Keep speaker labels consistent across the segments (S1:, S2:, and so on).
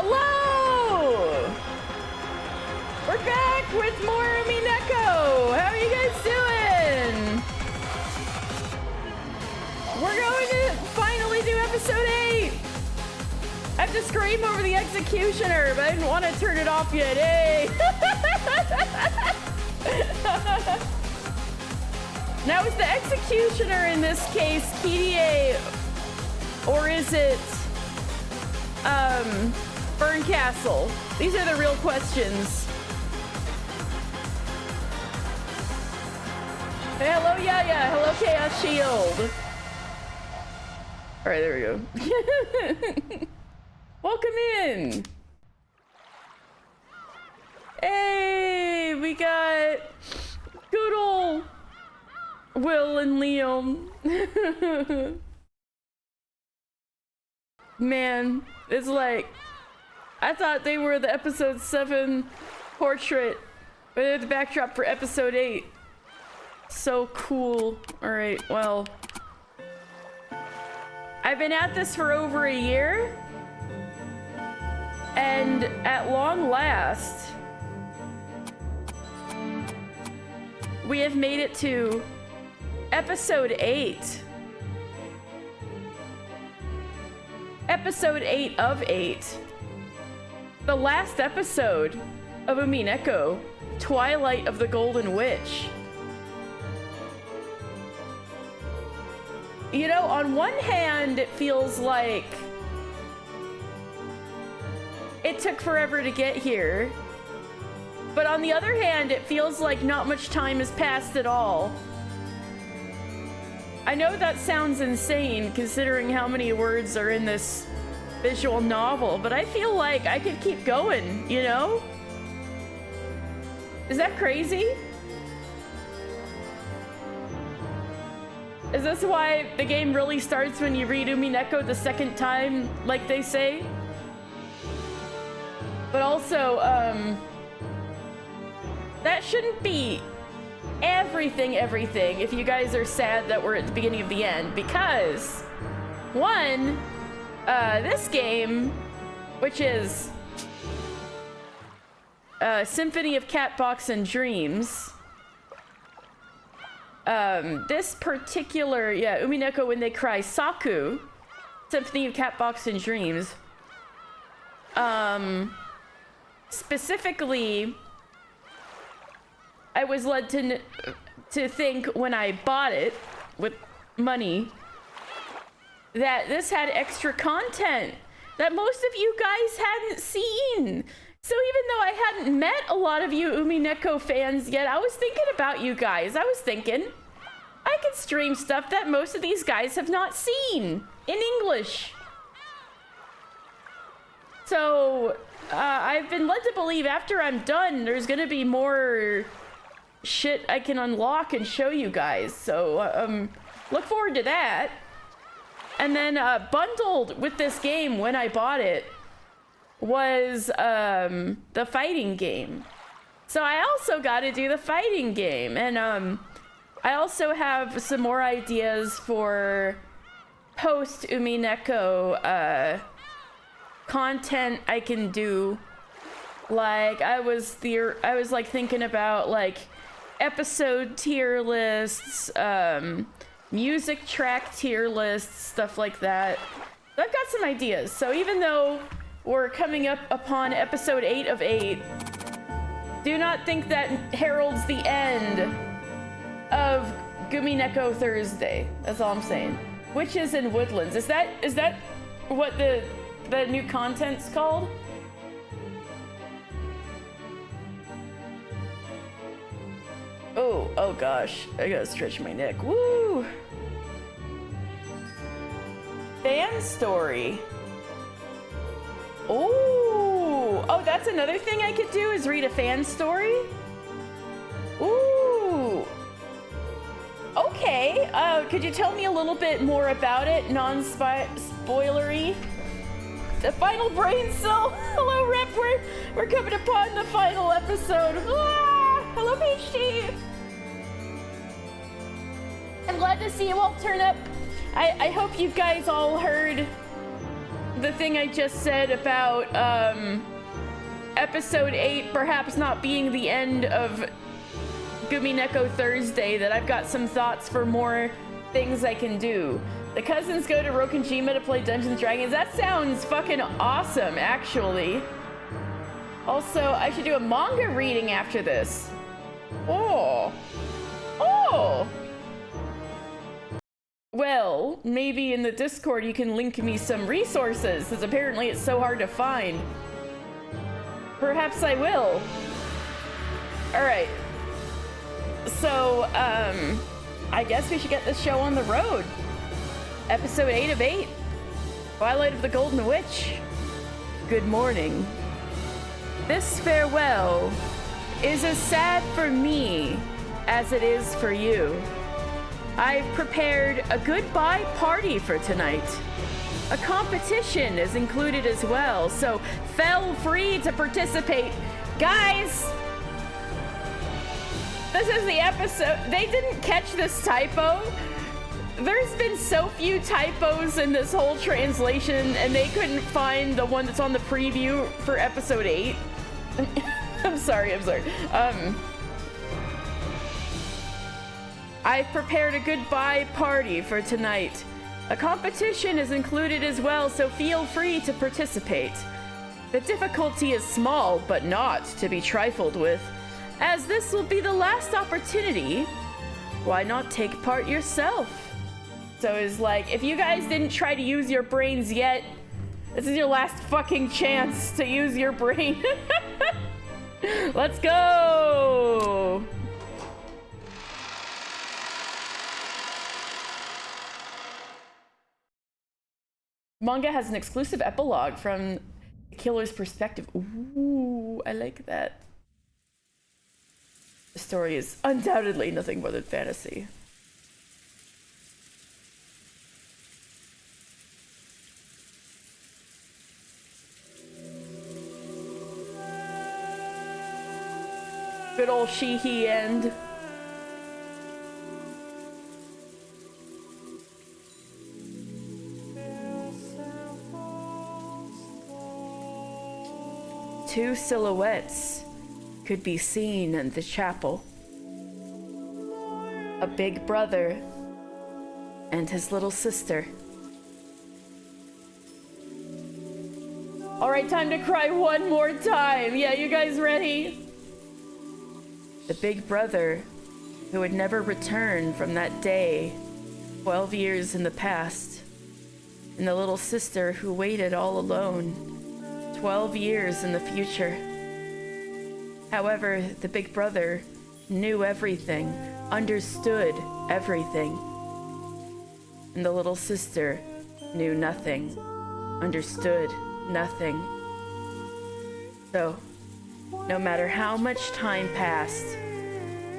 S1: Hello! We're back with more Umineko! How are you guys doing? We're going to finally do episode 8! I have to scream over the executioner, but I didn't want to turn it off yet. Hey! Now, is the executioner in this case KDA, or is it Burn Castle? These are the real questions. Hey, hello, Yaya. Hello, Chaos Shield. All right, there we go. Welcome in. Hey, we got good old Will and Liam. Man, it's like, I thought they were the episode 7 portrait, but they're the backdrop for episode 8. So cool. All right, well, I've been at this for over a year, and at long last, we have made it to episode 8. Episode 8 of 8. The last episode of Umineko, Twilight of the Golden Witch. You know, on one hand, it feels like it took forever to get here. But on the other hand, it feels like not much time has passed at all. I know that sounds insane considering how many words are in this visual novel, but I feel like I could keep going, you know? Is that crazy? Is this why the game really starts when you read Umineko the second time, like they say? But also, that shouldn't be everything if you guys are sad that we're at the beginning of the end, because one, this game, which is Symphony of Catbox and Dreams, this particular, Umineko When They Cry Saku, Symphony of Catbox and Dreams, specifically, I was led to think when I bought it with money that this had extra content that most of you guys hadn't seen. So even though I hadn't met a lot of you Umineko fans yet, I was thinking about you guys. I was thinking I could stream stuff that most of these guys have not seen in English. So I've been led to believe after I'm done, there's gonna be more shit I can unlock and show you guys. So look forward to that. And then bundled with this game when I bought it was the fighting game. So I also got to do the fighting game, and I also have some more ideas for post Umineko content I can do. Like I was like thinking about like episode tier lists, music track tier lists, stuff like that. I've got some ideas. So even though we're coming up upon episode 8 of 8, do not think that heralds the end of Umineko Thursday. That's all I'm saying. Witches and Woodlands. Is that what the new content's called? Oh gosh, I gotta stretch my neck. Woo! Fan story. Oh, that's another thing I could do, is read a fan story? Ooh. Okay, could you tell me a little bit more about it, non-spoilery? The final brain cell. Hello, Rep. We're coming upon the final episode. Ah, hello, PhD. I'm glad to see you all turn up. I hope you guys all heard the thing I just said about episode 8 perhaps not being the end of Umineko Thursday, that I've got some thoughts for more things I can do. The cousins go to Rokonjima to play Dungeons and Dragons. That sounds fucking awesome, actually. Also, I should do a manga reading after this. Oh. Oh. Well, maybe in the Discord you can link me some resources, because apparently it's so hard to find. Perhaps I will. Alright. So, I guess we should get this show on the road. Episode 8 of 8. Twilight of the Golden Witch. Good morning. This farewell is as sad for me as it is for you. I've prepared a goodbye party for tonight. A competition is included as well, so feel free to participate. Guys, this is the episode. They didn't catch this typo. There's been so few typos in this whole translation, and they couldn't find the one that's on the preview for episode 8. I'm sorry. I've prepared a goodbye party for tonight. A competition is included as well, so feel free to participate. The difficulty is small, but not to be trifled with. As this will be the last opportunity, why not take part yourself? So it's like, if you guys didn't try to use your brains yet, this is your last fucking chance to use your brain. Let's go! Manga has an exclusive epilogue from the killer's perspective. Ooh, I like that. The story is undoubtedly nothing more than fantasy. Good old she-he end. Two silhouettes could be seen in the chapel. A big brother and his little sister. All right, time to cry one more time. Yeah, you guys ready? The big brother who would never return from that day 12 years in the past, and the little sister who waited all alone 12 years in the future. However, the big brother knew everything, understood everything, and the little sister knew nothing, understood nothing. So, no matter how much time passed,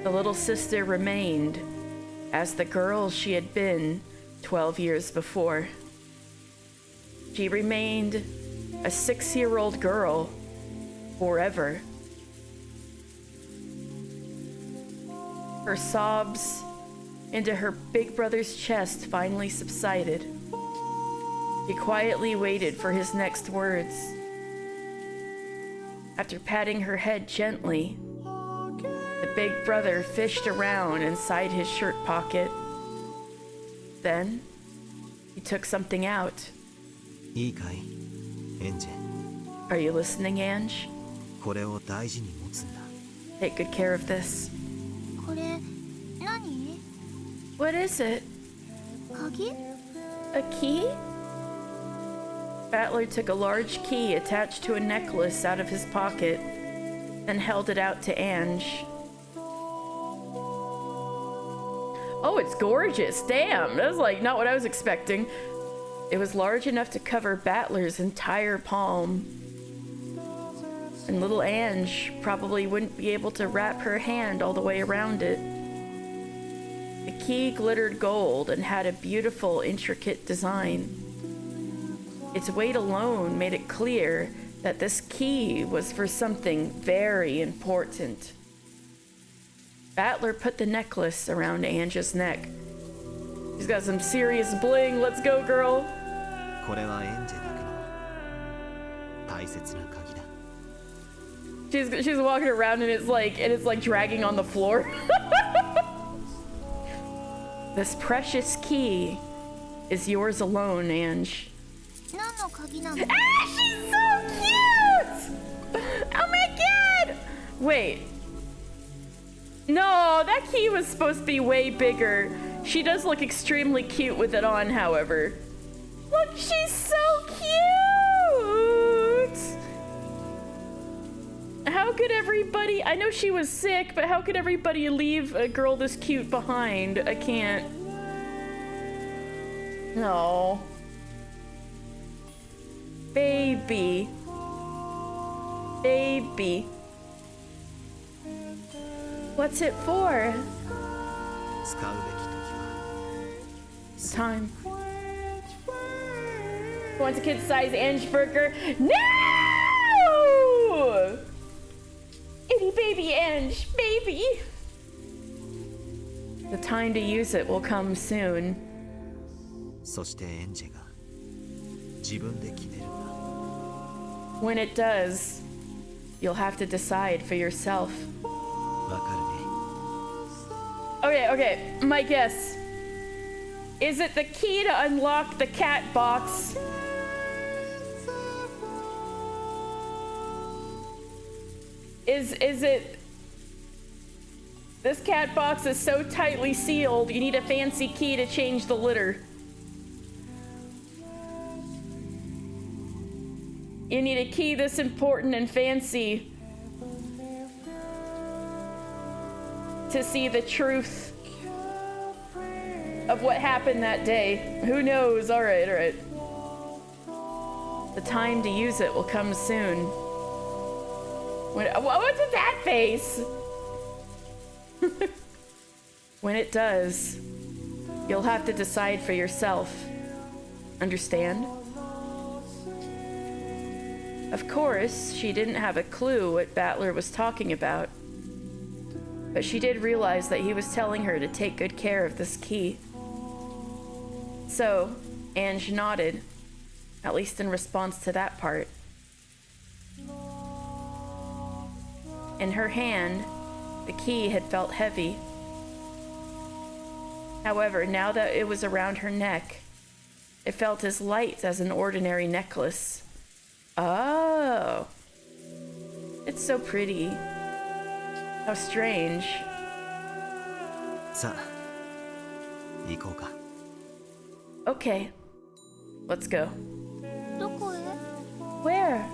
S1: the little sister remained as the girl she had been 12 years before. She remained a 6-year-old girl forever. Her sobs into her big brother's chest finally subsided. He quietly waited for his next words. After patting her head gently, the big brother fished around inside his shirt pocket. Then, he took something out. Are you listening, Ange? Take good care of this. What is it? A key? Battler took a large key attached to a necklace out of his pocket and held it out to Ange. Oh, it's gorgeous. Damn, that was like not what I was expecting. It was large enough to cover Battler's entire palm. And little Ange probably wouldn't be able to wrap her hand all the way around it. The key glittered gold and had a beautiful, intricate design. Its weight alone made it clear that this key was for something very important. Battler put the necklace around Ange's neck. She's got some serious bling. Let's go, girl. She's walking around and it's like dragging on the floor. This precious key is yours alone, Ange. Ah, she's so cute! Oh my god! Wait. No, that key was supposed to be way bigger. She does look extremely cute with it on, however. Look, she's so cute! How could everybody... I know she was sick, but how could everybody leave a girl this cute behind? I can't. No. Baby. Baby. What's it for? Time. Wants a kid-sized Ange burger? No! Itty baby Ange, baby! The time to use it will come soon. When it does, you'll have to decide for yourself. Okay, my guess. Is it the key to unlock the cat box? Is it... This cat box is so tightly sealed, you need a fancy key to change the litter. You need a key this important and fancy to see the truth of what happened that day. Who knows? All right. The time to use it will come soon. What's with that face? When it does, you'll have to decide for yourself. Understand? Of course, she didn't have a clue what Battler was talking about. But she did realize that he was telling her to take good care of this key. So, Ange nodded, at least in response to that part. In her hand, the key had felt heavy. However, now that it was around her neck, it felt as light as an ordinary necklace. Oh. It's so pretty. How strange. Okay. Let's go. Where?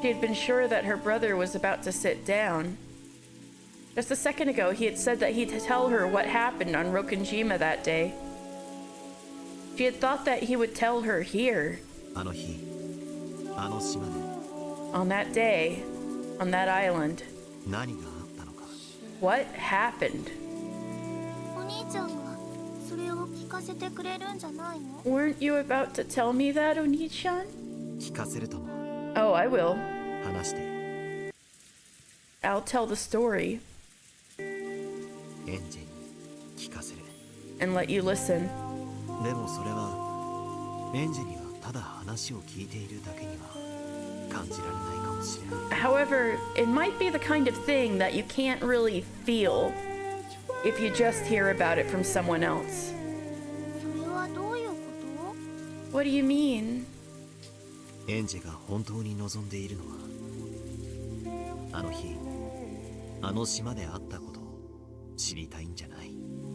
S1: She had been sure that her brother was about to sit down. Just a second ago, he had said that he'd tell her what happened on Rokunjima that day. She had thought that he would tell her here. On that day, on that island. What happened? Weren't you about to tell me that, Oni-chan? Oh, I will. I'll tell the story. And let you listen. However, it might be the kind of thing that you can't really feel if you just hear about it from someone else. What do you mean?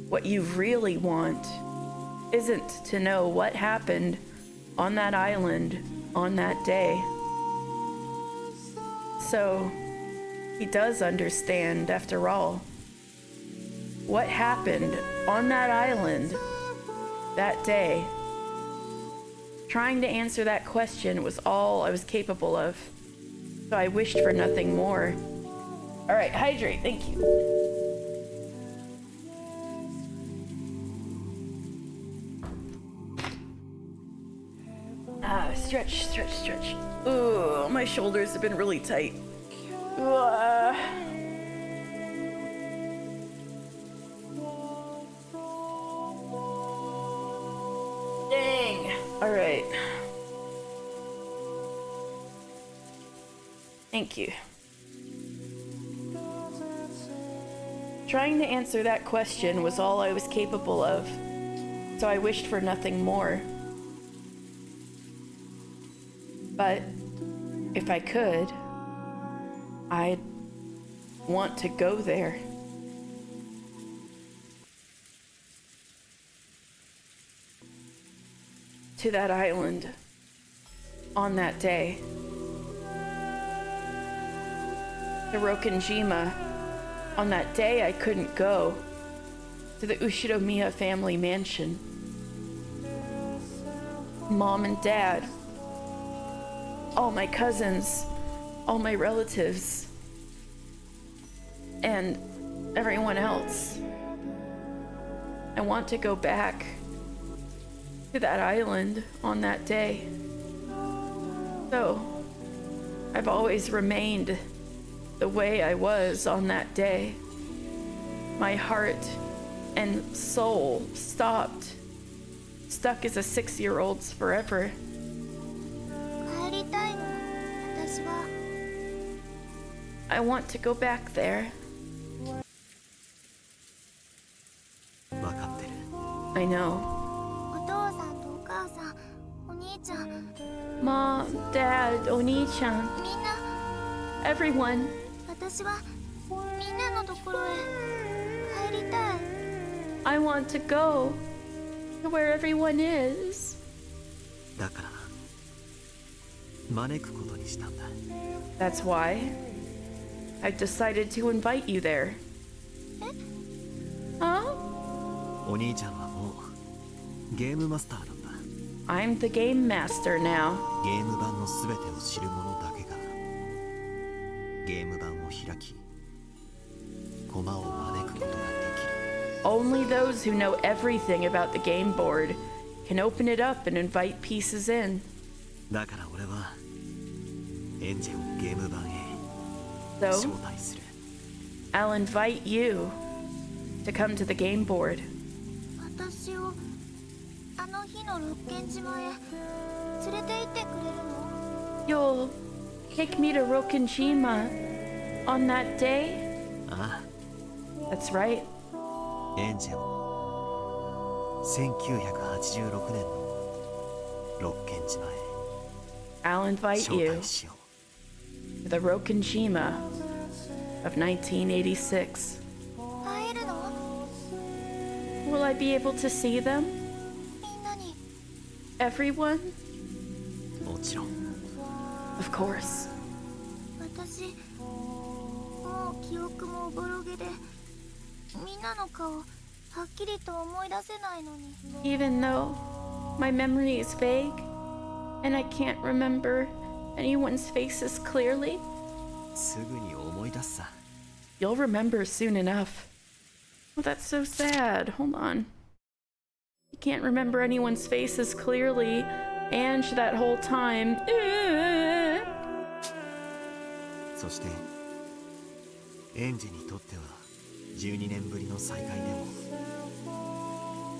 S1: What you really want isn't to know what happened on that island on that day. So, he does understand after all. What happened on that island that day? Trying to answer that question was all I was capable of, so I wished for nothing more. All right, hydrate, thank you. Stretch. Ooh, my shoulders have been really tight. Dang. All right. Thank you. Trying to answer that question was all I was capable of, so I wished for nothing more. But if I could, I'd want to go there. To that island on that day. To Rokenjima. On that day I couldn't go. To the Ushiromiya family mansion. Mom and Dad. All my cousins. All my relatives. And everyone else. I want to go back to that island on that day. So, I've always remained the way I was on that day. My heart and soul stopped, stuck as a 6-year-old's forever. I want to go back there. I know. Mom, Dad, Oni-chan, everyone. I want to go to where everyone is. That's why I've decided to invite you there. Huh? I'm the game master now. Only those who know everything about the game board can open it up and invite pieces in. So, I'll invite you to come to the game board. You'll take me to Rokenjima on that day? That's right. I'll invite you to the Rokenjima of 1986. Will I be able to see them? Everyone? Of course. Even though my memory is vague and I can't remember anyone's faces clearly, you'll remember soon enough. Oh, that's so sad. Hold on. You can't remember anyone's faces clearly, and that whole time.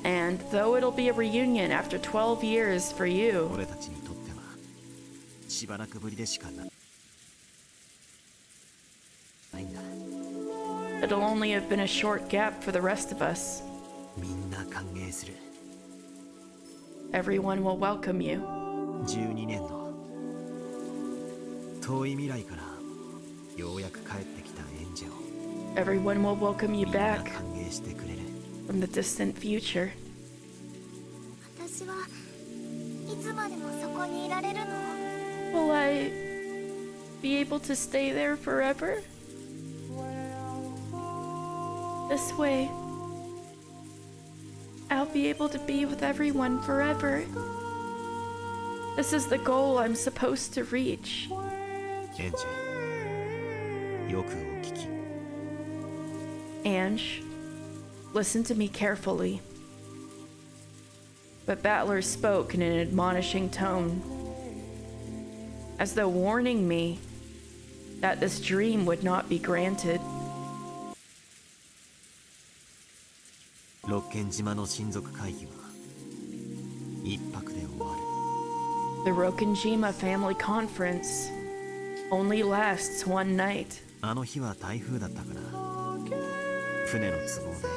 S1: And though it'll be a reunion after 12 years for you, it'll only have been a short gap for the rest of us. Everyone will welcome you. Everyone will welcome you back from the distant future. Will I be able to stay there forever? This way, I'll be able to be with everyone forever. This is the goal I'm supposed to reach. Ange, listen to me carefully. But Battler spoke in an admonishing tone, as though warning me that this dream would not be granted. The Rokenjima family conference only lasts one night.
S2: あの日は台風だったから船の都合で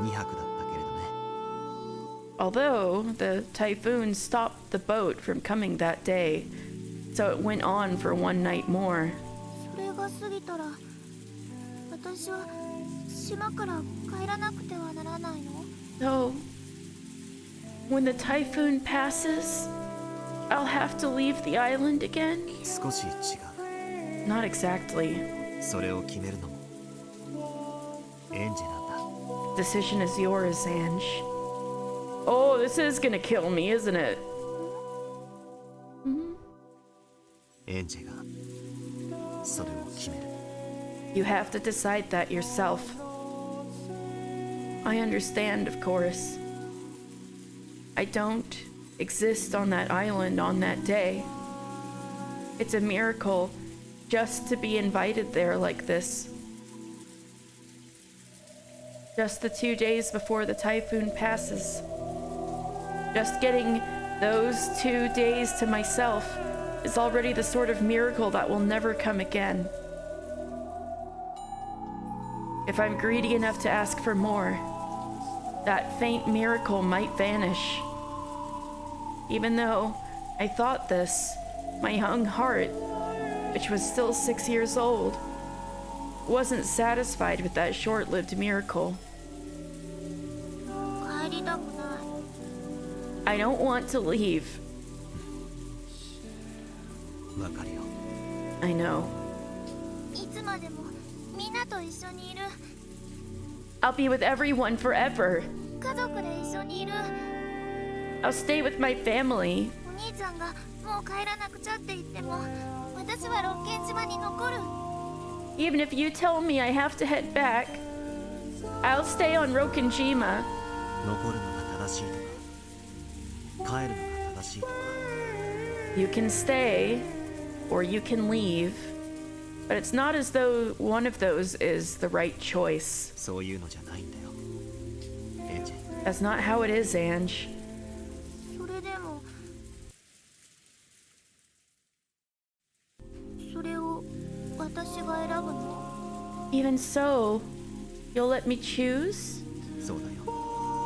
S2: 2泊だったけれどね。
S1: Although the typhoon stopped the boat from coming that day, so it went on for one night more.
S3: それが過ぎたら私は島から帰らなくてはならないの？
S1: So, when the typhoon passes, I'll have to leave the island again?
S2: 少し違
S1: Not exactly.
S2: う。それを決めるのもエンジェなんだ。
S1: Decision is yours, Ange. Oh, this is gonna kill me, isn't it?
S2: エンジェがそれを決める。
S1: You have to decide that yourself. I understand, of course. I don't exist on that island on that day. It's a miracle just to be invited there like this. Just the 2 days before the typhoon passes. Just getting those 2 days to myself is already the sort of miracle that will never come again. If I'm greedy enough to ask for more, that faint miracle might vanish. Even though I thought this, my young heart, which was still 6 years old, wasn't satisfied with that short-lived miracle.
S3: 帰りたくない。
S1: I don't want to leave.
S2: わかるよ。
S1: I know.
S3: いつまでもみんなと一緒にいる。
S1: I'll be with everyone forever.
S3: 家族で一緒にいる。
S1: I'll stay with my family.
S3: お兄ちゃんがもう帰らなくちゃって言っても私は六軒島に残る。
S1: Even if you tell me I have to head back, I'll stay on Rokenjima.
S2: 残るのが正しいとか帰るのが正しいとか
S1: You can stay, or you can leave, but it's not as though one of those is the right choice.
S2: そういうのじゃないんだよ。エンジェ。
S1: That's not how it is, Ange.
S3: それでもそれを私が選ぶの？
S1: Even so, you'll let me choose?
S2: そうだよ。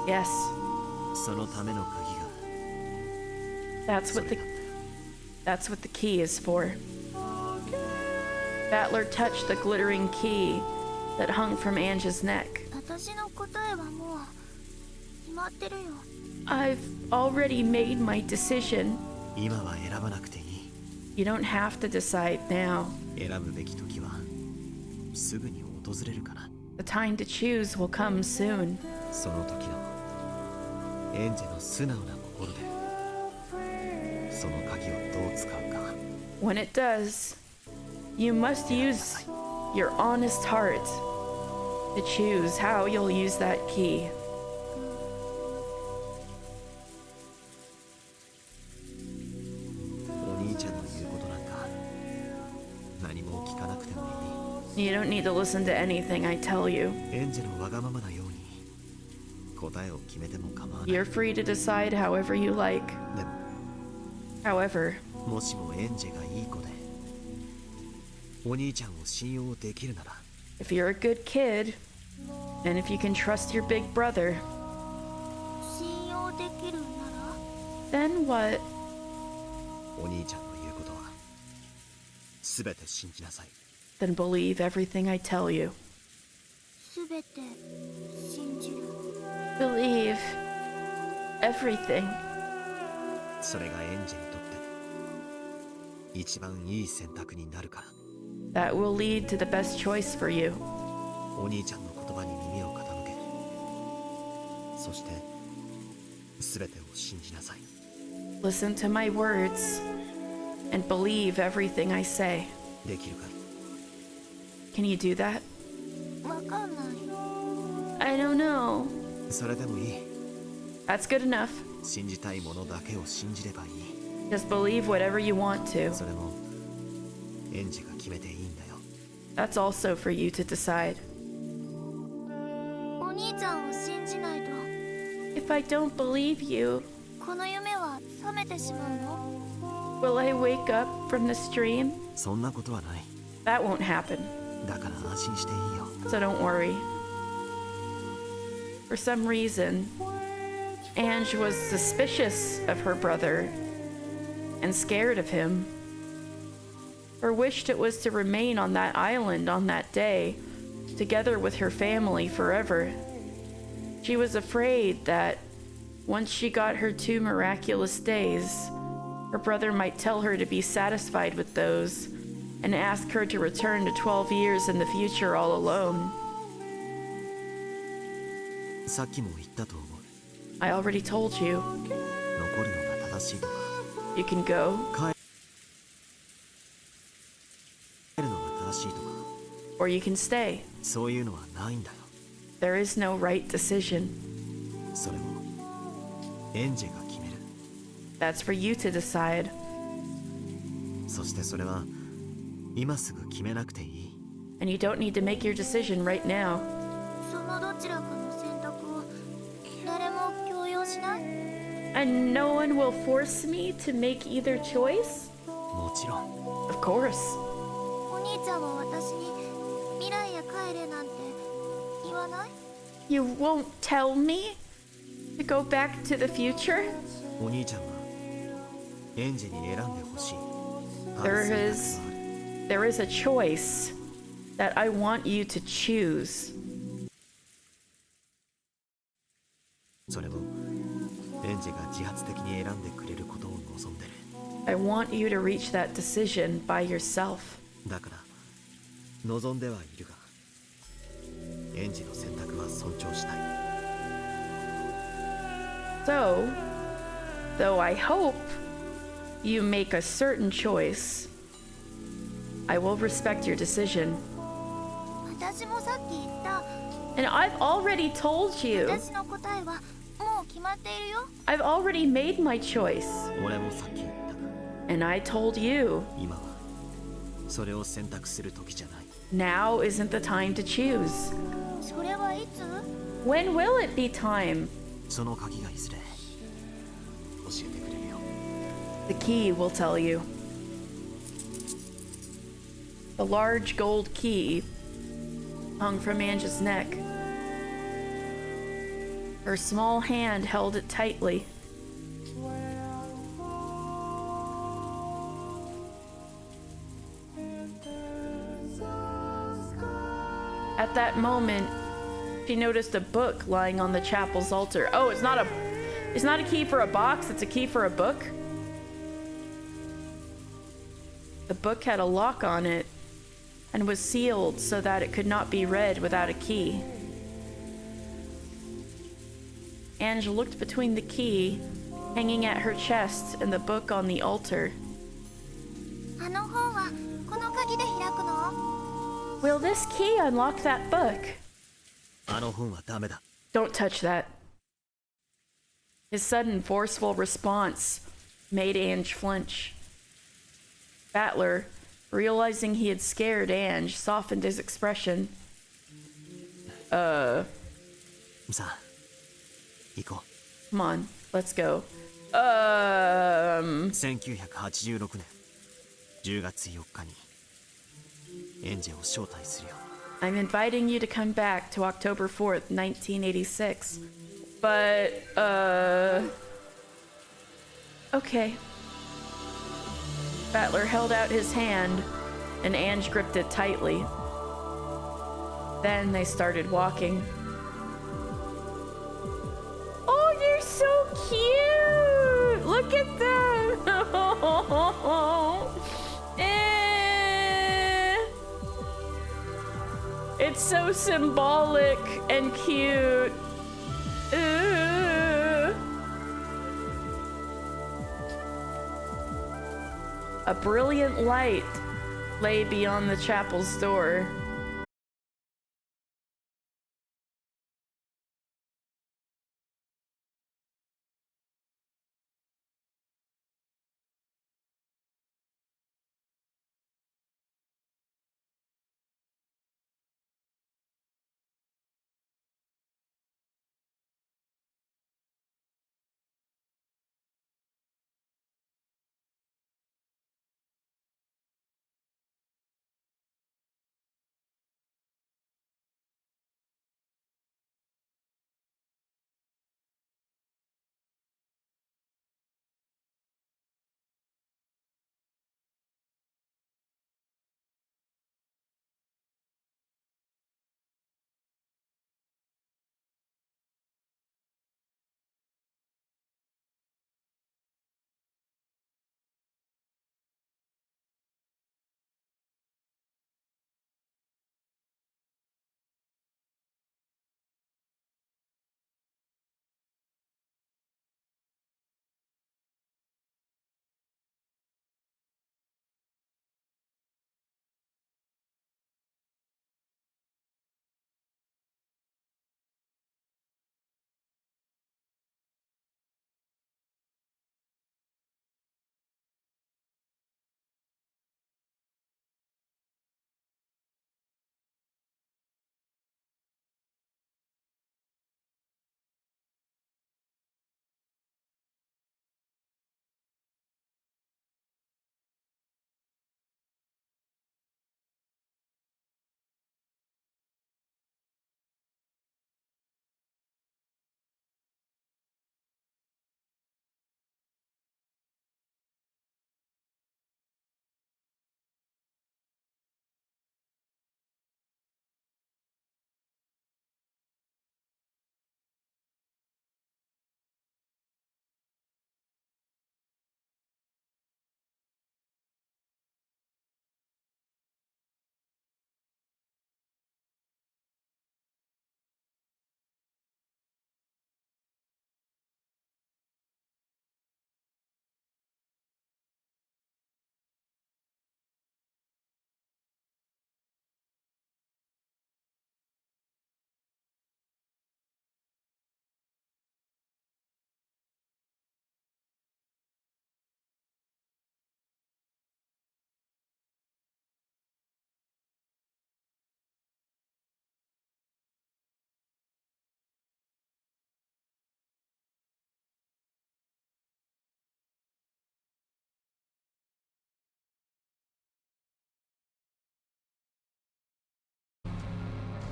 S1: Yes,
S2: そのための鍵が
S1: that's what the key is for. Battler touched the glittering key that hung from Ange's neck.
S3: 私の答えはもう決まってるよ。
S1: I've already made my decision.
S2: 今は選ばなくていい。
S1: You don't have to decide now.
S2: 選ぶべき時はすぐに訪れるから。
S1: The time to choose will come soon.
S2: その時のエンジェの素直な心でその鍵をどう使うか。
S1: When it does, you must use your honest heart to choose how you'll use that key.
S2: お兄ちゃんの言うことなんか何も聞かなくてもいい。
S1: You don't need to listen to anything I tell you.
S2: エンジェのわがままなように答えを決めても構わない。
S1: You're free to decide however you like.
S2: でも
S1: However,
S2: もしもエンジェがいい子でお兄ちゃんを信用できるなら
S1: if you're a good kid, and if you can trust your big brother,
S3: 信用できるなら
S1: then what?
S2: お兄ちゃんの言うことは全て信じなさい。
S1: Then believe everything I tell you.
S3: すべて信じる。
S1: Believe everything.
S2: それがエンジェにとって一番いい選択になるから。
S1: That will lead to the best choice for you.
S2: お兄ちゃんの言葉に耳を傾けそして全てを信じなさい。
S1: Listen to my words and believe everything I say.
S2: できるかい？
S1: Can you do that?
S3: わかんない。
S1: I don't know.
S2: それでもいい。
S1: That's good enough.
S2: 信じたいものだけを信じればいい。
S1: Just believe whatever you want to.
S2: それもエンジが決めていいんだよ。
S1: That's also for you to decide.
S3: お兄ちゃんを信じないと
S1: If I don't believe you,
S3: この夢は覚めてしまうの？
S1: will I wake up from the stream
S2: そんなことはない。
S1: That won't happen.
S2: だから安心していいよ。
S1: So don't worry. For some reason, Ange was suspicious of her brother and scared of him. Her wished it was to remain on that island on that day, together with her family forever. She was afraid that once she got her 2 miraculous days, her brother might tell her to be satisfied with those and ask her to return to 12 years in the future all alone.
S2: さっきも言ったと思う。
S1: I already told you.
S2: 残るのが正しいとか、
S1: You can go,
S2: 帰るのが正しいとか、
S1: or you can stay.
S2: そういうのはないんだよ。
S1: There is no right decision.
S2: それもエンジェが決める。
S1: That's for you to decide.
S2: そしてそれは今すぐ決めなくていい。
S1: And you don't need to make your decision right now.
S3: そのどちらかの選択を誰も強要しない？
S1: And no one will force me to make either choice?
S2: もちろん。
S1: Of course.
S3: お兄ちゃんは私に未来へ帰れなんて言わない？
S1: You won't tell me to go back to the future?
S2: お兄ちゃんはエンジェに選んでほしい。
S1: There is a choice that I want you to choose.
S2: それをエンジェが自発的に選んでくれることを望んでる。
S1: I want you to reach that decision by yourself.
S2: だから望んではいるが、エンジェの選択は尊重したい。
S1: So, though I hope you make a certain choice, I will respect your decision.
S3: 私もさっき言った。
S1: And I've already told you.
S3: 私の答えはもう決まっているよ。
S1: I've already made my choice.
S2: 俺もさっき言ったが、
S1: And I told you.
S2: 今はそれを選択する時じゃない。
S1: Now isn't the time to choose.
S3: それはいつ？
S1: When will it be time?
S2: その鍵がいずれ教えてくれるよ。
S1: The key will tell you. The large gold key hung from Ange's neck. Her small hand held it tightly. At that moment, she noticed a book lying on the chapel's altar. Oh, it's not a key for a box, it's a key for a book. The book had a lock on it and was sealed so that it could not be read without a key. Ange looked between the key hanging at her chest and the book on the altar.
S3: あの本はこの鍵で開くの？
S1: Will this key unlock that book?
S2: あの本はダメだ。
S1: Don't touch that. His sudden, forceful response made Ange flinch. Battler, realizing he had scared Ange, softened his expression.
S2: さあ、行こう。
S1: Come on, let's go.
S2: 1986年10月4日にエンジェを招待するよ。
S1: I'm inviting you to come back to October 4th, 1986. But, okay. Battler held out his hand, and Ange gripped it tightly. Then they started walking. Oh, they're so cute! Look at them! It's so symbolic and cute. Ooh. A brilliant light lay beyond the chapel's door.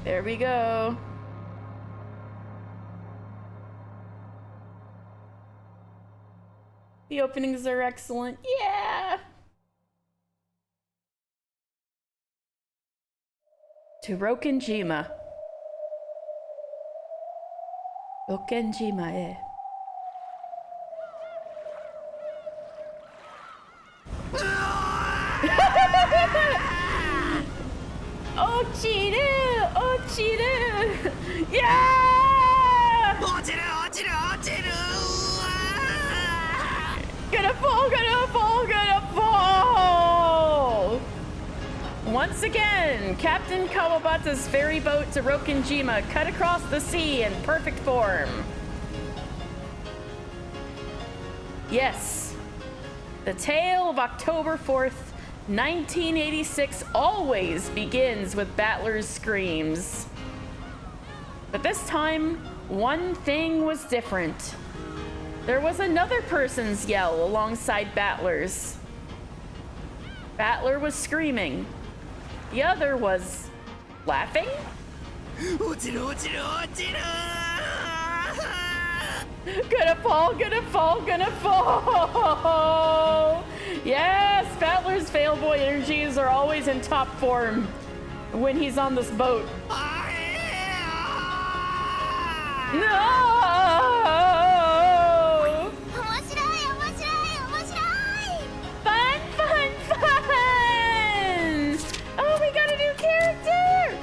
S1: There we go. The openings are excellent. Yeah! To Rokenjima. Rokenjima, eh. Ochiru! Ochiru! Yeah! Gonna fall, gonna fall, gonna fall! Once again, Captain Kawabata's ferry boat to Rokenjima cut across the sea in perfect form. Yes, the tale of October 4th, 1986 always begins with Battler's screams. But this time, one thing was different. There was another person's yell alongside Battler's. Battler was screaming. The other was laughing? Gonna fall, gonna fall, gonna fall! Yes, Battler's failboy energies are always in top form when he's on this boat. No! Fun, fun, fun! Oh, we got a new character!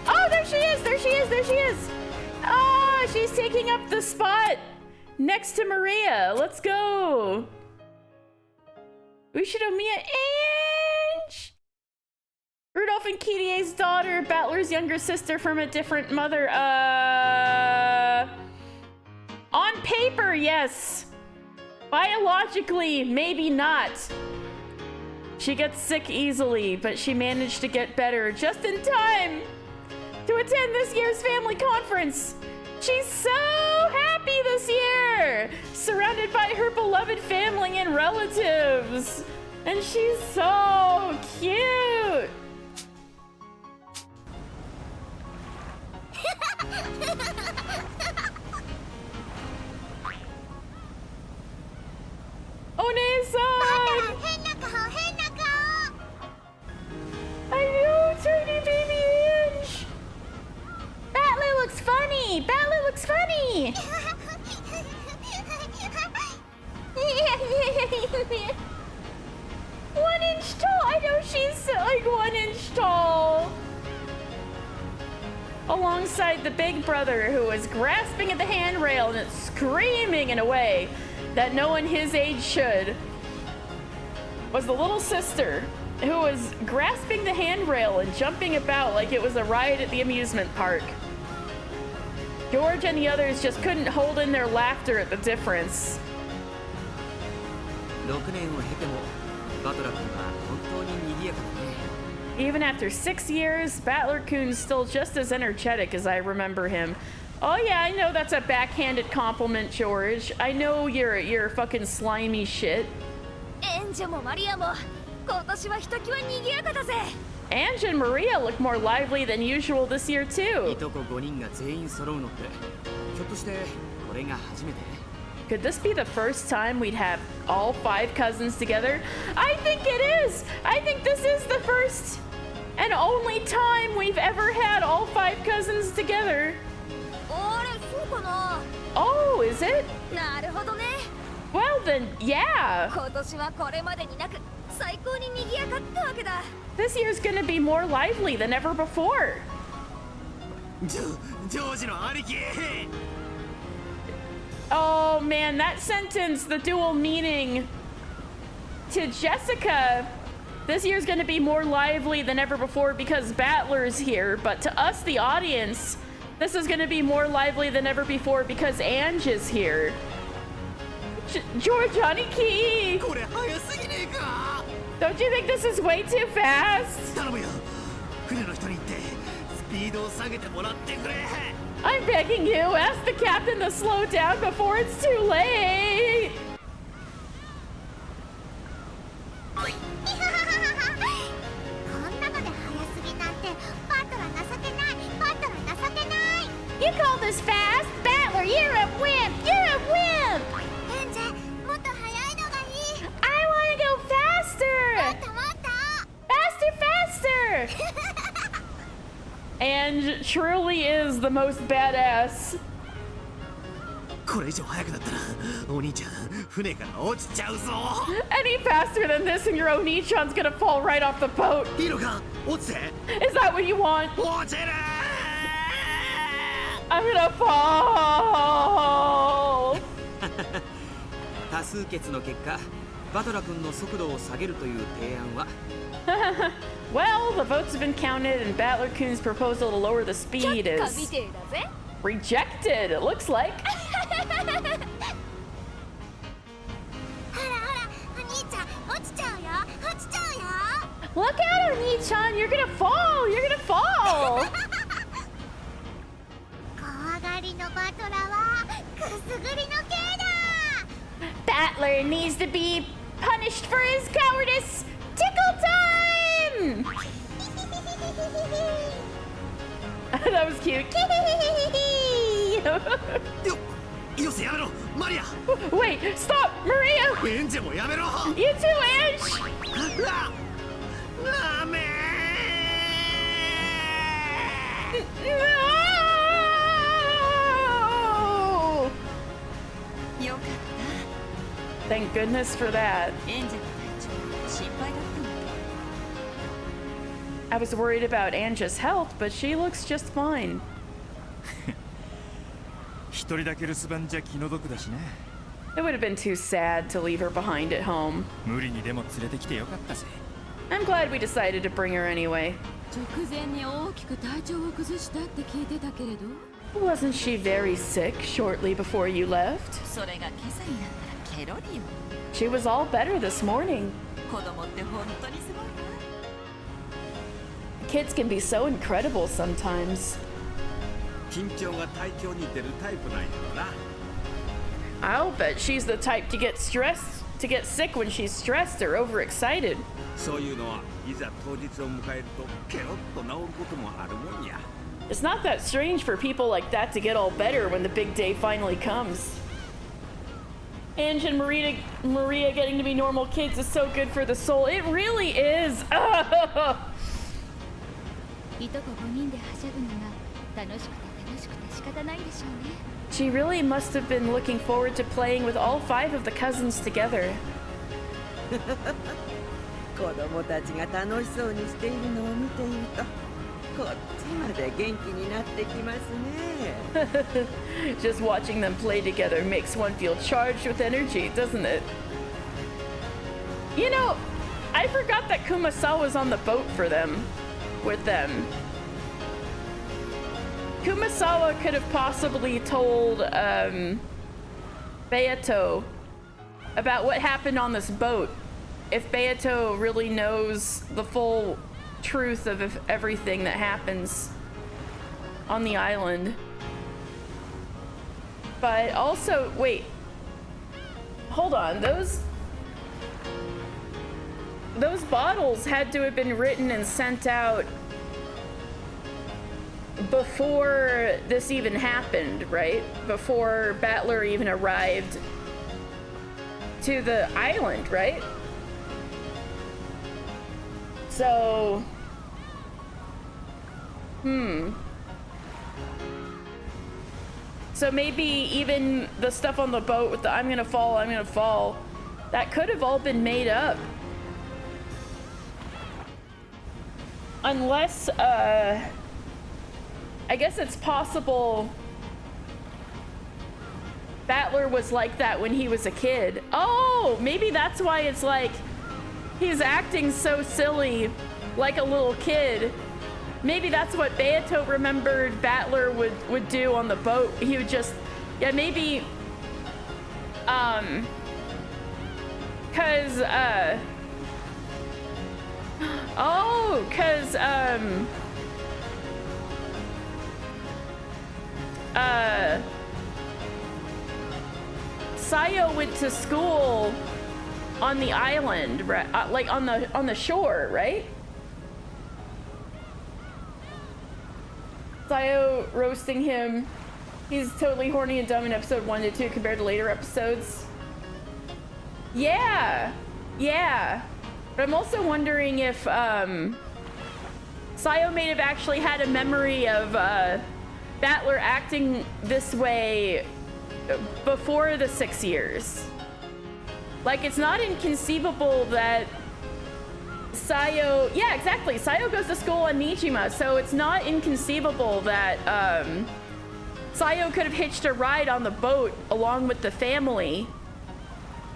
S1: Oh, there she is, there she is, there she is! Oh, she's taking up the spot next to Maria. Let's go. Ushinomiya Ange! Rudolph and Kirie's daughter, Battler's younger sister from a different mother. On paper, yes. Biologically, maybe not. She gets sick easily, but she managed to get better just in time to attend this year's family conference. She's so happy this year, surrounded by her beloved family and relatives. And she's so cute. One-san! I know, tiny baby Ange! Battler looks funny! Battler looks funny! 1 inch tall! I know she's like 1 inch tall! Alongside the big brother who is grasping at the handrail and screaming in a way that no one his age should, was the little sister who was grasping the handrail and jumping about like it was a ride at the amusement park. George and the others just couldn't hold in their laughter at the difference.
S2: 6年を経てもバトラ君は本当に賑やかだね。
S1: Even after 6 years, Battler-kun's still just as energetic as I remember him. Oh yeah, I know that's a backhanded compliment, George. I know you're fucking slimy shit.
S3: エンジェもマリアも今年はひときわ賑やかだぜ。
S1: Ange and Maria look more lively than usual this year
S2: い
S1: too.
S2: とこ5人が全員揃うのってひょっとしてこれが初めて？
S1: Could this be the first time we'd have all 5 cousins together? I think it is! I think this is the first and only time we've ever had all 5 cousins together.
S3: あれ、そうかな。
S1: Oh, is it?
S3: なるほどね。
S1: Well then, yeah!
S3: 今年はこれまでになく最高に賑やかってわけだ。
S1: This year's gonna be more lively than ever before.
S2: ジョージの兄貴。
S1: Oh man, that sentence, the dual meaning to Jessica, this year's gonna be more lively than ever before because Battler's here, but to us, the audience, this is gonna be more lively than ever before because Ange is here. George Aniki!
S2: これ早すぎねえか。
S1: Don't you think this is way too fast?
S2: 頼むよ。船の人に言ってスピードを下げてもらってくれ。
S1: I'm begging you, ask the captain to slow down before it's too late!
S3: こんなので早すぎなんて
S1: call this fast? Battler, you're a wimp! You're a wimp!
S3: エンジェもっと速いのがいい
S1: I want to go
S3: もっ
S1: faster!
S3: ともっと
S1: Faster, faster! And truly is the most badass.
S2: これ以上速くなったらお兄ちゃん船から落ちちゃうぞ
S1: Any faster than this and your Oni-chan's gonna fall right off the boat.
S2: いいのか落ちて
S1: Is that what you want?
S2: 落ちる
S1: I'm gonna fall!
S4: 多数決の結果バトラ君の速度を下げるという提案は
S1: Well, the votes have been counted and Battler Kun's proposal to lower the speed
S3: 見
S1: is
S3: てるだぜ
S1: rejected, it looks like.
S3: ほらほらお兄ちゃん落ちちゃうよ落ちちゃうよ
S1: Look out, Oni-chan, you're gonna fall! You're gonna fall!
S3: 怖がりのバトラはくすぐりの刑だ
S1: Battler needs to be punished for his cowardice! Tickle time! That was cute.
S2: よせやめろマリア
S1: Wait, stop, Maria!
S2: エンジェもやめろ
S1: You too, Ange!
S2: ダメ
S1: No!
S5: よかっ
S1: Thank goodness for that.
S5: たエンジェル隊長心配だったの
S1: I was worried about Anja's health, but she looks just fine.
S6: 一人だけ留守番じゃ気の毒だしね
S1: It would have been too sad to leave her behind at home.
S6: 無理にでも連れてきてよかったぜ
S1: I'm glad we decided to bring her anyway.
S5: 直前に大きく体調を崩したって聞いてたけれど
S1: Wasn't she very sick shortly before you left?
S5: それが今朝になったらケロリよ
S1: She was all better this morning.
S5: 子供って本当にすごいな
S1: Kids can be so incredible sometimes.
S7: 緊張が体調に出るタイプなんやろな
S1: I'll bet she's the type to get sick when she's stressed or overexcited.
S7: そういうのはいざ当日を迎えるとケロッと治ることもあるもんや
S1: It's not that strange for people like that to get all better when the big day finally comes. Ange and Maria getting to be normal kids is so good for the soul. It really is.
S3: いとこ5人ではしゃぐのが楽しくて仕方ないでしょうね
S1: She really must have been looking forward to playing with all 5 of the cousins together.
S8: 子供たちが楽しそうにしているのを見ているとこっちまで元気になってきますね
S1: Just watching them play together makes one feel charged with energy, doesn't it? You know, I forgot that Kumasawa was on the boat with them. Kumasawa could have possibly told Beato about what happened on this boat if Beato really knows the full truth of everything that happens on the island. But also, wait, hold on, those bottles had to have been written and sent out before this even happened, right? Before Battler even arrived to the island, right? So, so maybe even the stuff on the boat with the I'm gonna fall, that could have all been made up. Unless, I guess it's possible Battler was like that when he was a kid. Oh, maybe that's why it's like he's acting so silly, like a little kid. Maybe that's what Beato remembered Battler would do on the boat. He would just, yeah, maybe, cause, oh, cause, Sayo went to school on the island, right? Like on the shore, right? Sayo roasting him He's totally horny and dumb in episode 1 to 2 compared to later episodes. Yeah, yeah. But I'm also wondering if Sayo may have actually had a memory of Battler acting this way before the 6 years. Like, it's not inconceivable that Sayo... Yeah, exactly. Sayo goes to school on Nijima, so it's not inconceivable that Sayo could have hitched a ride on the boat along with the family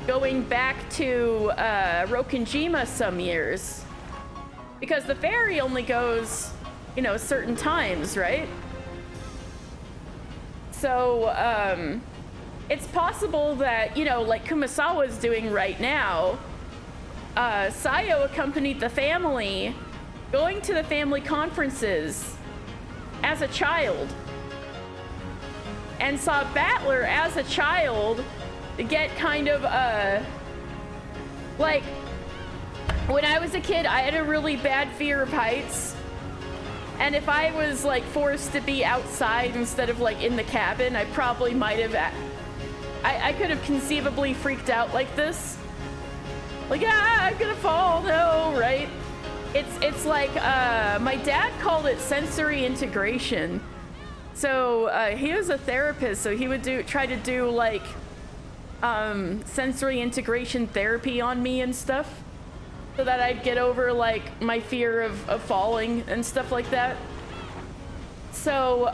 S1: going back to Rokenjima some years. Because the ferry only goes, you know, certain times, right? So, it's possible that, you know, like Kumasawa's doing right now, Sayo accompanied the family going to the family conferences as a child and saw Battler as a child get kind of, like, when I was a kid, I had a really bad fear of heights. And if I was, like, forced to be outside instead of, like, in the cabin, I probably might have... I could have conceivably freaked out like this. Like, I'm gonna fall, no, right? It's like, my dad called it sensory integration. So, he was a therapist, so he would try to do, like, sensory integration therapy on me and stuff. So that I'd get over, like, my fear of falling and stuff like that. So,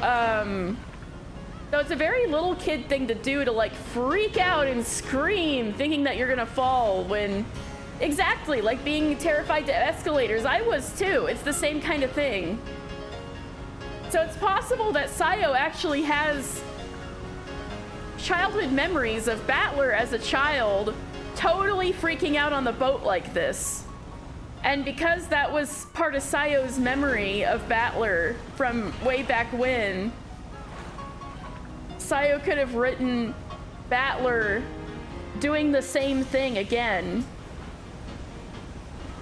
S1: so it's a very little kid thing to do, to, like, freak out and scream thinking that you're gonna fall when... Exactly, like being terrified to escalators. I was too. It's the same kind of thing. So it's possible that Sayo actually has childhood memories of Battler as a child totally freaking out on the boat like this. And because that was part of Sayo's memory of Battler from way back when, Sayo could have written Battler doing the same thing again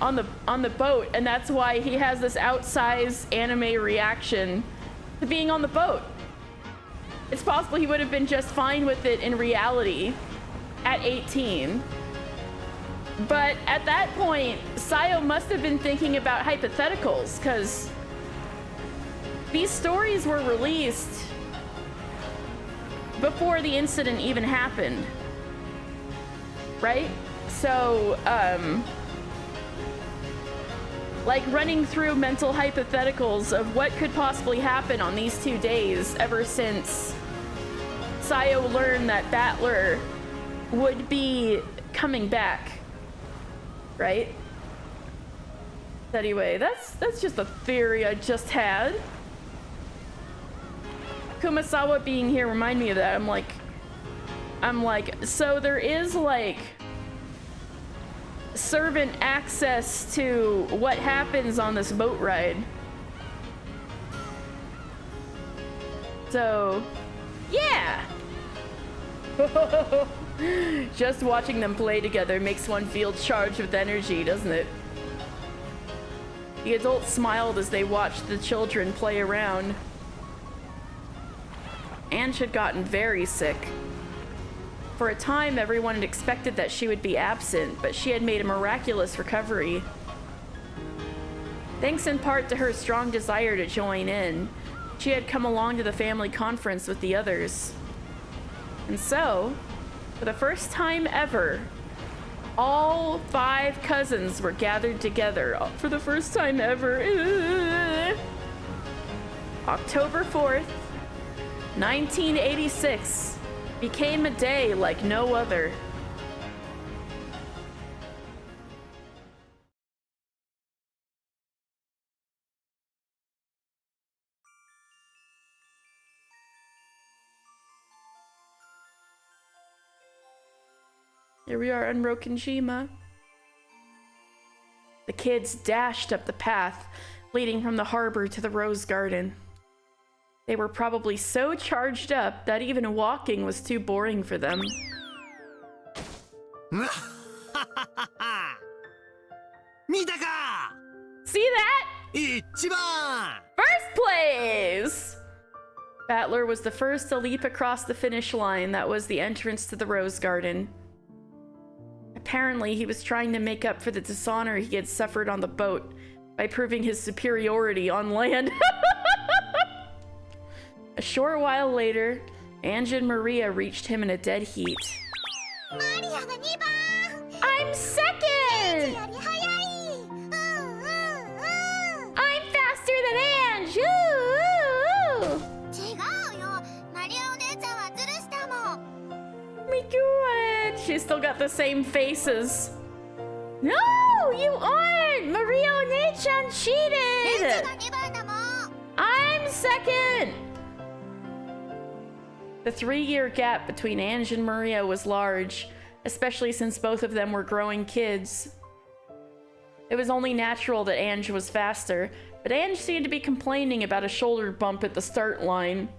S1: on the boat, and that's why he has this outsized anime reaction to being on the boat. It's possible he would have been just fine with it in reality at 18. But at that point, Sayo must have been thinking about hypotheticals, because these stories were released before the incident even happened, right? So, like running through mental hypotheticals of what could possibly happen on these 2 days ever since Sayo learned that Battler would be coming back, right? Anyway, that's just a theory I just had. Kumasawa being here remind me of that. I'm like, so there is like servant access to what happens on this boat ride. So, yeah. Just watching them play together makes one feel charged with energy, doesn't it? The adults smiled as they watched the children play around. Ange had gotten very sick. For a time, everyone had expected that she would be absent, but she had made a miraculous recovery. Thanks in part to her strong desire to join in, she had come along to the family conference with the others. And so, for the first time ever, all 5 cousins were gathered together. For the first time ever. October 4th, 1986 became a day like no other. Here we are on Rokenjima. The kids dashed up the path leading from the harbor to the rose garden. They were probably so charged up that even walking was too boring for them. See that? First place! Battler was the first to leap across the finish line that was the entrance to the Rose Garden. Apparently, he was trying to make up for the dishonor he had suffered on the boat by proving his superiority on land. A short while later, Ange and Maria reached him in a dead heat. I'm second! I'm faster than Ange! Oh my god! She's still got the same faces. No, you aren't! Maria One-chan cheated! I'm second! The 3-year gap between Ange and Maria was large, especially since both of them were growing kids. It was only natural that Ange was faster, but Ange seemed to be complaining about a shoulder bump at the start line.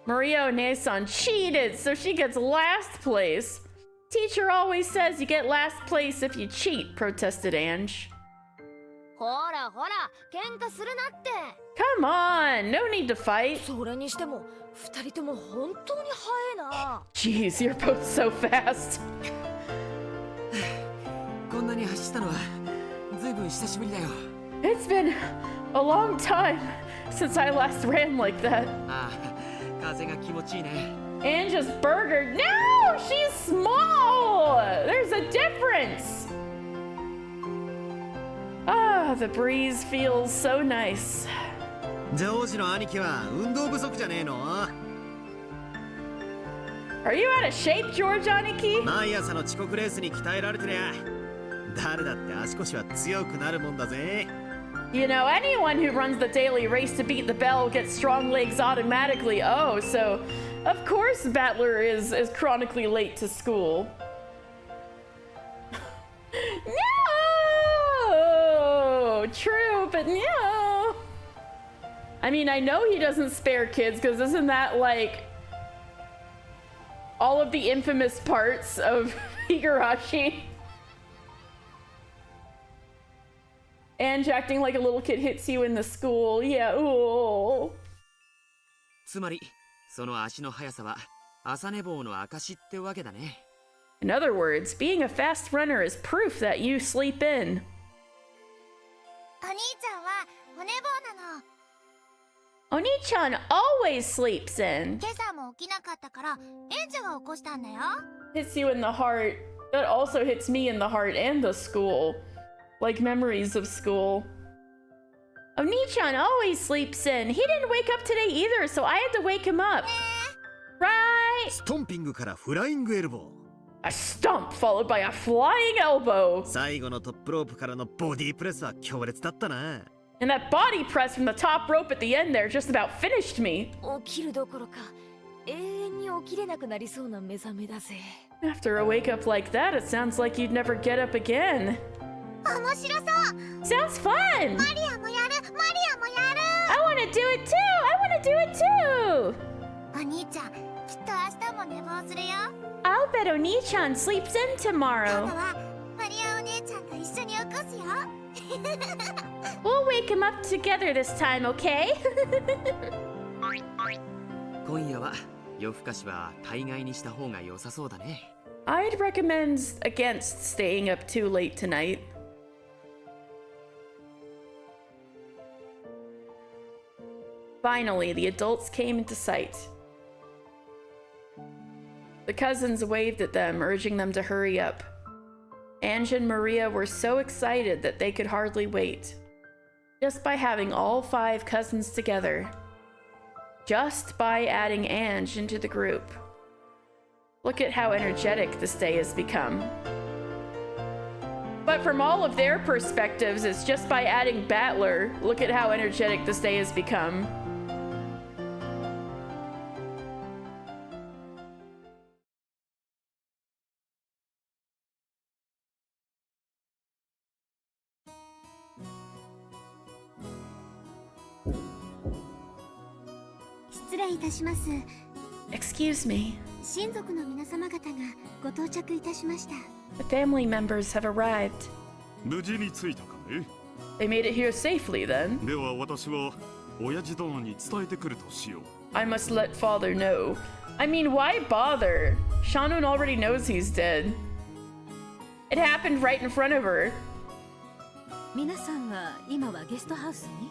S1: Maria One-san cheated, so she gets last place. Teacher always says you get last place if you cheat, protested Ange. Come on, no need to fight. Jeez, you're both so fast.
S4: こんなに走ったのはずいぶん久しぶりだよ。
S1: It's been a long time since I last ran like that.
S4: ああ、風が気持ちいいね。
S1: Ange's burger. No, she's small. There's a difference. Ah, the breeze feels so nice.
S2: ジョージの兄貴は運動不足じゃねえの？
S1: Are you out of shape, George Aniki?
S2: 毎朝の遅刻レースに鍛えられてりゃ誰だって足腰は強くなるもんだぜ。
S1: You know, anyone who runs the daily race to beat the bell gets strong legs automatically. Oh, so of course Battler is chronically late to school. No! True, but no. I mean, I know he doesn't spare kids, because isn't that like all of the infamous parts of Higurashi? And acting like a little kid hits you in the school. Yeah, ooh.
S4: つまり、その足の速さは朝寝坊の証ってわけだね。
S1: In other words, being a fast runner is proof that you sleep in.
S3: お兄ちゃんは骨棒なの。
S1: Oni-chan always sleeps in.
S3: 今朝も起きなかったからエンジェが起こしたんだよ。
S1: Hits you in the heart. That also hits me in the heart and the school. Like memories of school. Oni-chan always sleeps in. He didn't wake up today either, so I had to wake him up. Right?
S2: ストンピングからフライングエルボー。
S1: A stomp followed by a flying elbow.
S2: 最後のトップロープからのボディープレスは強烈だったな。
S1: And that body press from the top rope at the end there just about finished me.
S5: 起きるどころか永遠に起きれなくなりそうな目覚めだぜ。
S1: After a wake up like that, it sounds like you'd never get up again.
S3: 面白そう。
S1: Sounds fun!
S3: マリアもやる。マリアもや
S1: I wanna do it too! I wanna do it too!
S3: る。お兄ちゃん、きっと明日も寝坊するよ。
S1: I'll bet Oni-chan sleeps in
S3: 今
S1: tomorrow.
S3: 度はマリアお姉ちゃんと一緒に起こすよ。
S1: We'll wake him up together this time, okay?
S4: 今夜は夜更かしは大概にした方が良さそうだね。
S1: I'd recommend against staying up too late tonight. Finally, the adults came into sight. The cousins waved at them, urging them to hurry up. Ange and Maria were so excited that they could hardly wait. Just by having all 5 cousins together. Just by adding Ange into the group. Look at how energetic this day has become. But from all of their perspectives, it's just by adding Battler. Look at how energetic this day has become. Excuse me.
S3: 親族の皆様方がご到着いたしました。
S1: The family members have arrived.
S6: 無事に着いたかね。
S1: They made it here safely then.
S6: では私は親父殿に伝えてくるとしよう。
S1: I must let father know. I mean, why bother? Shannon already knows he's dead. It happened right in front of her.
S5: 皆さんは今はゲストハウスに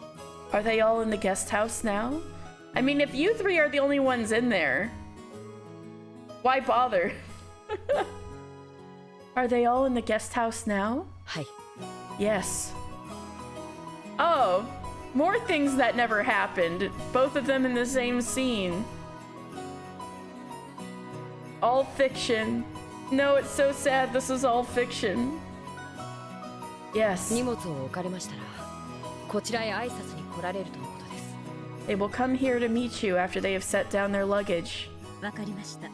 S1: Are they all in the guest house now? I mean, if you three are the only ones in there, why bother? Are they all in the guest house now?
S5: はい
S1: Yes. Oh, more things that never happened. Both of them in the same scene. All fiction. No, it's so sad this is all fiction. Yes.
S5: 荷物を置かれましたらこちらへ挨拶に来られるとのことです
S1: They will come here to meet you after they have set down their luggage.
S5: わかりました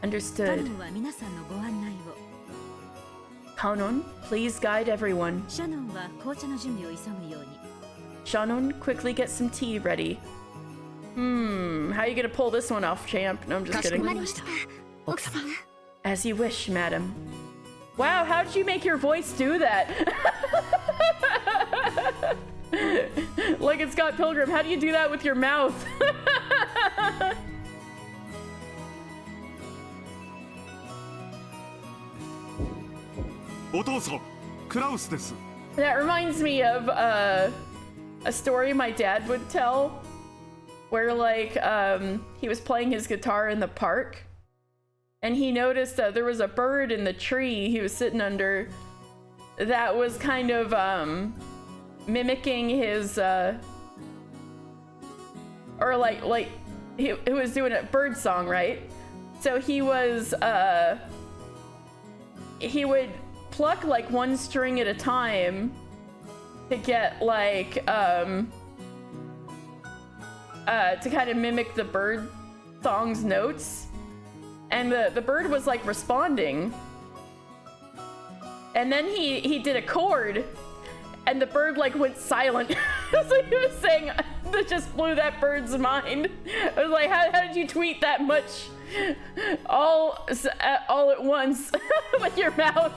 S1: Understood.
S5: カノンは皆さんのご案内を
S1: Kanon, please guide everyone.
S5: シャノンは紅茶の準備を急ぐように
S1: Shannon, quickly get some tea ready. How you gonna pull this one off, champ? No, I'm just
S5: かしこ
S1: kidding.
S5: まりました奥様
S1: As you wish, madam. Wow, how did you make your voice do that? Like it's Scott Pilgrim. How do you do that with your mouth?
S6: お父さんクラウスです
S1: That reminds me of a story my dad would tell where like he was playing his guitar in the park and he noticed that there was a bird in the tree he was sitting under that was kind of mimicking his or like he was doing a bird song, right? So he was he would pluck like one string at a time to get like to kind of mimic the bird song's notes, and the bird was like responding, and then he did a chord and the bird like went silent. So he was saying that just blew that bird's mind. I was like, how did you tweet that much all at once with your mouth?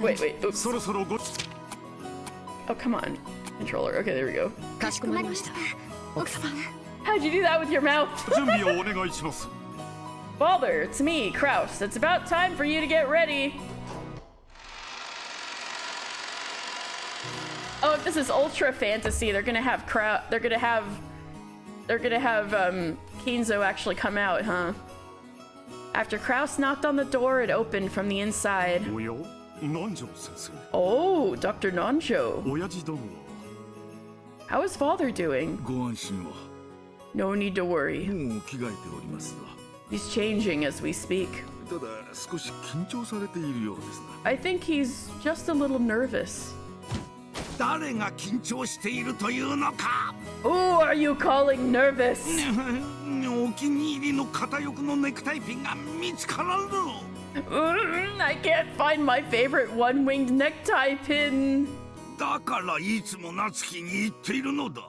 S1: Wait, oops.
S6: そろそろご
S1: Oh, come on. Controller. Okay, there we go.
S5: かしこまりました奥様
S1: How'd you do that with your mouth?
S6: 準備をお願いします
S1: Father, it's me, Kraus. It's about time for you to get ready. Oh, if this is ultra fantasy, they're gonna have Kinzo actually come out, huh? After Kraus knocked on the door, it opened from the inside.
S6: おや南條先生
S1: Oh, Dr. Nanjo.
S6: 親父殿は
S1: How is father doing?
S7: ご安心を
S1: No need to worry.
S7: もう着替えておりますが
S1: He's changing as we speak.
S7: ただ少し緊張されているようですな
S1: I think he's just a little nervous.
S7: 誰が緊張しているというのか
S1: Who are you calling nervous?
S7: お気に入りの片翼のネクタイピンが見つからぬ
S1: I can't find my favorite one-winged necktie pin.
S7: だからいつも夏希に言っているのだ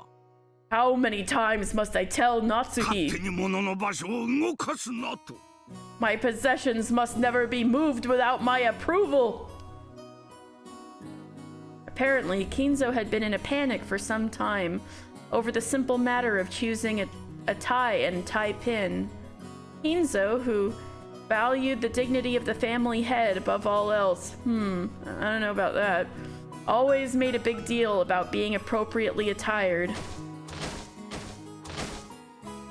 S1: How many times must I tell
S7: 勝手
S1: Natsuki?
S7: に物の場所を動かすなと
S1: My possessions must never be moved without my approval. Apparently, Kinzo had been in a panic for some time over the simple matter of choosing a tie and tie pin. Kinzo, who valued the dignity of the family head above all else, I don't know about that, always made a big deal about being appropriately attired.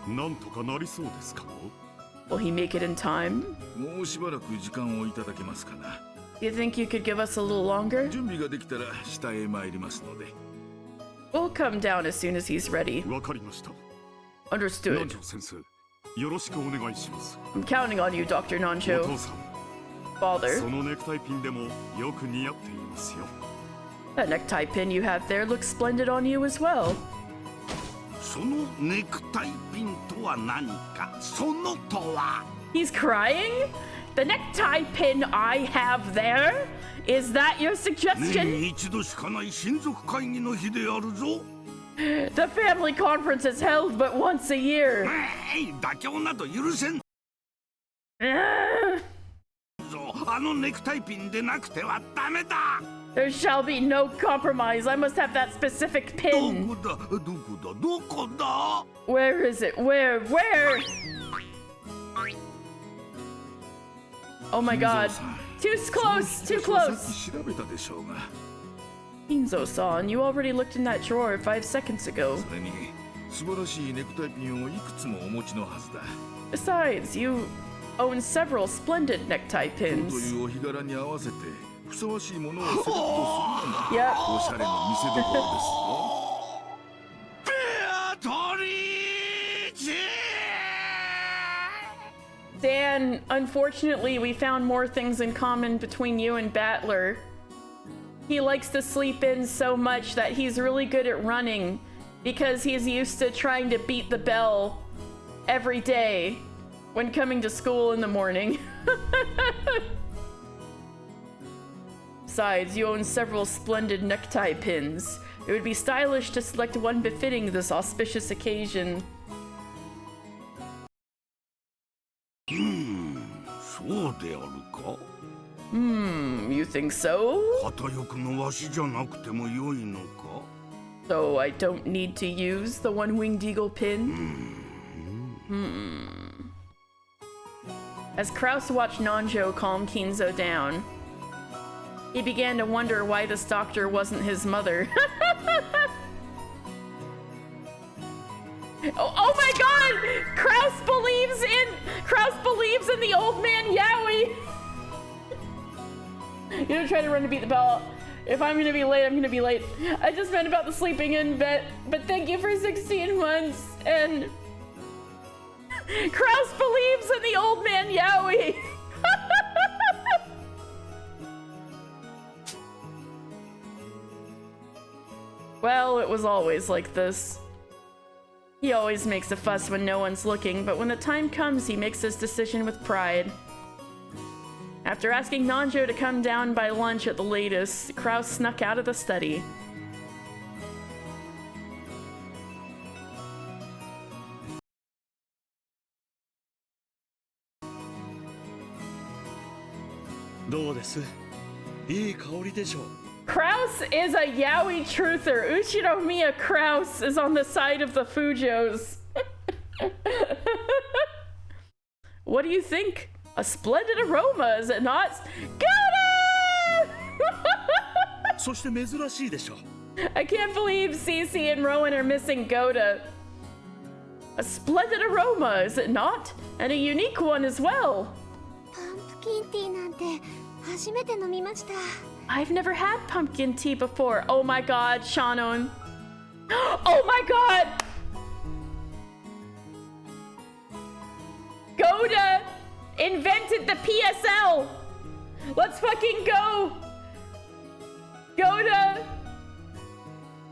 S6: なんとかなりそうですか
S1: Will he make it in time?
S7: もうしばらく時間をいただけますかな
S1: You think you could give us a little longer?
S7: 準備ができたら下へ参りますので
S1: We'll come down as soon as he's ready.
S6: わかりました
S1: Understood.
S6: 南條先生よろしくお願いします
S1: I'm counting on you, Dr.
S6: お
S1: Nancho.
S6: 父さん
S1: Father,
S6: そのネクタイピンでもよく似合っていますよ
S1: that necktie pin you have there looks splendid on you as well.
S7: そのネクタイピンとは何かそのとは
S1: He's crying? The necktie pin I have there? Is that your
S7: 年
S1: suggestion?
S7: に一度しかない親族会議の日であるぞ
S1: The family conference is held but once a year.
S7: 妥協など許せん
S1: Ugh.
S7: ぞあのネクタイピンでなくてはダメだ
S1: There shall be no compromise. I must have that specific
S7: ど
S1: pin.
S7: こだどこだどこだ
S1: Where is it? Where? Oh my god. Too close! Too
S7: さっ
S1: close!
S7: き調べたでしょうが
S1: Kinzo-san, you already looked in that drawer 5 seconds ago.
S7: それに素晴らしいネクタイピンをいくつもお持ちのはずだ
S1: Besides, you own several splendid necktie
S7: 今日と
S1: pins.
S7: いうお日柄に合わせてふさわしいものをセレクトするのが
S1: Yep.
S7: おしゃれの見せ所ですよベアトリーチ
S1: Dan, unfortunately, we found more things in common between you and Battler. He likes to sleep in so much that he's really good at running because he's used to trying to beat the bell every day when coming to school in the morning. Besides, you own several splendid necktie pins. It would be stylish to select one befitting this auspicious occasion.
S7: そうであるか
S1: You think so?
S7: 片翼のわしじゃなくてもよいのか
S1: So I don't need to use the one-winged eagle pin? As Kraus watched Nanjo calm Kinzo down, he began to wonder why this doctor wasn't his mother. Oh my god! Kraus believes in the old man Yowie! You don't try to run to beat the bell. If I'm gonna be late, I'm gonna be late. I just meant about the sleeping in bed, but thank you for 16 months, and... Kraus believes in the old man Yowie! Well, it was always like this. He always makes a fuss when no one's looking, but when the time comes, he makes his decision with pride. After asking Nanjo to come down by lunch at the latest, Kraus snuck out of the study. Kraus is a yaoi truther. Uchinomiya Kraus is on the side of the Fujos. What do you think? A splendid aroma, is it not? Goda! I can't believe Cece and Rowan are missing Goda. A splendid aroma, is it not? And a unique one as well.
S3: パンプキンティーなんて初めて飲みました。
S1: I've never had pumpkin tea before. Oh my god, Shannon. Oh my god! Goda invented the PSL! Let's fucking go! Goda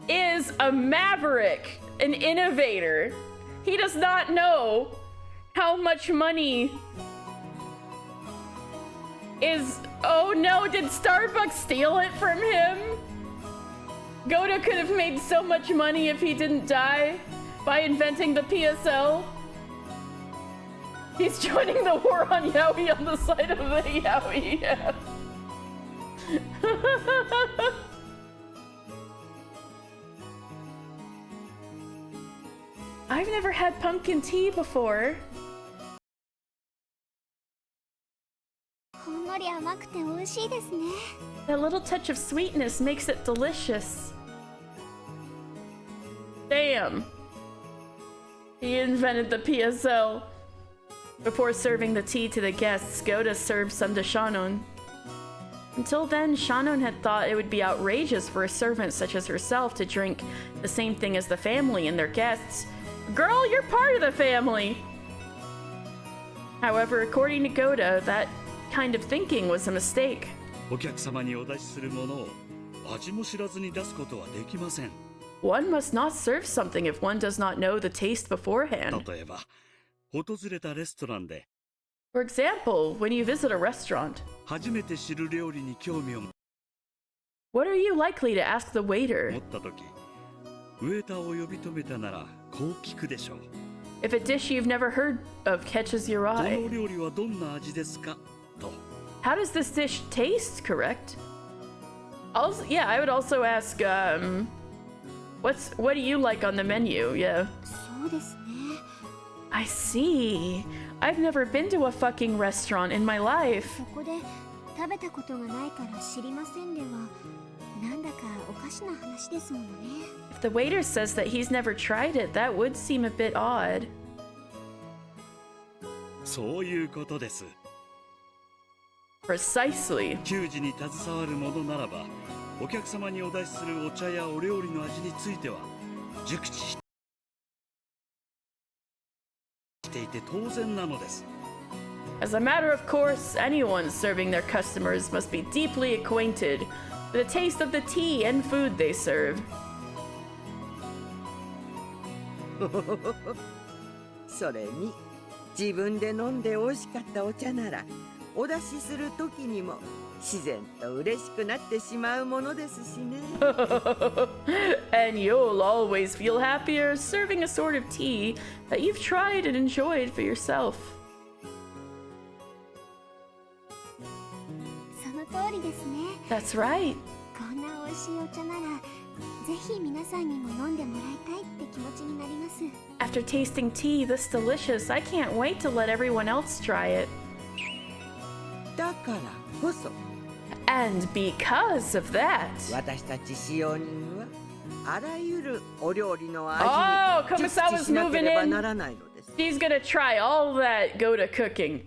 S1: is a maverick, an innovator. He does not know how much money is... Oh no, did Starbucks steal it from him? Goda could have made so much money if he didn't die by inventing the PSL. He's joining the war on Yaoi on the side of the Yaoi, yeah. I've never had pumpkin tea before.
S3: ほんのり甘くて美味しいですね。
S1: That little touch of sweetness makes it delicious. Damn. He invented the PSL. Before serving the tea to the guests, Goda served some to Shannon. Until then, Shannon had thought it would be outrageous for a servant such as herself to drink the same thing as the family and their guests. Girl, you're part of the family! However, according to Goda, that kind of thinking was a mistake.
S9: お客様にお出しするものを味も知らずに出すことはできません。
S1: One must not serve something if one does not know the taste beforehand.
S9: 例えば、訪れたレストランで
S1: For example, when you visit a restaurant,
S9: 初めて知る料理に興味を持
S1: what are you likely to ask the waiter?
S9: ったとき、ウェーターを呼び止めたならこう聞くでしょう。
S1: If a dish you've never heard of catches your
S9: この
S1: eye,
S9: 料理はどんな味ですかと。
S1: how does this dish taste, correct? Also, yeah, I would also ask, what do you like on the menu? Yeah.
S3: そうですね。
S1: I see. I've never been to a fucking restaurant in my life.
S3: ここで食べたことがないから知りませんでは、なんだかおかしな話ですものね。
S1: If the waiter says that he's never tried it, that would seem a bit odd.
S9: そういうことです。
S1: Precisely.
S9: 給仕に携わるものならば、お客様にお出しするお茶やお料理の味については熟知していて当然なのです。
S1: As a matter of course, anyone serving their customers must be deeply acquainted with the taste of the tea and food they serve.
S8: それに自分で飲んで美味しかったお茶ならお出しする時にも自然と嬉しくなってしまうものですしね。
S1: And you'll always feel happier serving a sort of tea that you've tried and enjoyed for yourself.
S3: その通りですね。
S1: That's right.
S3: こんな美味しいお茶なら、ぜひ皆さんにも飲んでもらいたいって気持ちになります。
S1: After tasting tea this delicious, I can't wait to let everyone else try it.
S8: だからこそ
S1: And because of that...
S8: 私たち使用人はあらゆるお料理の
S1: Oh,
S8: 味に熟
S1: Kumasawa's
S8: 知しなけ
S1: moving
S8: れば
S1: in.
S8: ならないのです。
S1: She's gonna try all that go to cooking.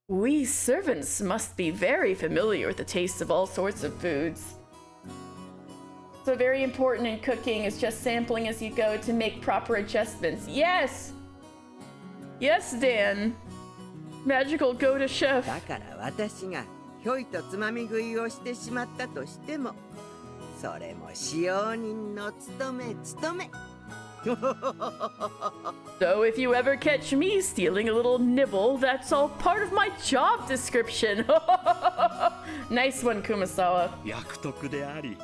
S1: We servants must be very familiar with the tastes of all sorts of foods. So very important in cooking is just sampling as you go to make proper adjustments. Yes! Yes, Dan. Magical go-to chef.
S8: だから私がひょいとつまみ食いをしてしまったとしても、それも使用人の務め。
S1: So if you ever catch me stealing a little nibble, that's all part of my job description. Nice one, Kumasawa.
S9: 役得であり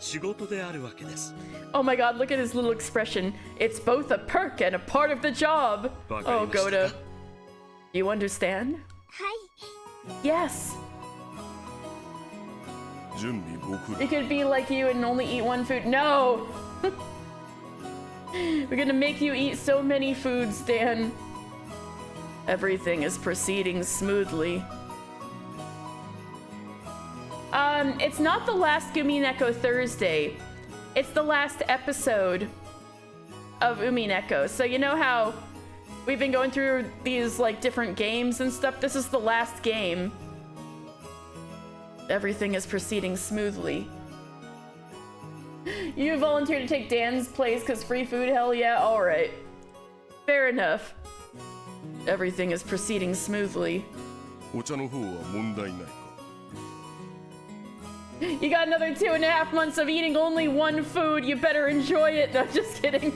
S9: 仕事であるわけです。
S1: Oh my god, look at his little expression. It's both a perk and a part of the job. Oh, Goda. You understand?
S3: はい。
S1: Yes.
S6: 準備ご苦労
S1: It could be like you and only eat one food. No! We're gonna make you eat so many foods, Dan. Everything is proceeding smoothly. It's not the last Umineko Thursday. It's the last episode of Umineko. So you know how we've been going through these like different games and stuff? This is the last game. Everything is proceeding smoothly. You volunteered to take Dan's place because free food? Hell yeah, alright. Fair enough. Everything is proceeding smoothly.
S6: お茶の方は問題ないか
S1: You got another 2.5 months of eating only one food. You better enjoy it. No, just kidding.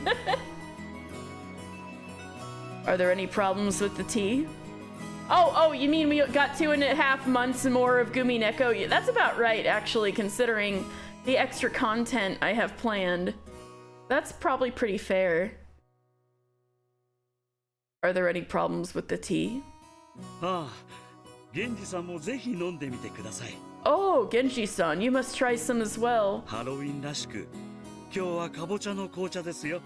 S1: Are there any problems with the tea? Oh, you mean we got 2.5 months more of Umineko? Yeah, that's about right, actually, considering the extra content I have planned. That's probably pretty fair. Are there any problems with the tea?
S9: ああ、源氏さんもぜひ飲んでみてください。
S1: Oh, Genji-san, you must try some as well.
S9: ハロウィンらしく、今日はかぼちゃの紅茶ですよ。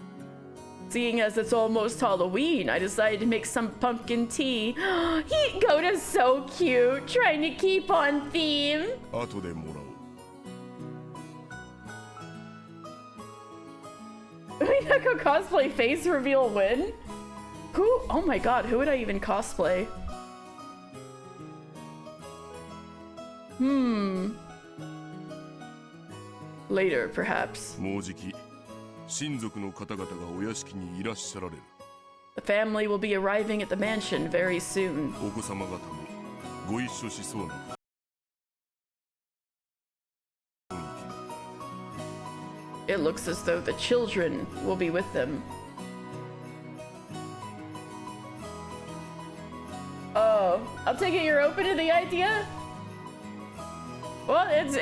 S1: Seeing as it's almost Halloween, I decided to make some pumpkin tea. Goda's so cute, trying to keep on theme.
S6: 後でもらおう
S1: Umineko cosplay face reveal win? Who? Oh my god, who would I even cosplay? Later, perhaps.
S6: もうじき親族の方々がお屋敷にいらっしゃられる
S1: The family will be arriving at the mansion very soon.
S6: お子様方もご一緒しそうな
S1: It looks as though the children will be with them. Oh, I'll take it you're open to the idea? Well, it's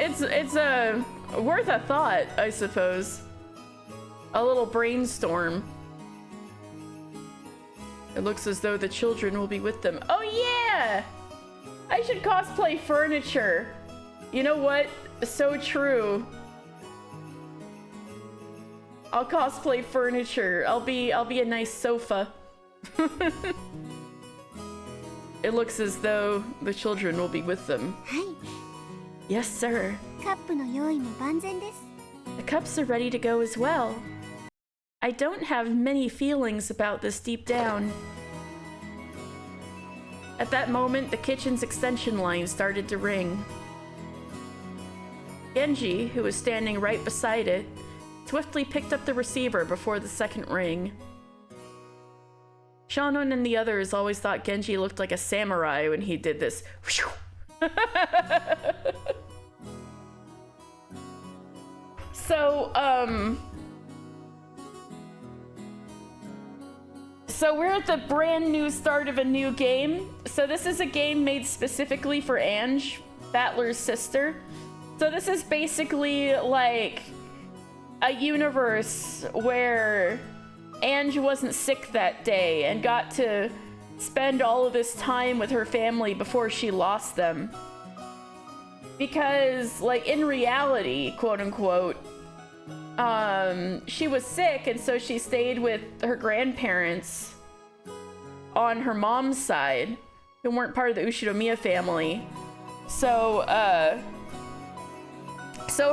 S1: worth a thought, I suppose. A little brainstorm. It looks as though the children will be with them. Oh yeah! I should cosplay furniture. You know what? So true. I'll cosplay furniture. I'll be a nice sofa. It looks as though the children will be with them. Yes, sir.
S3: カップの用意も万全です。
S1: The cups are ready to go as well. I don't have many feelings about this deep down. At that moment, the kitchen's extension line started to ring. Genji, who was standing right beside it, swiftly picked up the receiver before the second ring. Shannon and the others always thought Genji looked like a samurai when he did this. So we're at the brand new start of a new game. So this is a game made specifically for Ange, Battler's sister. So this is basically like a universe where Ange wasn't sick that day and got to spend all of this time with her family before she lost them. Because, like, in reality, quote unquote, she was sick, and so she stayed with her grandparents on her mom's side, who weren't part of the Ushinomiya family. So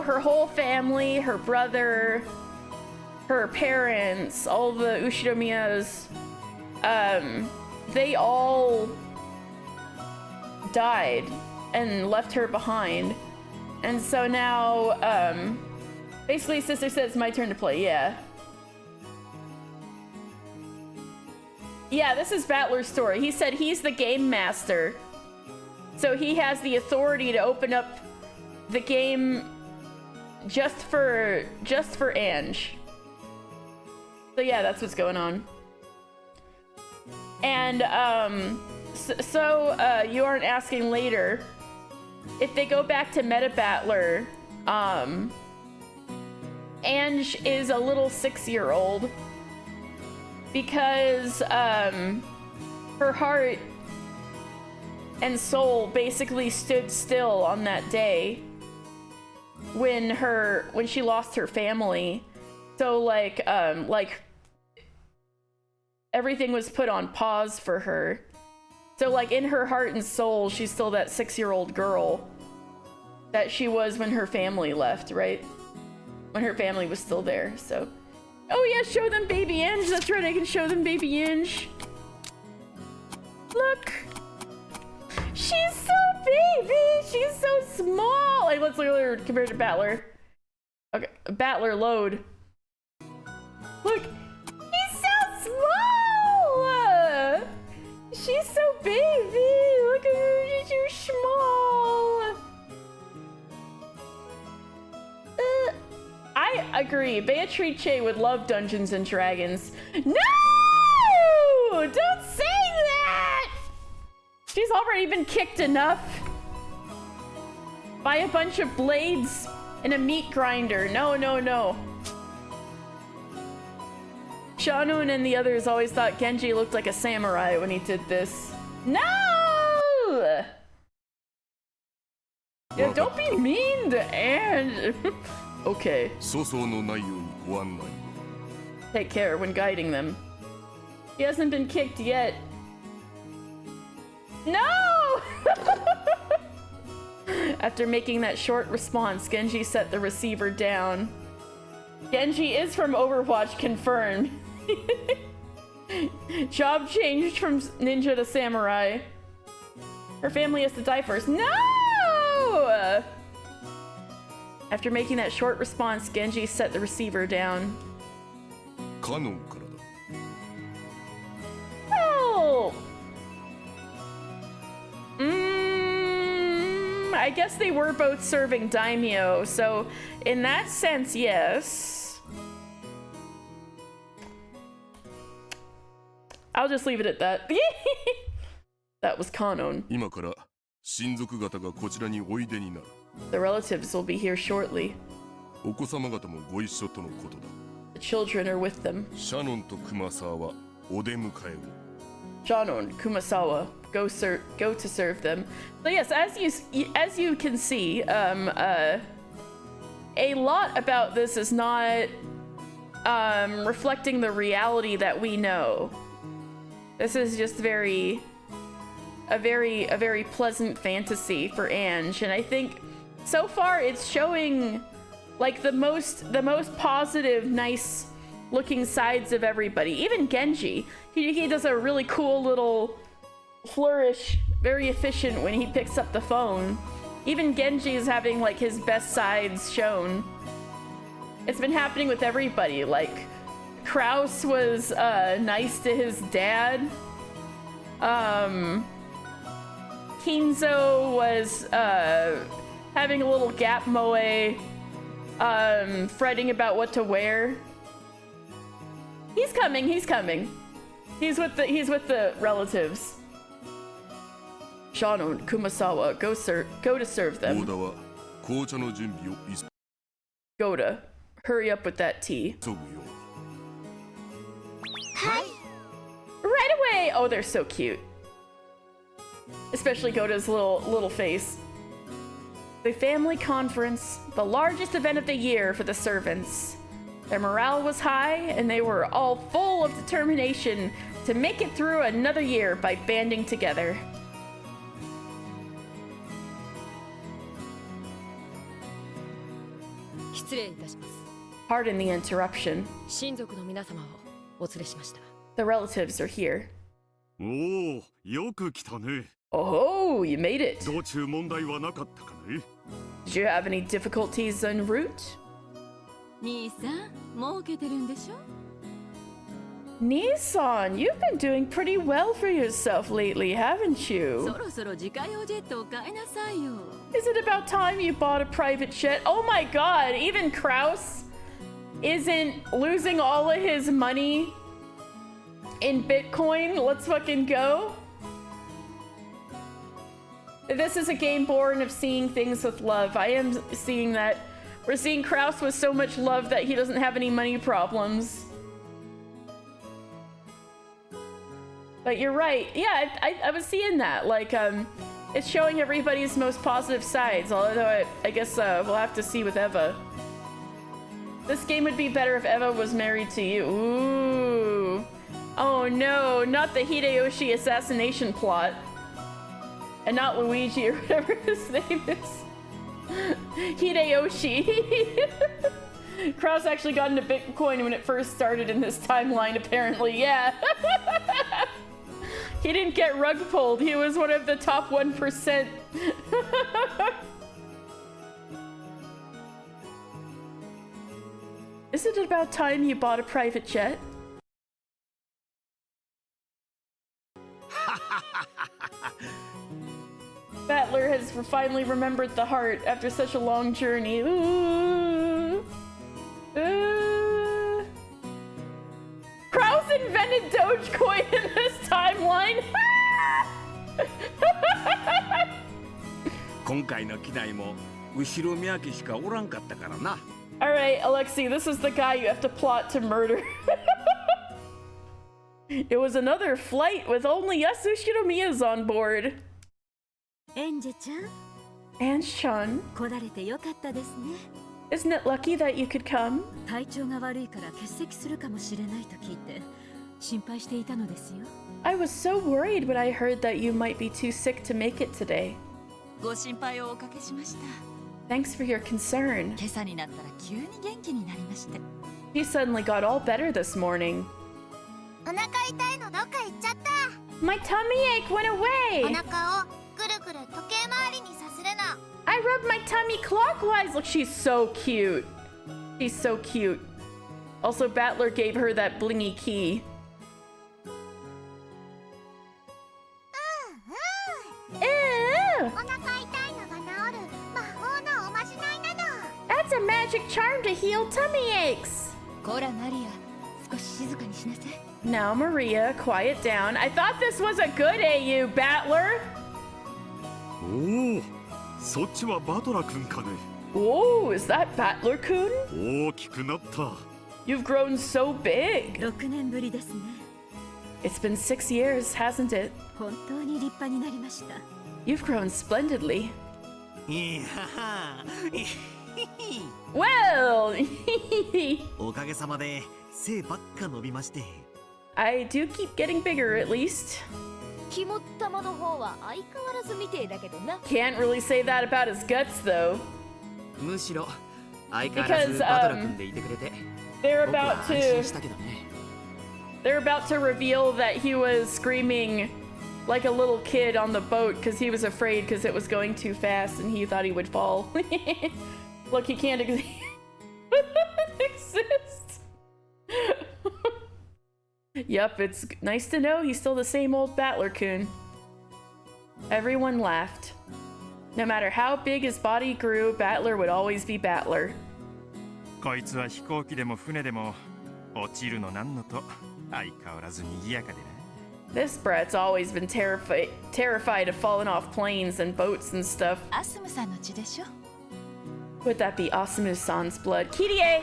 S1: her whole family, her brother, her parents, all the Ushinomiyas, they all died and left her behind. And so now, basically, sister said it's my turn to play, yeah. Yeah, this is Battler's story. He said he's the game master. So he has the authority to open up the game just for Ange. So yeah, that's what's going on. And you aren't asking later. If they go back to Meta Battler, Ange is a little 6-year-old because her heart and soul basically stood still on that day when she lost her family. So like everything was put on pause for her. So like in her heart and soul, she's still that 6-year-old girl that she was when her family left, right? When her family was still there, so. Oh yeah, show them baby Ange. That's right, I can show them baby Ange. Look. She's so baby. She's so small. Like, let's look at her compared to Battler. Okay, Battler load. Look, he's so small. She's so baby. Look at her, she's so small. I agree. Beatrice would love Dungeons and Dragons. No! Don't say that! She's already been kicked enough by a bunch of blades and a meat grinder. No, no, no. Shannon and the others always thought Genji looked like a samurai when he did this. No! Yeah, don't be mean to Ange. Okay. Take care when guiding them. He hasn't been kicked yet. No! After making that short response, Genji set the receiver down. Genji is from Overwatch, confirmed. Job changed from ninja to samurai. Her family has to die first. No! After making that short response, Genji set the receiver down. Oh! I guess they were both serving daimyo, so in that sense, yes. I'll just leave it at that. That was Kanon. The relatives will be here shortly. The children are with them. Shannon, Kumasawa, go to serve them. So yes, as you can see, a lot about this is not reflecting the reality that we know. This is just a very pleasant fantasy for Ange, and I think so far it's showing like the most positive, nice looking sides of everybody. Even Genji, he does a really cool little flourish, very efficient when he picks up the phone. Even Genji is having like his best sides shown. It's been happening with everybody. Like Kraus was nice to his dad. Kinzo was having a little gap moe, fretting about what to wear. He's coming. He's with the relatives. Shannon, Kumasawa, go to serve them.
S6: オーダは紅茶の準備を急
S1: Goda, hurry up with that tea.
S6: ぐよ
S1: Right away! Oh, they're so cute. Especially Goda's little face. The family conference, the largest event of the year for the servants. Their morale was high, and they were all full of determination to make it through another year by banding together. Pardon the interruption. The relatives are here.
S9: おお、よく来たね。
S1: Oh, you made it.
S9: 道中問題はなかったかね。
S1: Did you have any difficulties en route?
S5: 兄さん、儲けてるんでしょ
S1: Nissan, you've been doing pretty well for yourself lately, haven't you?
S5: そろそろ自家用ジェットを買いなさいよ
S1: Is it about time you bought a private jet? Oh my god, even Kraus isn't losing all of his money in Bitcoin. Let's fucking go. This is a game born of seeing things with love. I am seeing that. We're seeing Kraus with so much love that he doesn't have any money problems. But you're right. Yeah, I was seeing that. Like, it's showing everybody's most positive sides. Although I guess we'll have to see with Eva. This game would be better if Eva was married to you. Ooh. Oh no, not the Hideyoshi assassination plot. And not Luigi or whatever his name is. Hideyoshi. Kraus actually got into Bitcoin when it first started in this timeline, apparently. Yeah. He didn't get rug pulled. He was one of the top 1%. Isn't it about time you bought a private jet? Battler has finally remembered the heart after such a long journey. Ooh. Kraus invented Dogecoin in this timeline.
S7: 今回の機内も後ろ宮家しかおらんかったからな。
S1: All right, Alexei, this is the guy you have to plot to murder. It was another flight with only Yasushiro Miya's on board.
S5: エンジェちゃん
S1: Ange-chan,
S5: 来られてよかったですね
S1: isn't it lucky that you could come?
S5: 体調が悪いから欠席するかもしれないと聞いて心配していたのですよ
S1: I was so worried when I heard that you might be too sick to make it today.
S5: ご心配をおかけしました
S1: Thanks for your concern.
S5: 今朝になったら急に元気になりまして
S1: You suddenly got all better this morning.
S3: お腹痛いのどっか行っちゃった
S1: My tummy ache went
S3: お
S1: away.
S3: 腹をぐるぐる時計回りにさせるの
S1: I rubbed my tummy clockwise. Look, she's so cute. She's so cute. Also, Battler gave her that blingy key.
S3: うんうん
S1: Ew.
S3: お腹痛いのが治る魔法のおまじないなの
S1: That's a magic charm to heal tummy aches.
S5: こらマリア少し静かにしなさい
S1: Now, Maria, quiet down. I thought this was a good AU, Battler.
S9: おお、そっちはバトラ君かね。
S1: Oh, is that Battler-kun?
S9: 大きくなった。
S1: You've grown so big.
S5: 6年ぶりですね
S1: It's been 6 years, hasn't it?
S5: 本当に立派になりました。
S1: You've grown splendidly.
S2: いや
S1: Well,
S2: おかげさまで背ばっか伸びまして。
S1: I do keep getting bigger at least.
S3: 肝っ玉の方は相変わらずみてえだけどな。
S1: Can't really say that about his guts though.
S4: むしろ相変わらず
S1: Because,
S4: バトラ君でいてくれて
S1: They're
S4: 僕は
S1: about
S4: 安心
S1: to
S4: したけどね。
S1: they're about to reveal that he was screaming like a little kid on the boat because he was afraid because it was going too fast and he thought he would fall. Look, he can't exist. Yup, it's nice to know he's still the same old Battler-kun. Everyone laughed. No matter how big his body grew, Battler would always be Battler.
S10: こいつは飛行機でも船でも落ちるのなんのと相変わらず賑やかでな。
S1: This brat's always been terrified of falling off planes and boats and stuff.
S3: アスムさんの血でしょ。
S1: Would that be Asumu-san's blood? Kirie!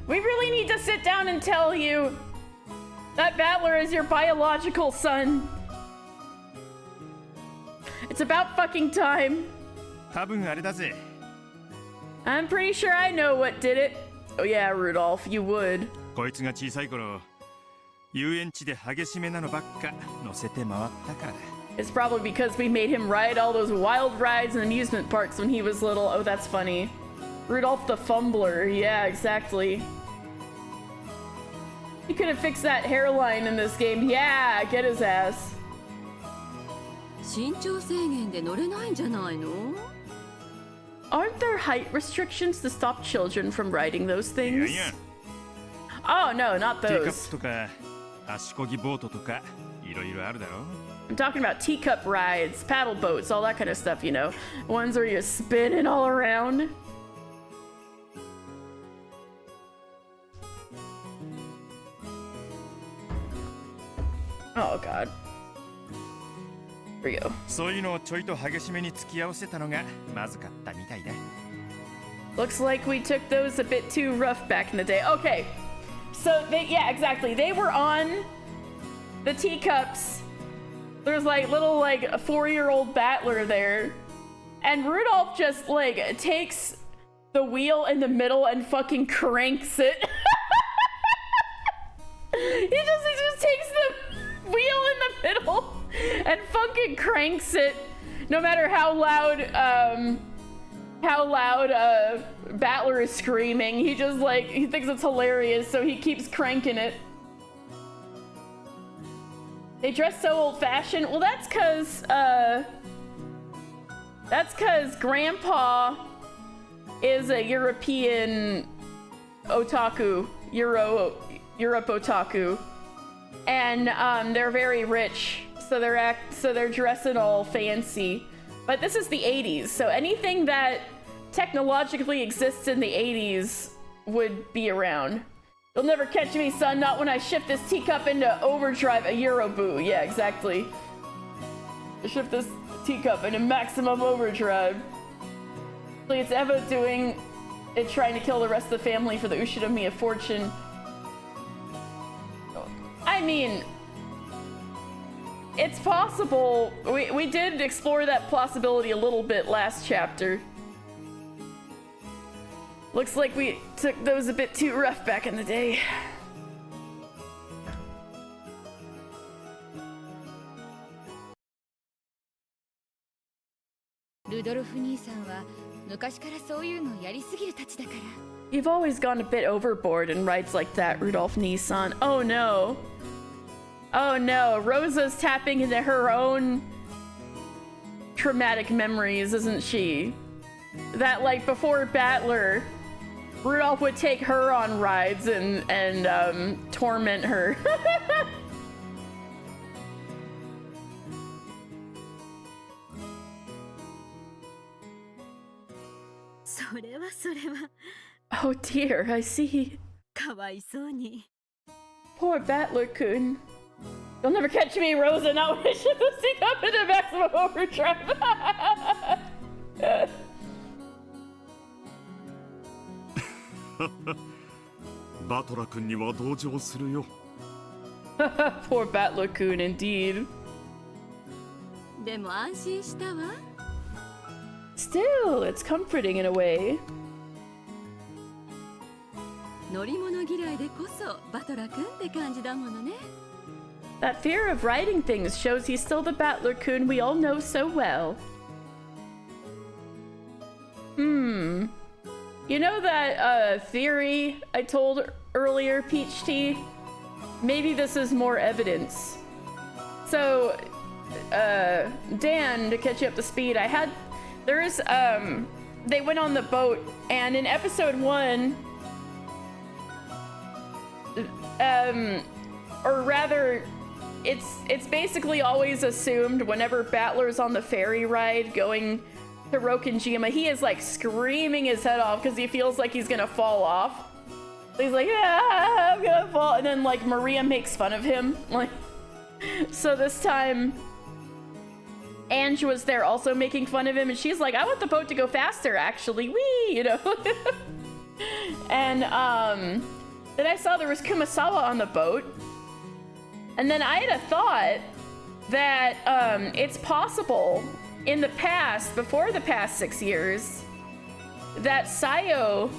S1: We really need to sit down and tell you that Battler is your biological son. It's about fucking time.
S10: 多分あれだぜ。
S1: I'm pretty sure I know what did it. Oh yeah, Rudolph, you would.
S10: こいつが小さい頃、遊園地で激しめなのばっか乗せて回ったから。
S1: It's probably because we made him ride all those wild rides and amusement parks when he was little. Oh, that's funny. Rudolph the Fumbler. Yeah, exactly. He could have fixed that hairline in this game. Yeah, get his ass.
S5: 身長制限で乗れないんじゃないの？
S1: Aren't there height restrictions to stop children from riding those
S10: いや
S1: things?
S10: いや、
S1: Oh, no, not
S10: ティーカッ
S1: those.
S10: プとか足こぎボートとかいろいろあるだろ。
S1: I'm talking about teacup rides, paddle boats, all that kind of stuff, you know. Ones where you're spinning all around. Oh, God. Here we go.
S10: そういうのをちょいと激しめに付き合わせたのがまずかったみたいだ。
S1: Looks like we took those a bit too rough back in the day. Okay. So, yeah, exactly. They were on the teacups. There's like little like a 4-year-old Battler there. And Rudolph just like takes the wheel in the middle and fucking cranks it. he just takes the wheel in the middle and fucking cranks it. No matter how loud Battler is screaming, he just like, he thinks it's hilarious, so he keeps cranking it. They dress so old-fashioned. Well, that's cause Grandpa is a European otaku, Europe otaku, and they're very rich, so they're dressing all fancy. But this is the 80s, so anything that technologically exists in the 80s would be around. You'll never catch me, son, not when I shift this teacup into overdrive. A Euroboo, yeah, exactly. Shift this teacup into maximum overdrive. It's Eva doing it, trying to kill the rest of the family for the Ushinomiya fortune. I mean, it's possible. We did explore that possibility a little bit last chapter. Looks like we took those a bit too rough back in the day.
S3: ルドルフ兄さんは昔からそういうのやりすぎるたちだから。
S1: You've always gone a bit overboard in rides like that, Rudolph Nissan. Oh no. Oh no, Rosa's tapping into her own traumatic memories, isn't she? That, like, before Battler, Rudolph would take her on rides and torment her.
S5: それはそれは
S1: Oh dear, I see.
S5: かわいそうに。
S1: Poor Battler-kun. You'll never catch me, Rosa, not when I shift the seat up into maximum overdrive.
S7: バトラ君には同情するよ。
S1: Poor Battler-kun, indeed.
S5: でも安心したわ。
S1: Still, it's comforting in a way.
S5: 乗り物嫌いでこそバトラ君って感じだものね。
S1: That fear of riding things shows he's still the Battler-kun we all know so well. You know that theory I told earlier, Peach Tea? Maybe this is more evidence. So, Dan, to catch you up to speed, they went on the boat, and in episode 1, or rather, it's basically always assumed whenever Battler's on the ferry ride going to Rokinjima, he is like screaming his head off because he feels like he's gonna fall off. He's like, ah, I'm gonna fall, and then like Maria makes fun of him. Like, so this time, Ange was there also making fun of him, and she's like, I want the boat to go faster, actually, wee, you know. And then I saw there was Kumasawa on the boat, and then I had a thought that it's possible in the past, before the past 6 years, that Sayo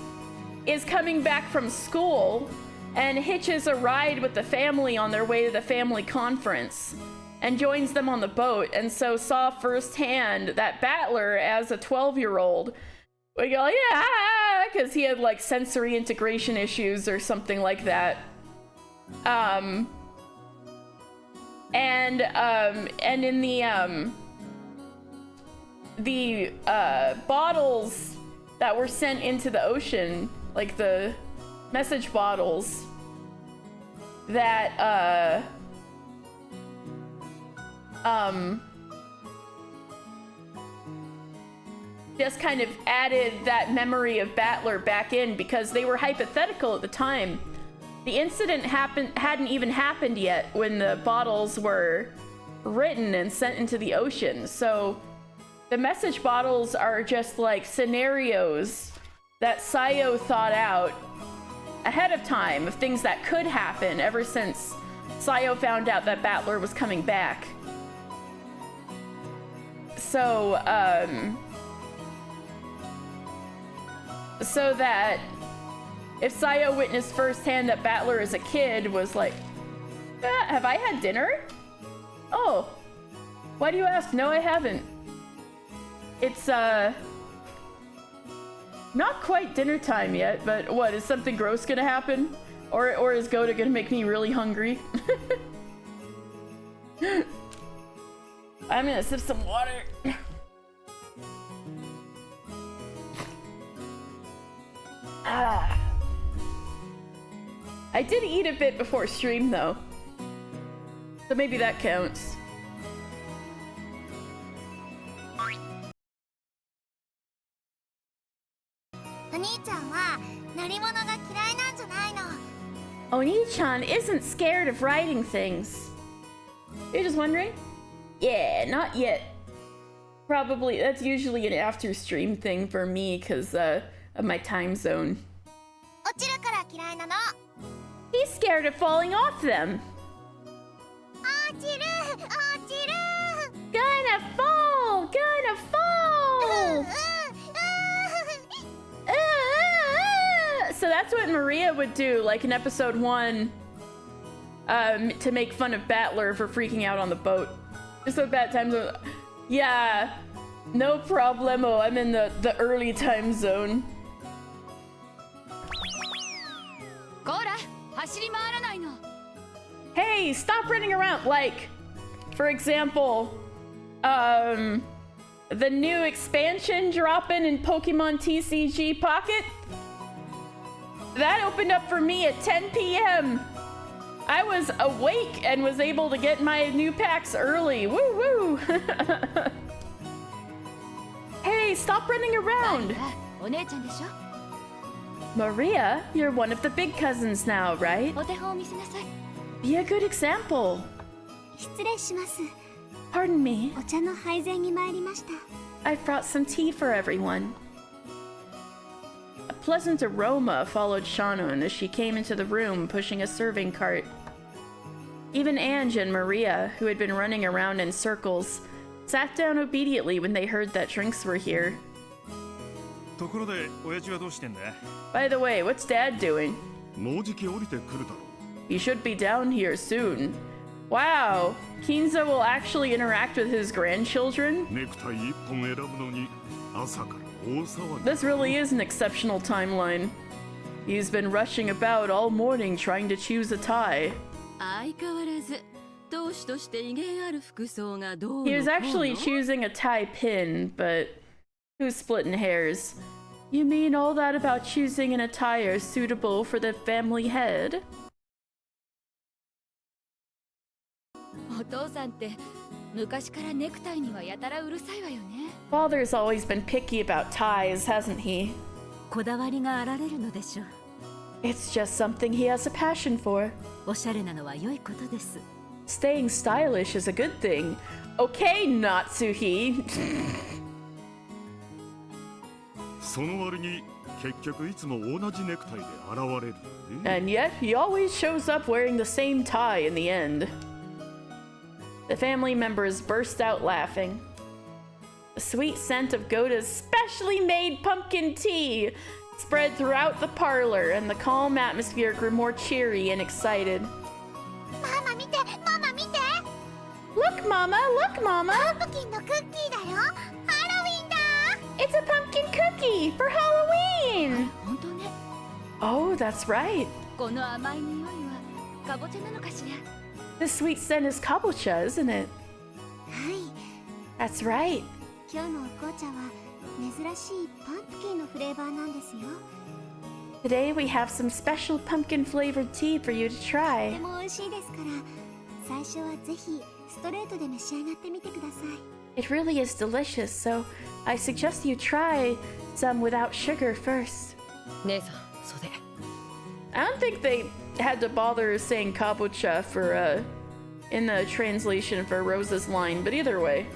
S1: is coming back from school and hitches a ride with the family on their way to the family conference and joins them on the boat, and so saw firsthand that Battler, as a 12-year-old, would go, yeah, because he had like sensory integration issues or something like that. And in the bottles that were sent into the ocean, like the message bottles that just kind of added that memory of Battler back in, because they were hypothetical at the time. The incident hadn't even happened yet when the bottles were written and sent into the ocean. So the message bottles are just like scenarios that Sayo thought out ahead of time of things that could happen ever since Sayo found out that Battler was coming back. So, so that if Sayo witnessed firsthand that Battler as a kid was like, have I had dinner? Oh, why do you ask? No, I haven't. It's, not quite dinner time yet, but what, is something gross gonna happen? Or is Goda gonna make me really hungry? I'm gonna sip some water. Ah. I did eat a bit before stream though, so maybe that counts. Oni-chan isn't scared of riding things. You're just wondering? Yeah, not yet. Probably, that's usually an after stream thing for me because of my time zone. He's scared of falling off them. Gonna fall! Gonna fall! So that's what Maria would do, like in episode 1, to make fun of Battler for freaking out on the boat. Just so bad time zone. Yeah, no problemo. I'm in the early time zone. Hey, stop running around. Like, for example, the new expansion dropping in Pokemon TCG Pocket. That opened up for me at 10 p.m. I was awake and was able to get my new packs early. Woo woo! Hey, stop running around! Maria, you're one of the big cousins now, right? Be a good example. Pardon me. I've brought some tea for everyone. A pleasant aroma followed Shannon as she came into the room pushing a serving cart. Even Ange and Maria, who had been running around in circles, sat down obediently when they heard that drinks were here.
S10: ところで親父はどうしてんだ?
S1: By the way, what's Dad doing?
S6: もうじき降りてくるだろう。
S1: He should be down here soon. Wow, Kinza will actually interact with his grandchildren?
S6: ネクタイ一本選ぶのに朝から大騒ぎ。
S1: This really is an exceptional timeline. He's been rushing about all morning trying to choose a tie.
S5: 相変わらず同志として威厳ある服装がどうのこう
S1: He
S5: の
S1: was actually choosing a tie pin, but who's splitting hairs? You mean all that about choosing an attire suitable for the family head?
S5: お父さんって昔からネクタイにはやたらうるさいわよね。
S1: Father's always been picky about ties, hasn't he?
S5: こだわりがあられるのでしょう。
S1: It's just something he has a passion for.
S5: おしゃれなのは良いことです。
S1: Staying stylish is a good thing. Okay, Natsuhi.
S6: その割に結局いつも同じネクタイで現れるね。
S1: And yet, he always shows up wearing the same tie in the end. The family members burst out laughing. The sweet scent of Goda's specially made pumpkin tea spread throughout the parlor, and the calm atmosphere grew more cheery and excited.
S3: ママ見て、ママ見て。
S1: Look, Mama! Look, Mama!
S3: パンプキンのクッキーだよ。ハロウィンだ。
S1: It's a pumpkin cookie for Halloween!
S5: 本当ね。
S1: Oh, that's right.
S5: この甘い匂いはかぼちゃなのかしら。
S1: The sweet scent is kabocha, isn't it?
S3: はい。
S1: That's right.
S3: 今日のお紅茶は珍しいパンプキンのフレーバーなんですよ。
S1: Today we have some special pumpkin flavored tea for you to
S3: とて
S1: try.
S3: も美味しいですから、最初はぜひストレートで召し上がってみてください。
S1: It really is delicious, so I suggest you try some without sugar first.
S5: 姉さん、それ。
S1: I don't think they had to bother saying kabocha for in the translation for Rosa's line, but either way.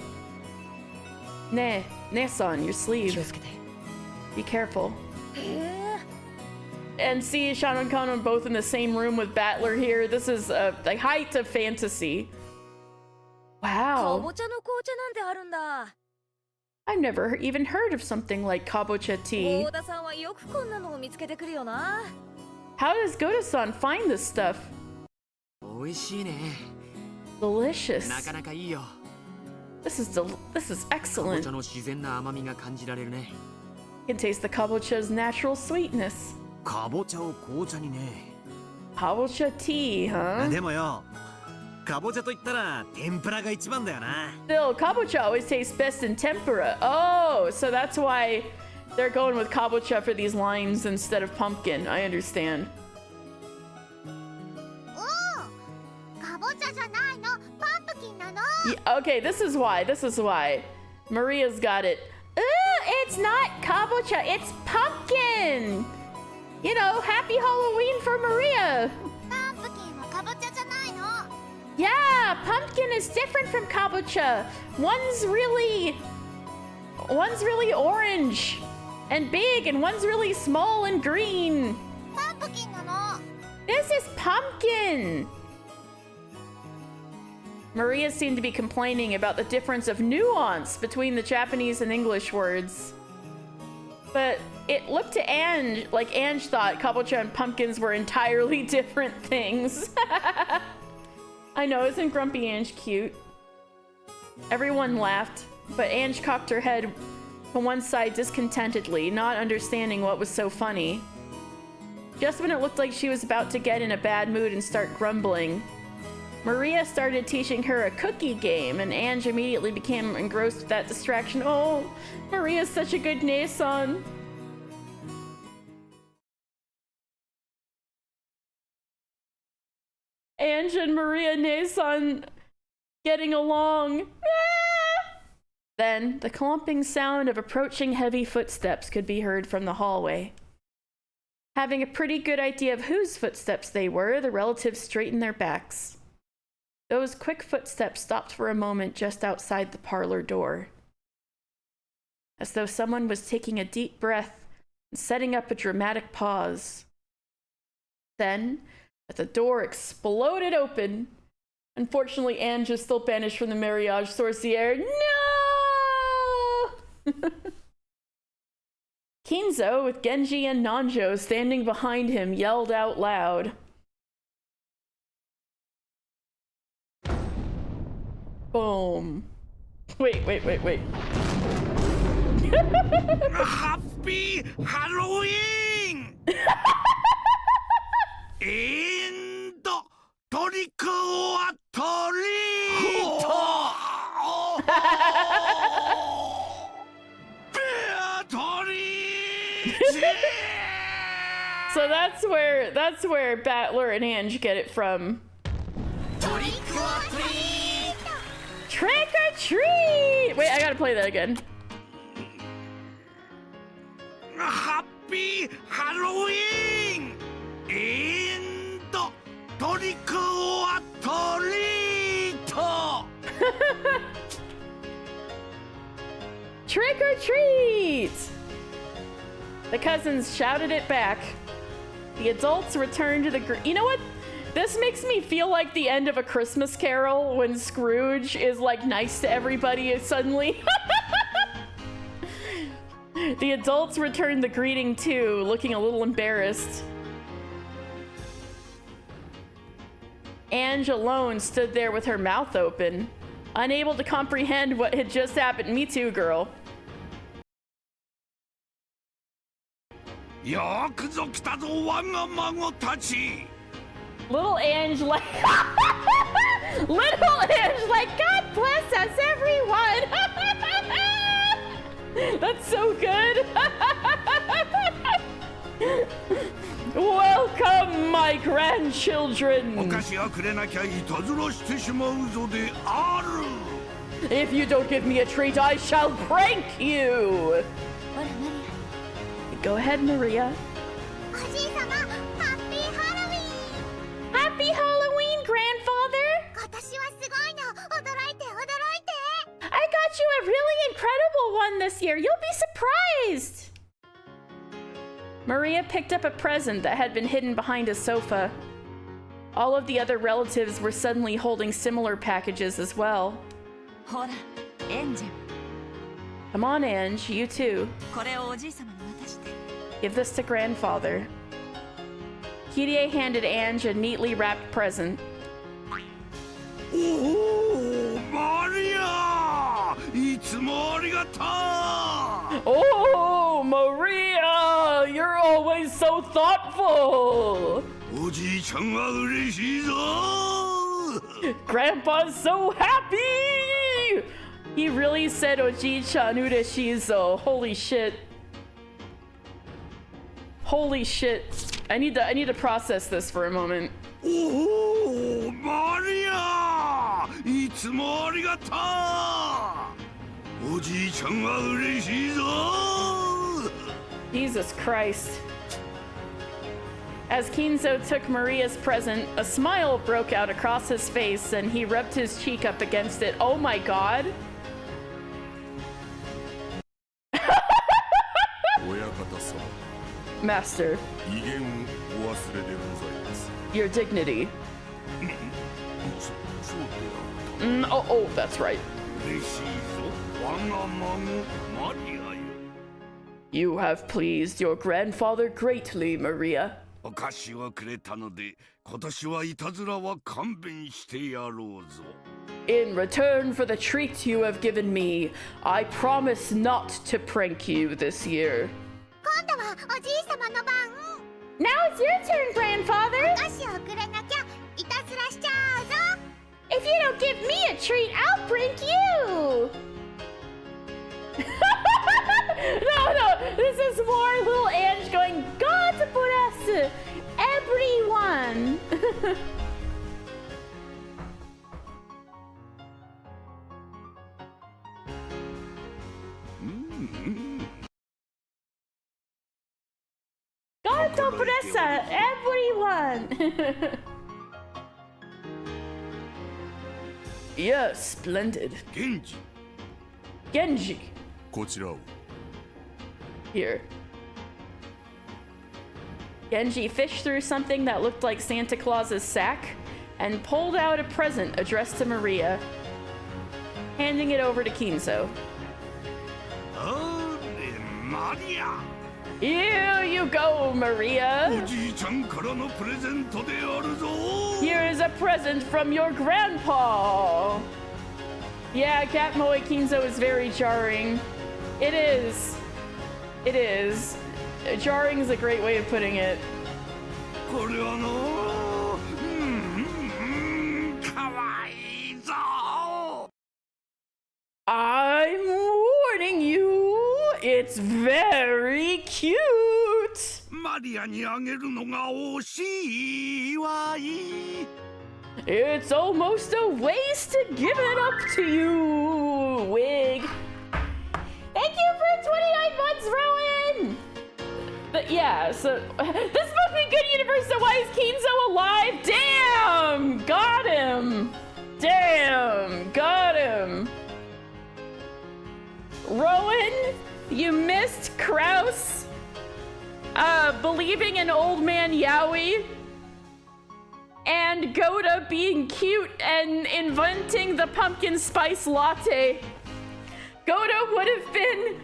S1: Ne-san, your
S5: 気を
S1: sleeve.
S5: つけて。
S1: Be careful. And see Shannon Kanon both in the same room with Battler here. This is the height of fantasy.
S5: か
S1: Wow.
S5: ぼちゃの紅茶なんてあるんだ。
S1: I've never even heard of something like kabocha tea.
S5: 大田さんはよくこんなのを見つけてくるよな。
S1: How does Goda-san find this stuff?
S4: 美味しいね。
S1: Delicious.
S4: なかなかいいよ。
S1: This is
S4: かぼ
S1: excellent.
S4: ちゃの自然な甘みが感じられるね。
S1: You can taste the kabocha's natural sweetness.
S4: かぼちゃを紅茶にね。
S1: Kabocha tea, huh?
S2: でもよ、かぼちゃと言ったら天ぷらが一番だよな。
S1: Still, kabocha always tastes best in tempura. Oh, so that's why they're going with kabocha for these lines instead of pumpkin. I understand.
S3: おお、かぼちゃじゃないの、パンプキンなの。
S1: Yeah, okay, this is why. This is why. Maria's got it. It's not kabocha, it's pumpkin! You know, happy Halloween for Maria!
S3: パンプキンはかぼちゃじゃないの。
S1: Yeah, pumpkin is different from kabocha. One's really orange and big, and one's really small and green.
S3: パンプキンなの。
S1: This is pumpkin! Maria seemed to be complaining about the difference of nuance between the Japanese and English words. But it looked to Ange like Ange thought kabocha and pumpkins were entirely different things. I know, isn't Grumpy Ange cute? Everyone laughed, but Ange cocked her head to one side discontentedly, not understanding what was so funny. Just when it looked like she was about to get in a bad mood and start grumbling, Maria started teaching her a cookie game, and Ange immediately became engrossed with that distraction. Oh, Maria's such a good Nason. Ange and Maria Nason getting along. Ah! Then the clumping sound of approaching heavy footsteps could be heard from the hallway. Having a pretty good idea of whose footsteps they were, the relatives straightened their backs. Those quick footsteps stopped for a moment just outside the parlor door, as though someone was taking a deep breath and setting up a dramatic pause. Then, as the door exploded open, Unfortunately, Ange is still banished from the Mariage Sorcière. No! Kinzo, with Genji and Nanjo standing behind him, yelled out loud. Boom. Wait.
S7: Happy Halloween! And trick or treat!
S1: So that's where Battler and Ange get it from.
S7: Trick or treat!
S1: Trick or treat! Wait, I gotta play that again.
S7: Happy Halloween! And trick or treat!
S1: Trick or treat! The cousins shouted it back. The adults returned to the you know what? This makes me feel like the end of A Christmas Carol when Scrooge is like nice to everybody suddenly. The adults returned the greeting too, looking a little embarrassed. Ange alone stood there with her mouth open, unable to comprehend what had just happened. Me too, girl. Little Ange like Little Ange like, God bless us everyone. That's so good. Welcome, my grandchildren. If you don't give me a treat, I shall prank you. Go ahead, Maria. Happy Halloween, grandfather. I got you a really incredible one this year. You'll be surprised. Maria picked up a present that had been hidden behind a sofa. All of the other relatives were suddenly holding similar packages as well. Come on, Ange, you too. Give this to grandfather. Kirie handed Ange a neatly wrapped present.
S7: Oh, Maria!
S1: Oh, Maria! You're always so thoughtful! Grandpa's so happy! He really said Oji-chan ureshizo. Holy shit. Holy shit. I need to process this for a moment.
S7: Oh, Maria!
S1: Jesus Christ. As Kinzo took Maria's present, a smile broke out across his face and he rubbed his cheek up against it. Oh my god. Master. Your dignity. Oh, that's right. You have pleased your grandfather greatly, Maria. In return for the treat you have given me, I promise not to prank you this year. Now it's your turn, grandfather! If you don't give me a treat, I'll prank you! No, this is more little Ange going, God bless everyone! God bless everyone! Yes, splendid. Genji. Here. Genji fished through something that looked like Santa Claus's sack, and pulled out a present addressed to Maria, handing it over to Kinzo.
S7: Oh, Maria!
S1: Here you go, Maria.
S7: おじいちゃんからのプレゼントであるぞ。
S1: Here is a present from your grandpa. Yeah, Cat Moe Kinzo is very jarring. It is. It is. Jarring is a great way of putting it.
S7: これはのかわいいぞ。
S1: I'm warning you, it's very cute.
S7: マリアにあげるのが惜しいわい。
S1: It's almost a waste to give it up to you, Wig. Thank you for 29 months, Rowan! But yeah, so this must be good universe, so why is Kinzo alive? Damn! Got him! Damn! Got him! Rowan, you missed Kraus believing in old man Yowie, and Goda being cute and inventing the pumpkin spice latte. Goda would have been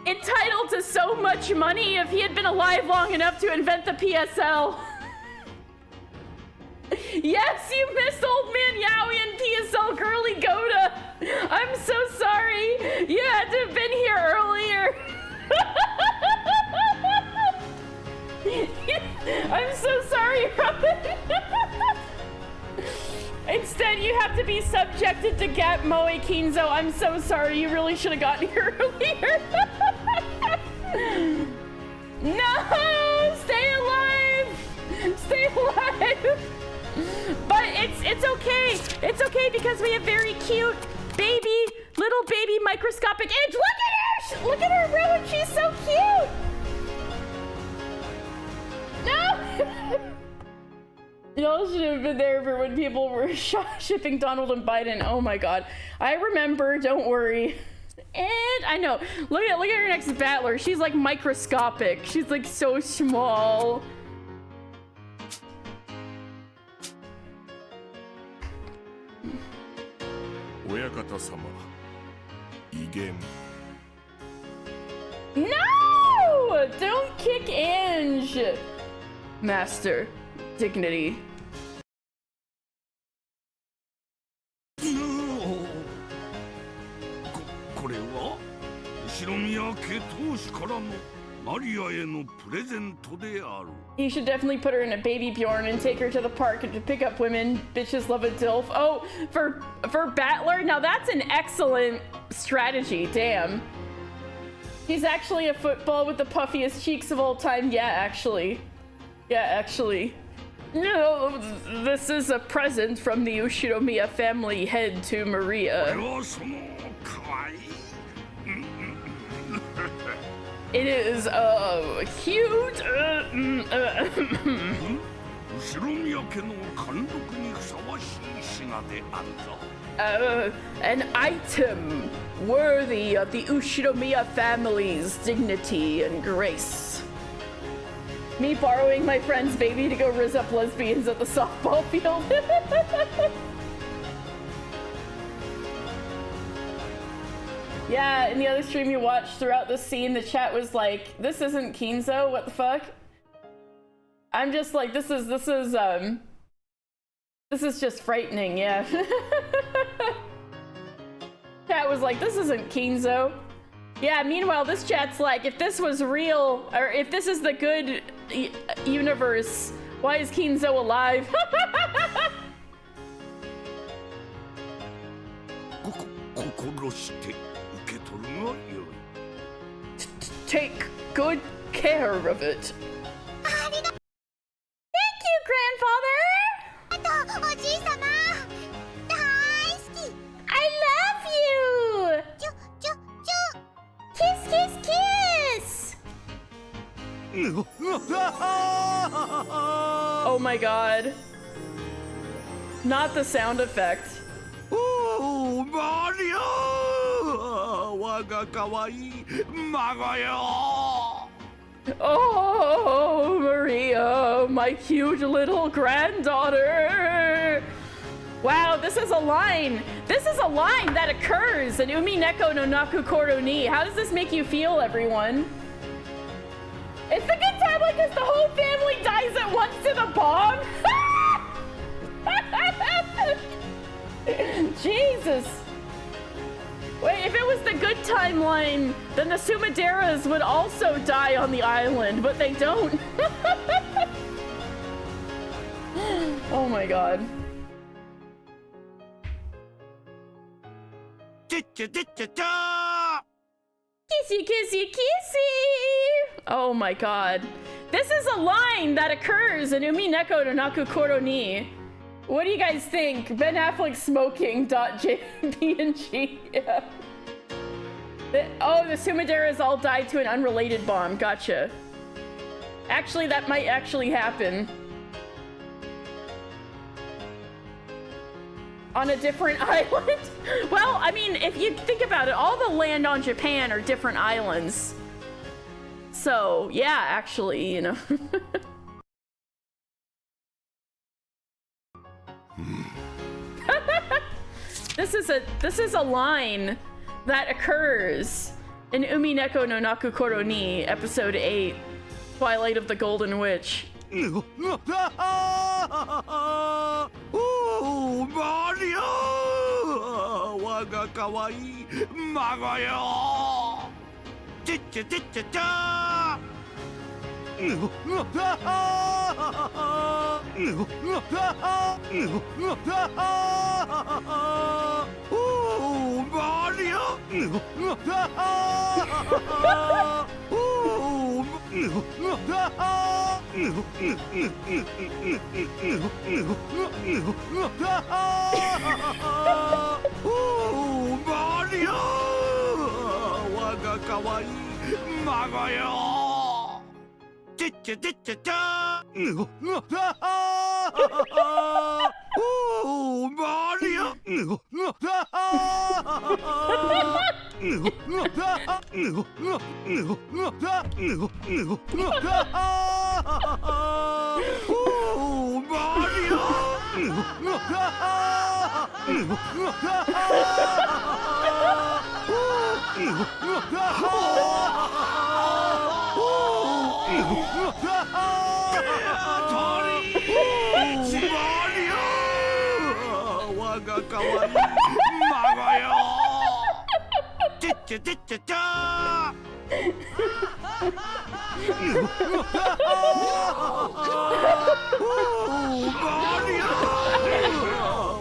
S1: entitled to so much money if he had been alive long enough to invent the PSL. Yes, you missed old man Yowie and PSL girly Goda. I'm so sorry. You had to have been here earlier. I'm so sorry, Robin. Instead, you have to be subjected to Gat Moe Kinzo. I'm so sorry. You really should have gotten here earlier. No! Stay alive! Stay alive! But it's okay. It's okay because we have very cute little baby microscopic Edge. Look at her! Look at her, Rowan. She's so cute! No! Y'all should have been there for when people were shipping Donald and Biden. Oh my god. I remember, don't worry. And I know. Look at her next battler. She's like microscopic. She's like so small. No! Don't kick Ange! Master. Dignity.
S7: これは後宮家当主からのマリアへのプレゼントである。
S1: You should definitely put her in a baby Bjorn and take her to the park to pick up women. Bitches love a DILF. Oh, for Battler? Now that's an excellent strategy. Damn. He's actually a football with the puffiest cheeks of all time. Yeah, actually. Yeah, actually. No, this is a present from the Ushiromiya family head to Maria. It is, cute. An item worthy of the Ushiromiya family's dignity and grace. Me borrowing my friend's baby to go rizz up lesbians at the softball field. Yeah, in the other stream you watched throughout the scene, the chat was like, this isn't Kinzo, what the fuck? I'm just like, this is just frightening, yeah. Chat was like, this isn't Kinzo. Yeah, meanwhile, this chat's like, if this was real, or if this is the good universe, why is Kinzo alive? Take good care of it.
S3: Thank
S1: you, grandfather! I love you! Kiss, kiss, kiss! Oh my god. Not the sound effect.
S7: Oh, Mario!
S1: Oh, Maria, my my cute little granddaughter. Wow, this is a line. This is a line that occurs in Umineko no Nakukoro ni. How does this make you feel, everyone? It's a good time like this. The whole family dies at once to the bomb. Jesus. Wait, if it was the good timeline, then the Sumideras would also die on the island, but they don't. Oh my god. Kissy, kissy, kissy! Oh my god. This is a line that occurs in Umineko no Nakukoro ni. What do you guys think? Ben Affleck smoking .jpng. Yeah. Oh, the Sumideras all died to an unrelated bomb. Gotcha. Actually, that might actually happen. On a different island? Well, I mean, if you think about it, all the land on Japan are different islands. So, yeah, actually, you know. This is a line that occurs in Umineko no Nakukoro ni, episode 8, Twilight of the Golden Witch.
S7: Oh, Mario! Waga kawaii maga yo! Cha-cha-cha-cha-cha! Oh, Mario! Oh, Mario! Waga kawaii maga yo! Cha-cha-cha-cha-cha! Oh, Mario! Waga kawaii maga yo! Cha-cha-cha-cha-cha! Oh, Mario!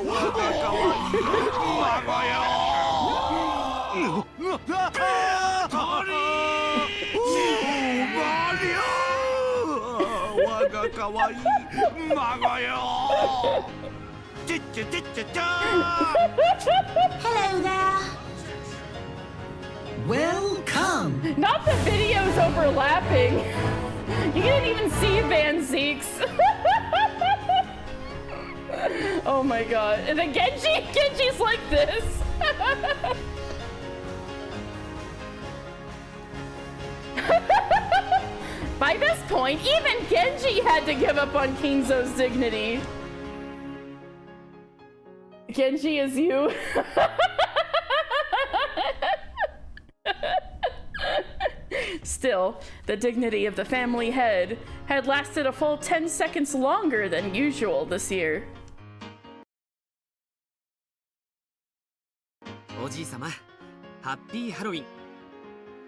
S7: Waga kawaii maga yo! Tori! Mario! Waga kawaii maga yo!
S3: Hello there.
S11: Welcome!
S1: Not the videos overlapping. You didn't even see Van Zeeks. Oh my god. And then Genji's like this. By this point, even Genji had to give up on Kinzo's dignity. Genji is you. Still, the dignity of the family head had lasted a full 10 seconds longer than usual this year.
S4: Oji-sama, Happy Halloween.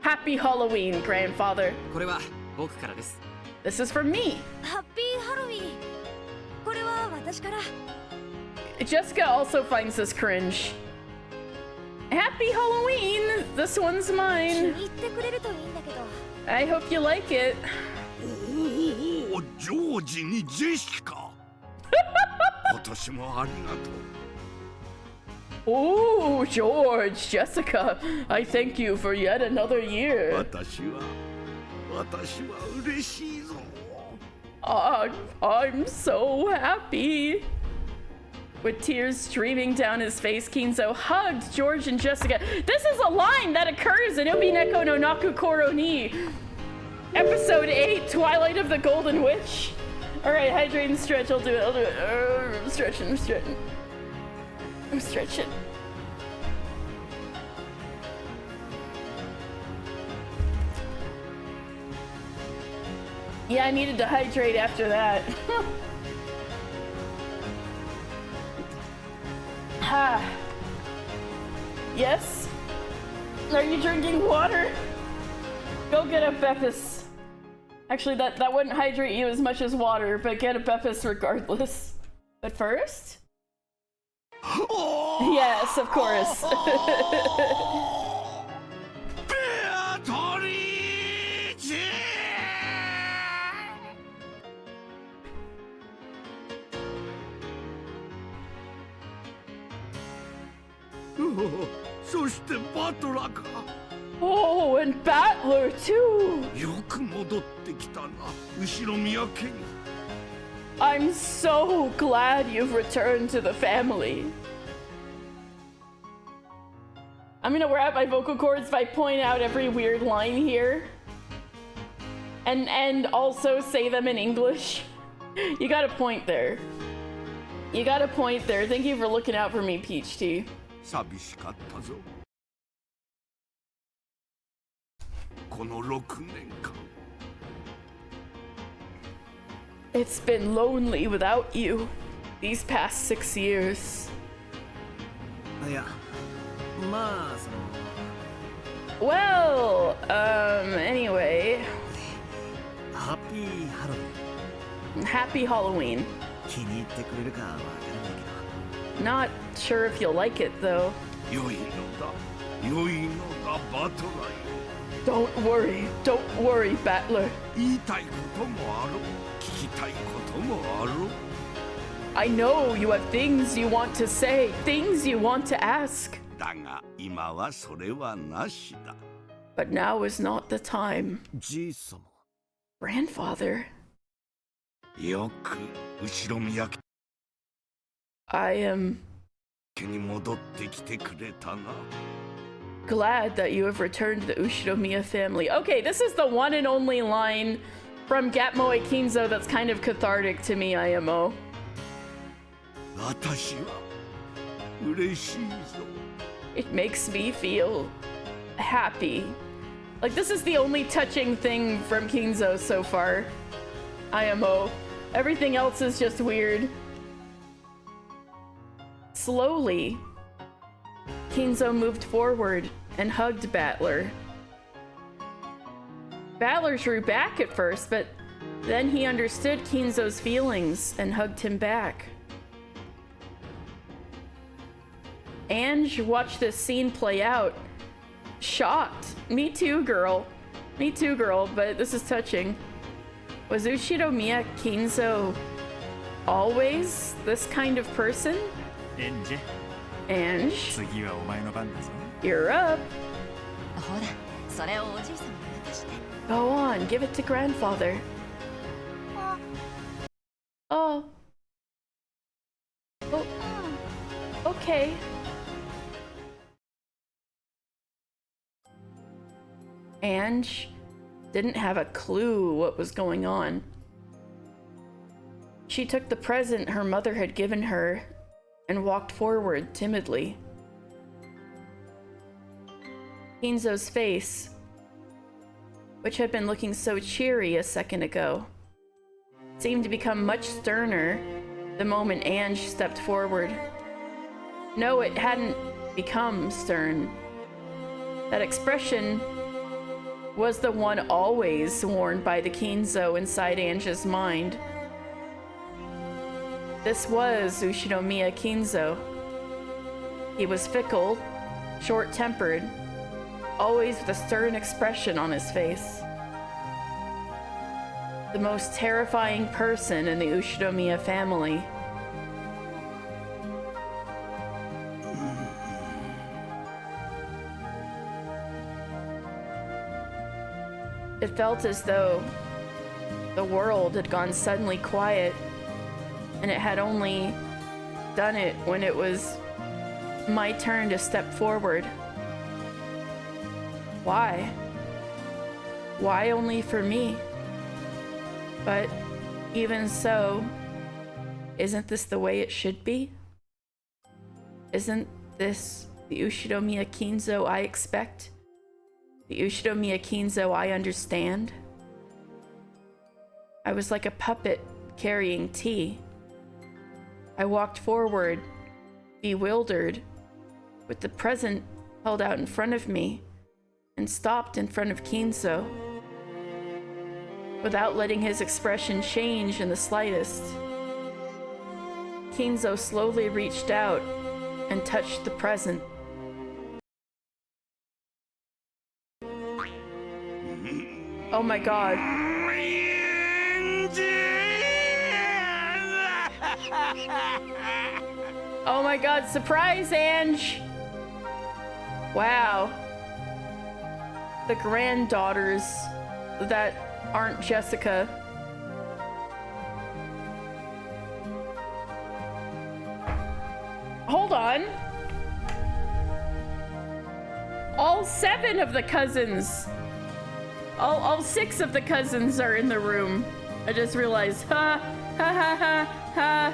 S1: Happy Halloween, grandfather.
S4: これは僕からです。
S1: This is from me.
S3: ハッピーハロウィン。これは私から。
S1: Jessica also finds this cringe. Happy Halloween! This one's mine. I hope you like it.
S7: Oh, George ni Jessica. 今年もありがとう。
S1: Oh, George, Jessica, I thank you for yet another year.
S7: 私は嬉しいぞ。
S1: I'm so happy. With tears streaming down his face, Kinzo hugged George and Jessica. This is a line that occurs in Umineko no Nakukoro ni, episode 8, Twilight of the Golden Witch. Alright, hydrate and stretch. I'll do it. I'll do it. I'm stretching. I'm stretching. I'm stretching. Yeah, I needed to hydrate after that. Ha. Yes? Are you drinking water? Go get a Beppis. Actually, that wouldn't hydrate you as much as water, but get a Beppis regardless. But first? Yes, of course. Oh, and Battler too! I'm so glad you've returned to the family. I'm gonna wear out my vocal cords if I point out every weird line here. And also say them in English. You got a point there. You got a point there. Thank you for looking out for me, Peach Tea. It's been lonely without you these past 6 years. Well, anyway. Happy Halloween. Not sure if you'll like it, though. Don't worry, Battler. I know you have things you want to say, things you want to ask. But now is not the time. Grandfather. I am glad that you have returned to the Ushiromiya family. Okay, this is the one and only line from Gatmoe Kinzo that's kind of cathartic to me, IMO. It makes me feel happy. Like, this is the only touching thing from Kinzo so far. IMO. Everything else is just weird. Slowly, Kinzo moved forward and hugged Battler. Battler drew back at first, but then he understood Kinzo's feelings and hugged him back. Ange watched this scene play out, shocked. Me too, girl. Me too, girl, but this is touching. Was Ushiromiya Kinzo always this kind of person? Ange, you're up. Go on, give it to grandfather. Oh. Oh. Okay. Ange didn't have a clue what was going on. She took the present her mother had given her and walked forward timidly. Kinzo's face, which had been looking so cheery a second ago, seemed to become much sterner the moment Ange stepped forward. No, it hadn't become stern. That expression was the one always worn by the Kinzo inside Ange's mind. This was Ushinomiya Kinzo. He was fickle, short-tempered, always with a stern expression on his face. The most terrifying person in the Ushinomiya family. It felt as though the world had gone suddenly quiet, and it had only done it when it was my turn to step forward. Why? Why only for me? But Even so, isn't this the way it should be? Isn't this the Ushiromiya Kinzo I expect? The Ushiromiya Kinzo I understand? I was like a puppet carrying tea. I walked forward, bewildered, with the present held out in front of me, and stopped in front of Kinzo, without letting his expression change in the slightest. Kinzo slowly reached out and touched the present. Oh my god. Oh my god, surprise, Ange! Wow. The granddaughters that aren't Jessica. Hold on. All 7 of the cousins. All 6 of the cousins are in the room. I just realized. Ha ha ha ha ha.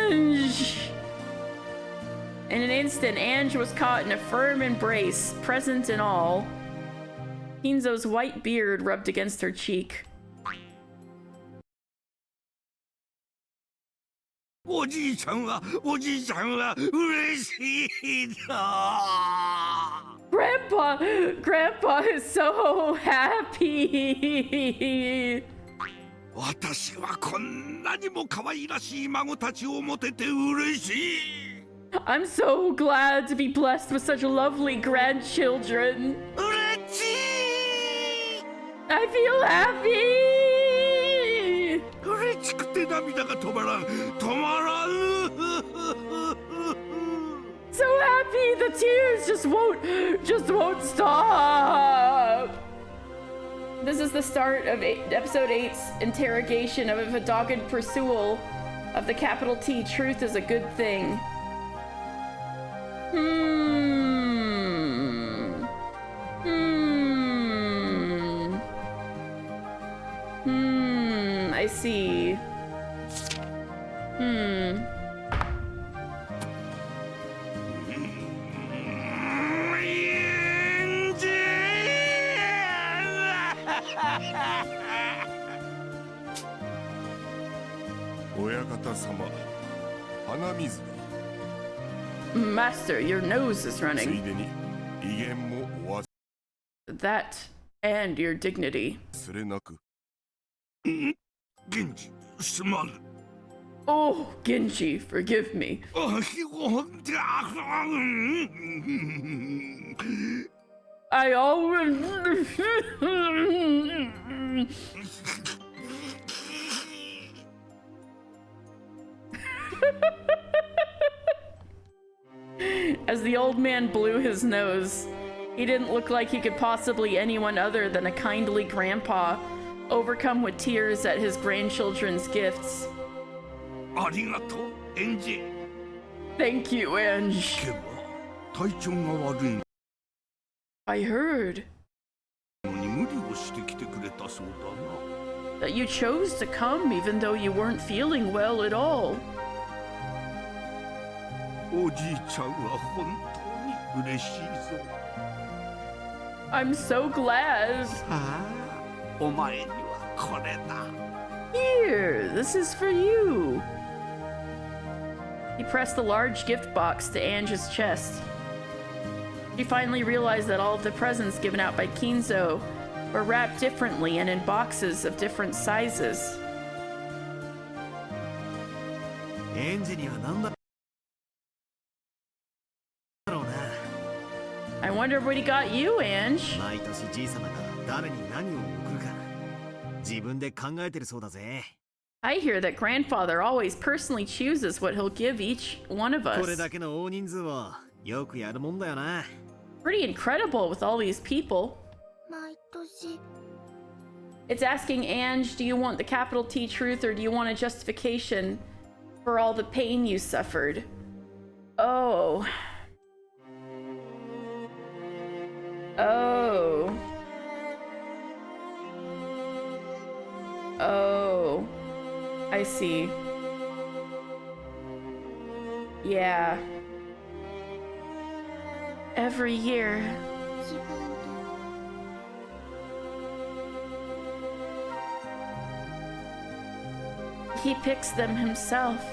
S1: Ange. In an instant, Ange was caught in a firm embrace, present and all. Kinzo's white beard rubbed against her cheek.
S7: おじいちゃんは嬉しいだ。
S1: Grandpa is so happy.
S7: 私はこんなにも可愛らしい孫たちを持てて嬉しい。
S1: I'm so glad to be blessed with such lovely grandchildren.
S7: 嬉しい。
S1: I feel happy.
S7: 嬉しくて涙が止まらん。
S1: So happy, the tears just won't stop. This is the start of episode 8's interrogation of a dogged pursuit of the capital T. Truth is a good thing. I see. Master, your nose is running. That and your dignity.
S7: 源氏すまぬ。
S1: Oh, Genji, forgive me. I always... As the old man blew his nose, he didn't look like he could possibly anyone other than a kindly grandpa, overcome with tears at his grandchildren's gifts.
S7: ありがとう、エンジ。
S1: Thank you, Ange.
S7: けば体調が悪い。
S1: I heard
S7: のに無理をしてきてくれたそうだな。
S1: that you chose to come even though you weren't feeling well at all.
S7: おじいちゃんは本当に嬉しいぞ。
S1: I'm so glad.
S7: お前にはこれだ。
S1: Here, this is for you. He pressed the large gift box to Ange's chest. She finally realized that all of the presents given out by Kinzo were wrapped differently and in boxes of different sizes.
S2: エンジには何だろうな。
S1: I wonder what he got you, Ange.
S2: 毎年じいさまが誰に何を送るか自分で考えてるそうだぜ。
S1: I hear that grandfather always personally chooses what he'll give each one of
S2: これ
S1: us.
S2: だけの大人数をよくやるもんだよな。
S1: Pretty incredible with all these people.
S3: 毎年
S1: It's asking Ange, do you want the capital T truth or do you want a justification for all the pain you suffered? Oh. Oh. I see. Yeah. Every year.
S3: 自分と
S1: He picks them himself.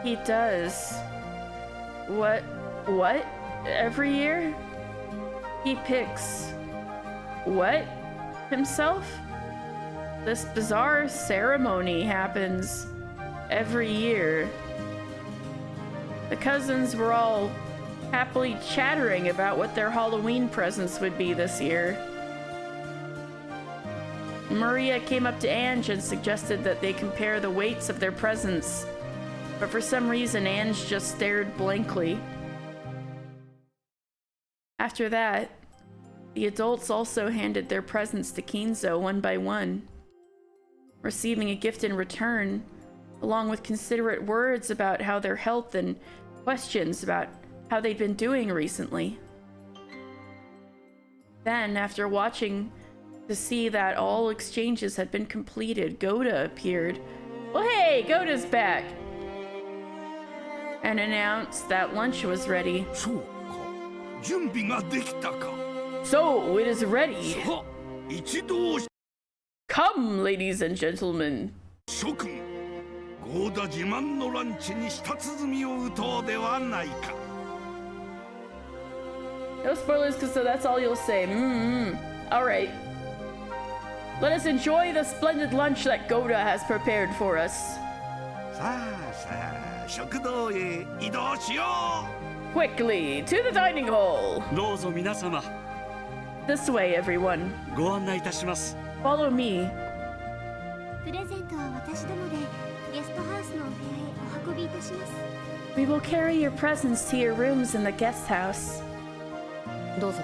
S1: He does. What? Every year? He picks... what? Himself? This bizarre ceremony happens every year. The cousins were all happily chattering about what their Halloween presents would be this year. Maria came up to Ange and suggested that they compare the weights of their presents, but for some reason Ange just stared blankly. After that, the adults also handed their presents to Kinzo one by one, receiving a gift in return, along with considerate words about how their health and questions about how they'd been doing recently. Then, after watching to see that all exchanges had been completed, Goda appeared. Well, hey, Goda's back! And announced that lunch was ready.
S7: そうか。準備ができたか。
S1: So, it is ready.
S7: さあ、一同
S1: Come, ladies and gentlemen.
S7: 諸君、ゴーダ自慢のランチに舌鼓を打とうではないか。
S1: No spoilers, because so that's all you'll say. Alright. Let us enjoy the splendid lunch that Goda has prepared for us.
S7: さあさあ、食堂へ移動しよう。
S1: Quickly, to the dining hall.
S9: どうぞ皆様、
S1: This way, everyone.
S9: ご案内いたします。
S1: Follow me.
S3: プレゼントは私どもでゲストハウスのお部屋へお運びいたします。
S1: We will carry your presents to your rooms in the guest house.
S11: どうぞ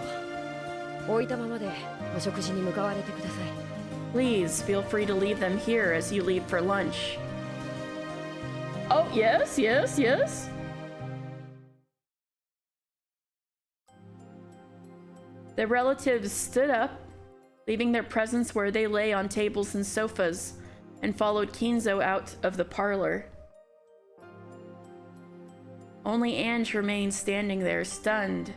S11: 置いたままでお食事に向かわれてください。
S1: Please feel free to leave them here as you leave for lunch. Oh, yes, yes, yes. The relatives stood up, leaving their presents where they lay on tables and sofas, and followed Kinzo out of the parlor. Only Ange remained standing there, stunned,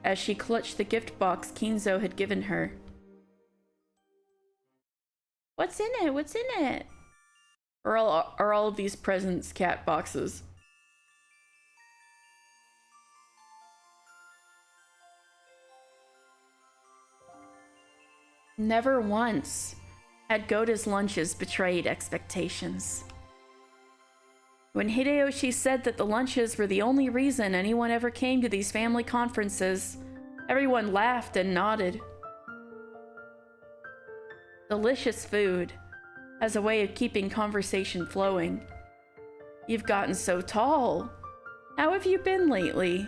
S1: as she clutched the gift box Kinzo had given her. What's in it? What's in it? Are all of these presents cat boxes? Never once had Goda's lunches betrayed expectations. When Hideyoshi said that the lunches were the only reason anyone ever came to these family conferences, everyone laughed and nodded. Delicious food as a way of keeping conversation flowing. You've gotten so tall. How have you been lately?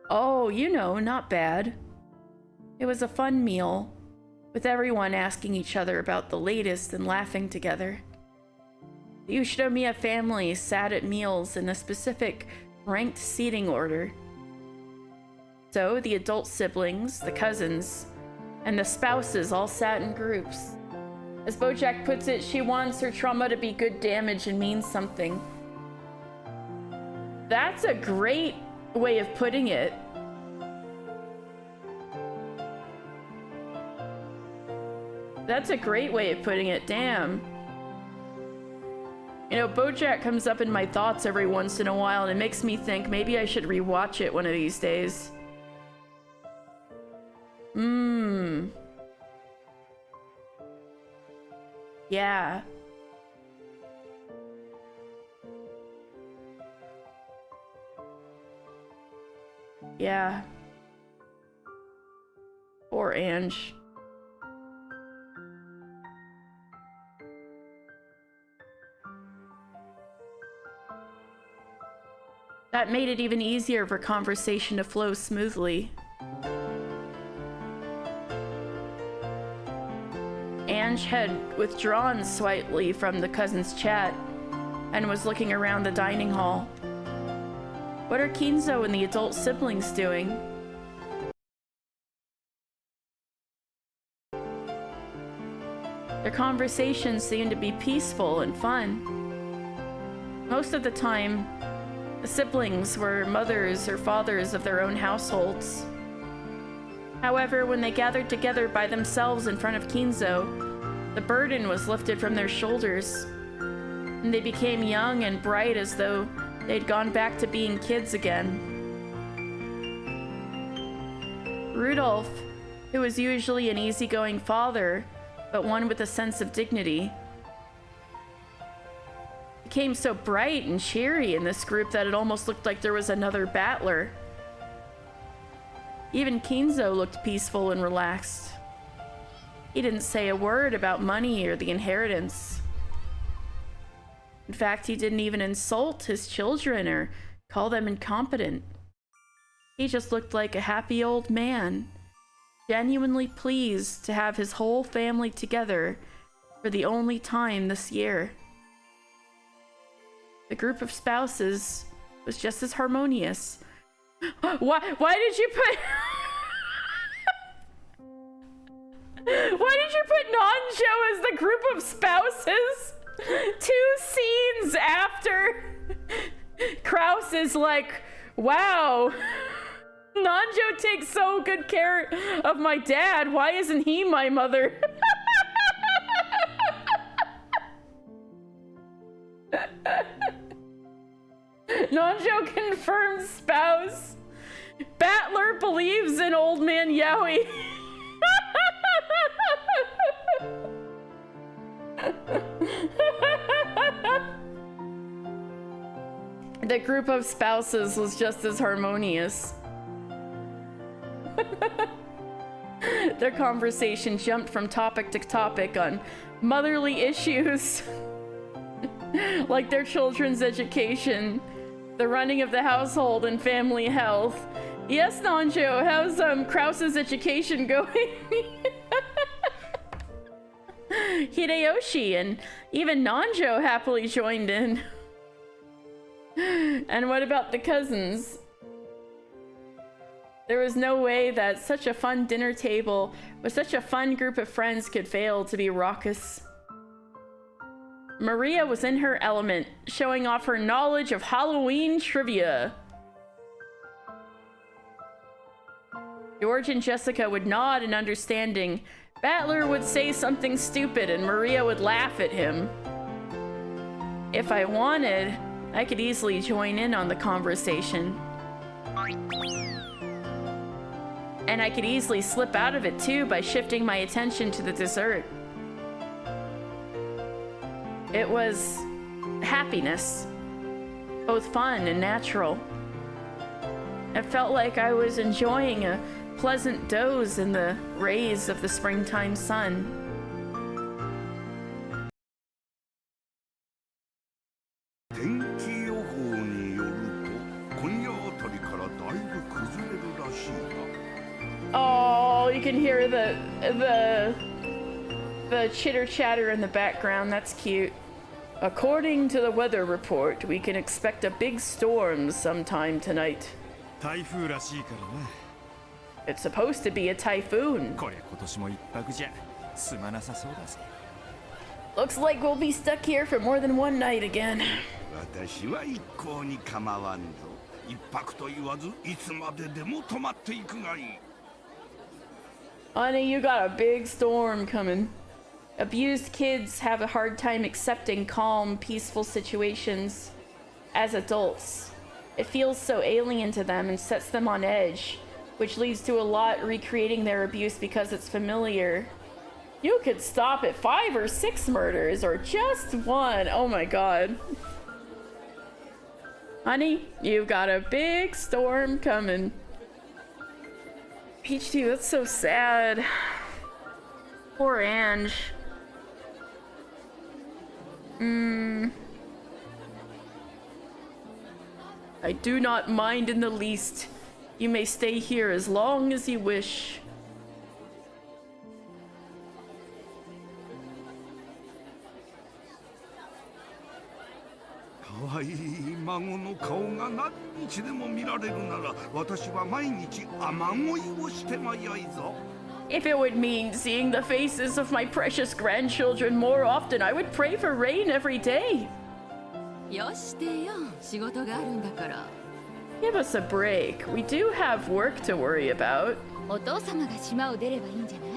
S1: Oh, you know, not bad. It was a fun meal, with everyone asking each other about the latest and laughing together. The Ushinomiya family sat at meals in a specific ranked seating order. So the adult siblings, the cousins, and the spouses all sat in groups. As Bojack puts it, she wants her trauma to be good damage and mean something. That's a great way of putting it. That's a great way of putting it, damn. You know, Bojack comes up in my thoughts every once in a while, and it makes me think maybe I should rewatch it one of these days. Yeah. Yeah. Poor Ange. That made it even easier for conversation to flow smoothly. Ange had withdrawn slightly from the cousins' chat and was looking around the dining hall. What are Kinzo and the adult siblings doing? Their conversations seemed to be peaceful and fun. Most of the time, the siblings were mothers or fathers of their own households. However, when they gathered together by themselves in front of Kinzo, the burden was lifted from their shoulders, and they became young and bright as though they'd gone back to being kids again. Rudolph, who was usually an easygoing father, but one with a sense of dignity, became so bright and cheery in this group that it almost looked like there was another battler. Even Kinzo looked peaceful and relaxed. He didn't say a word about money or the inheritance. In fact, he didn't even insult his children or call them incompetent. He just looked like a happy old man, genuinely pleased to have his whole family together for the only time this year. The group of spouses was just as harmonious. Why did you put... Why did you put Nanjo as the group of spouses? 2 scenes after Kraus is like, wow, Nanjo takes so good care of my dad. Why isn't he my mother? Nanjo confirmed spouse. Battler believes in old man Yaoi. The group of spouses was just as harmonious. Their conversation jumped from topic to topic on motherly issues like their children's education, the running of the household, and family health. Yes, Nanjo, how's Kraus's education going? Hideyoshi and even Nanjo happily joined in. And what about the cousins? There was no way that such a fun dinner table with such a fun group of friends could fail to be raucous. Maria was in her element, showing off her knowledge of Halloween trivia. George and Jessica would nod in understanding. Battler would say something stupid and Maria would laugh at him. If I wanted, I could easily join in on the conversation. And I could easily slip out of it too by shifting my attention to the dessert. It was happiness, both fun and natural. It felt like I was enjoying a pleasant doze in the rays of the springtime sun. Oh, you can hear the chitter chatter in the background. That's cute. According to the weather report, we can expect a big storm sometime tonight. It's supposed to be a typhoon. Looks like we'll be stuck here for more than one night again. Honey, you got a big storm coming. Abused kids have a hard time accepting calm, peaceful situations as adults. It feels so alien to them and sets them on edge, which leads to a lot recreating their abuse because it's familiar. You could stop at 5 or 6 murders or just 1. Oh my god. Honey, you've got a big storm coming. Peach Tea, that's so sad. Poor Ange. I do not mind in the least. You may stay here as long as you wish. If it would mean seeing the faces of my precious grandchildren more often, I would pray for rain every day.
S5: よしてよ、仕事があるんだから。
S1: Give us a break. We do have work to worry about.
S5: お父様が島を出ればいいんじゃない？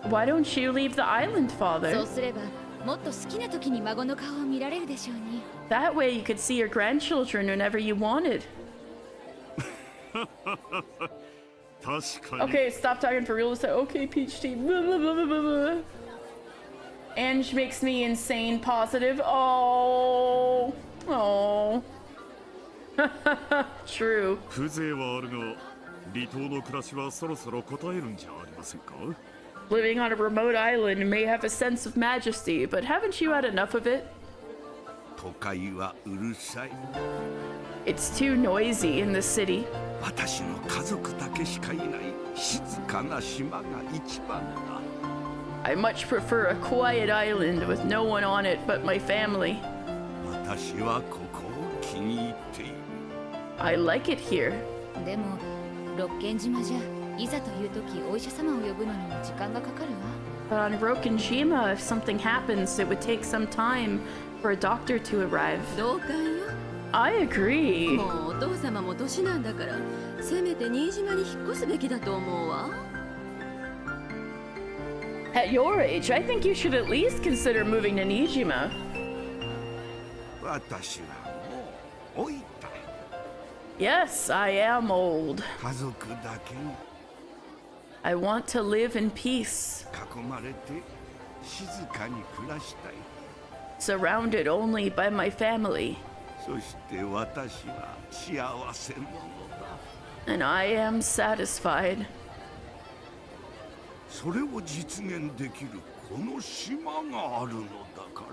S1: Why don't you leave the island,
S5: そう
S1: Father?
S5: すれば、もっと好きな時に孫の顔を見られるでしょうに。
S1: That way you could see your grandchildren whenever you wanted.
S6: 確かに。
S1: Okay, stop talking for real. Okay, Peach Tea. Blah, blah, blah, blah, blah. Ange makes me insane positive. Oh. Oh. True.
S6: 風情はあるが、離島の暮らしはそろそろ答えるんじゃありませんか？
S1: Living on a remote island may have a sense of majesty, but haven't you had enough of it?
S7: 都会はうるさい。
S1: It's too noisy in the city.
S7: 私の家族だけしかいない静かな島が一番だ。
S1: I much prefer a quiet island with no one on it but my family.
S7: 私はここを気に入っている。
S1: I like it here.
S5: でも、六軒島じゃ、いざという時お医者様を呼ぶのにも時間がかかるわ。
S1: But on Rokenjima, if something happens, it would take some time for a doctor to arrive.
S5: 同感よ。
S1: I agree.
S5: もうお父様も年なんだから、せめて新島に引っ越すべきだと思うわ。
S1: At your age, I think you should at least consider moving to Nijima.
S7: 私はもう老いた。
S1: Yes, I am old.
S7: 家族だけに
S1: I want to live in peace,
S7: 囲まれて静かに暮らしたい。
S1: surrounded only by my family.
S7: そして私は幸せ者だ。
S1: And I am satisfied.
S7: それを実現できるこの島があるのだか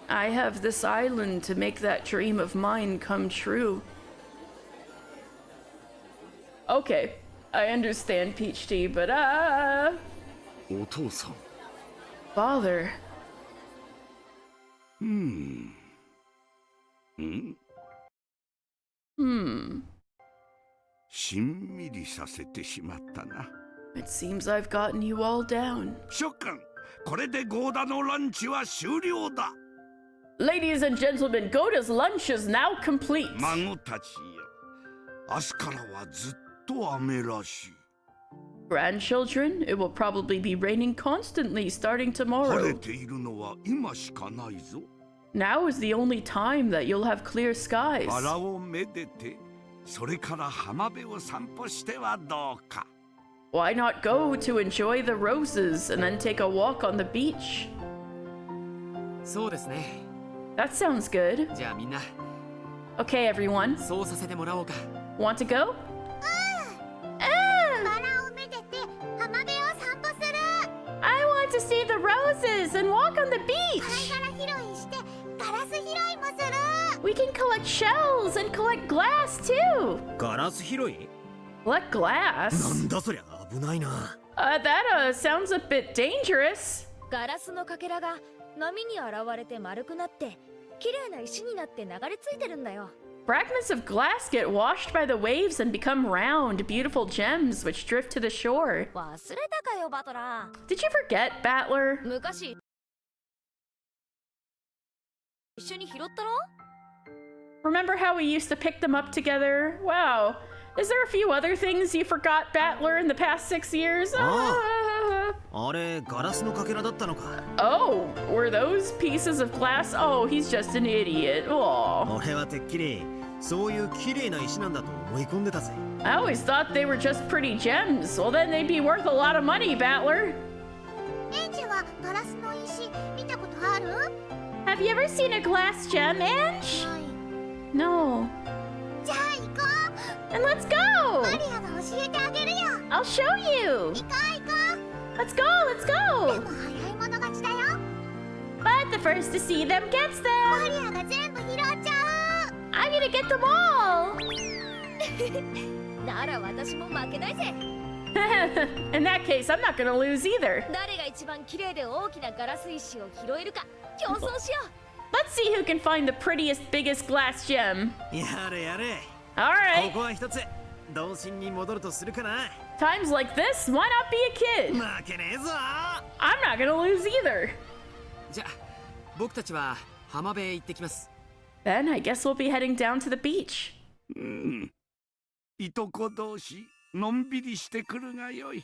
S7: ら。
S1: I have this island to make that dream of mine come true. Okay, I understand, Peach Tea, but
S6: お父さん。
S1: Father.
S7: しんみりさせてしまったな。
S1: It seems I've gotten you all down.
S7: 諸君、これでゴーダのランチは終了だ。
S1: Ladies and gentlemen, Goda's lunch is now complete.
S7: 孫たちよ、明日からはずっと雨らしい。
S1: Grandchildren, it will probably be raining constantly starting
S7: 晴れ
S1: tomorrow.
S7: ているのは今しかないぞ。
S1: Now is the only time that you'll have clear skies.
S7: バラをめでて、それから浜辺を散歩してはどうか。
S1: Why not go to enjoy the roses and then take a walk on the beach?
S4: そうですね。
S1: That sounds good.
S4: じゃあみんな
S1: Okay, everyone.
S4: そうさせてもらおうか。
S1: Want to go?
S3: バラをめでて浜辺を散歩する。
S1: I want to see the roses and walk on the
S3: 貝
S1: beach.
S3: 殻拾いしてガラス拾いもする。
S1: We can collect shells and collect glass too.
S2: ガラス拾い？
S1: Collect glass?
S2: なんだそりゃ危ないな。
S1: That sounds a bit dangerous.
S5: ガラスのかけらが波に現れて丸くなって、綺麗な石になって流れ着いてるんだよ。
S1: Fragments of glass get washed by the waves and become round, beautiful gems which drift to the shore.
S5: 忘れたかよ、バトラー。
S1: Did you forget, Battler?
S5: 昔一緒に拾ったろ？
S1: Remember how we used to pick them up together? Wow. Is there a few other things you forgot, Battler, in the past 6 years?
S2: あれガラスのかけらだったのか。
S1: Oh, were those pieces of glass? Oh, he's just an idiot. Oh.
S2: 俺はてっきりそういう綺麗な石なんだと思い込んでたぜ。
S1: I always thought they were just pretty gems. Well, then they'd be worth a lot of money, Battler.
S3: エンジはガラスの石見たことある？
S1: Have you ever seen a glass gem, Ange?
S3: ない。
S1: No.
S3: じゃあ行こ
S1: And let's
S3: う。
S1: go!
S3: マリアが教えてあげるよ。
S1: I'll show you!
S3: 行こう行こ
S1: Let's go, let's
S3: う。で
S1: go!
S3: も早い者勝ちだよ。
S1: But the first to see them gets
S3: マ
S1: them!
S3: リアが全部拾っちゃう。
S1: I'm gonna get them all!
S5: なら私も負けないぜ。
S1: In that case, I'm not gonna lose either.
S5: 誰が一番綺麗で大きなガラス石を拾えるか競争しよう。
S1: Let's see who can find the prettiest, biggest glass gem.
S2: やれやれ。
S1: Alright.
S2: ここは一つ。童心に戻るとするかな。
S1: Times like this, why not be a kid?
S2: 負けねえぞ。
S1: I'm not gonna lose either.
S4: じゃあ僕たちは浜辺へ行ってきます。
S1: Then I guess we'll be heading down to the beach.
S7: いとこ同士のんびりしてくるがよい。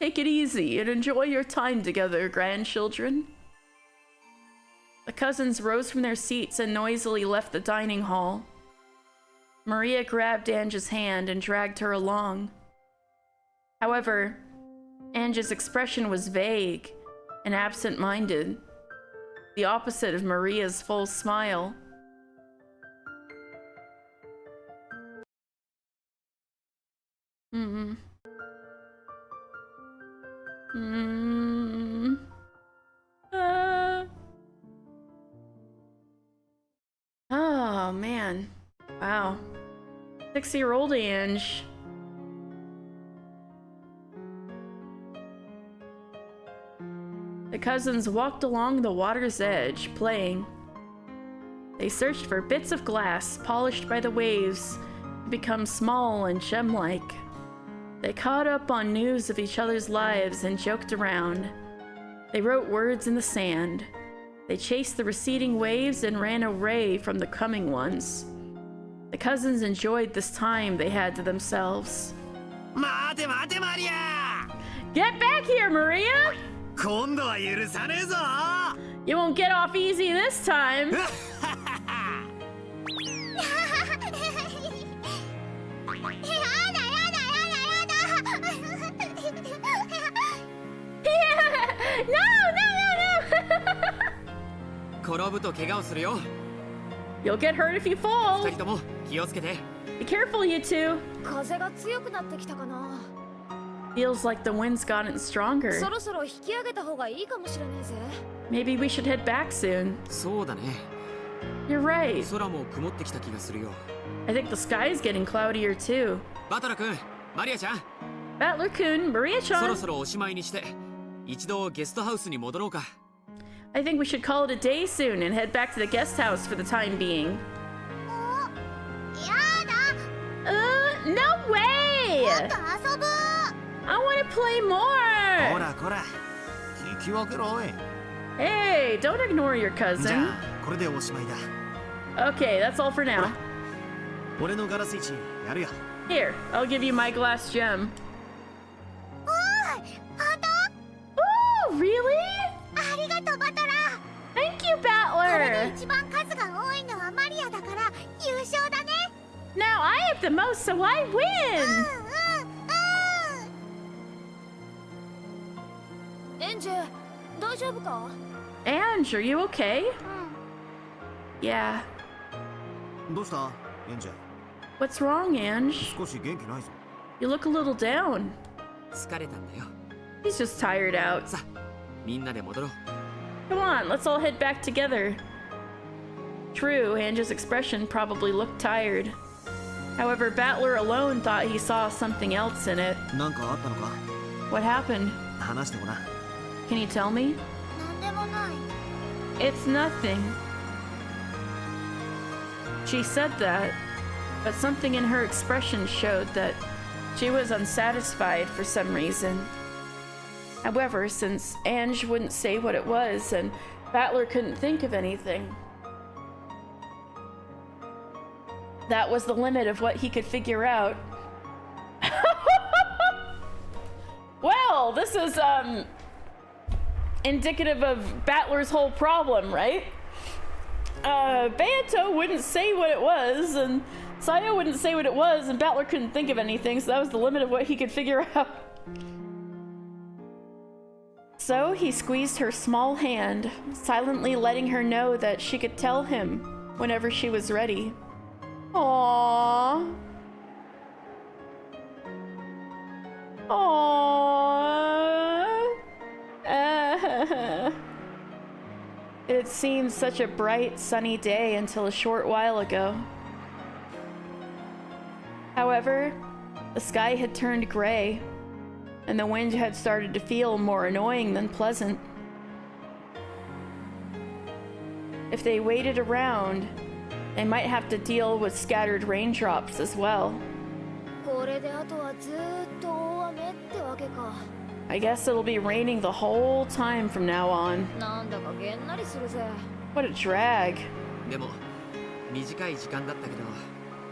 S1: Take it easy and enjoy your time together, grandchildren. The cousins rose from their seats and noisily left the dining hall. Maria grabbed Ange's hand and dragged her along. However, Ange's expression was vague and absent-minded, the opposite of Maria's full smile. Oh, man. Wow. 6-year-old Ange. The cousins walked along the water's edge, playing. They searched for bits of glass polished by the waves to become small and gem-like. They caught up on news of each other's lives and joked around. They wrote words in the sand. They chased the receding waves and ran away from the coming ones. The cousins enjoyed this time they had to themselves.
S2: 待て待てマリア。
S1: Get back here, Maria!
S2: 今度は許さねえぞ。
S1: You won't get off easy this time. No, no, no, no!
S4: 転ぶと怪我をするよ。
S1: You'll get hurt if you fall.
S4: 二人とも気をつけて。
S1: Be careful, you two.
S5: 風が強くなってきたかな。
S1: Feels like the wind's gotten stronger.
S5: そろそろ引き上げた方がいいかもしれねえぜ。
S1: Maybe we should head back soon.
S4: そうだね。
S1: You're right.
S4: 空も曇ってきた気がするよ。
S1: I think the sky is getting cloudier too.
S4: バトラ君、マリアちゃん。
S1: Battler-kun,
S4: そろ
S1: Maria-chan.
S4: そろおしまいにして、一度ゲストハウスに戻ろうか。
S1: I think we should call it a day soon and head back to the guest house for the time being.
S3: やだ。
S1: No way!
S3: もっと遊ぶ。
S1: I want to play
S2: こ
S1: more!
S2: らこら。聞き分けろおい。
S1: Hey, don't ignore your
S2: じゃ
S1: cousin.
S2: あこれでおしまいだ。
S1: Okay, that's all for now.
S2: 俺のガラス市やるよ。
S1: Here, I'll give you my glass gem.
S3: おーい、本当？
S1: Oh, really?
S3: ありがとうバトラー。
S1: Thank you,
S3: これで
S1: Battler!
S3: 一番数が多いのはマリアだから優勝だね。
S1: Now I have the most, so I win!
S5: エンジェ、大丈夫か？
S1: Ange, are you okay? Yeah.
S2: どうしたエンジェ。
S1: What's wrong, Ange?
S2: 少し元気ないぞ。
S1: You look a little down.
S4: 疲れたんだよ。
S1: He's just tired out.
S4: さあ、みんなで戻ろう。
S1: Come on, let's all head back together. True, Ange's expression probably looked tired. However, Battler alone thought he saw something else in it.
S2: なんかあったのか。
S1: What happened?
S2: 話してごらん。
S1: Can you tell me?
S3: なんでもない。
S1: It's nothing. She said that, but something in her expression showed that she was unsatisfied for some reason. However, since Ange wouldn't say what it was and Battler couldn't think of anything, that was the limit of what he could figure out. Well, this is indicative of Battler's whole problem, right? Bayato wouldn't say what it was, and Sayo wouldn't say what it was, and Battler couldn't think of anything, so that was the limit of what he could figure out. So he squeezed her small hand, silently letting her know that she could tell him whenever she was ready. Aww. Aww. It seemed such a bright, sunny day until a short while ago. However, the sky had turned gray, and the wind had started to feel more annoying than pleasant. If they waited around, They might have to deal with scattered raindrops as well.
S5: これであとはずーっと大雨ってわけか。
S1: I guess it'll be raining the whole time from now on.
S5: なんだかげんなりするぜ。
S1: What a drag.
S4: でも短い時間だったけど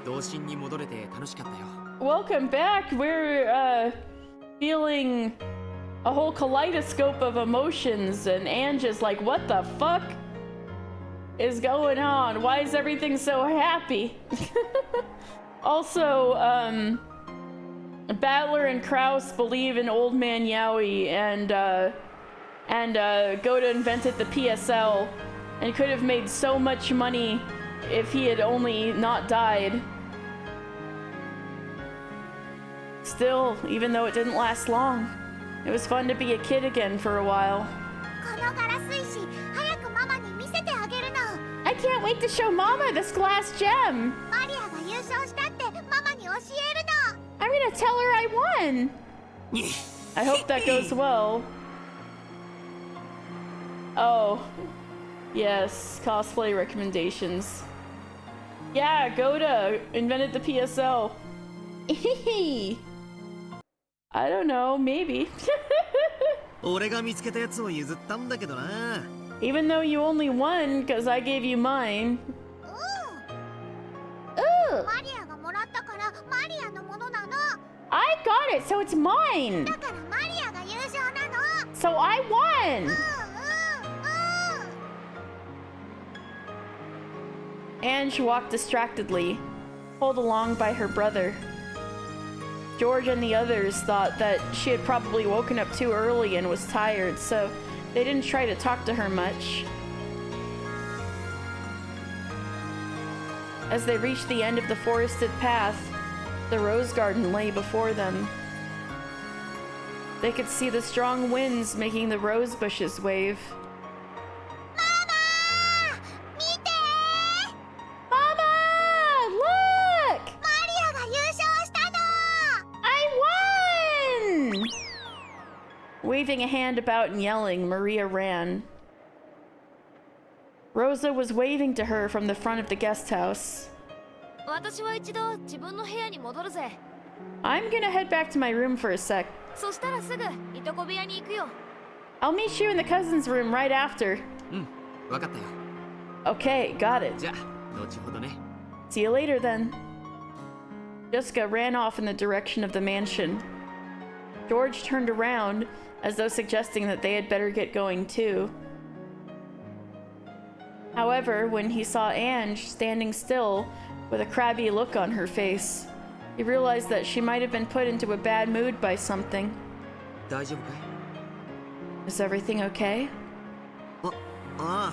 S4: 童心に戻れて楽しかったよ。
S1: Welcome back. We're feeling a whole kaleidoscope of emotions, and Ange is like, what the fuck is going on? Why is everything so happy? Also, Battler and Kraus believe in Old Man Yowie, and Goda invented the PSL and could have made so much money if he had only not died. Still, even though it didn't last long, it was fun to be a kid again for a while.
S3: このガラス石早くママに見せてあげるの。
S1: I can't wait to show Mama this glass gem.
S3: マリアが優勝したってママに教えるの。
S1: I'm gonna tell her I won. I hope that goes well. Oh, yes, cosplay recommendations. Yeah, Goda invented the PSL. I don't know, maybe.
S2: 俺が見つけたやつを譲ったんだけどな。
S1: Even though you only won because I gave you mine.
S3: マリアがもらったからマリアのものなの。
S1: I got it, so it's mine.
S3: だからマリアが優勝なの。
S1: So I won. Ange walked distractedly, pulled along by her brother. George and the others thought that she had probably woken up too early and was tired, so they didn't try to talk to her much. As they reached the end of the forested path, the rose garden lay before them. They could see the strong winds making the rose bushes wave.
S3: Mama! 見て!
S1: Mama! Look!
S3: マリアが優勝したの!
S1: I won! Waving a hand about and yelling, Maria ran. Rosa was waving to her from the front of the guest house.
S5: 私は一度自分の部屋に戻るぜ。
S1: I'm gonna head back to my room for a sec.
S5: そしたらすぐいとこ部屋に行くよ。
S1: I'll meet you in the cousin's room right after.
S4: わかったよ。
S1: Okay, got it.
S4: じゃあ後ほどね。
S1: See you later then. Jessica ran off in the direction of the mansion. George turned around as though suggesting that they had better get going too. However, when he saw Ange standing still with a crabby look on her face, he realized that she might have been put into a bad mood by something.
S4: 大丈夫かい?
S1: Is everything okay?
S2: ああ、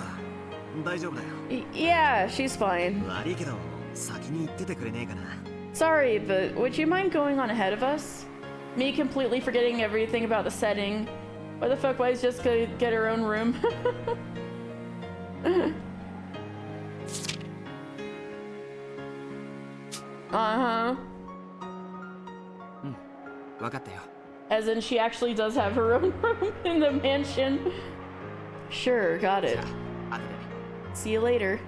S2: 大丈夫だよ。
S1: Yeah, she's fine.
S2: 悪いけど、先に行っててくれねえかな。
S1: Sorry, but would you mind going on ahead of us? Me completely forgetting everything about the setting. Why the fuck was just gonna get her own room? Uh-huh.
S4: わかったよ。
S1: As in she actually does have her own room in the mansion. Sure, got it.
S4: じゃあ後でね。
S1: See you later.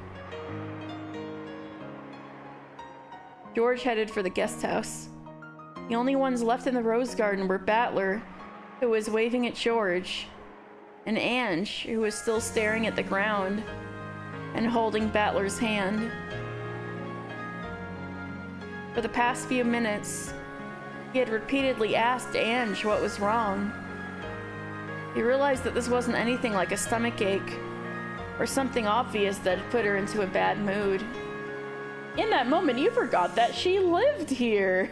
S1: George headed for the guest house. The only ones left in the rose garden were Battler, who was waving at George, and Ange, who was still staring at the ground and holding Battler's hand. For the past few minutes, he had repeatedly asked Ange what was wrong. He realized that this wasn't anything like a stomachache or something obvious that had put her into a bad mood. In that moment, you forgot that she lived here.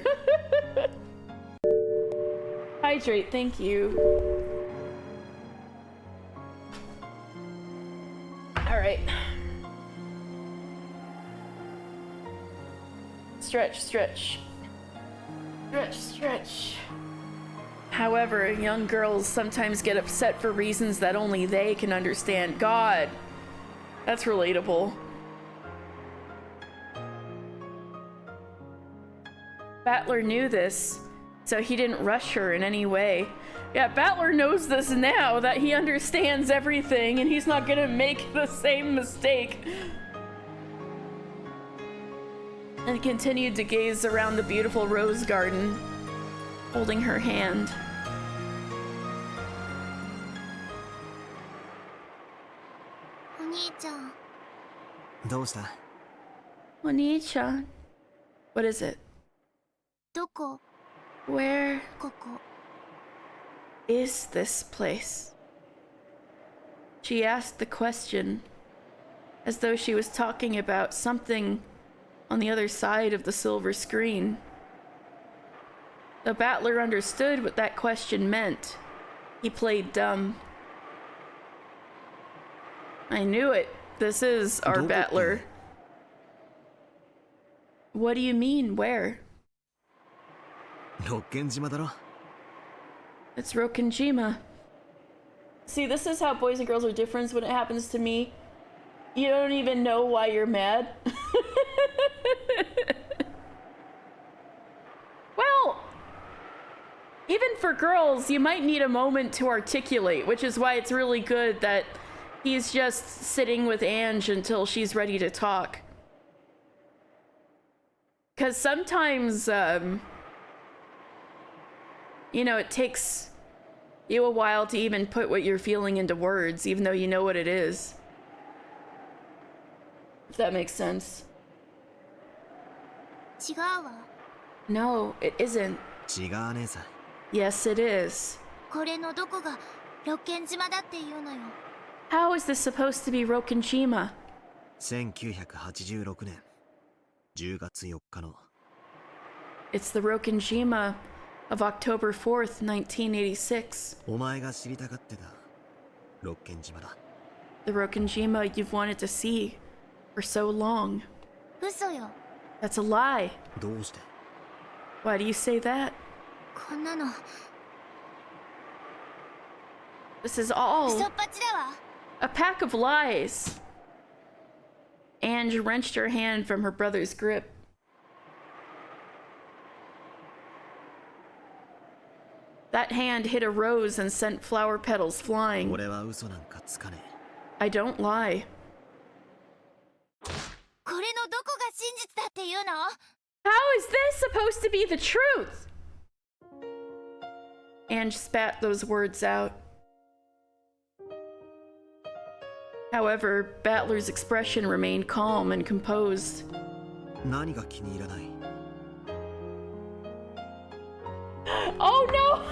S1: Hydrate, thank you. All right. Stretch, stretch. Stretch, stretch. However, young girls sometimes get upset for reasons that only they can understand. God, that's relatable. Battler knew this, so he didn't rush her in any way. Yeah, Battler knows this now, that he understands everything, and he's not gonna make the same mistake. and continued to gaze around the beautiful rose garden, holding her hand.
S3: Oni-chan.
S2: どうした？
S1: Oni-chan. What is it?
S3: どこ
S1: Where
S3: ここ
S1: is this place? She asked the question as though she was talking about something on the other side of the silver screen. The battler understood what that question meant. He played dumb. I knew it. This is our battler. What do you mean, where?
S2: 六軒島だろ。
S1: It's Rokenjima. See, this is how boys and girls are different when it happens to me. You don't even know why you're mad. Well, even for girls, you might need a moment to articulate, which is why it's really good that he's just sitting with Ange until she's ready to talk. Because sometimes, you know, it takes you a while to even put what you're feeling into words, even though you know what it is. If that makes sense.
S3: 違うわ
S1: No, it isn't.
S2: 違わねえさ。
S1: Yes, it is.
S3: これのどこが六軒島だっていうのよ
S1: How is this supposed to be Rokenjima?
S2: 1986年10月4日の。
S1: It's the Rokenjima of October 4th, 1986.
S2: お前が知りたがってた六軒島だ。
S1: The Rokenjima you've wanted to see for so long.
S3: 嘘よ
S1: That's a lie.
S2: どうして？
S1: Why do you say that?
S3: こんなの
S1: This is all
S3: 嘘っぱちだわ
S1: a pack of lies. Ange wrenched her hand from her brother's grip. That hand hit a rose and sent flower petals flying.
S2: 俺は嘘なんかつかねえ。
S1: I don't lie.
S3: これのどこが真実だっていうの
S1: How is this supposed to be the truth? Ange spat those words out. However, Battler's expression remained calm and composed.
S2: 何が気に入らない？
S1: Oh no!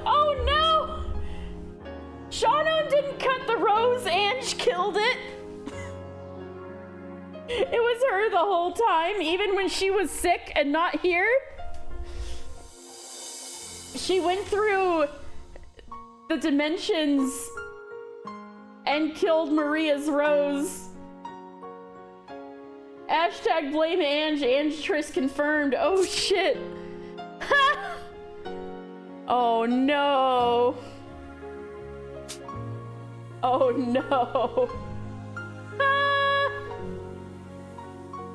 S1: Oh no! Shauna didn't cut the rose, Ange killed it! It was her the whole time, even when she was sick and not here. She went through the dimensions and killed Maria's rose. Hashtag blame Ange. Ange Triss confirmed. Oh shit. Oh no. Oh no.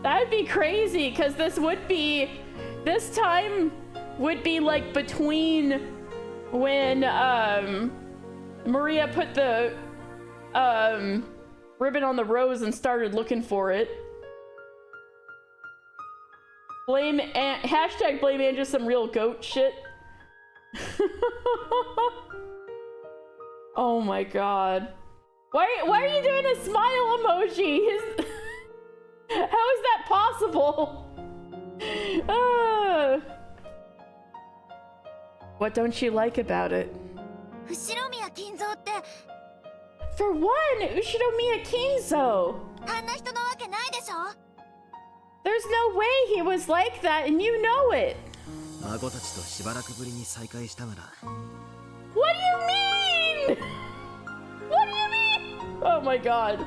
S1: That'd be crazy, because this time would be like between when Maria put the ribbon on the rose and started looking for it. Hashtag blame Ange, some real goat shit. Oh my god. Why are you doing a smile emoji? How is that possible? What don't you like about it?
S3: 後宮金蔵って
S1: For one, Ushinomiya Kinzo!
S3: あんな人のわけないでしょ
S1: There's no way he was like that, and you know it!
S2: 孫たちとしばらくぶりに再会したなら。
S1: What do you mean? What do you mean? Oh my god.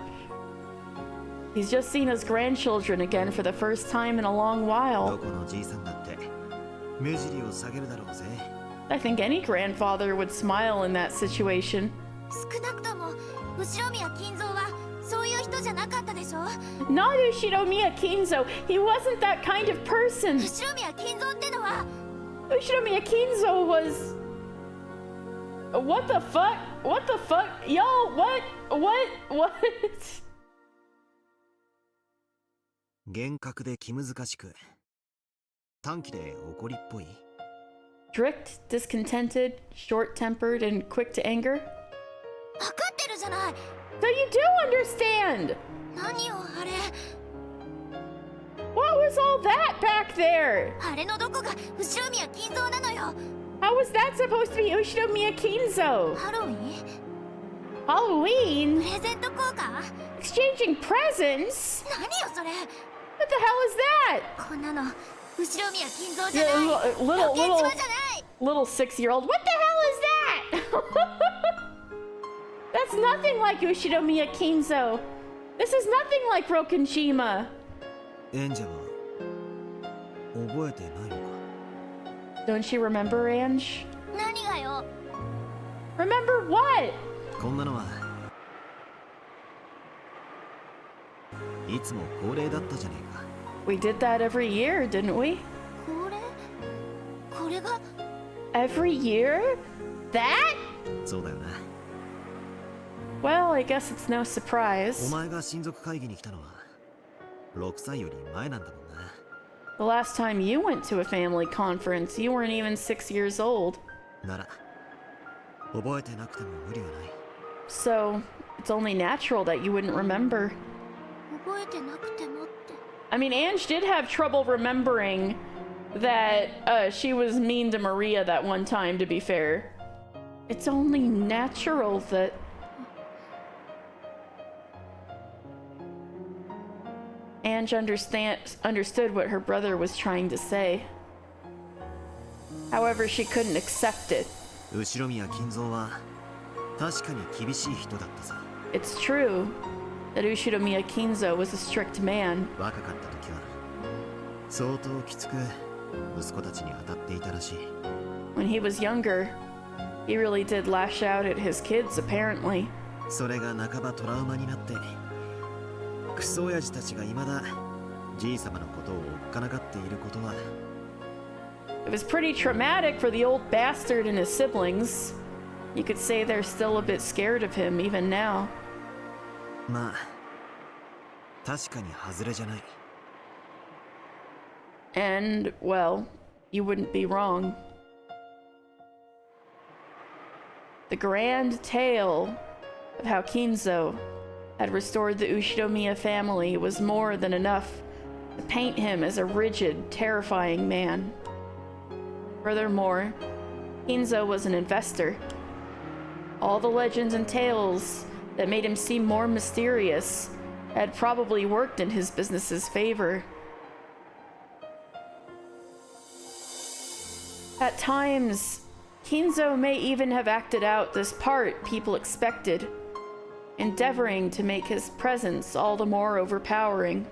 S1: He's just seen his grandchildren again for the first time in a long
S2: ど
S1: while.
S2: このじいさんだって目尻を下げるだろうぜ。
S1: I think any grandfather would smile in that situation.
S3: 少なくとも後宮金蔵はそういう人じゃなかったでしょ
S1: Not Ushinomiya Kinzo. He wasn't that kind of person.
S3: 後宮金蔵ってのは
S1: Ushinomiya Kinzo was... What the fuck? What the fuck? Yo, what?
S2: 厳格で気難しく、短期で怒りっぽい。
S1: Strict, discontented, short-tempered, and quick to anger?
S3: 分かってるじゃない。
S1: So you do understand!
S3: 何よあれ。
S1: What was all that back there?
S3: あれのどこが後宮金蔵なのよ。
S1: How was that supposed to be Ushinomiya Kinzo?
S3: ハロウィン
S1: Halloween?
S3: プレゼント交換
S1: Exchanging presents?
S3: 何よそれ。
S1: What the hell is that?
S3: こんなの後宮金蔵じゃない。
S1: Yeah, little,
S3: ロケン
S1: little,
S3: 島じゃない。
S1: little 6-year-old. What the hell is that? That's nothing like Ushinomiya Kinzo. This is nothing like Rokenshima.
S2: エンジェは覚えてないのか。
S1: Don't you remember, Ange?
S3: 何がよ。
S1: Remember what?
S2: こんなのはいつも恒例だったじゃねえか。
S1: We did that every year, didn't we?
S3: これが
S1: Every year? That?
S2: そうだよな。
S1: Well, I guess it's no
S2: お
S1: surprise.
S2: 前が親族会議に来たのは6歳より前なんだもんな。
S1: The last time you went to a family conference, you weren't even 6 years old.
S2: なら覚えてなくても無理はない。
S1: So, it's only natural that you wouldn't remember.
S3: 覚えてなくてもって。
S1: I mean, Ange did have trouble remembering that she was mean to Maria that one time, to be fair. It's only natural that... Ange understood what her brother was trying to say. However, she couldn't accept it.
S2: 後宮金蔵は確かに厳しい人だったさ。
S1: It's true that Ushinomiya Kinzo was a strict man.
S2: 若かった時は相当きつく息子たちに当たっていたらしい。
S1: When he was younger, he really did lash out at his kids, apparently.
S2: それが半ばトラウマになって、クソ親父たちが未だじい様のことをおっかながっていることは。
S1: It was pretty traumatic for the old bastard and his siblings. You could say they're still a bit scared of him even now.
S2: まあ、確かに外れじゃない。
S1: And, well, you wouldn't be wrong. The grand tale of how Kinzo had restored the Ushinomiya family was more than enough to paint him as a rigid, terrifying man. Furthermore, Kinzo was an investor. All the legends and tales that made him seem more mysterious had probably worked in his business's favor. At times, Kinzo may even have acted out this part people expected, endeavoring to make his presence all the more overpowering.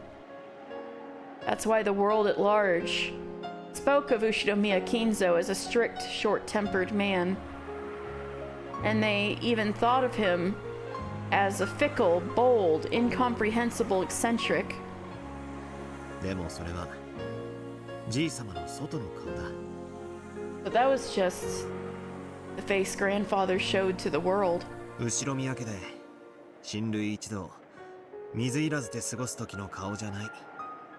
S1: That's why the world at large spoke of Ushinomiya Kinzo as a strict, short-tempered man. And they even thought of him as a fickle, bold, incomprehensible eccentric.
S2: でもそれはじい様の外の顔だ。
S1: But that was just the face grandfather showed to the world.
S2: 後ろ宮家で親類一同水入らずで過ごす時の顔じゃない。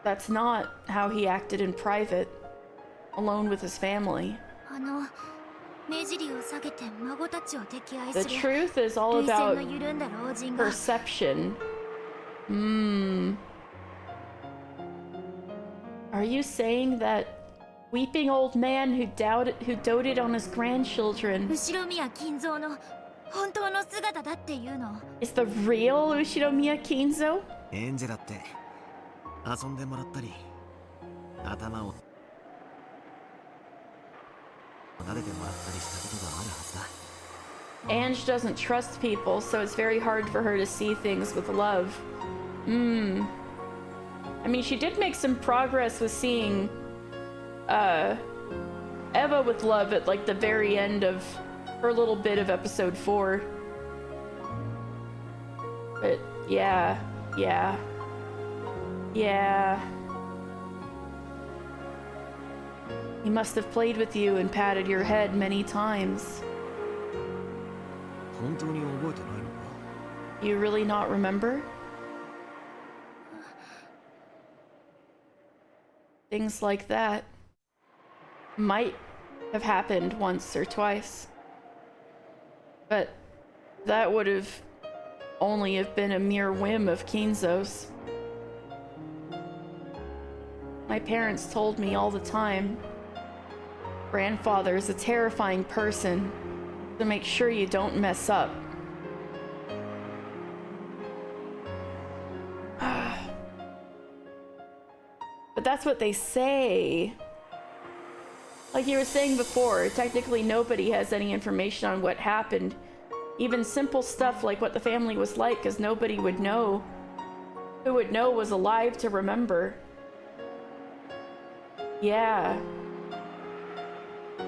S1: That's not how he acted in private, alone with his family.
S3: 目尻を下げて孫たちを溺愛
S1: The
S3: する
S1: truth is all
S3: 涙腺
S1: about
S3: の緩んだ老人が
S1: perception. Are you saying that weeping old man who doted on his grandchildren
S3: 後宮金蔵の本当の姿だっていうの？
S1: is the real Ushinomiya Kinzo?
S2: エンジェラって遊んでもらったり頭を撫でてもらったりしたことがあるはずだ。
S1: Ange doesn't trust people, so it's very hard for her to see things with love. I mean, she did make some progress with seeing Eva with love at like the very end of her little bit of episode 4. But yeah. He must have played with you and patted your head many times.
S2: 本当に覚えてないのか？
S1: You really not remember? things like that might have happened once or twice. But that would have only have been a mere whim of Kinzo's. My parents told me all the time, grandfather is a terrifying person, so make sure you don't mess up. But that's what they say. Like you were saying before, technically nobody has any information on what happened. Even simple stuff like what the family was like, because nobody would know. Who would know was alive to remember. Yeah.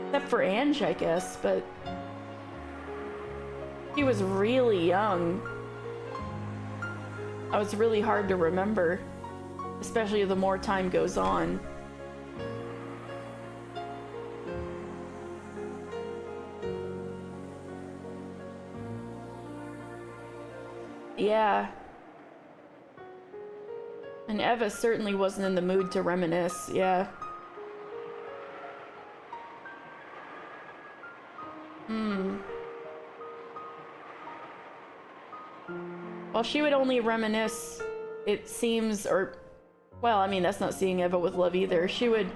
S1: Except for Ange, I guess, but he was really young. It was really hard to remember, especially the more time goes on. Yeah. And Eva certainly wasn't in the mood to reminisce, yeah. Well, she would only reminisce, it seems, or... Well, I mean, that's not seeing Eva with love either. She would...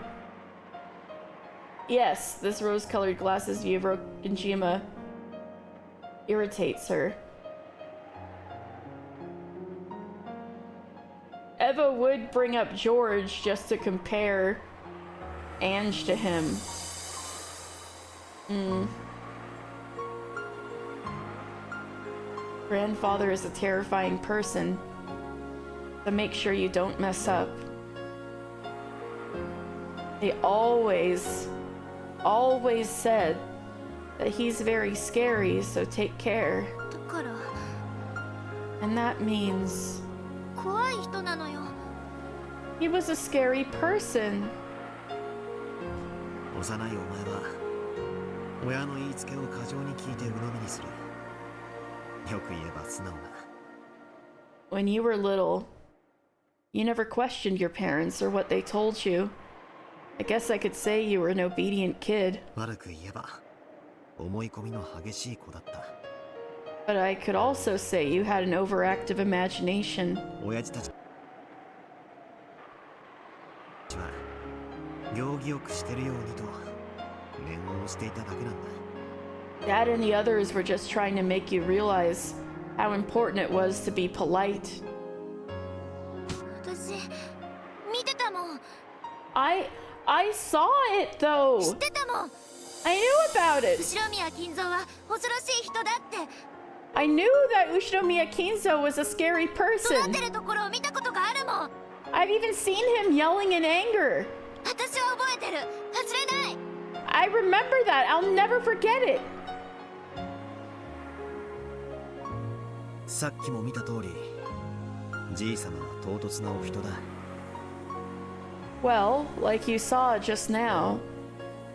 S1: Yes, this rose-colored glasses view of Rokinjima irritates her. Eva would bring up George just to compare Ange to him. Grandfather is a terrifying person, so make sure you don't mess up. They always said that he's very scary, so take care. And that means... He was a scary person.
S2: 幼いお前は親の言いつけを過剰に聞いて鵜呑みにする。よく言えば素直な。
S1: When you were little, you never questioned your parents or what they told you. I guess I could say you were an obedient kid.
S2: 悪く言えば思い込みの激しい子だった。
S1: But I could also say you had an overactive imagination.
S2: 親父たちは行儀よくしてるようにと念をしていただけなんだ。
S1: Dad and the others were just trying to make you realize how important it was to be polite. I saw it though. I knew about it. I knew that Ushinomiya Kinzo was a scary person. I've even seen him yelling in anger. I remember that. I'll never forget it.
S2: さっきも見た通り、じいさまは唐突なお人だ。
S1: Well, like you saw just now,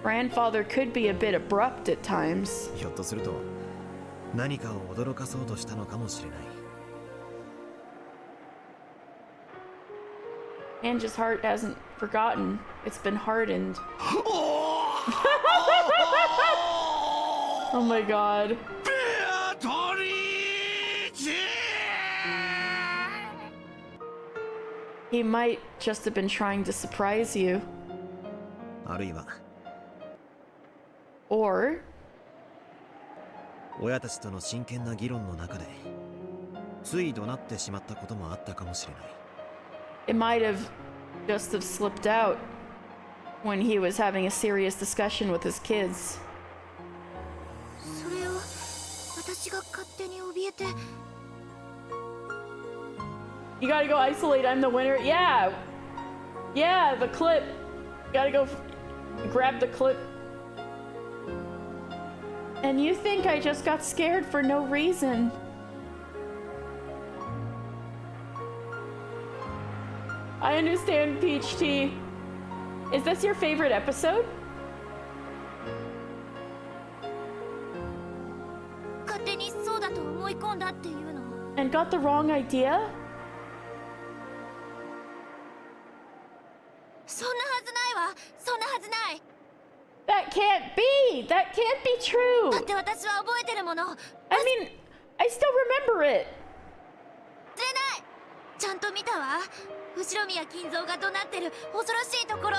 S1: grandfather could be a bit abrupt at times.
S2: ひょっとすると何かを驚かそうとしたのかもしれない。
S1: Ange's heart hasn't forgotten. It's been hardened. Oh my god. He might just have been trying to surprise you.
S2: あるいは
S1: Or
S2: 親たちとの真剣な議論の中でつい怒鳴ってしまったこともあったかもしれない。
S1: it might have just have slipped out when he was having a serious discussion with his kids. You gotta go isolate, I'm the winner. Yeah! Yeah, the clip. You gotta go grab the clip. And you think I just got scared for no reason. I understand, Peach Tea. Is this your favorite episode? And got the wrong idea? way! That can't be true!
S3: だって私は覚えてるもの。
S1: I mean, I still remember it!
S3: 忘れない。ちゃんと見たわ。後ろ宮金蔵が怒鳴ってる恐ろしいところ。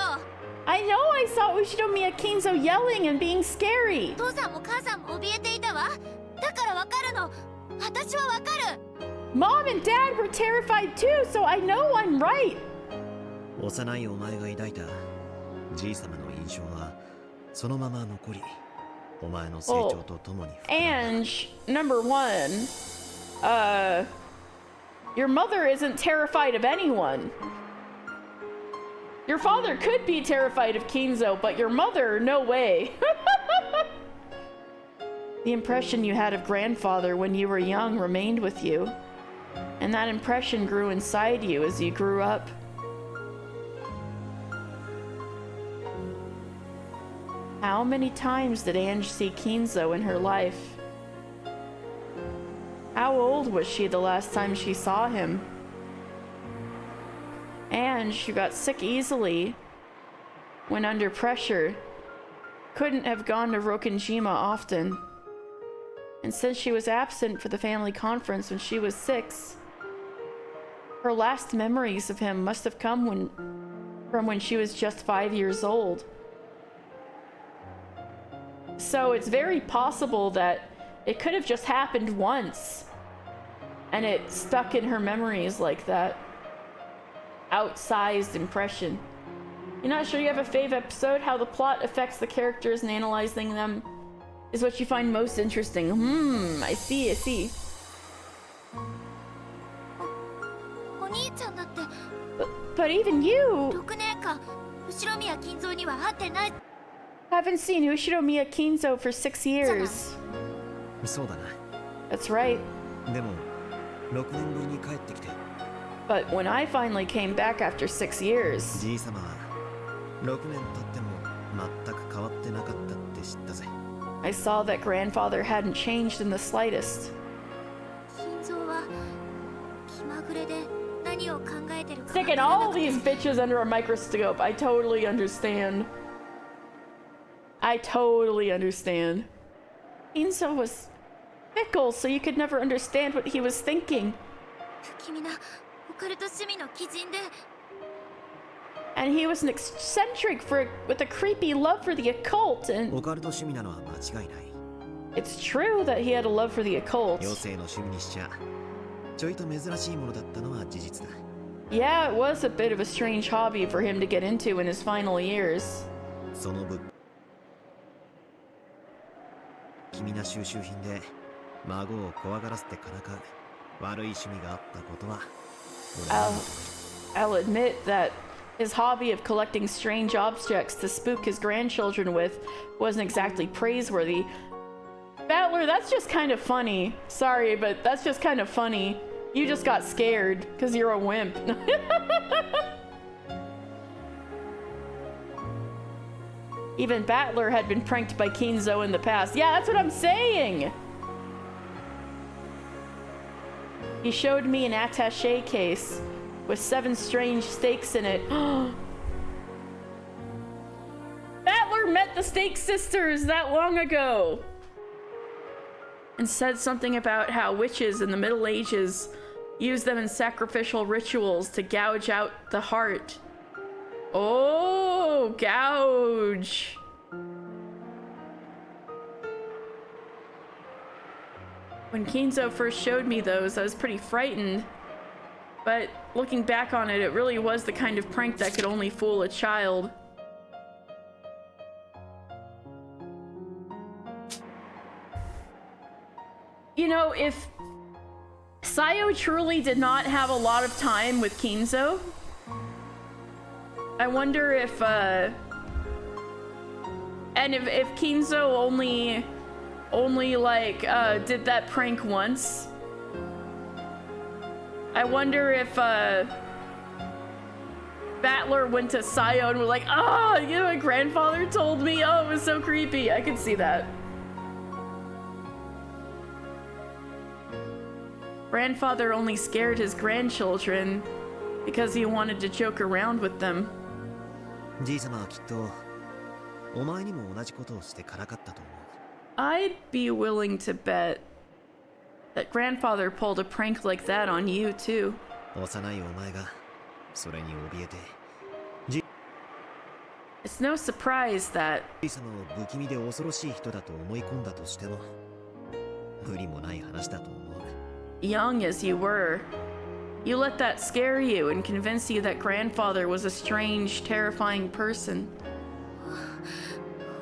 S1: I know I saw Ushinomiya Kinzo yelling and being scary!
S3: 父さんも母さんも怯えていたわ。だからわかるの。私はわかる。
S1: Mom and Dad were terrified too, so I know I'm right!
S2: 幼いお前が抱いたじい様の印象はそのまま残り、お前の成長とともに。
S1: And number one, your mother isn't terrified of anyone. Your father could be terrified of Kinzo, but your mother, no way. The impression you had of grandfather when you were young remained with you, and that impression grew inside you as you grew up. How many times did Ange see Kinzo in her life? How old was she the last time she saw him? Ange, who got sick easily when under pressure, couldn't have gone to Rokenjima often. And since she was absent for the family conference when she was 6, her last memories of him must have come from when she was just 5 years old. So it's very possible that it could have just happened once, and it stuck in her memories like that. Outsized impression. You're not sure you have a fave episode? How the plot affects the characters and analyzing them is what you find most interesting. I see, I see.
S3: お兄ちゃんだって。
S1: But even you
S3: 6年間後ろ宮金蔵には会ってない。
S1: haven't seen Ushinomiya Kinzo for 6 years.
S2: そうだな。
S1: That's right.
S2: でも6年ぶりに帰ってきて。
S1: But when I finally came back after 6 years,
S2: じい様は6年経っても全く変わってなかったって知ったぜ。
S1: I saw that grandfather hadn't changed in the slightest.
S3: 金蔵は気まぐれで何を考えてるか。
S1: Sticking all these bitches under a microscope. I totally understand. I totally understand. Kinzo was fickle, so you could never understand what he was thinking.
S3: 君なオカルト趣味の鬼人で。
S1: And he was an eccentric with a creepy love for the occult, and
S2: オカルト趣味なのは間違いない。
S1: it's true that he had a love for the occult.
S2: 妖精の趣味にしちゃちょいと珍しいものだったのは事実だ。
S1: Yeah, it was a bit of a strange hobby for him to get into in his final years.
S2: その分君な収集品で孫を怖がらせてからかう悪い趣味があったことは
S1: I'll admit that his hobby of collecting strange objects to spook his grandchildren with wasn't exactly praiseworthy. Battler, that's just kind of funny. Sorry, but that's just kind of funny. You just got scared because you're a wimp. Even Battler had been pranked by Kinzo in the past. Yeah, that's what I'm saying! He showed me an attaché case with 7 strange stakes in it. Battler met the Stake Sisters that long ago! And said something about how witches in the Middle Ages used them in sacrificial rituals to gouge out the heart. Oh, gouge. When Kinzo first showed me those, I was pretty frightened. But looking back on it, it really was the kind of prank that could only fool a child. You know, if Sayo truly did not have a lot of time with Kinzo, I wonder if, and if Kinzo only like, did that prank once, I wonder if, Battler went to Sayo and was like, oh, you know, my grandfather told me, oh, it was so creepy. I could see that. Grandfather only scared his grandchildren because he wanted to joke around with them.
S2: じい様はきっとお前にも同じことをしてからかったと思う。
S1: I'd be willing to bet that grandfather pulled a prank like that on you too.
S2: 幼いお前がそれに怯えて
S1: It's no surprise that
S2: じい様を不気味で恐ろしい人だと思い込んだとしても無理もない話だと思う。
S1: young as you were, you let that scare you and convince you that grandfather was a strange, terrifying person.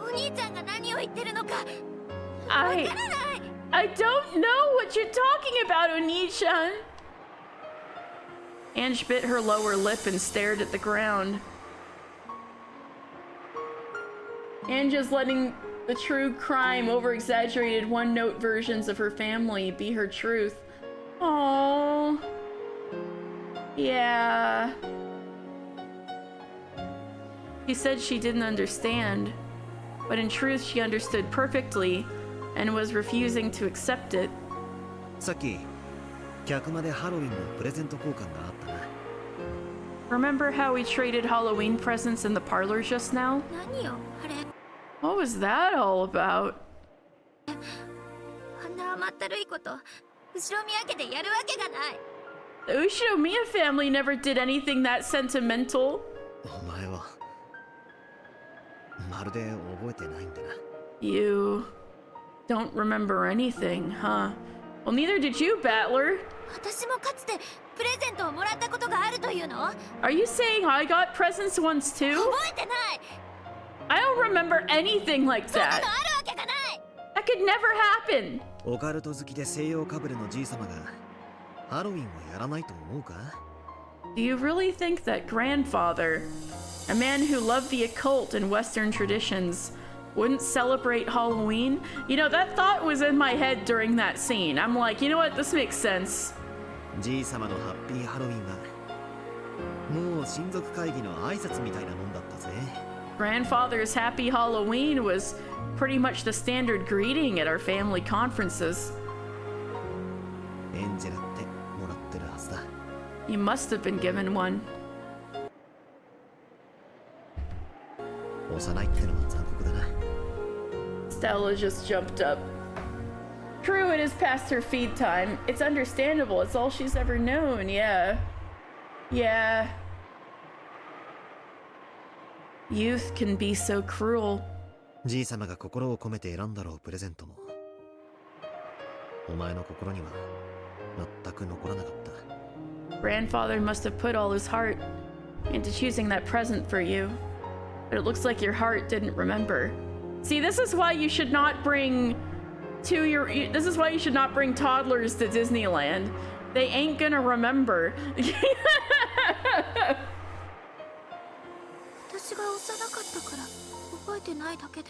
S3: お兄ちゃんが何を言ってるのか
S1: I don't know what you're talking about, Oni-chan. Ange bit her lower lip and stared at the ground. Ange is letting the true crime, over-exaggerated one-note versions of her family be her truth. Oh, yeah. She said she didn't understand, but in truth she understood perfectly and was refusing to accept it.
S2: さっき客間でハロウィンのプレゼント交換があったな。
S1: Remember how we traded Halloween presents in the parlor just now?
S3: 何よあれ
S1: What was that all about?
S3: あんな甘ったるいこと後ろ見上げてやるわけがない
S1: The Ushinomiya family never did anything that sentimental.
S2: お前はまるで覚えてないんだな。
S1: You don't remember anything, huh? Well, neither did you, Battler.
S3: 私もかつてプレゼントをもらったことがあるというの
S1: Are you saying I got presents once too?
S3: 覚えてない
S1: I don't remember anything like
S3: そんなのあ
S1: that.
S3: るわけがない
S1: That could never happen.
S2: オカルト好きで西洋かぶれのじい様がハロウィンをやらないと思うか？
S1: Do you really think that grandfather, a man who loved the occult and Western traditions, wouldn't celebrate Halloween? You know, that thought was in my head during that scene. I'm like, you know what? This makes sense.
S2: じい様のハッピーハロウィンはもう親族会議の挨拶みたいなもんだったぜ。
S1: Grandfather's Happy Halloween was pretty much the standard greeting at our family conferences.
S2: エンジェラってもらってるはずだ。
S1: You must have been given one.
S2: 幼いってのは残酷だな。
S1: Stella just jumped up. True, it is past her feed time. It's understandable. It's all she's ever known. Yeah. Yeah. Youth can be so cruel.
S2: じい様が心を込めて選んだろうプレゼントもお前の心には全く残らなかった。
S1: Grandfather must have put all his heart into choosing that present for you. But it looks like your heart didn't remember. See, this is why you should not bring this is why you should not bring toddlers to Disneyland. They ain't gonna remember.
S3: 私が幼かったから覚えてないだけで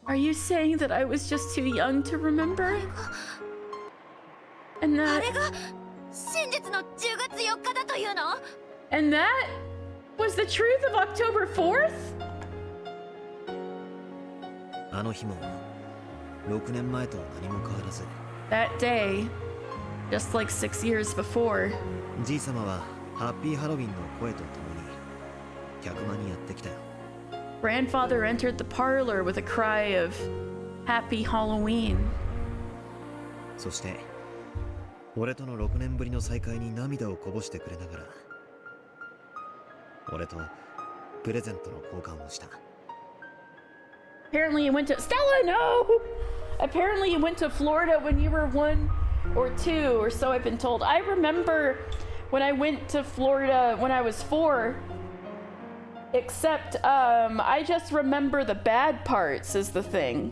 S1: Are you saying that I was just too young to remember? And
S3: あ
S1: that
S3: れが真実の10月4日だというの
S1: and that was the truth of October 4th?
S2: あの日も6年前と何も変わらず
S1: That day, just like 6 years before,
S2: じい様はハッピーハロウィンの声とともに客間にやってきたよ。
S1: grandfather entered the parlor with a cry of Happy Halloween.
S2: そして俺との6年ぶりの再会に涙をこぼしてくれながら俺とプレゼントの交換をした。
S1: Apparently you went to Stella, no! Apparently you went to Florida when you were 1 or 2, or so I've been told. I remember when I went to Florida when I was 4, except I just remember the bad parts is the thing.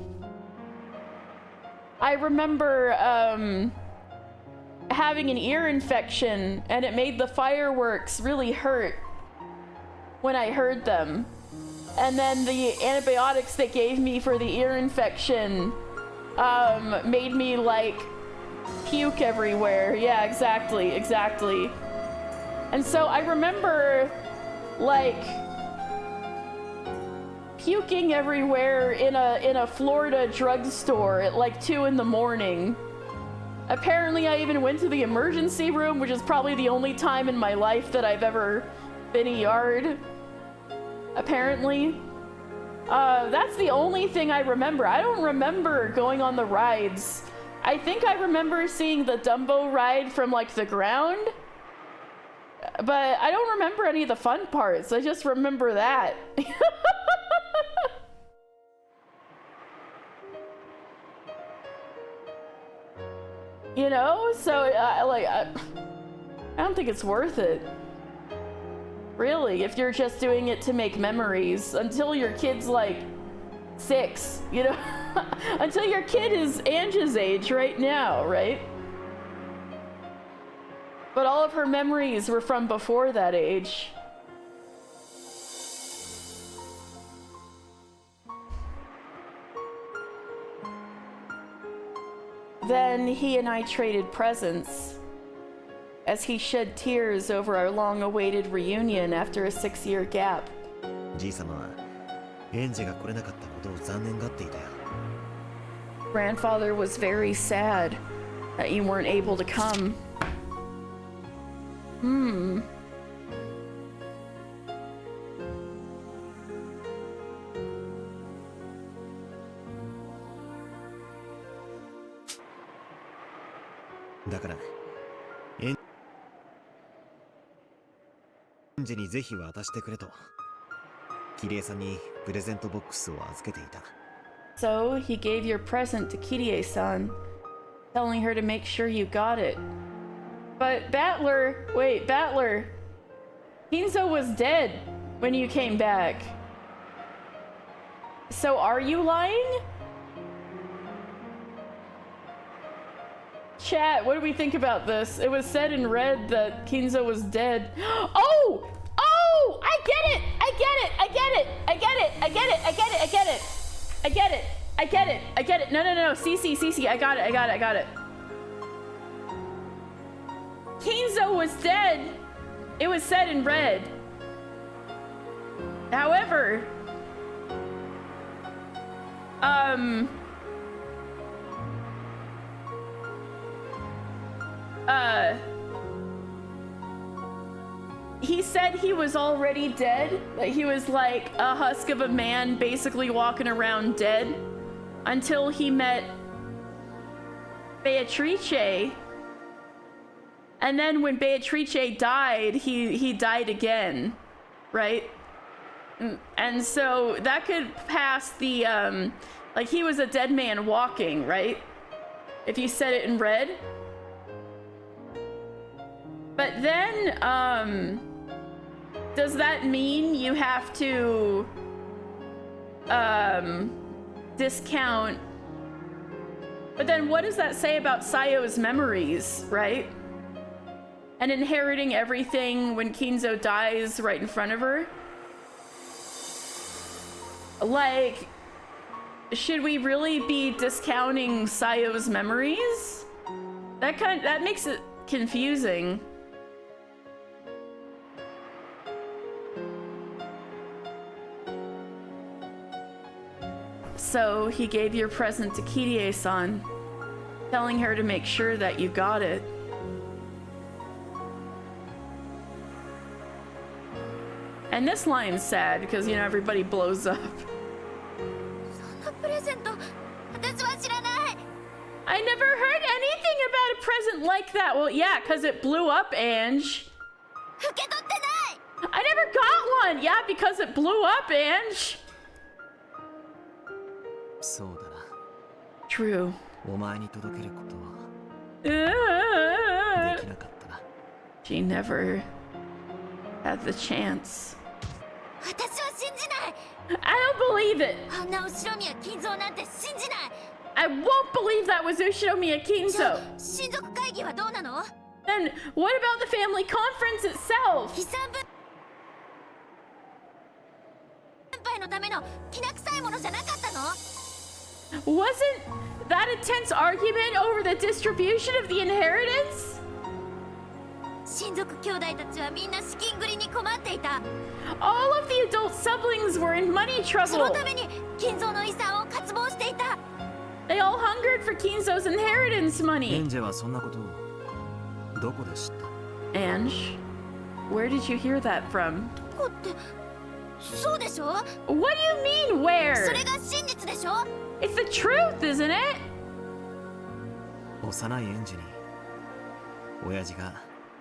S1: I remember having an ear infection and it made the fireworks really hurt when I heard them. And then the antibiotics they gave me for the ear infection made me like puke everywhere. Yeah, exactly. And so I remember like puking everywhere in a Florida drugstore at like 2 in the morning. Apparently I even went to the emergency room, which is probably the only time in my life that I've ever been ER'd. Apparently. That's the only thing I remember. I don't remember going on the rides. I think I remember seeing the Dumbo ride from like the ground, but I don't remember any of the fun parts. I just remember that. You know, so I don't think it's worth it. Really, if you're just doing it to make memories until your kid's like 6, you know, until your kid is Angie's age right now, right? But all of her memories were from before that age. Then he and I traded presents as he shed tears over our long-awaited reunion after a 6-year gap.
S2: じいさまはエンジが来れなかったことを残念がっていたよ。
S1: Grandfather was very sad that you weren't able to come.
S2: だからエンジにぜひ渡してくれとキリエさんにプレゼントボックスを預けていた。
S1: So he gave your present to Kirie-san, telling her to make sure you got it. But Battler, wait, Battler, Kinzo was dead when you came back. So are you lying? Chat, what do we think about this? It was said in red that Kinzo was dead. Oh! Oh! I get it! I get it! I get it! I get it! I get it! I get it! I get it! I get it! I get it! I get it! No, no, no. CC. I got it. I got it. I got it. Kinzo was dead. It was said in red. However, he said he was already dead, that he was like a husk of a man basically walking around dead until he met Beatrice. And then when Beatrice died, he died again, right? And so that could pass the, like he was a dead man walking, right? If you said it in red. But then, does that mean you have to, discount? But then what does that say about Sayo's memories, right? And inheriting everything when Kinzo dies right in front of her? Like, should we really be discounting Sayo's memories? That makes it confusing. So he gave your present to Kirie-san, telling her to make sure that you got it. And this line's sad because, you know, everybody blows up. I never heard anything about a present like that. Well, yeah, because it blew up, Ange. I never got one. Yeah, because it blew up, Ange. True. She never had the chance. I don't believe it. I won't believe that was Ushinomiya Kinzo. Then what about the family conference itself? Wasn't that a tense argument over the distribution of the inheritance? All of the adult siblings were in money trouble. They all hungered for Kinzo's inheritance money. Ange, where did you hear that from?
S3: そうでしょ？
S1: What do you mean where?
S3: それが真実でしょ？
S1: It's the truth, isn't it?
S2: 幼い園児に親父が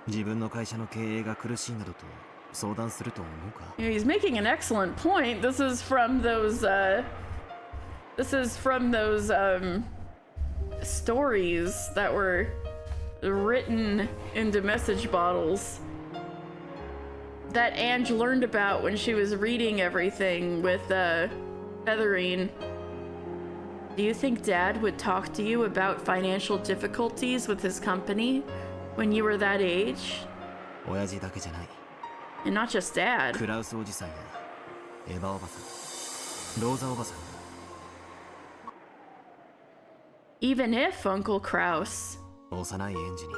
S2: 自分の会社の経営が苦しいなどと相談すると思うか？
S1: He's making an excellent point. This is from those stories that were written into message bottles that Ange learned about when she was reading everything with Featherine. Do you think Dad would talk to you about financial difficulties with his company when you were that age?
S2: 親父だけじゃない。
S1: And not just Dad.
S2: クラウスおじさんやエヴァおばさん、ローザおばさん。
S1: Even if Uncle Kraus.
S2: 幼い園児に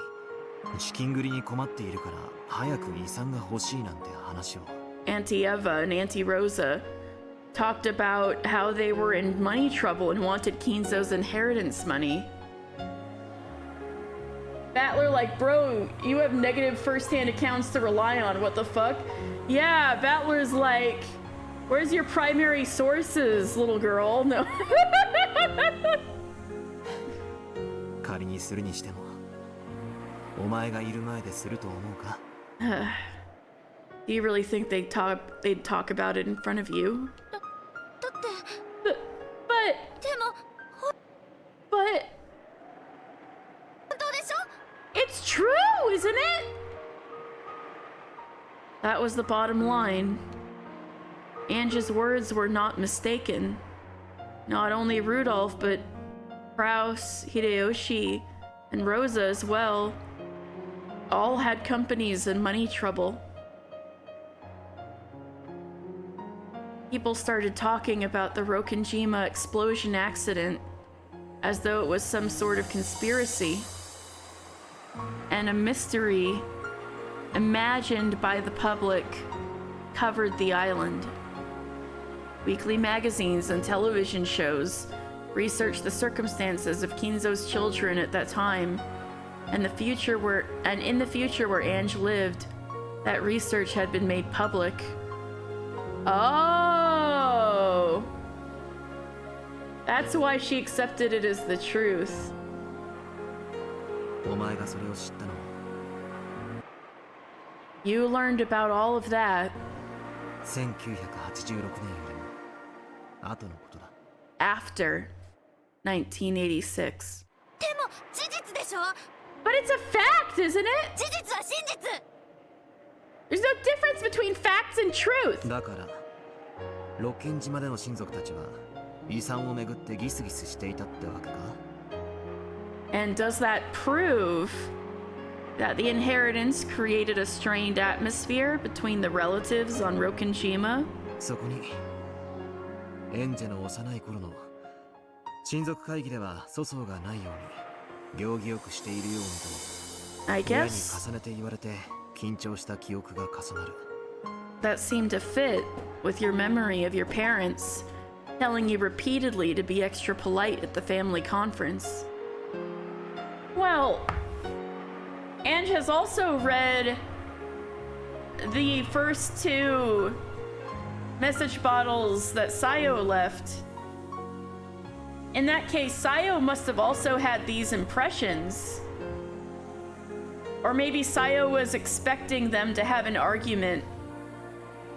S2: 資金繰りに困っているから早く遺産が欲しいなんて話を。
S1: Auntie Eva and Auntie Rosa talked about how they were in money trouble and wanted Kinzo's inheritance money. Battler like, bro, you have negative first-hand accounts to rely on, what the fuck? Yeah, Battler's like, where's your primary sources, little girl? No.
S2: 仮にするにしてもお前がいる前ですると思うか？
S1: Do you really think they'd talk about it in front of you?
S3: だって
S1: But
S3: でも
S1: but
S3: 本当でしょ？
S1: it's true, isn't it? That was the bottom line. Ange's words were not mistaken. Not only Rudolph, but Kraus, Hideyoshi, and Rosa as well, all had companies in money trouble. People started talking about the Rokenjima explosion accident as though it was some sort of conspiracy and a mystery imagined by the public covered the island. Weekly magazines and television shows researched the circumstances of Kinzo's children at that time and in the future where Ange lived. That research had been made public. Oh, that's why she accepted it as the truth.
S2: お前がそれを知ったのは
S1: You learned about all of that
S2: 1986年よりも後のことだ。
S1: after 1986.
S3: でも事実でしょ？
S1: But it's a fact, isn't it?
S3: 事実は真実。
S1: There's no difference between facts and truth.
S2: だからロッケン島での親族たちは遺産をめぐってギスギスしていたってわけか？
S1: And does that prove that the inheritance created a strained atmosphere between the relatives on Rokenjima?
S2: そこにエンジェの幼い頃の親族会議では粗相がないように行儀よくしているようにと
S1: I
S2: 親に
S1: guess
S2: 重ねて言われて緊張した記憶が重なる。
S1: that seemed to fit with your memory of your parents telling you repeatedly to be extra polite at the family conference. Well, Ange has also read the first two message bottles that Sayo left. In that case, Sayo must have also had these impressions. Or maybe Sayo was expecting them to have an argument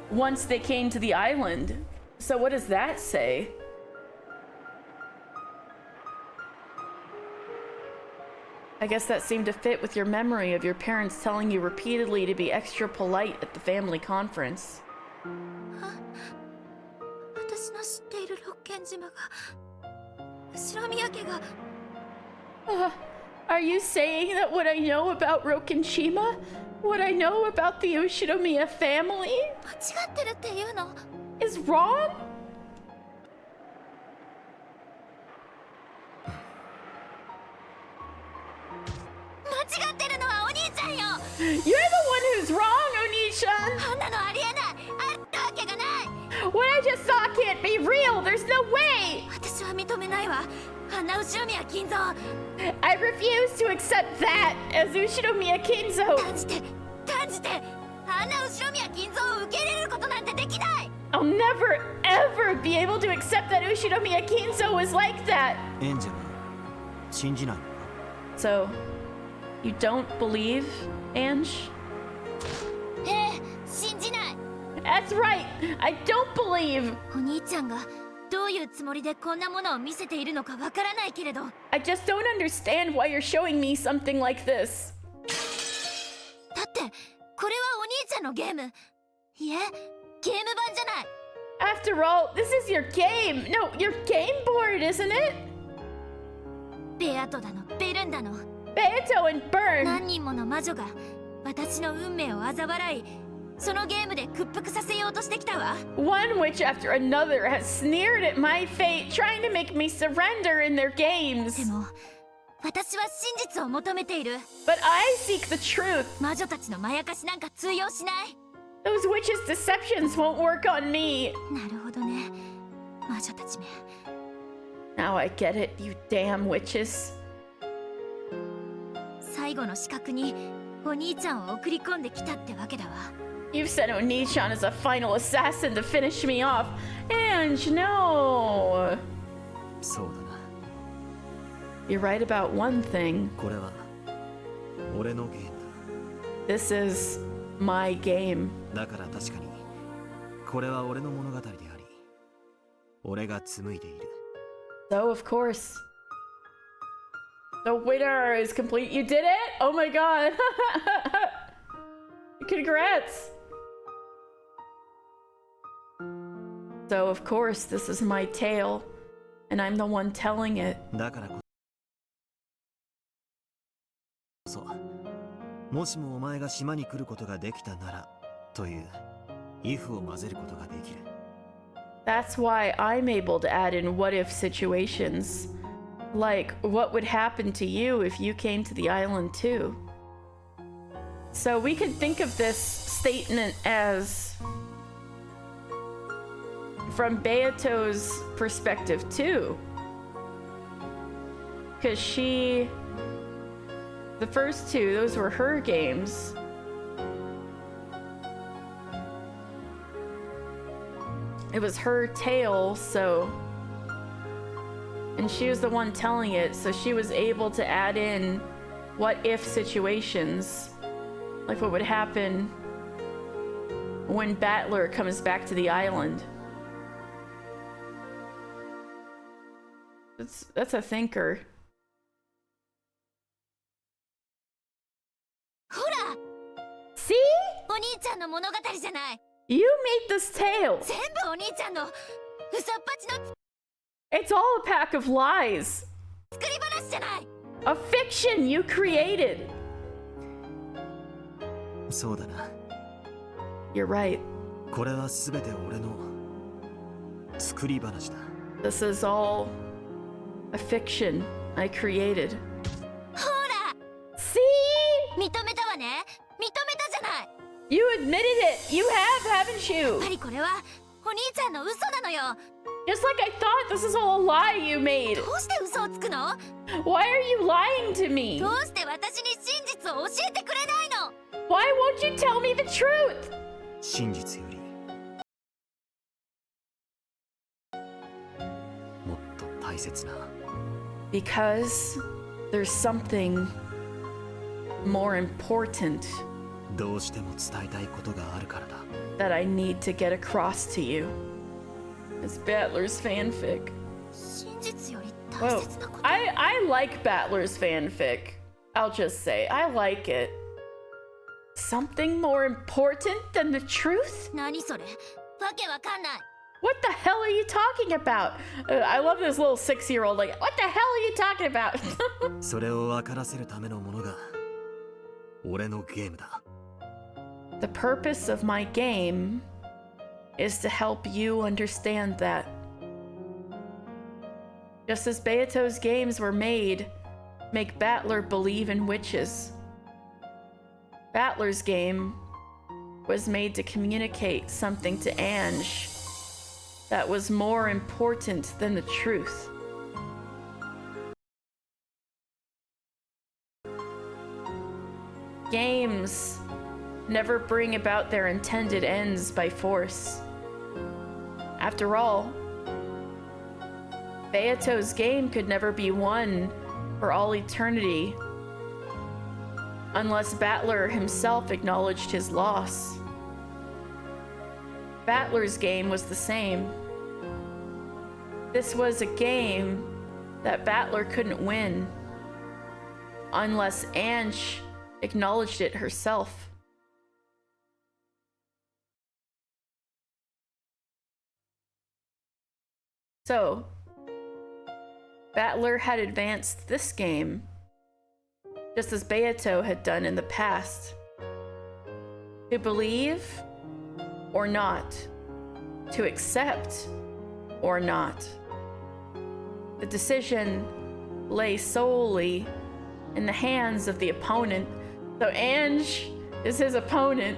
S1: once they came to the island. So what does that say? I guess that seemed to fit with your memory of your parents telling you repeatedly to be extra polite at the family conference.
S3: 私の知っているロッケン島が後ろ宮家が
S1: Are you saying that what I know about Rokenjima, what I know about the Ushinomiya family,
S3: 間違ってるっていうの？
S1: is wrong? You're the one who's wrong, Oni-chan!
S3: こんなのありえない。あるわけがない。
S1: What I just saw can't be real! There's no way!
S3: 私は認めないわ。あんな後ろ宮金蔵。
S1: I refuse to accept that as Ushinomiya Kinzo!
S3: 断じてあんな後ろ宮金蔵を受け入れることなんてできない。
S1: I'll never, ever be able to accept that Ushinomiya Kinzo was like that!
S2: エンジェル信じないのか
S1: So, you don't believe, Ange?
S3: 信じない。
S1: That's right! I don't believe!
S3: お兄ちゃんがどういうつもりでこんなものを見せているのかわからないけれど。
S1: I just don't understand why you're showing me something like this.
S3: だってこれはお兄ちゃんのゲーム。いえ、ゲーム版じゃない。
S1: After all, this is your game! No, your game board, isn't it?
S3: ベアトだの、ベルンだの。
S1: Beato and Burn!
S3: 何人もの魔女が私の運命を嘲笑い、そのゲームで屈服させようとしてきたわ。
S1: One witch after another has sneered at my fate, trying to make me surrender in their games.
S3: でも私は真実を求めている。
S1: But I seek the truth.
S3: 魔女たちのまやかしなんか通用しない。
S1: Those witches' deceptions won't work on me.
S3: なるほどね、魔女たちめ。
S1: Now I get it, you damn witches.
S3: 最後の資格にお兄ちゃんを送り込んできたってわけだわ。
S1: You've sent Oni-chan as a final assassin to finish me off. Ange, no!
S2: そうだな
S1: You're right about one thing.
S2: これは俺のゲーム
S1: This is my game.
S2: だだから確かにこれは俺の物語であり俺が紡いでいる
S1: So, of course. The winner is complete. You did it? Oh my god. Congrats. So, of course, this is my tale, and I'm the one telling it.
S2: だからこそもしもお前が島に来ることができたならという if を混ぜることができる
S1: That's why I'm able to add in what if situations. Like, what would happen to you if you came to the island too? So we could think of this statement as from Beato's perspective too. Because she... The first two, those were her games. It was her tale, so... And she was the one telling it, so she was able to add in what-if situations. Like what would happen when Battler comes back to the island. That's a thinker.
S3: ほら
S1: See?
S3: お兄ちゃんの物語じゃない。
S1: You made this tale!
S3: 全部お兄ちゃんの嘘っぱちの
S1: It's all a pack of lies!
S3: 作り話じゃない。
S1: A fiction you created!
S2: そうだな
S1: You're right.
S2: これは全て俺の作り話だ
S1: This is all a fiction I created.
S3: ほら
S1: See?
S3: 認めたわね。認めたじゃない。
S1: You admitted it! You have, haven't
S3: や
S1: you?
S3: っぱりこれはお兄ちゃんの嘘なのよ。
S1: Just like I thought, this is all a lie you made.
S3: どうして嘘をつくの？
S1: Why are you lying to me?
S3: どうして私に真実を教えてくれないの？
S1: Why won't you tell me the truth?
S2: 真実よりもっと大切な
S1: Because there's something more important
S2: どうしても伝えたいことがあるからだ
S1: that I need to get across to you. It's Battler's fanfic.
S3: 真実より大
S1: Whoa.
S3: 切なこと。
S1: I like Battler's fanfic. I'll just say, I like it. Something more important than the truth?
S3: 何それ？わけわかんない。
S1: What the hell are you talking about? I love this little 6-year-old like, what the hell are you talking about?
S2: それを分からせるためのものが俺のゲームだ
S1: The purpose of my game is to help you understand that. Just as Beato's games were made, make Battler believe in witches. Battler's game was made to communicate something to Ange that was more important than the truth. Games never bring about their intended ends by force. After all, Beato's game could never be won for all eternity unless Battler himself acknowledged his loss. Battler's game was the same. This was a game that Battler couldn't win unless Ange acknowledged it herself. So, Battler had advanced this game just as Beato had done in the past. To believe or not, to accept or not. The decision lay solely in the hands of the opponent. So Ange is his opponent.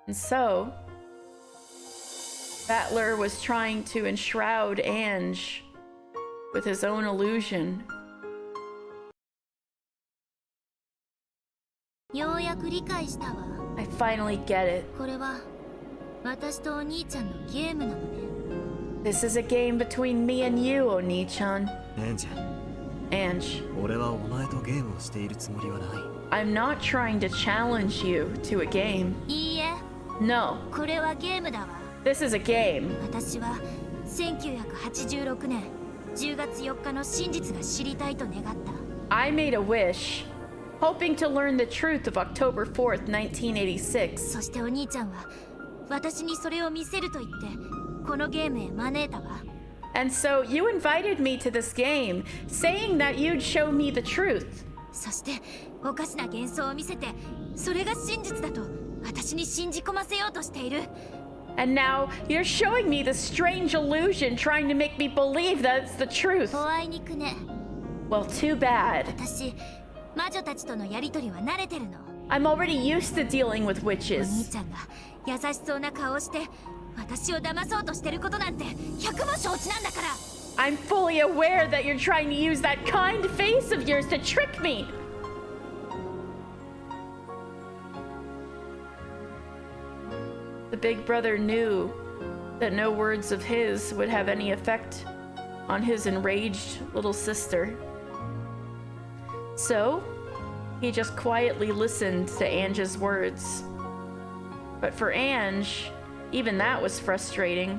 S1: And so, Battler was trying to enshroud Ange with his own illusion.
S3: ようやく理解したわ。
S1: I finally get it.
S3: これは私とお兄ちゃんのゲームなのね。
S1: This is a game between me and you, Oni-chan.
S2: エンジェ
S1: Ange,
S2: 俺はお前とゲームをしているつもりはない。
S1: I'm not trying to challenge you to a game.
S3: いいえ、
S1: No,
S3: これはゲームだわ。
S1: this is a game.
S3: 私は1986年10月4日の真実が知りたいと願った。
S1: I made a wish, hoping to learn the truth of October 4th, 1986.
S3: そしてお兄ちゃんは私にそれを見せると言ってこのゲームへ招いたわ。
S1: And so you invited me to this game, saying that you'd show me the truth.
S3: そしておかしな幻想を見せてそれが真実だと私に信じ込ませようとしている。
S1: And now you're showing me this strange illusion, trying to make me believe that it's the truth.
S3: おあいにくね。
S1: Well, too bad.
S3: 私魔女たちとのやりとりは慣れてるの。
S1: I'm already used to dealing with
S3: お兄
S1: witches.
S3: ちゃんが優しそうな顔をして私を騙そうとしてることなんて百も承知なんだから。
S1: I'm fully aware that you're trying to use that kind face of yours to trick me. The big brother knew that no words of his would have any effect on his enraged little sister. So, he just quietly listened to Ange's words. But for Ange, even that was frustrating.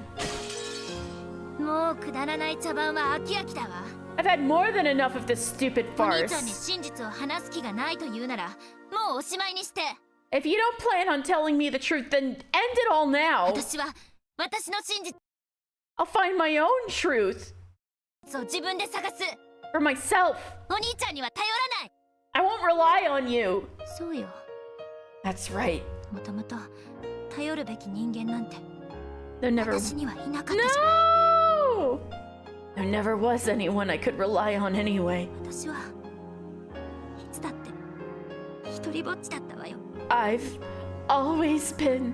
S3: もうくだらない茶番は飽き飽きだわ。
S1: I've had more than enough of this stupid
S3: お兄ちゃんに
S1: farce.
S3: 真実を話す気がないと言うならもうおしまいにして。
S1: If you don't plan on telling me the truth, then end it all now.
S3: 私は私の真実
S1: I'll find my own truth
S3: を自分で探す。
S1: for myself.
S3: お兄ちゃんには頼らない。
S1: I won't rely on you.
S3: そうよ。
S1: That's right.
S3: もともと頼るべき人間なんて
S1: There never
S3: 私にはいなかったじゃない。
S1: No! There never was anyone I could rely on anyway.
S3: 私はいつだって一人ぼっちだったわよ。
S1: I've always been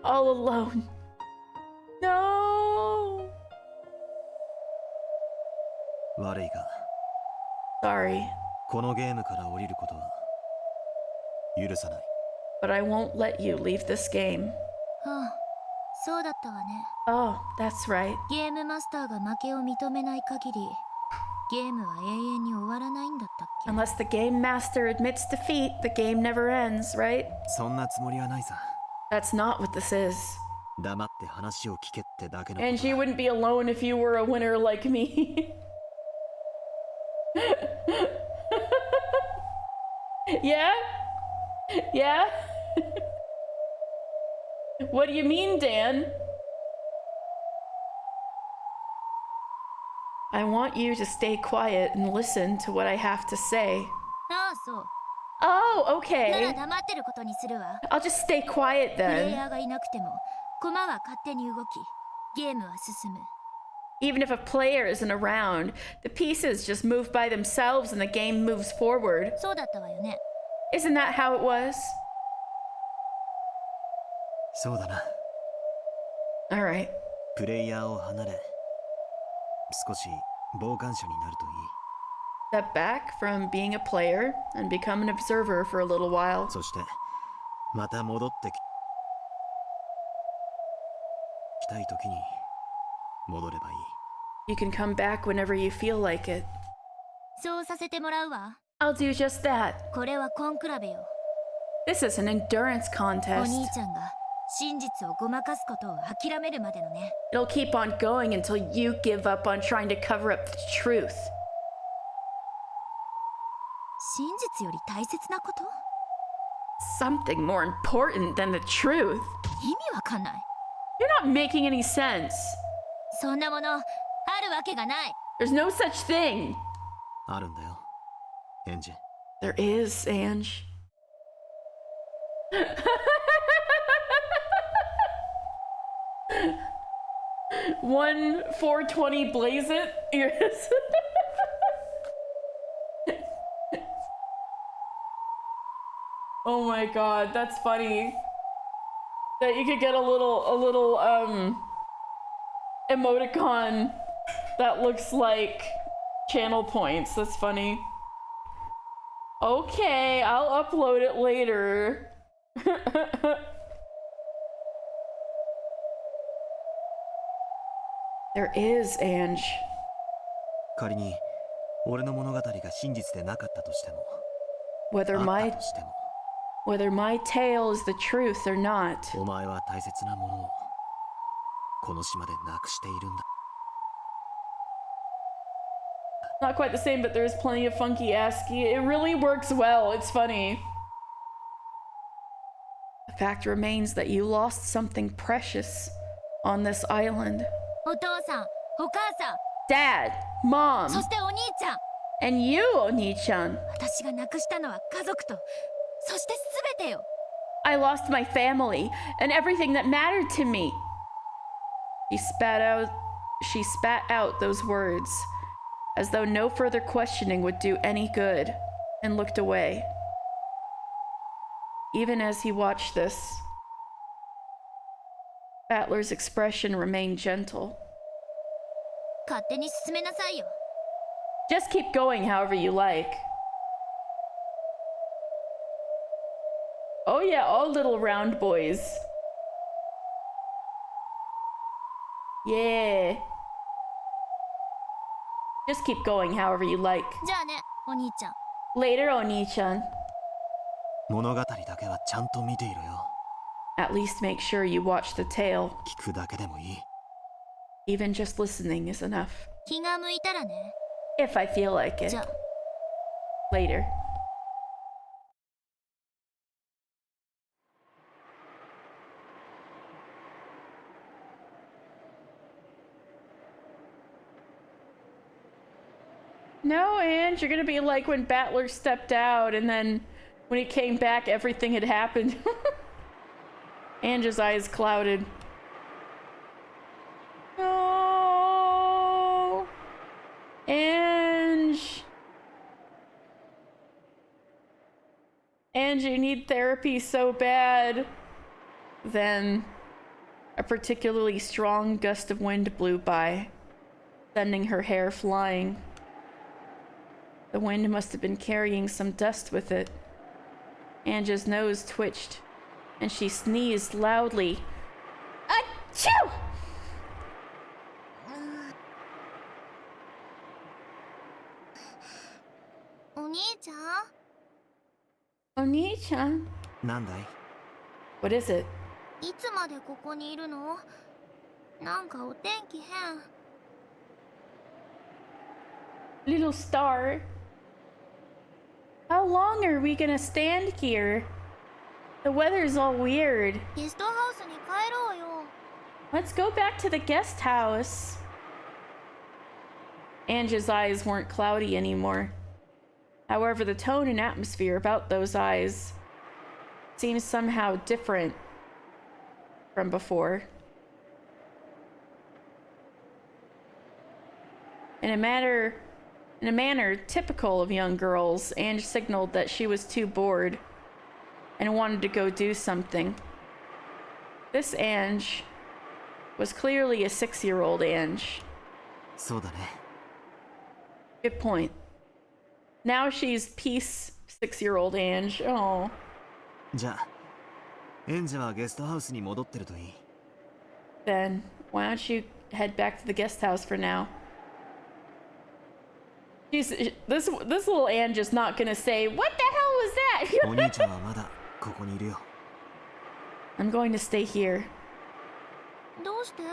S1: all alone. No.
S2: 悪いが
S1: Sorry,
S2: このゲームから降りることは許さない。
S1: but I won't let you leave this game.
S3: ああ、そうだったわね。
S1: Oh, that's right.
S3: ゲームマスターが負けを認めない限りゲームは永遠に終わらないんだったっけ。
S1: Unless the game master admits defeat, the game never ends, right?
S2: そんなつもりはないさ。
S1: That's not what this is.
S2: 黙って話を聞けってだけのこと
S1: And you wouldn't be alone if you were a winner like me. Yeah? Yeah? What do you mean, Dan? I want you to stay quiet and listen to what I have to say.
S3: ああ、そう。
S1: Oh,
S3: なら
S1: okay.
S3: 黙ってることにするわ。
S1: I'll just stay quiet
S3: プレイ
S1: then.
S3: ヤーがいなくても駒は勝手に動きゲームは進む。
S1: Even if a player isn't around, the pieces just move by themselves and the game moves forward.
S3: そうだったわよね。
S1: Isn't that how it was?
S2: そうだな。
S1: Alright.
S2: プレイヤーを離れ少し傍観者になるといい。
S1: Step back from being a player and become an observer for a little while.
S2: そしてまた戻ってきたい時に戻ればいい。
S1: You can come back whenever you feel like it.
S3: そうさせてもらうわ。
S1: I'll do just that.
S3: これはコンクラベよ。
S1: This is an endurance
S3: お
S1: contest.
S3: 兄ちゃんが真実をごまかすことを諦めるまでのね。
S1: It'll keep on going until you give up on trying to cover up the truth.
S3: 真実より大切なこと？
S1: Something more important than the truth.
S3: 意味わかんない。
S1: You're not making any sense.
S3: そんなものあるわけがない。
S1: There's no such thing.
S2: あるんだよ、エンジ。
S1: There is, Ange. One 420 blaze it. Yes. Oh my god, that's funny. That you could get a little emoticon that looks like channel points. That's funny. Okay, I'll upload it later. There is, Ange.
S2: 仮に俺の物語が真実でなかったとしても、
S1: Whether
S2: あ
S1: my
S2: ったとしても、
S1: whether my tale is the truth or not.
S2: お前は大切なものをこの島でなくしているんだ。
S1: Not quite the same, but there's plenty of funky ASCII. It really works well. It's funny. The fact remains that you lost something precious on this island.
S3: お父さん、お母さん、
S1: Dad, Mom,
S3: そしてお兄ちゃん。
S1: and you, Oni-chan.
S3: 私が亡くしたのは家族と、そして全てよ。
S1: I lost my family and everything that mattered to me. She spat out those words, as though no further questioning would do any good, and looked away. Even as he watched this, Battler's expression remained gentle.
S3: 勝手に進めなさいよ。
S1: Just keep going however you like. Oh yeah, all little round boys. Yeah. Just keep going however you like.
S3: じゃあね、お兄ちゃん。
S1: Later, Oni-chan.
S2: 物語だけはちゃんと見ていろよ。
S1: At least make sure you watch the tale.
S2: 聞くだけでもいい。
S1: Even just listening is enough.
S3: 気が向いたらね。
S1: If I feel like it.
S3: じゃあ。
S1: Later. No, Ange, you're gonna be like when Battler stepped out and then when he came back, everything had happened. Ange's eyes clouded. No. Ange. Ange, you need therapy so bad. Then a particularly strong gust of wind blew by, sending her hair flying. The wind must have been carrying some dust with it. Ange's nose twitched, and she sneezed loudly. Achoo! Oni-chan?
S2: なんだい？
S1: What is it?
S3: いつまでここにいるの？なんかお天気変。
S1: Little star. How long are we gonna stand here? The weather's all weird.
S3: ゲストハウスに帰ろうよ。
S1: Let's go back to the guest house. Ange's eyes weren't cloudy anymore. However, the tone and atmosphere about those eyes seemed somehow different from before. In a manner typical of young girls, Ange signaled that she was too bored and wanted to go do something. This Ange was clearly a 6-year-old Ange.
S2: そうだね。
S1: Good point. Now she's peace 6-year-old Ange. Oh.
S2: じゃあ、エンジェはゲストハウスに戻ってるといい。
S1: Then Why don't you head back to the guest house for now? This little Ange is not gonna say, what the hell was that?
S2: お兄ちゃんはまだここにいるよ。
S1: I'm going to stay here.
S3: どうして？も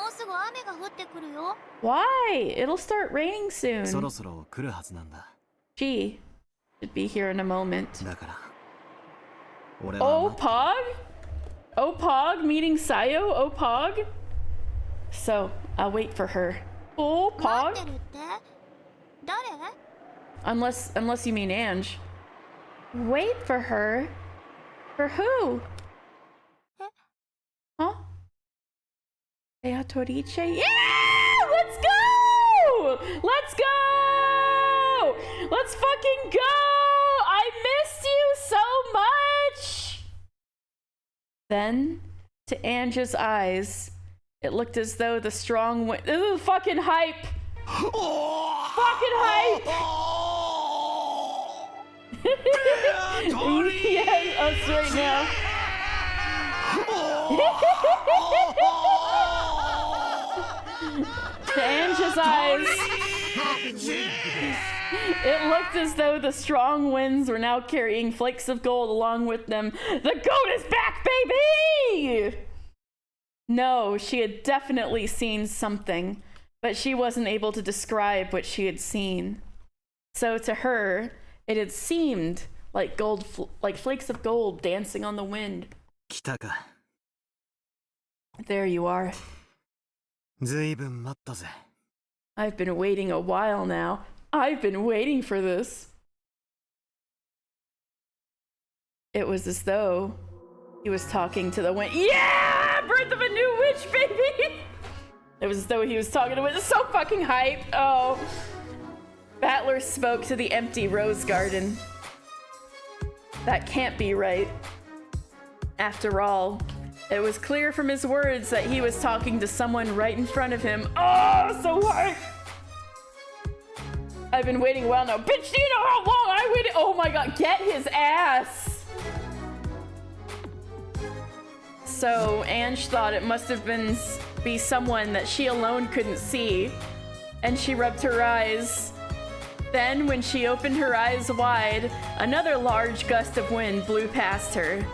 S3: うすぐ雨が降ってくるよ。
S1: Why? It'll start raining
S2: そろ
S1: soon.
S2: そろ来るはずなんだ。
S1: She should be here in a moment.
S2: だから。俺は
S1: Oh, Pog? Oh, Pog meeting Sayo? Oh, Pog? So, I'll wait for her. Oh,
S3: 待
S1: Pog?
S3: ってるって？誰？
S1: Unless you mean Ange. Wait for her? For who? Huh? Beatrice? Yeah! Let's go! Let's go! Let's fucking go! I missed you so much! Then, to Ange's eyes, it looked as though the strong wind. This is fucking hype! Fucking hype! Yeah, us right now. To Ange's eyes, it looked as though the strong winds were now carrying flakes of gold along with them. The goat is back, baby! No, she had definitely seen something, but she wasn't able to describe what she had seen. So to her, it had seemed like like flakes of gold dancing on the wind.
S2: 来たか。
S1: There you are.
S2: ずいぶん待ったぜ。
S1: I've been waiting a while now. I've been waiting for this. It was as though he was talking to the wind. Yeah! Birth of a new witch, baby! It was as though he was talking to it. It's so fucking hype. Oh. Battler spoke to the empty rose garden. That can't be right. After all, it was clear from his words that he was talking to someone right in front of him. Oh, so hype! I've been waiting a while now. Bitch, do you know how long I waited? Oh my god, get his ass! So Ange thought it must have be someone that she alone couldn't see, and she rubbed her eyes. Then, when she opened her eyes wide, another large gust of wind blew past her.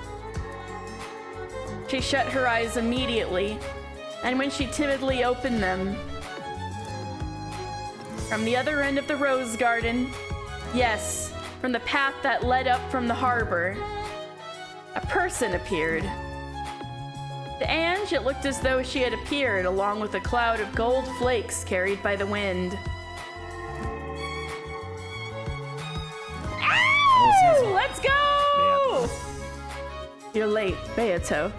S1: She shut her eyes immediately, and when she timidly opened them, from the other end of the rose garden, yes, from the path that led up from the harbor, a person appeared. To Ange, it looked as though she had appeared along with a cloud of gold flakes carried by the wind. Ow! Let's go! You're late, Beato.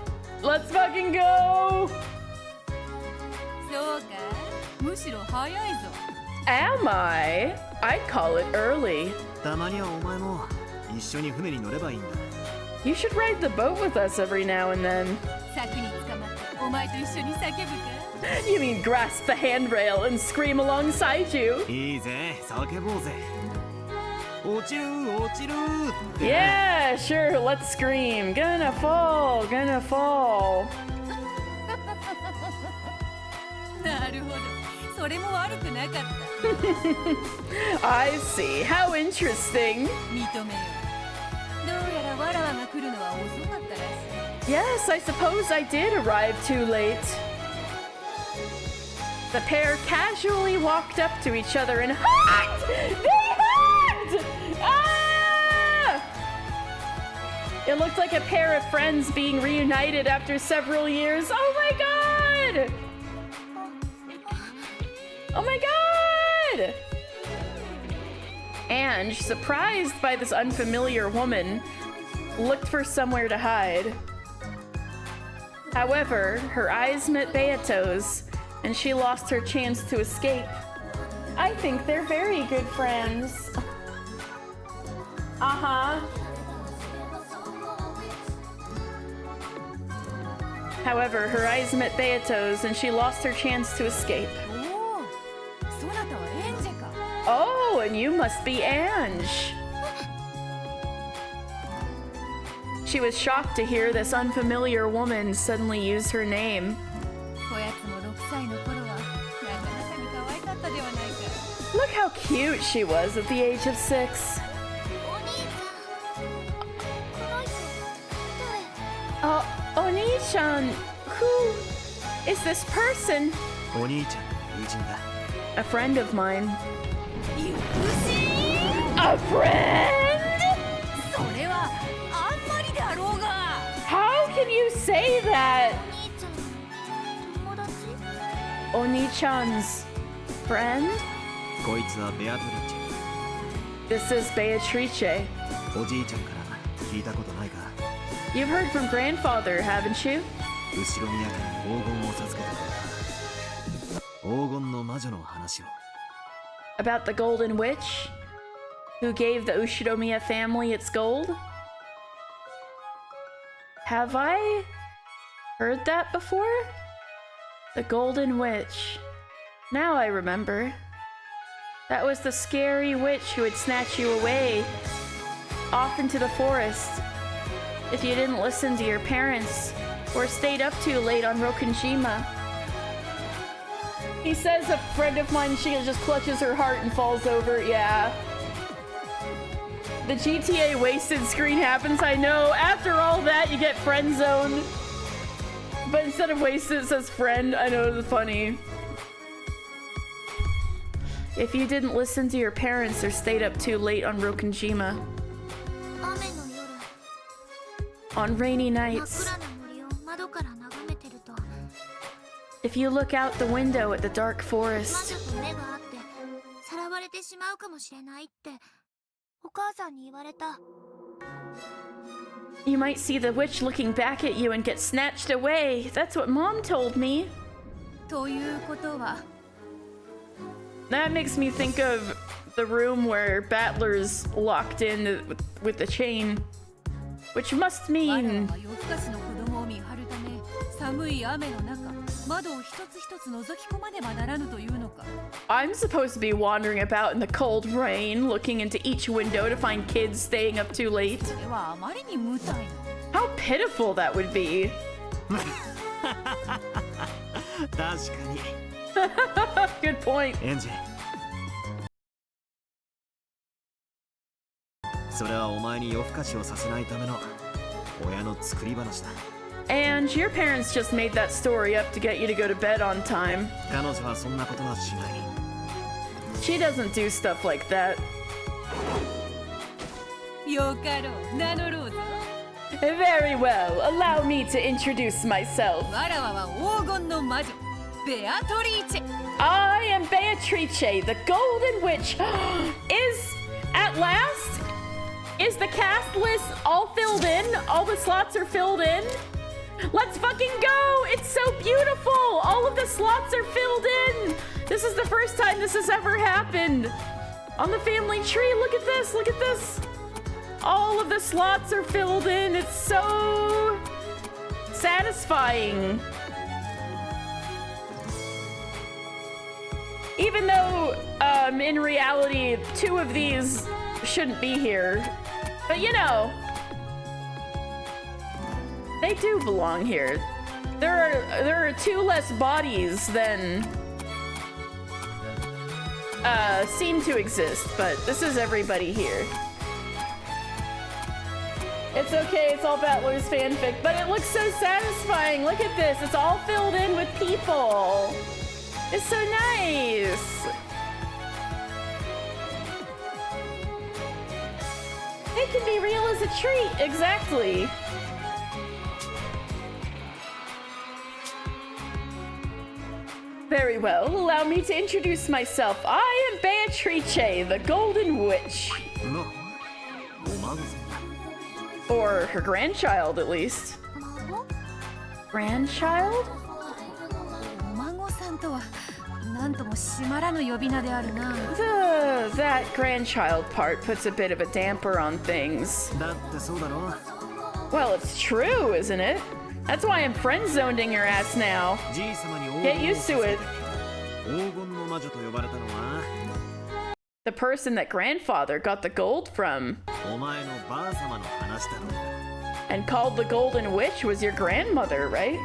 S1: Let's fucking go! Am I? I'd call it early.
S2: たまにはお前も一緒に船に乗ればいいんだ。
S1: You should ride the boat with us every now and then. You mean grasp the handrail and scream alongside you?
S2: いいぜ、叫ぼうぜ。落ちる、落ちるって。
S1: Yeah, sure, let's scream. Gonna fall, gonna fall. I see. How interesting. Yes, I suppose I did arrive too late. The pair casually walked up to each other and hugged! They hugged! Ah! It looked like a pair of friends being reunited after several years. Oh my god! Oh my god! Ange, surprised by this unfamiliar woman, looked for somewhere to hide. However, her eyes met Beato's, and she lost her chance to escape. I think they're very good friends. Uh-huh. However, her eyes met Beato's, and she lost her chance to escape. Oh, and you must be Ange. She was shocked to hear this unfamiliar woman suddenly use her name. Look how cute she was at the age of 6.
S3: お兄ちゃんこの人誰
S1: Oh, Oni-chan, who is this person?
S2: お兄ちゃん友人だ
S1: A friend of mine. A friend?
S5: それはあんまりであろうが
S1: How can you say that?
S3: お兄ちゃん友達
S1: Oni-chan's friend?
S2: こいつはベアトリッチ
S1: This is Beatrice.
S2: おじいちゃんから聞いたことないか
S1: You've heard from grandfather, haven't you?
S2: 後ろ宮家に黄金を授けてくれた黄金の魔女の話を
S1: About the golden witch? Who gave the Ushiromiya family its gold? Have I heard that before? The golden witch. Now I remember. That was the scary witch who would snatch you away off into the forest if you didn't listen to your parents or stayed up too late on Rokunjima. He says a friend of mine, she just clutches her heart and falls over. Yeah. The GTA wasted screen happens, I know. After all that, you get friend zoned. But instead of wasted, it says friend. I know, it's funny. If you didn't listen to your parents or stayed up too late on Rokunjima.
S3: 雨の夜
S1: On rainy
S3: 真っ
S1: nights.
S3: 暗な森を窓から眺めてると
S1: If you look out the window at the dark
S3: 魔
S1: forest,
S3: 女と目が合ってさらわれてしまうかもしれないってお母さんに言われた
S1: you might see the witch looking back at you and get snatched away. That's what Mom told me.
S5: ということは
S1: That makes me think of the room where Battler's locked in with the chain. Which must
S5: 我ら
S1: mean...
S5: は夜更かしの子供を見張るため寒い雨の中窓を一つ一つ覗き込まねばならぬというのか
S1: I'm supposed to be wandering about in the cold rain, looking into each window to find kids staying up too late.
S5: それはあまりに無体な
S1: How pitiful that would be.
S2: 確かに
S1: Good point.
S2: エンジそれはお前に夜更かしをさせないための親の作り話だ
S1: And your parents just made that story up to get you to go to bed on time.
S2: 彼女はそんなことはしない
S1: She doesn't do stuff like that.
S5: よかろう名乗ろうぞ
S1: Very well. Allow me to introduce myself.
S5: わらわは黄金の魔女ベアトリーチェ
S1: I am Beatrice, the Golden Witch. Is, at last, is the cast list all filled in? All the slots are filled in? Let's fucking go! It's so beautiful! All of the slots are filled in! This is the first time this has ever happened. On the family tree, look at this, look at this. All of the slots are filled in. It's so satisfying. Even though, in reality, 2 of these shouldn't be here. But you know, they do belong here. There are 2 less bodies than seem to exist, but this is everybody here. It's okay, it's all Battler's fanfic, but it looks so satisfying. Look at this, it's all filled in with people. It's so nice. It can be real as a treat, exactly. Very well, allow me to introduce myself. I am Beatrice, the Golden Witch.
S2: のお孫さん
S1: Or her grandchild, at least. Grandchild?
S5: お孫さんとはなんとも締まらぬ呼び名であるな
S1: That grandchild part puts a bit of a damper on things.
S2: だってそうだろ
S1: Well, it's true, isn't it? That's why I'm friend-zoning your ass now.
S2: じいさまに
S1: Get used to it.
S2: 黄金の魔女と呼ばれたのは
S1: The person that grandfather got the gold from
S2: お前のばあさまの話だろ
S1: and called the Golden Witch was your grandmother, right?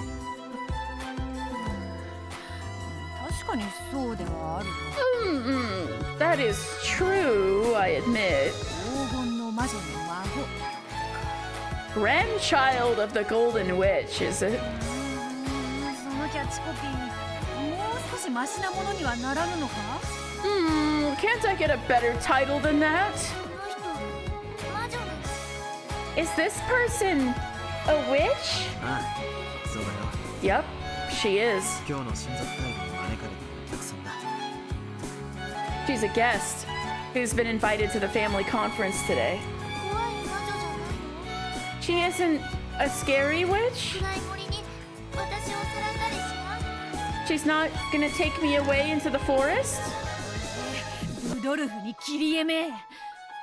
S5: 確かにそうではある。
S1: That is true, I admit.
S5: 黄金の魔女の孫。
S1: Grandchild of the Golden Witch, is it?
S5: そのキャッチコピー、もう少しマシなものにはならぬのか？
S1: Can't I get a better title than that?
S3: この人魔女なの。
S1: Is this person a witch?
S2: ああ、そうだよ。
S1: Yep, she is.
S2: 今日の親族会議に招かれたお客さんだ。
S1: She's a guest who's been invited to the family conference today.
S3: 怖い魔女じゃないの？
S1: She isn't a scary witch?
S3: 暗い森に私をさらったりしない？
S1: She's not gonna take me away into the forest?
S5: ルドルフにキリエめ。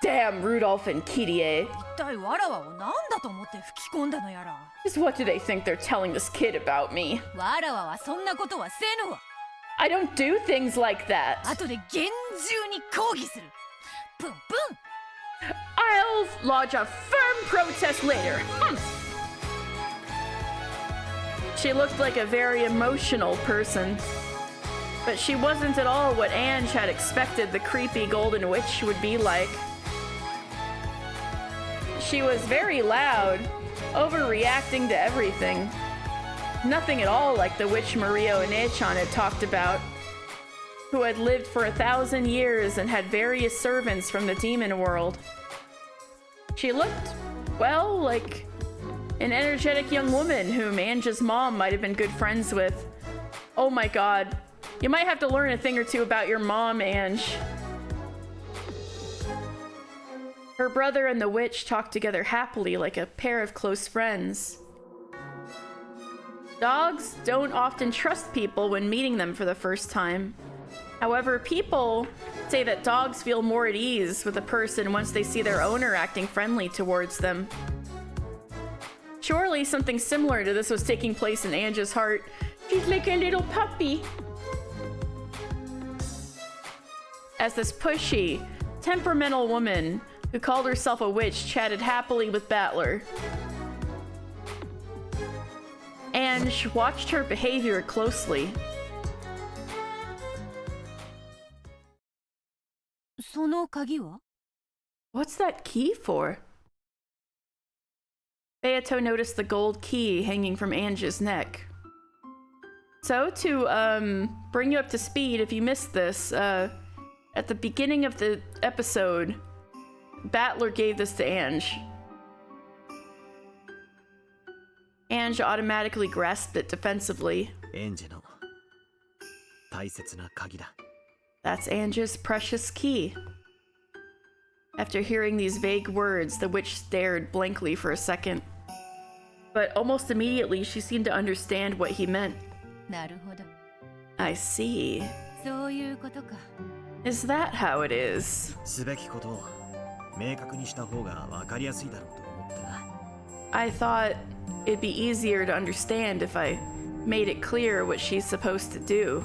S1: Damn, Rudolph and Kirie.
S5: 一体わらわを何だと思って吹き込んだのやら。
S1: Just what do they think they're telling this kid about me?
S5: わらわはそんなことはせぬわ。
S1: I don't do things like that.
S5: 後で厳重に抗議する。プンプン。
S1: I'll lodge a firm protest later. She looked like a very emotional person, but she wasn't at all what Ange had expected the creepy golden witch would be like. She was very loud, overreacting to everything. Nothing at all like the witch Mario Ine-chan had talked about, who had lived for 1,000 years and had various servants from the demon world. She looked, well, like an energetic young woman whom Ange's mom might have been good friends with. Oh my god. You might have to learn a thing or two about your mom, Ange. Her brother and the witch talked together happily like a pair of close friends. Dogs don't often trust people when meeting them for the first time. However, people say that dogs feel more at ease with a person once they see their owner acting friendly towards them. Surely something similar to this was taking place in Ange's heart. She's like a little puppy. As this pushy, temperamental woman who called herself a witch chatted happily with Battler, Ange watched her behavior closely.
S5: その鍵は？
S1: What's that key for? Beato noticed the gold key hanging from Ange's neck. So, to bring you up to speed, if you missed this, at the beginning of the episode, Battler gave this to Ange. Ange automatically grasped it defensively.
S2: エンジェの大切な鍵だ。
S1: That's Ange's precious key. After hearing these vague words, the witch stared blankly for a second. But almost immediately, she seemed to understand what he meant.
S5: なるほど。
S1: I see.
S5: そういうことか。
S1: Is that how it is?
S2: すべきことを明確にした方が分かりやすいだろうと思ってな。
S1: I thought it'd be easier to understand if I made it clear what she's supposed to do.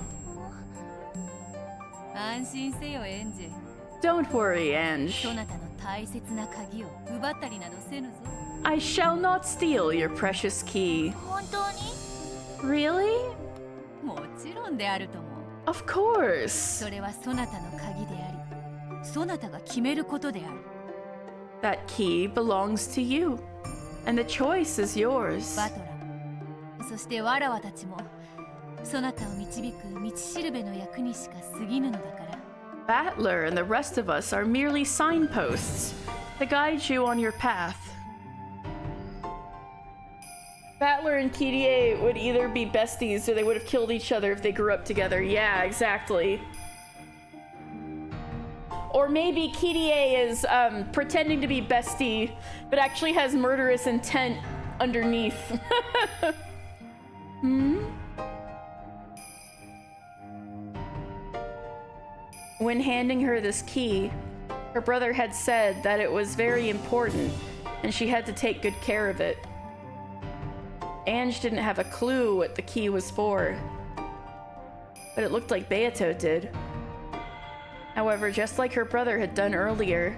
S5: 安心せよ、エンジェ。
S1: Don't worry, Ange.
S5: そなたの大切な鍵を奪ったりなどせぬぞ。
S1: I shall not steal your precious key.
S3: 本当に？
S1: Really?
S5: もちろんであるとも。
S1: Of course.
S5: それはそなたの鍵であり、そなたが決めることである。
S1: That key belongs to you, and the choice is yours.
S5: バトラー、そしてわらわたちも、そなたを導く道しるべの役にしか過ぎぬのだから。
S1: Battler and the rest of us are merely signposts to guide you on your path. Battler and Kirie would either be besties or they would have killed each other if they grew up together. Yeah, exactly. Or maybe Kirie is pretending to be bestie, but actually has murderous intent underneath. When handing her this key, her brother had said that it was very important and she had to take good care of it. Ange didn't have a clue what the key was for, but it looked like Beato did. However, just like her brother had done earlier,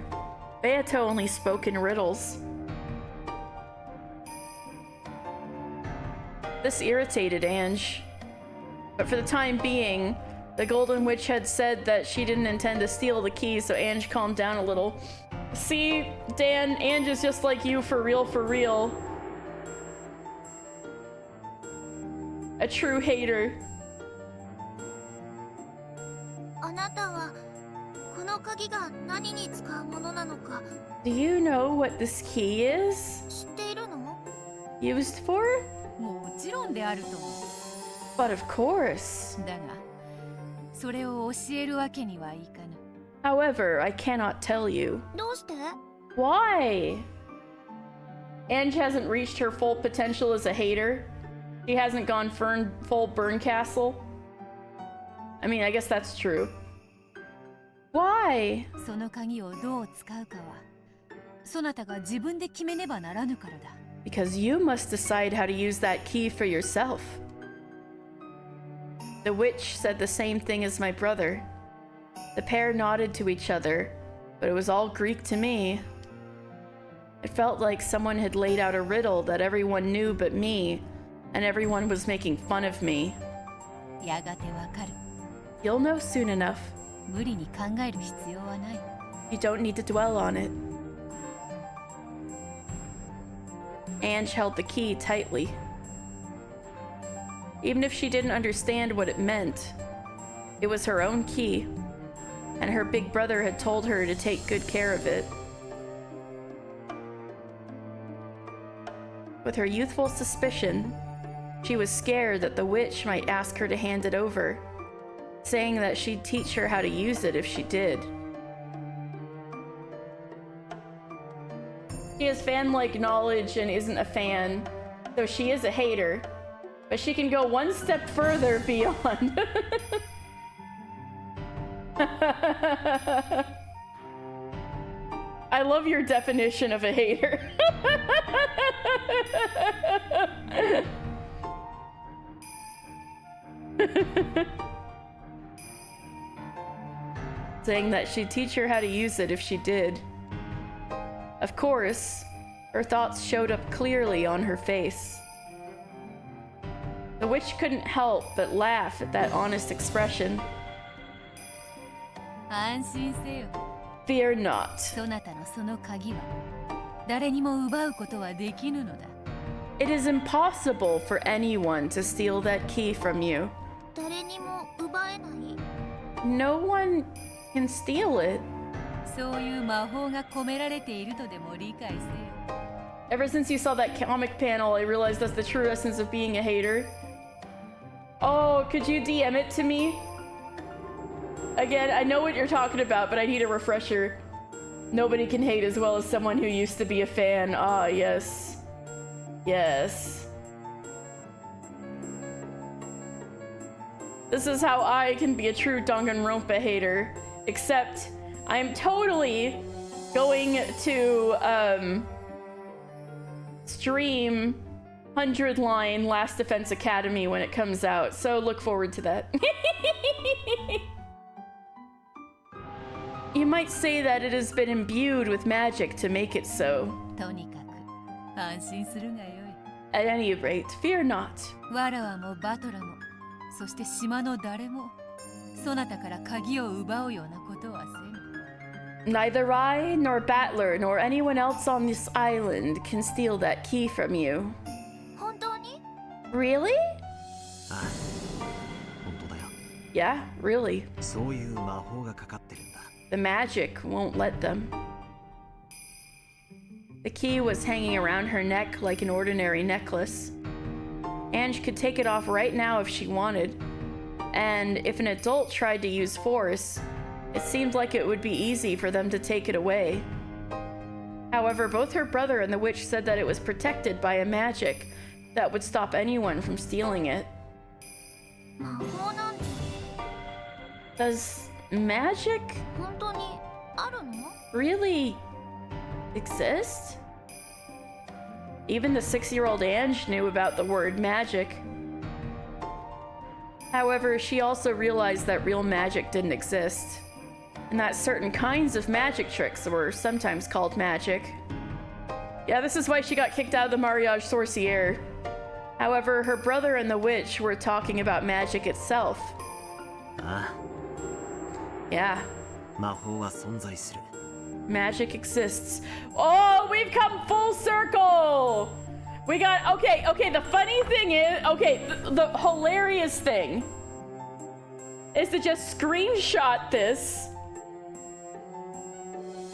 S1: Beato only spoke in riddles. This irritated Ange, but for the time being, The Golden Witch had said that she didn't intend to steal the key, so Ange calmed down a little. See, Dan, Ange is just like you for real, for real. A true hater.
S3: あなたはこの鍵が何に使うものなのか
S1: Do you know what this key is
S3: 知っているの？
S1: used for?
S12: もちろんであると思う。
S1: But of course.
S12: だが、それを教えるわけにはいかぬ。
S1: However, I cannot tell you.
S3: どうして？
S1: Why? Ange hasn't reached her full potential as a hater. She hasn't gone full Burn Castle. I mean, I guess that's true. Why?
S12: その鍵をどう使うかは、そなたが自分で決めねばならぬからだ。
S1: Because you must decide how to use that key for yourself. The witch said the same thing as my brother. The pair nodded to each other, but it was all Greek to me. It felt like someone had laid out a riddle that everyone knew but me, and everyone was making fun of me.
S12: やがてわかる。
S1: You'll know soon enough.
S12: 無理に考える必要はない。
S1: You don't need to dwell on it. Ange held the key tightly. Even if she didn't understand what it meant, it was her own key, and her big brother had told her to take good care of it. With her youthful suspicion, she was scared that the witch might ask her to hand it over, saying that she'd teach her how to use it if she did. She has fan-like knowledge and isn't a fan, so she is a hater, but she can go one step further beyond. I love your definition of a hater. Saying that she'd teach her how to use it if she did. Of course, her thoughts showed up clearly on her face. The witch couldn't help but laugh at that honest expression.
S12: 安心せよ。
S1: Fear not.
S12: そなたのその鍵は誰にも奪うことはできぬのだ。
S1: It is impossible for anyone to steal that key from you.
S3: 誰にも奪えない？
S1: No one can steal it.
S12: そういう魔法が込められているとでも理解せよ。
S1: Ever since you saw that comic panel, I realized that's the true essence of being a hater. Oh, could you DM it to me? Again, I know what you're talking about, but I need a refresher. Nobody can hate as well as someone who used to be a fan. Ah, yes. Yes. This is how I can be a true Danganronpa hater. Except, I'm totally going to, stream 100 line Last Defense Academy when it comes out, so look forward to that. You might say that it has been imbued with magic to make it so.
S12: とにかく安心するがよい。
S1: At any rate, fear not.
S12: わらわもバトラも、そして島の誰も、そなたから鍵を奪うようなことはせぬ。
S1: Neither I, nor Battler, nor anyone else on this island can steal that key from you.
S3: 本当に？
S1: Really?
S2: ああ、本当だよ。
S1: Yeah, really.
S2: そういう魔法がかかってるんだ。
S1: The magic won't let them. The key was hanging around her neck like an ordinary necklace. Ange could take it off right now if she wanted. And if an adult tried to use force, it seemed like it would be easy for them to take it away. However, both her brother and the witch said that it was protected by a magic that would stop anyone from stealing it.
S3: 魔法なんて
S1: Does magic
S3: 本当にあるの？
S1: really exist? Even the 6-year-old Ange knew about the word magic. However, she also realized that real magic didn't exist, and that certain kinds of magic tricks were sometimes called magic. Yeah, this is why she got kicked out of the Mariage Sorcière. However, her brother and the witch were talking about magic itself.
S2: ああ。
S1: Yeah.
S2: 魔法は存在する。
S1: Magic exists. Oh, we've come full circle! We got, okay, the funny thing is, the hilarious thing is to just screenshot this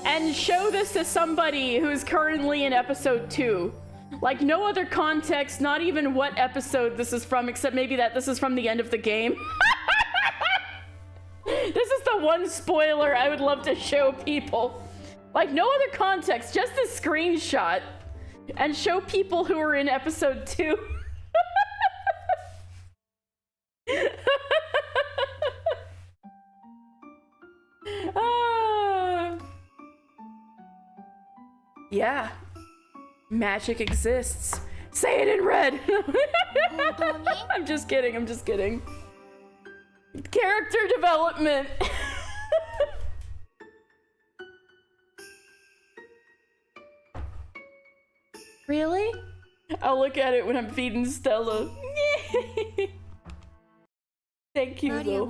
S1: and show this to somebody who's currently in episode 2. Like, no other context, not even what episode this is from, except maybe that this is from the end of the game. This is the one spoiler I would love to show people. Like, no other context, just a screenshot. And show people who are in episode 2. Yeah. Magic exists. Say it in red! I'm just kidding, I'm just kidding. Character development. Really? I'll look at it when I'm feeding Stella. Thank you, though.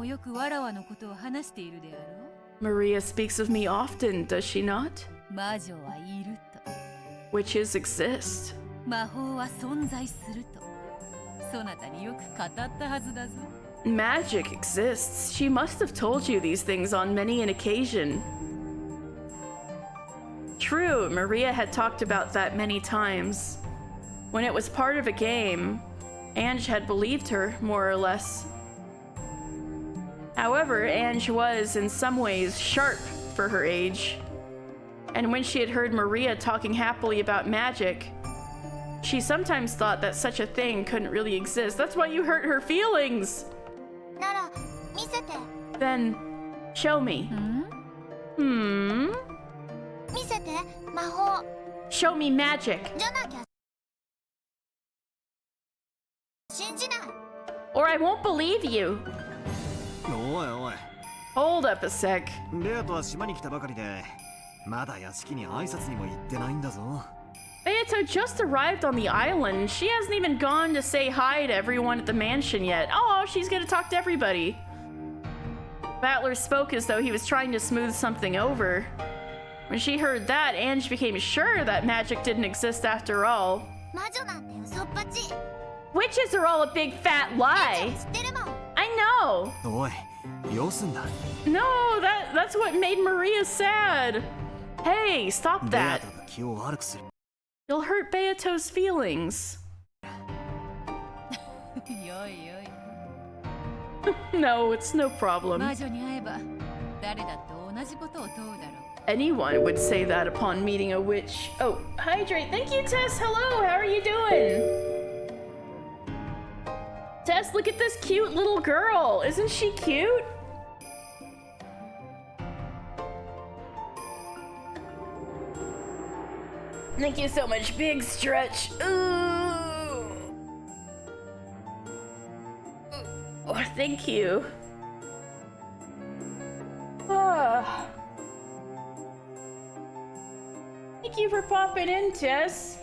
S1: Maria speaks of me often, does she not? Witches exist. Magic exists. She must have told you these things on many an occasion. True, Maria had talked about that many times. When it was part of a game, Ange had believed her, more or less. However, Ange was, in some ways, sharp for her age. And when she had heard Maria talking happily about magic, she sometimes thought that such a thing couldn't really exist. That's why you hurt her feelings! Then, show me. Show me magic. Or I won't believe you. Hold up a sec. Beato just arrived on the island. She hasn't even gone to say hi to everyone at the mansion yet. Oh, she's gonna talk to everybody. Battler spoke as though he was trying to smooth something over. When she heard that, Ange became sure that magic didn't exist after all. Witches are all a big fat lie. I know. No, that's what made Maria sad. Hey, stop that. You'll hurt Beato's feelings. No, it's no problem. Anyone would say that upon meeting a witch. Oh, hydrate. Thank you, Tess. Hello, how are you doing? Tess, look at this cute little girl. Isn't she cute? Thank you so much. Big stretch. Ooh. Oh, thank you. Ah. Thank you for popping in, Tess.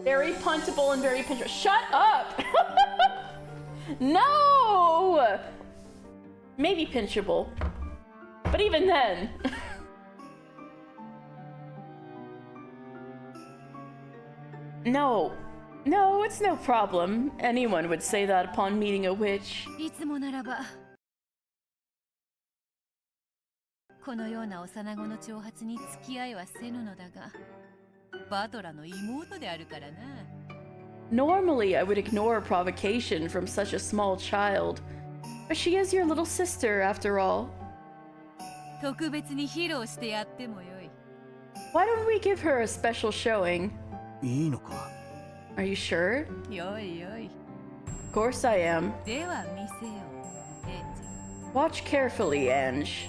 S1: Very puntable and very pinchable. Shut up! No! Maybe pinchable. But even then. No. No, it's no problem. Anyone would say that upon meeting a witch. Normally, I would ignore provocation from such a small child, but she is your little sister, after all. Why don't we give her a special showing? Are you sure? Of course I am. Watch carefully, Ange.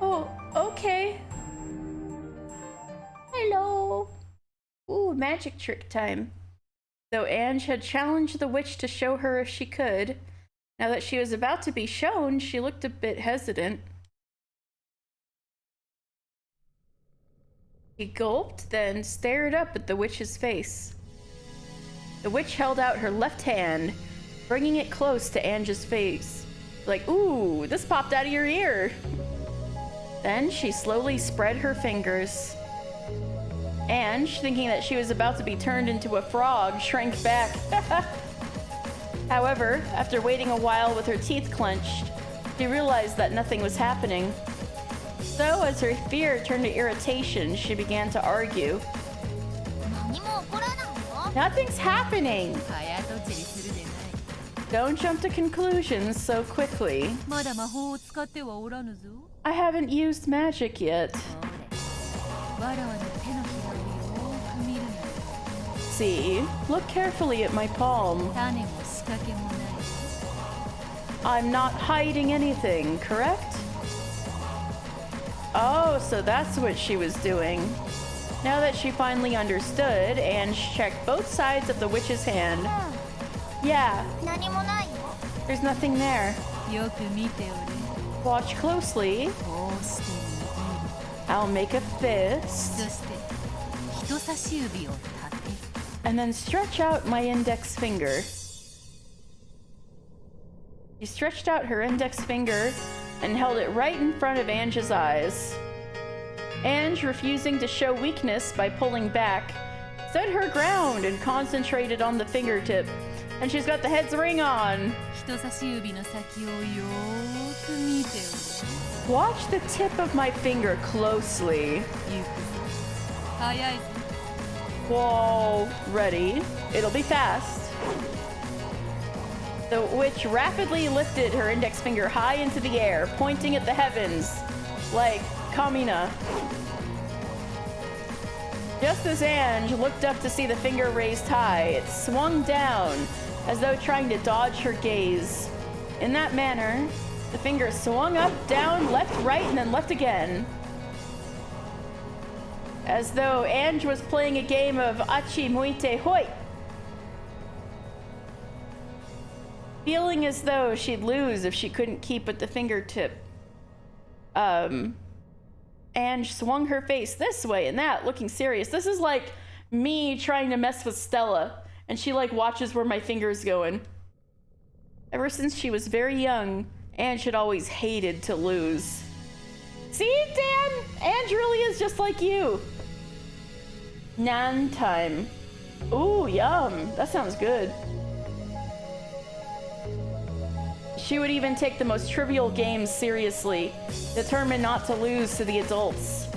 S1: Oh, okay. Hello. Ooh, magic trick time. Though Ange had challenged the witch to show her if she could, now that she was about to be shown, she looked a bit hesitant. He gulped, then stared up at the witch's face. The witch held out her left hand, bringing it close to Ange's face. Like, ooh, this popped out of your ear. Then she slowly spread her fingers. Ange, thinking that she was about to be turned into a frog, shrank back. However, after waiting a while with her teeth clenched, she realized that nothing was happening. So, as her fear turned to irritation, she began to argue. Nothing's happening! Don't jump to conclusions so quickly. I haven't used magic yet. See, look carefully at my palm. I'm not hiding anything, correct? Oh, so that's what she was doing. Now that she finally understood, Ange checked both sides of the witch's hand. Yeah, there's nothing there. Watch closely. I'll make a fist. And then stretch out my index finger. She stretched out her index finger and held it right in front of Ange's eyes. Ange, refusing to show weakness by pulling back, stood her ground and concentrated on the fingertip. And she's got the head's ring on. Watch the tip of my finger closely. Whoa, ready? It'll be fast. The witch rapidly lifted her index finger high into the air, pointing at the heavens, like Kamina. Just as Ange looked up to see the finger raised high, it swung down, as though trying to dodge her gaze. In that manner, the finger swung up, down, left, right, and then left again. As though Ange was playing a game of Achi Muite Hoi. Feeling as though she'd lose if she couldn't keep with the fingertip. Ange swung her face this way and that, looking serious. This is like me trying to mess with Stella, and she like watches where my finger's going. Ever since she was very young, Ange had always hated to lose. See, Dan? Ange really is just like you. Nan time. Ooh, yum. That sounds good. She would even take the most trivial games seriously, determined not to lose to the adults.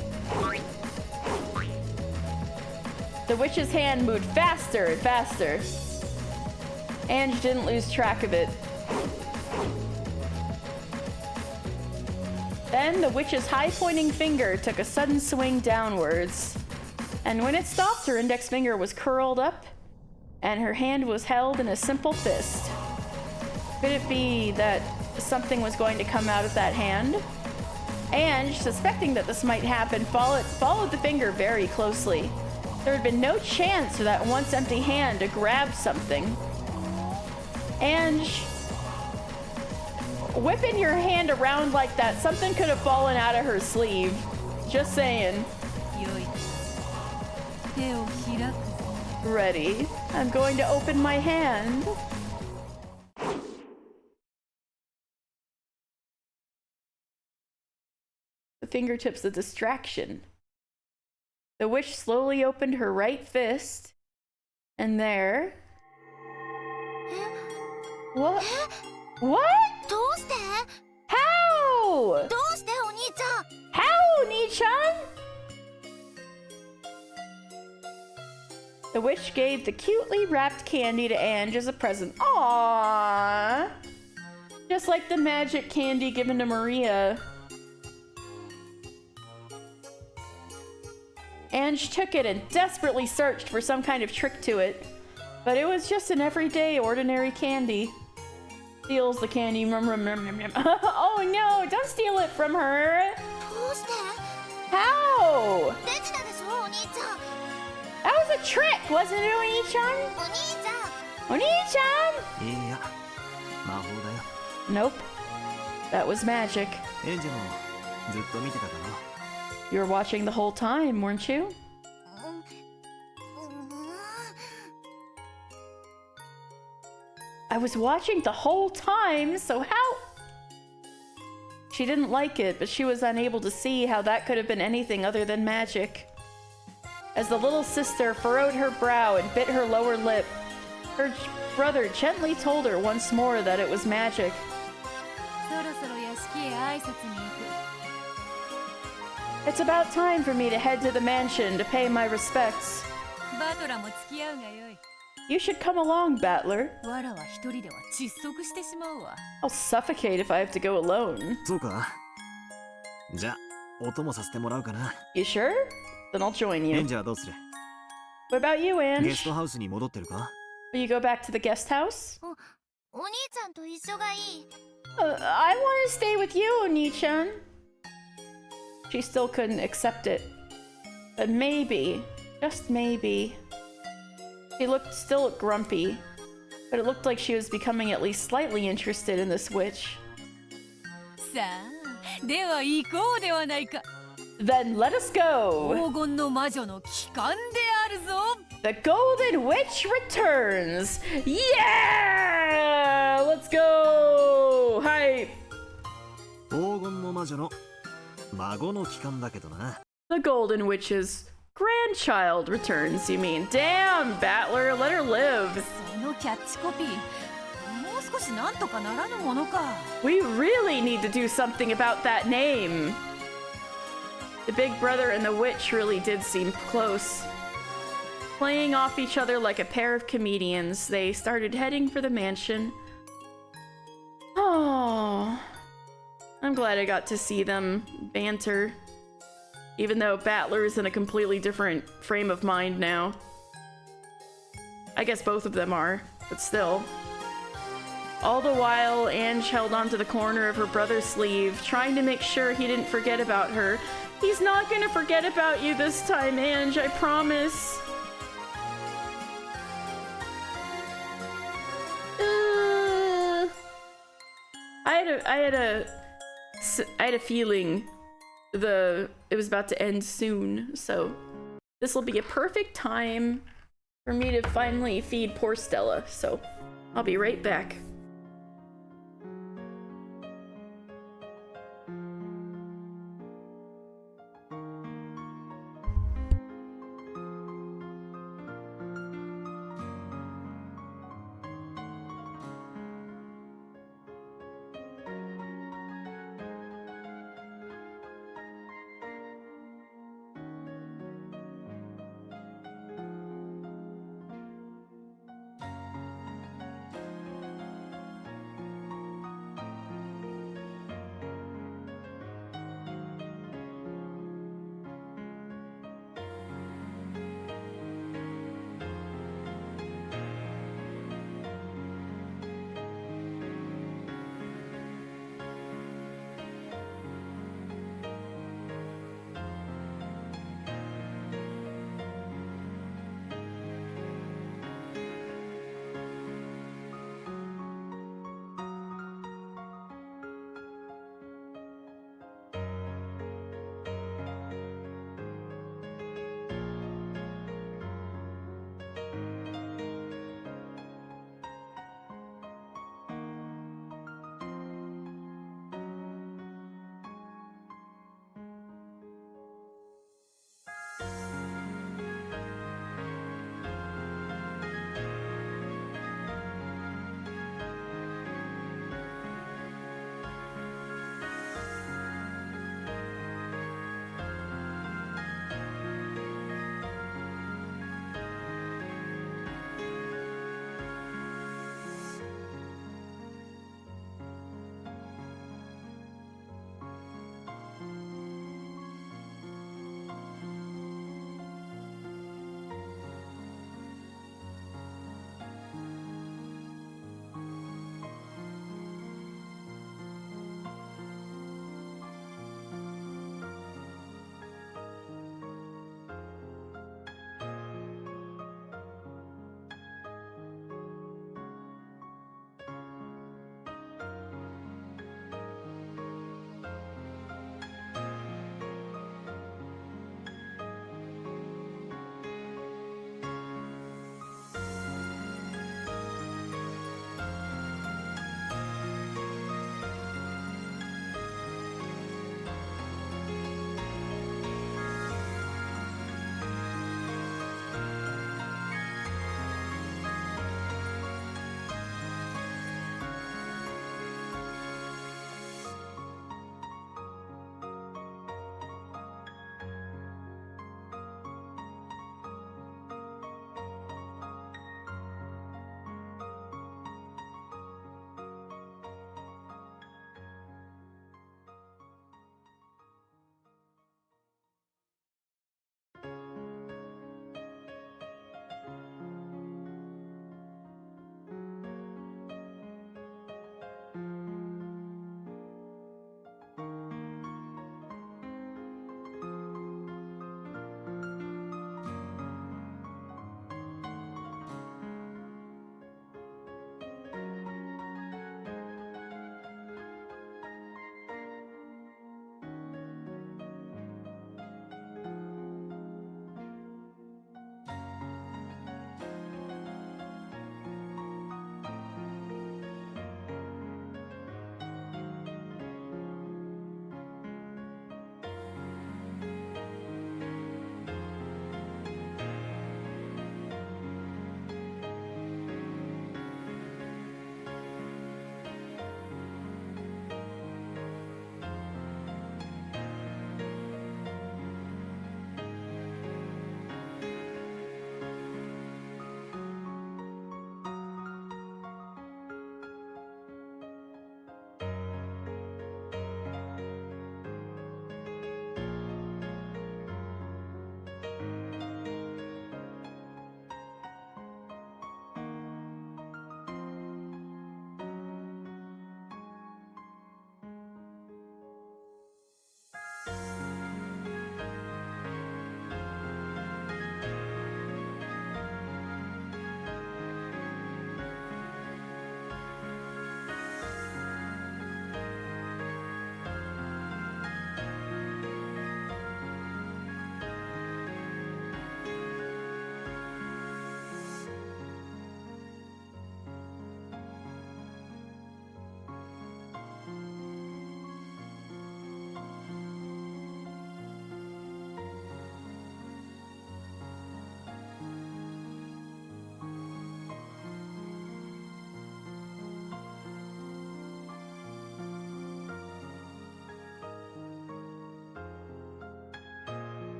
S1: The witch's hand moved faster and faster. Ange didn't lose track of it. Then the witch's high-pointing finger took a sudden swing downwards. And when it stopped, her index finger was curled up, and her hand was held in a simple fist. Could it be that something was going to come out of that hand? Ange, suspecting that this might happen, followed the finger very closely. There had been no chance for that once empty hand to grab something. Ange, whipping your hand around like that, something could have fallen out of her sleeve. Just saying. Ready? I'm going to open my hand. The fingertip's a distraction. The witch slowly opened her right fist, and there... What? What? How? How, Nii-chan? The witch gave the cutely wrapped candy to Ange as a present. Aww! Just like the magic candy given to Maria. Ange took it and desperately searched for some kind of trick to it. But it was just an everyday, ordinary candy. Steals the candy. Oh no, don't steal it from her. How? That was a trick, wasn't it, Oni-chan? Oni-chan? Nope. That was magic. You were watching the whole time, weren't you? I was watching the whole time, so She didn't like it, but she was unable to see how that could have been anything other than magic. As the little sister furrowed her brow and bit her lower lip, her brother gently told her once more that it was magic. It's about time for me to head to the mansion to pay my respects. You should come along, Battler. I'll suffocate if I have to go alone.
S2: そうか。じゃあ、お供させてもらうかな。
S1: You sure? Then I'll join
S2: エ
S1: you.
S2: ンジはどうする？
S1: What about you,
S2: ゲス
S1: Ange?
S2: トハウスに戻ってるか？
S1: Will you go back to the guest house?
S3: お兄ちゃんと一緒がいい。
S1: I want to stay with you, Oni-chan. She still couldn't accept it. But maybe, just maybe. She still looked grumpy, but it looked like she was becoming at least slightly interested in this witch. Then let us go! The Golden Witch returns! Yeah! Let's go! Hype!
S2: 黄金の魔女の孫の帰還だけどな。
S1: The Golden Witch's grandchild returns, you mean? Damn, Battler, let her live! We really need to do something about that name! The big brother and the witch really did seem close. Playing off each other like a pair of comedians, they started heading for the mansion. Oh, I'm glad I got to see them banter. Even though Battler's in a completely different frame of mind now. I guess both of them are, but still. All the while, Ange held onto the corner of her brother's sleeve, trying to make sure he didn't forget about her. He's not gonna forget about you this time, Ange, I promise. I had a feeling it was about to end soon, so this will be a perfect time for me to finally feed poor Stella, so I'll be right back.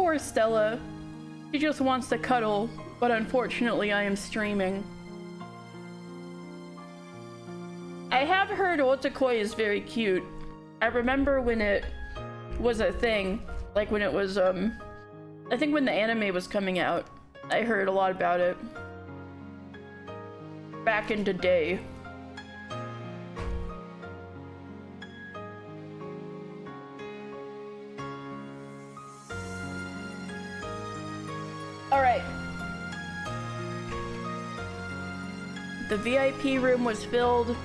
S1: Poor Stella. She just wants to cuddle, but unfortunately I am streaming. I have heard Otakoi is very cute. I remember when it was a thing, like when it was, I think when the anime was coming out, I heard a lot about it. Back in the day. Alright. The VIP room was filled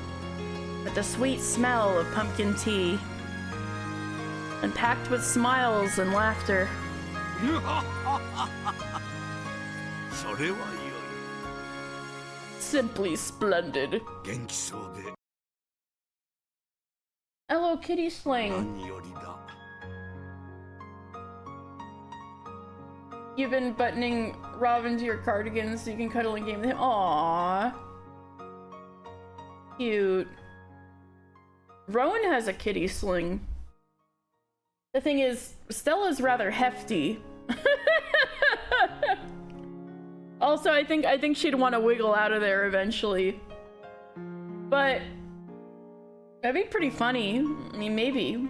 S1: with the sweet smell of pumpkin tea and packed with smiles and laughter. Simply splendid. Hello, Kitty Sling. You've been buttoning Robin to your cardigan so you can cuddle and game with him. Aww. Cute. Rowan has a kitty sling. The thing is, Stella's rather hefty. Also, I think she'd want to wiggle out of there eventually. But that'd be pretty funny. I mean, maybe.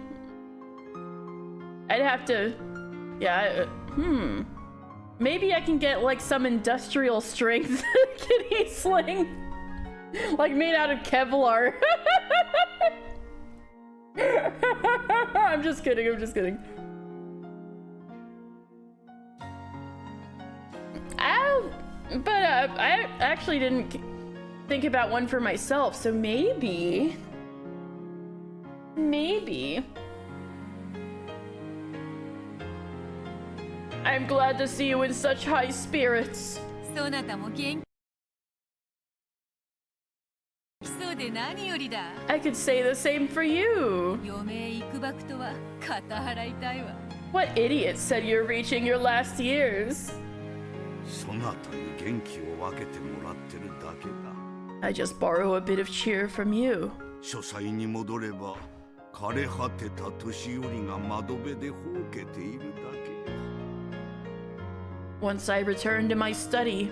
S1: I'd have to, yeah, maybe I can get like some industrial strength kitty sling. Like made out of Kevlar. I'm just kidding, I'm just kidding. I actually didn't think about one for myself, so maybe. I'm glad to see you in such high spirits. I could say the same for you. What idiot said you're reaching your last years? I just borrow a bit of cheer from you. Once I return to my study,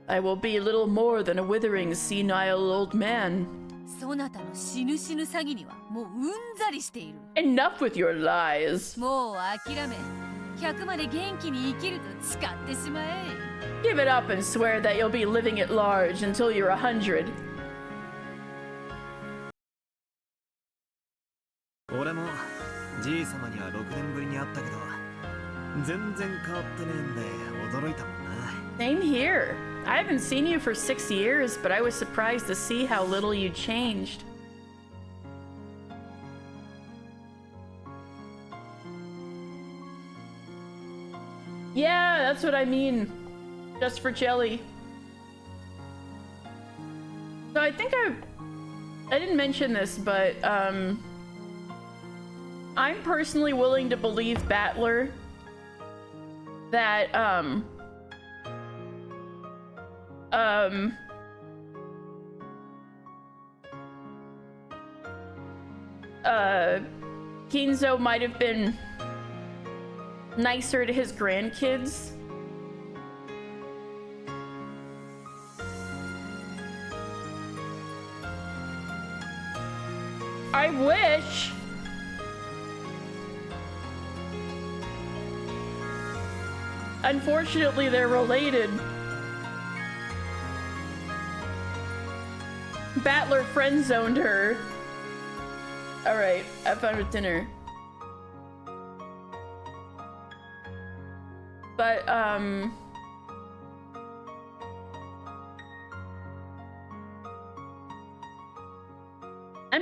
S1: I will be little more than a withering, senile old man. Enough with your lies. Give it up and swear that you'll be living at large until you're 100.
S2: 俺もじい様には6年ぶりに会ったけど全然変わってねえんで驚いたもんな。
S1: Same here. I haven't seen you for 6 years, but I was surprised to see how little you changed. Yeah, that's what I mean. Just for jelly. So I think I didn't mention this, but I'm personally willing to believe Battler that Kinzo might have been nicer to his grandkids. I wish. Unfortunately, they're related. Battler friend-zoned her. Alright, have fun with dinner. But, I'm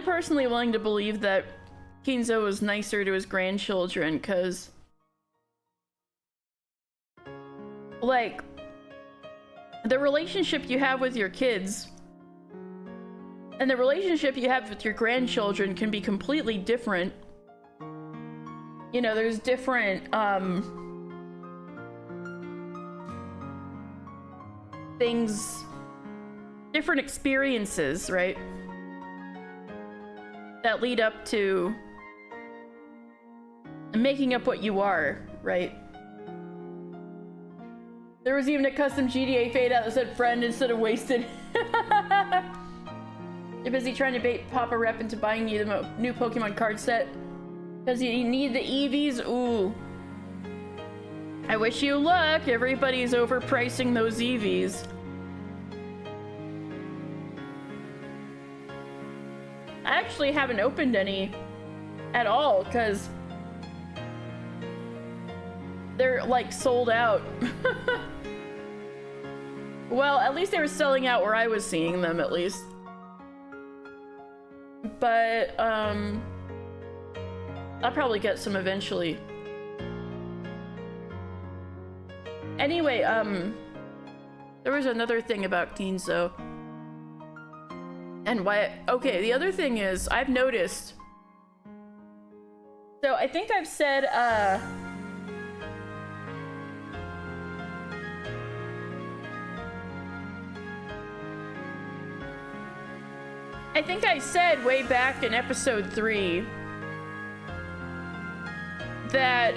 S1: personally willing to believe that Kinzo was nicer to his grandchildren, because like, the relationship you have with your kids and the relationship you have with your grandchildren can be completely different. You know, there's different, things, different experiences, right? That lead up to making up what you are, right? There was even a custom GTA fade out that said friend instead of wasted. You're busy trying to bait Papa Rep into buying you the new Pokemon card set. Because you need the EVs? Ooh. I wish you luck. Everybody's overpricing those EVs. I actually haven't opened any at all because they're like sold out. Well, at least they were selling out where I was seeing them, at least. But I'll probably get some eventually. Anyway, there was another thing about Kinzo. And why, okay, the other thing is, I've noticed. So I think I've said, I think I said way back in episode 3 that,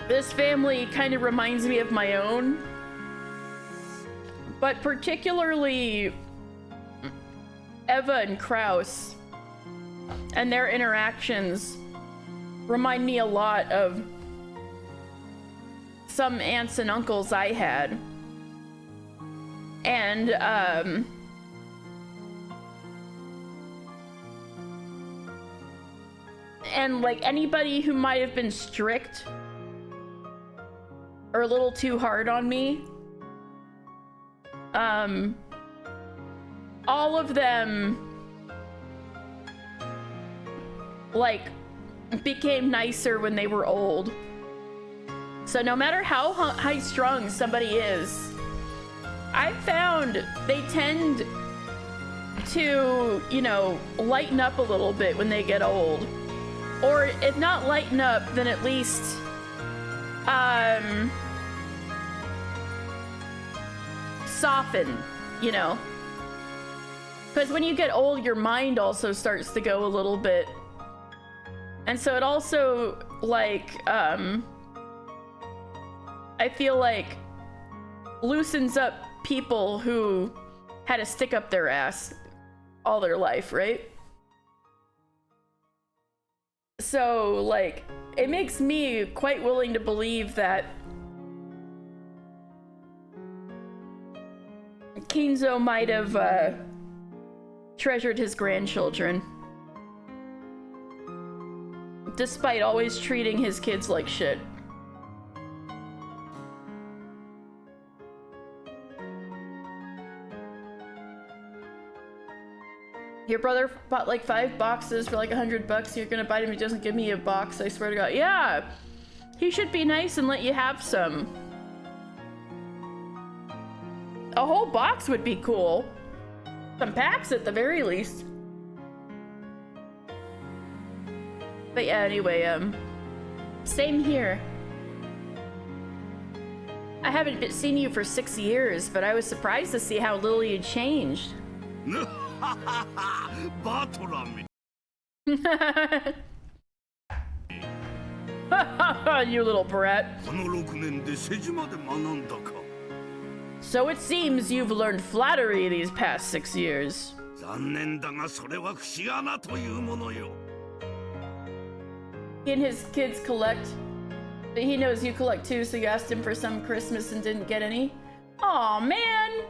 S1: this family kind of reminds me of my own. But particularly Eva and Kraus and their interactions remind me a lot of some aunts and uncles I had. And, like anybody who might have been strict or a little too hard on me, all of them like became nicer when they were old. So no matter how high strung somebody is, I found they tend to, you know, lighten up a little bit when they get old. Or if not lighten up, then at least soften, you know. Because when you get old, your mind also starts to go a little bit. And so it also, like, I feel like loosens up people who had to stick up their ass all their life, right? So, like, it makes me quite willing to believe that Kinzo might have treasured his grandchildren, despite always treating his kids like shit. Your brother bought like 5 boxes for like $100. You're gonna bite him, he doesn't give me a box, I swear to God. Yeah, he should be nice and let you have some. A whole box would be cool. Some packs at the very least. But yeah, anyway, same here. I haven't seen you for 6 years, but I was surprised to see how little you changed. You little brat. So it seems you've learned flattery these past 6 years. He and his kids collect. But he knows you collect too, so you asked him for some Christmas and didn't get any. Aw, man!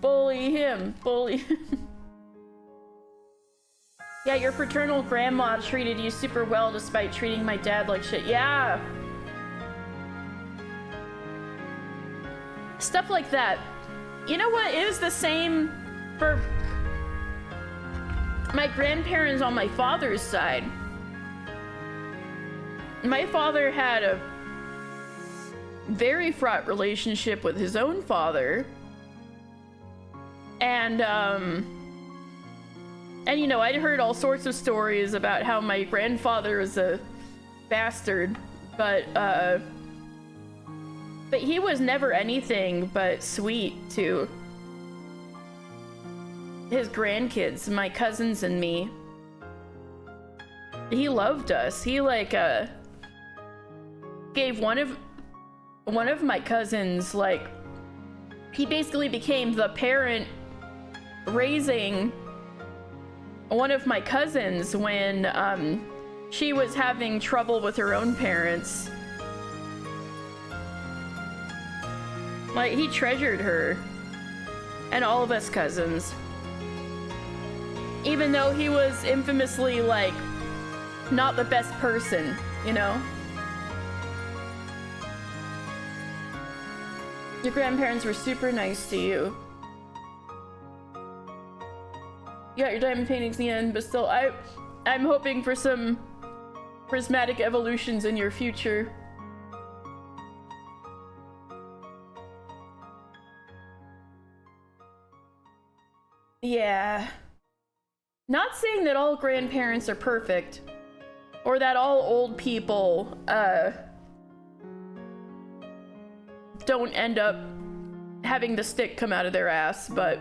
S1: Bully him. Bully him. Yeah, your paternal grandma treated you super well despite treating my dad like shit. Yeah. Stuff like that. You know what? It was the same for my grandparents on my father's side. My father had a very fraught relationship with his own father. And you know, I'd heard all sorts of stories about how my grandfather was a bastard, but he was never anything but sweet to his grandkids, my cousins and me. He loved us. He like gave one of my cousins, like, he basically became the parent raising one of my cousins when she was having trouble with her own parents. Like, he treasured her and all of us cousins, even though he was infamously, like, not the best person, you know? Your grandparents were super nice to you. You got your diamond paintings in the end, but still, I'm hoping for some prismatic evolutions in your future. Yeah. Not saying that all grandparents are perfect, or that all old people, don't end up having the stick come out of their ass, but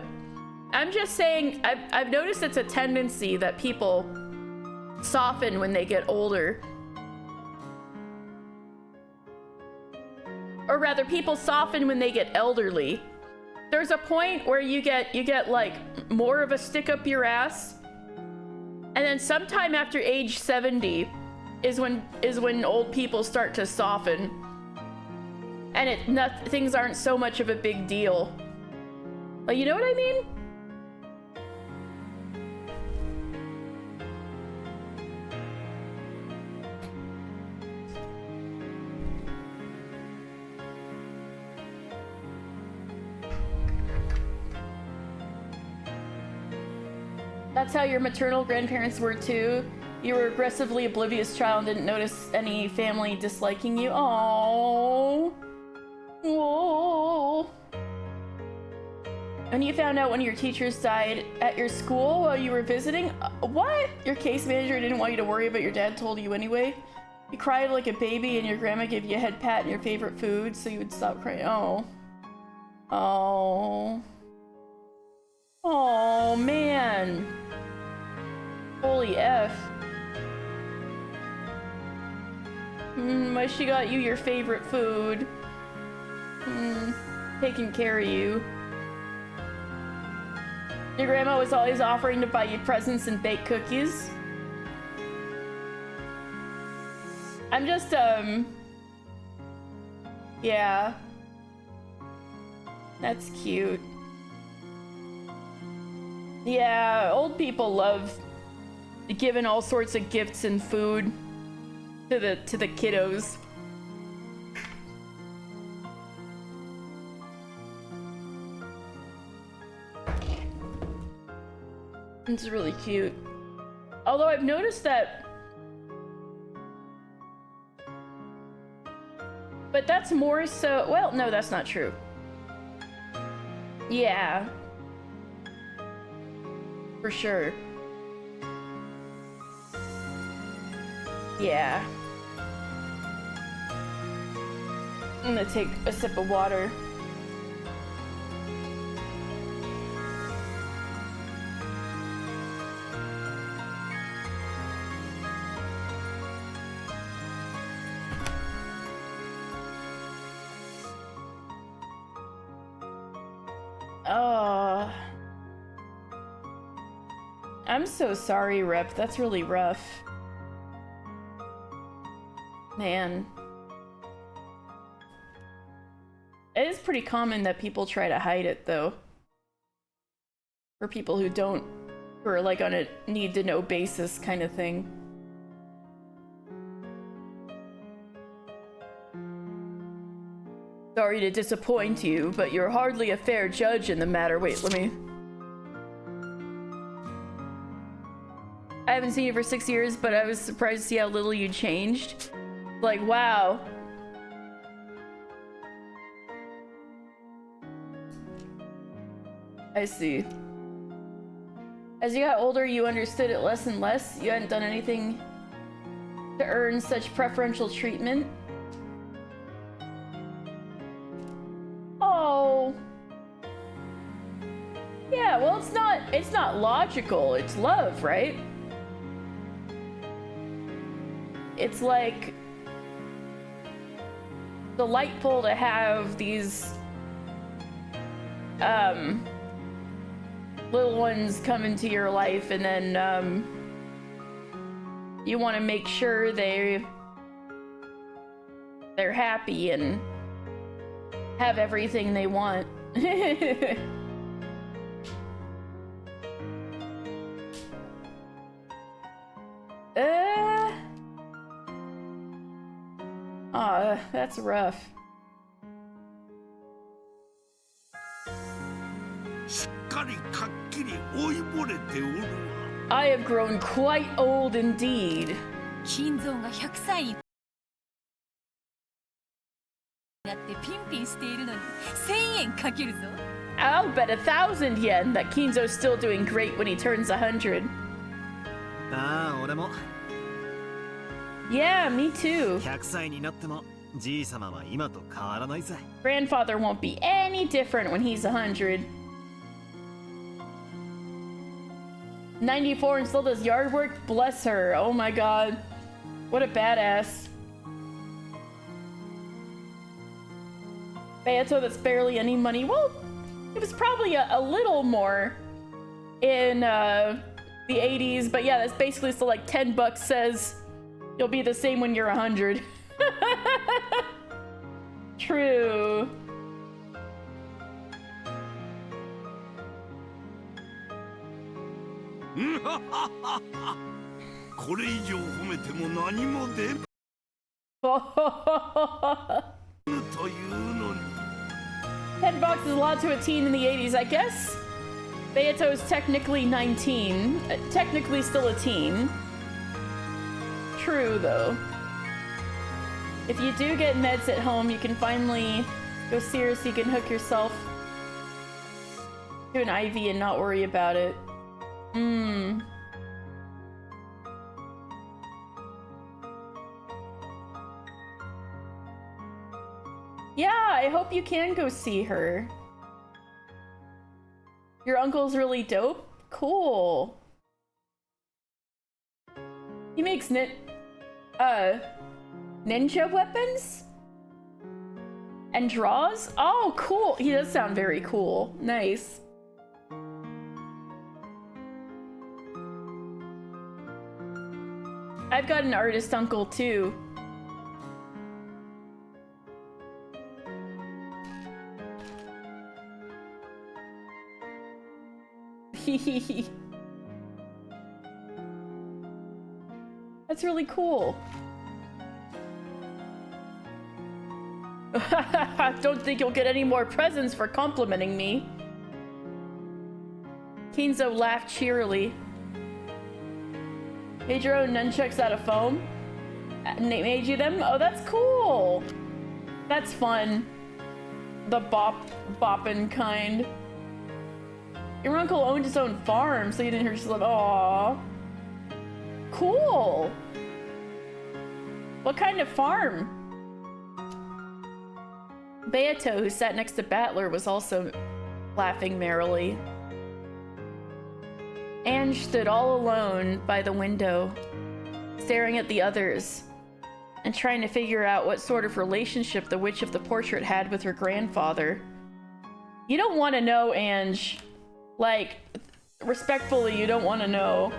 S1: I'm just saying, I've noticed it's a tendency that people soften when they get older. Or rather, people soften when they get elderly. There's a point where you get like more of a stick up your ass, and then sometime after age 70 is when old people start to soften, and things aren't so much of a big deal. Like, you know what I mean? That's how your maternal grandparents were too. You were aggressively oblivious child and didn't notice any family disliking you. Aww. Whoa. When you found out one of your teachers died at your school while you were visiting, what? Your case manager didn't want you to worry, but your dad told you anyway? You cried like a baby and your grandma gave you a head pat and your favorite food so you would stop crying. Oh. Oh. Oh, man. Holy F. Why she got you your favorite food? Taking care of you. Your grandma was always offering to buy you presents and bake cookies. I'm just, yeah. That's cute. Yeah, old people love giving all sorts of gifts and food to the kiddos. It's really cute. Although I've noticed that, but that's more so, well, no, that's not true. Yeah. For sure. Yeah. I'm gonna take a sip of water. Oh. I'm so sorry, Rep. That's really rough. Man. It is pretty common that people try to hide it, though. For people who don't, who are like on a need-to-know basis kind of thing. Sorry to disappoint you, but you're hardly a fair judge in the matter. Wait, let me... I haven't seen you for 6 years, but I was surprised to see how little you changed. Like, wow. I see. As you got older, you understood it less and less. You hadn't done anything to earn such preferential treatment. Oh. Yeah, well, it's not logical. It's love, right? It's like delightful to have these little ones come into your life, and then you want to make sure they're happy and have everything they want. That's rough. I have grown quite old indeed.
S12: 金蔵が100歳になってピンピンしているのに1000円かけるぞ。
S1: I'll bet 1,000 yen that Kinzo's still doing great when he turns 100.
S2: ああ、俺も。
S1: Yeah, me too.
S2: 100歳になってもじいさまは今と変わらないぜ。
S1: Grandfather won't be any different when he's 100. 94 and still does yard work? Bless her. Oh my god. What a badass. Beato, that's barely any money. Well, it was probably a little more in the 80s, but yeah, that's basically still like 10 bucks says you'll be the same when you're 100. True. $10 is a lot to a teen in the 80s, I guess. Beato's technically 19, technically still a teen. True, though. If you do get meds at home, you can finally go see her so you can hook yourself to an IV and not worry about it. Yeah, I hope you can go see her. Your uncle's really dope? Cool. He makes ninja weapons? And draws? Oh, cool. He does sound very cool. Nice. I've got an artist uncle too. That's really cool. Don't think you'll get any more presents for complimenting me. Kinzo laughed cheerily. Made your own nunchucks out of foam? Made you them? Oh, that's cool. That's fun. The boppin' kind. Your uncle owned his own farm, so you didn't hear just like, aww. Cool. What kind of farm? Beato, who sat next to Battler, was also laughing merrily. Ange stood all alone by the window, staring at the others, and trying to figure out what sort of relationship the witch of the portrait had with her grandfather. You don't want to know, Ange. Like, respectfully, you don't want to know.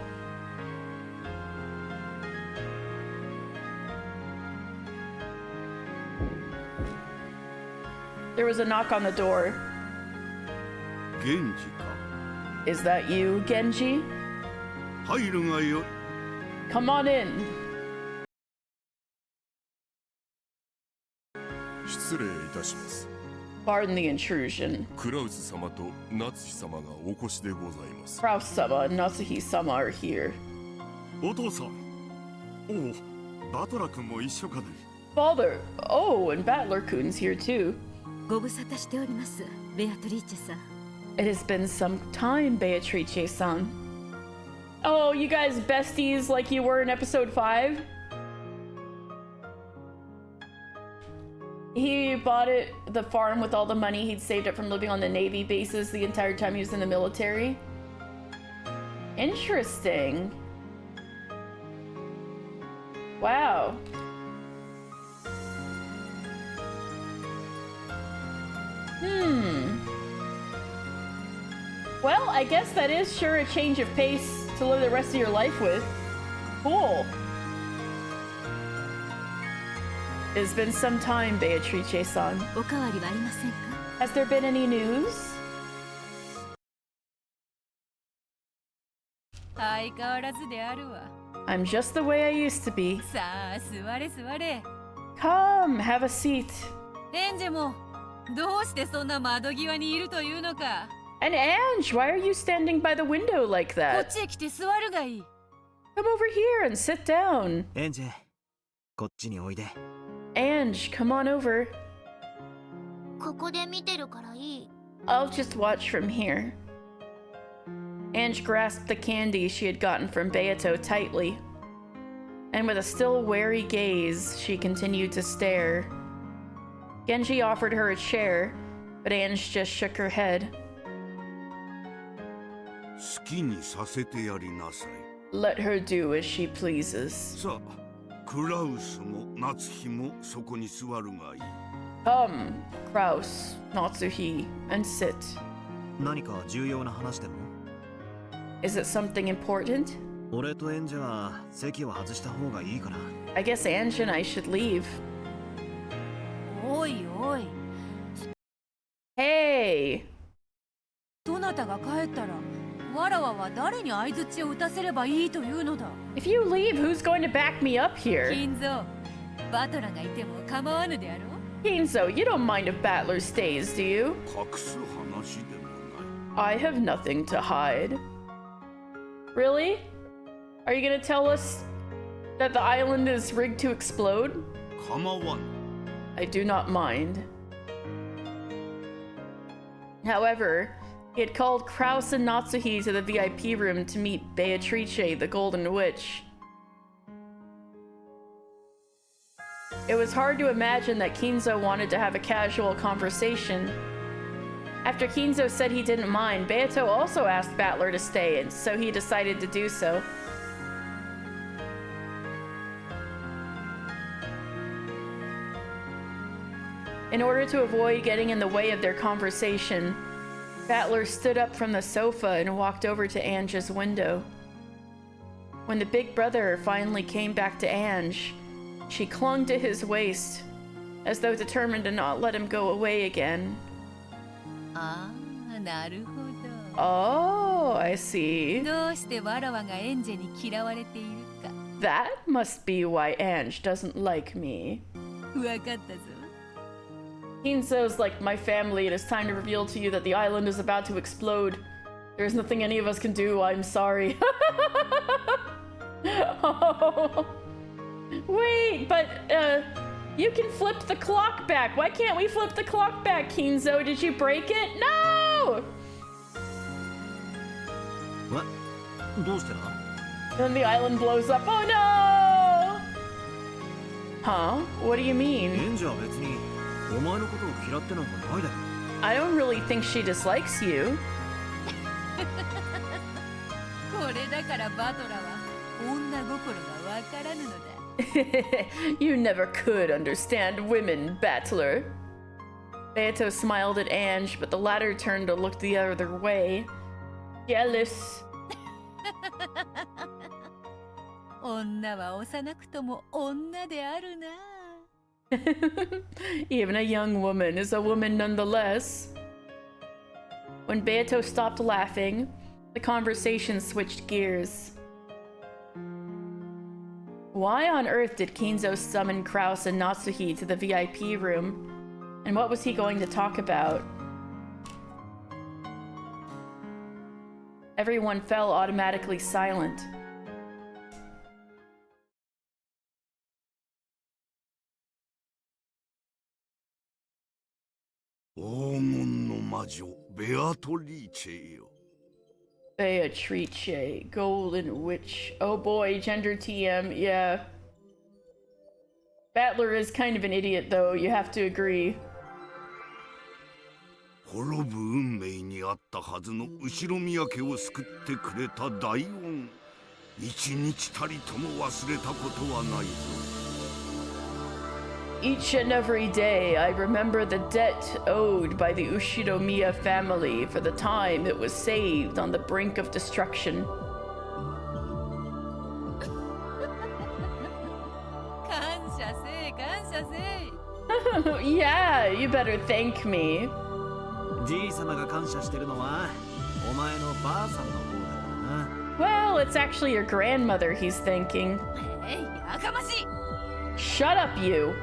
S1: There was a knock on the door.
S7: Genji.
S1: Is that you, Genji? Come on in. Pardon the intrusion. Kraus-sama and Natsuhi-sama are here. Father! Oh, and Battler-kun's here too. It has been some time, Beatrice-san. Oh, you guys besties like you were in episode 5? He bought the farm with all the money he'd saved up from living on the Navy bases the entire time he was in the military. Interesting. Well, I guess that is sure a change of pace to live the rest of your life with. Cool. It's been some time, Beatrice-san. Has there been any news?
S12: 相変わらずであるわ。
S1: I'm just the way I used to be.
S12: さあ、座れ座れ。
S1: Come, have a seat.
S12: エンジェも、どうしてそんな窓際にいるというのか。
S1: And Ange, why are you standing by the window like
S12: こっ
S1: that?
S12: ちへ来て座るがいい。
S1: Come over here and sit down.
S2: エンジェ、こっちにおいで。
S1: Ange, come on over.
S3: ここで見てるからいい。
S1: I'll just watch from here. Ange grasped the candy she had gotten from Beato tightly. And with a still wary gaze, she continued to stare. Genji offered her a chair, but Ange just shook her head.
S7: 好きにさせてやりなさい。
S1: Let her do as she pleases.
S7: さあ、クラウスも夏日もそこに座るがいい。
S1: Come, Kraus, Natsuhi, and sit.
S2: 何か重要な話でも？
S1: Is it something important?
S2: 俺とエンジェは席を外した方がいいかな。
S1: I guess Ange and I should leave.
S12: おいおい。
S1: Hey!
S12: どなたが帰ったら、わらわは誰に相槌を打たせればいいというのだ。
S1: If you leave, who's going to back me up here?
S12: 金蔵、バトラがいても構わぬであろう。
S1: Kinzo, you don't mind if Battler stays, do you?
S7: 隠す話でもない。
S1: I have nothing to hide. Really? Are you gonna tell us that the island is rigged to explode?
S7: 構わぬ。
S1: I do not mind. However, he had called Kraus and Natsuhi to the VIP room to meet Beatrice, the Golden Witch. It was hard to imagine that Kinzo wanted to have a casual conversation. After Kinzo said he didn't mind, Beato also asked Battler to stay, and so he decided to do so. In order to avoid getting in the way of their conversation, Battler stood up from the sofa and walked over to Ange's window. When the big brother finally came back to Ange, she clung to his waist, as though determined to not let him go away again.
S12: ああ、なるほど。
S1: Oh, I see.
S12: どうしてわらわがエンジェに嫌われているか。
S1: That must be why Ange doesn't like me.
S12: わかったぞ。
S1: Kinzo's like my family. It is time to reveal to you that the island is about to explode. There's nothing any of us can do. I'm sorry. Oh. Wait, but you can flip the clock back. Why can't we flip the clock back, Kinzo? Did you break it? No!
S2: What? どうしてだ?
S1: Then the island blows up. Oh no! Huh? What do you mean?
S2: エンジェは別にお前のことを嫌ってなんかないだろ。
S1: I don't really think she dislikes you.
S12: これだからバトラは女心がわからぬのだ。
S1: You never could understand women, Battler. Beato smiled at Ange, but the latter turned to look the other way. Jealous.
S12: 女は幼くとも女であるな。
S1: Even a young woman is a woman nonetheless. When Beato stopped laughing, the conversation switched gears. Why on earth did Kinzo summon Kraus and Natsuhi to the VIP room? And what was he going to talk about? Everyone fell automatically silent. Beatrice, Golden Witch. Oh boy, gender TM, yeah. Battler is kind of an idiot though, you have to agree.
S7: 滅ぶ運命にあったはずの後ろ宮家を救ってくれた大恩、一日たりとも忘れたことはないぞ。
S1: each and every day I remember the debt owed by the Ushinomiya family for the time it was saved on the brink of destruction.
S12: 感謝せい感謝せい
S1: Yeah, you better thank me.
S2: じい様が感謝してるのはお前のばあさんの方だからな。
S1: Well, it's actually your grandmother he's thanking.
S12: やかましい
S1: Shut up, you.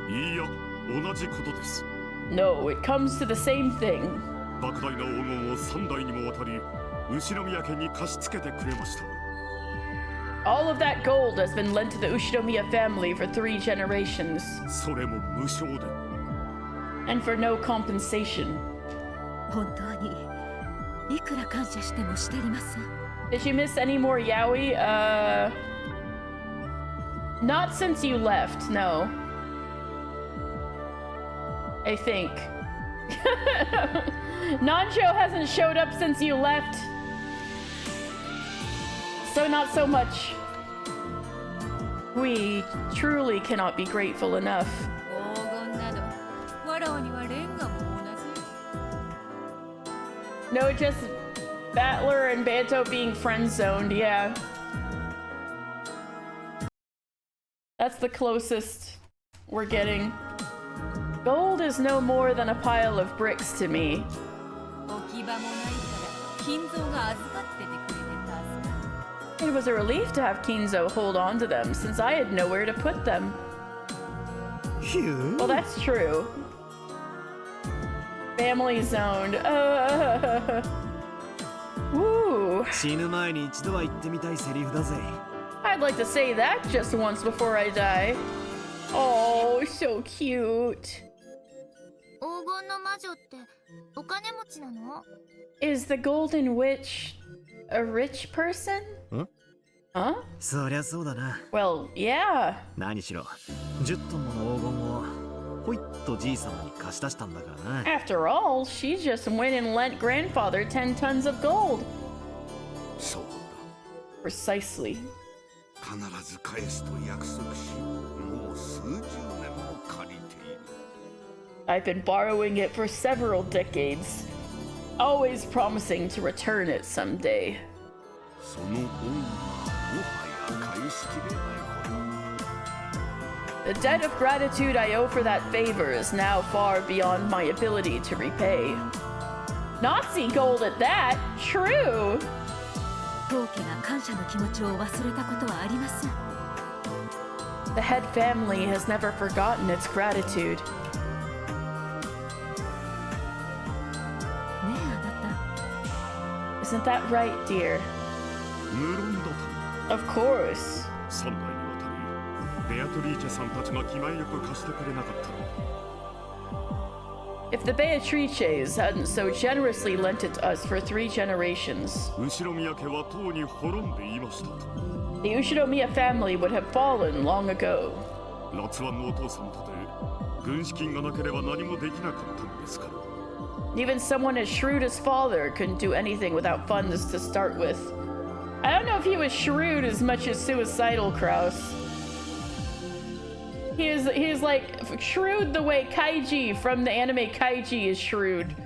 S6: いいや、同じことです。
S1: No, it comes to the same thing.
S6: 莫大な黄金を3代にもわたり牛宮家に貸し付けてくれました。
S1: All of that gold has been lent to the Ushinomiya family for 3 generations.
S6: それも無償で。
S1: And for no compensation.
S12: 本当にいくら感謝してもしてりません
S1: Did you miss any more yaoi? Not since you left, no. I think. Nancho hasn't showed up since you left. So not so much. We truly cannot be grateful enough.
S12: 黄金などわらわにはレンガも同じ
S1: No, just Battler and Banto being friend-zoned, yeah. That's the closest we're getting. Gold is no more than a pile of bricks to me.
S12: 置き場もないから金蔵が預かっててくれて助かる
S1: It was a relief to have Kinzo hold on to them, since I had nowhere to put them. Well, that's true. Family zoned. Woo.
S2: 死ぬ前に一度は言ってみたいセリフだぜ。
S1: I'd like to say that just once before I die. Oh, so cute.
S3: 黄金の魔女ってお金持ちなの？
S1: Is the Golden Witch a rich person?
S2: ん？
S1: Huh?
S2: そりゃそうだな。
S1: Well, yeah.
S2: 何しろ10トンもの黄金をほいっとじい様に貸し出したんだからな。
S1: After all, she just went and lent grandfather 10 tons of gold.
S7: そうだ
S1: Precisely.
S7: 必ず返すと約束しもう数十年も借りている
S1: I've been borrowing it for several decades, always promising to return it someday.
S7: その恩はもはや返しきれないほど
S1: The debt of gratitude I owe for that favor is now far beyond my ability to repay. Nazi gold at that! True!
S12: 当家が感謝の気持ちを忘れたことはありません
S1: The head family has never forgotten its gratitude.
S12: ねえあなた
S1: Isn't that right, dear?
S6: 無論だと
S1: Of course.
S6: 3代にわたりベアトリーチェさんたちが気前よく貸してくれなかったら
S1: If the Beatrices hadn't so generously lent it to us for 3 generations,
S6: 後宮家はとうに滅んでいましたと
S1: the Ushinomiya family would have fallen long ago.
S6: 辣腕のお父さんとて軍資金がなければ何もできなかったのですから
S1: Even someone as shrewd as father couldn't do anything without funds to start with. I don't know if he was shrewd as much as suicidal, Kraus. He is like shrewd the way Kaiji from the anime Kaiji is shrewd.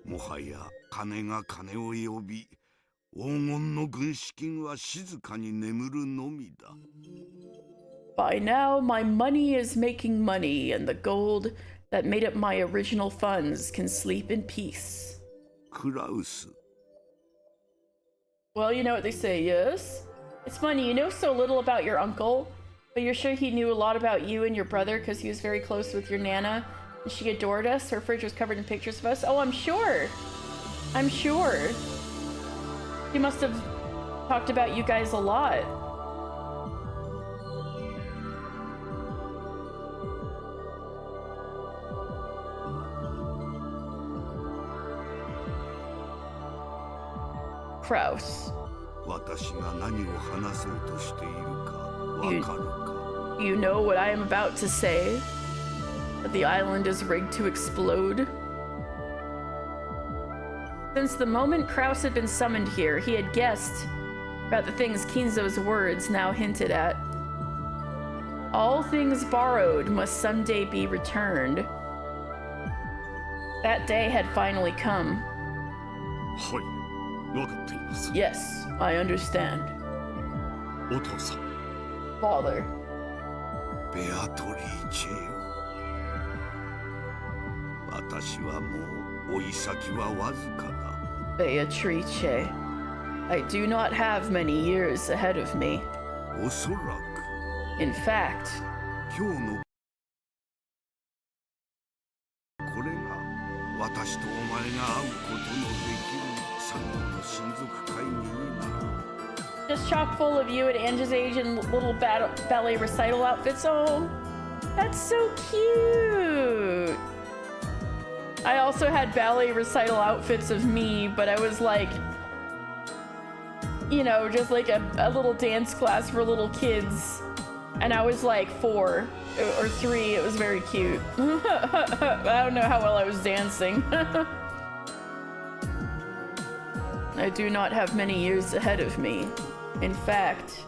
S7: もはや金が金を呼び黄金の軍資金は静かに眠るのみだ
S1: By now, my money is making money, and the gold that made up my original funds can sleep in peace.
S7: クラウス
S1: Well, you know what they say, yes? It's funny, you know so little about your uncle, but you're sure he knew a lot about you and your brother because he was very close with your Nana, and she adored us. Her fridge was covered in pictures of us. Oh, I'm sure. I'm sure. He must have talked about you guys a lot. Kraus.
S7: 私が何を話そうとしているかわかるか
S1: You know what I am about to say? That the island is rigged to explode? Since the moment Kraus had been summoned here, he had guessed about the things Kinzo's words now hinted at. All things borrowed must someday be returned. That day had finally come.
S6: はい、わかっています。
S1: Yes, I understand.
S6: お父さん。
S1: Father.
S7: ベアトリーチェよ。私はもう追い先はわずかだ。
S1: Beatrice. I do not have many years ahead of me.
S7: おそらく。
S1: In fact,
S7: 今日のこれが私とお前が会うことのできる最後の親族会議になる。
S1: just chock full of you at Ange's age in little ballet recital outfits. Oh, that's so cute. I also had ballet recital outfits of me, but I was like, you know, just like a little dance class for little kids. And I was like 4 or 3. It was very cute. I don't know how well I was dancing. I do not have many years ahead of me. In fact,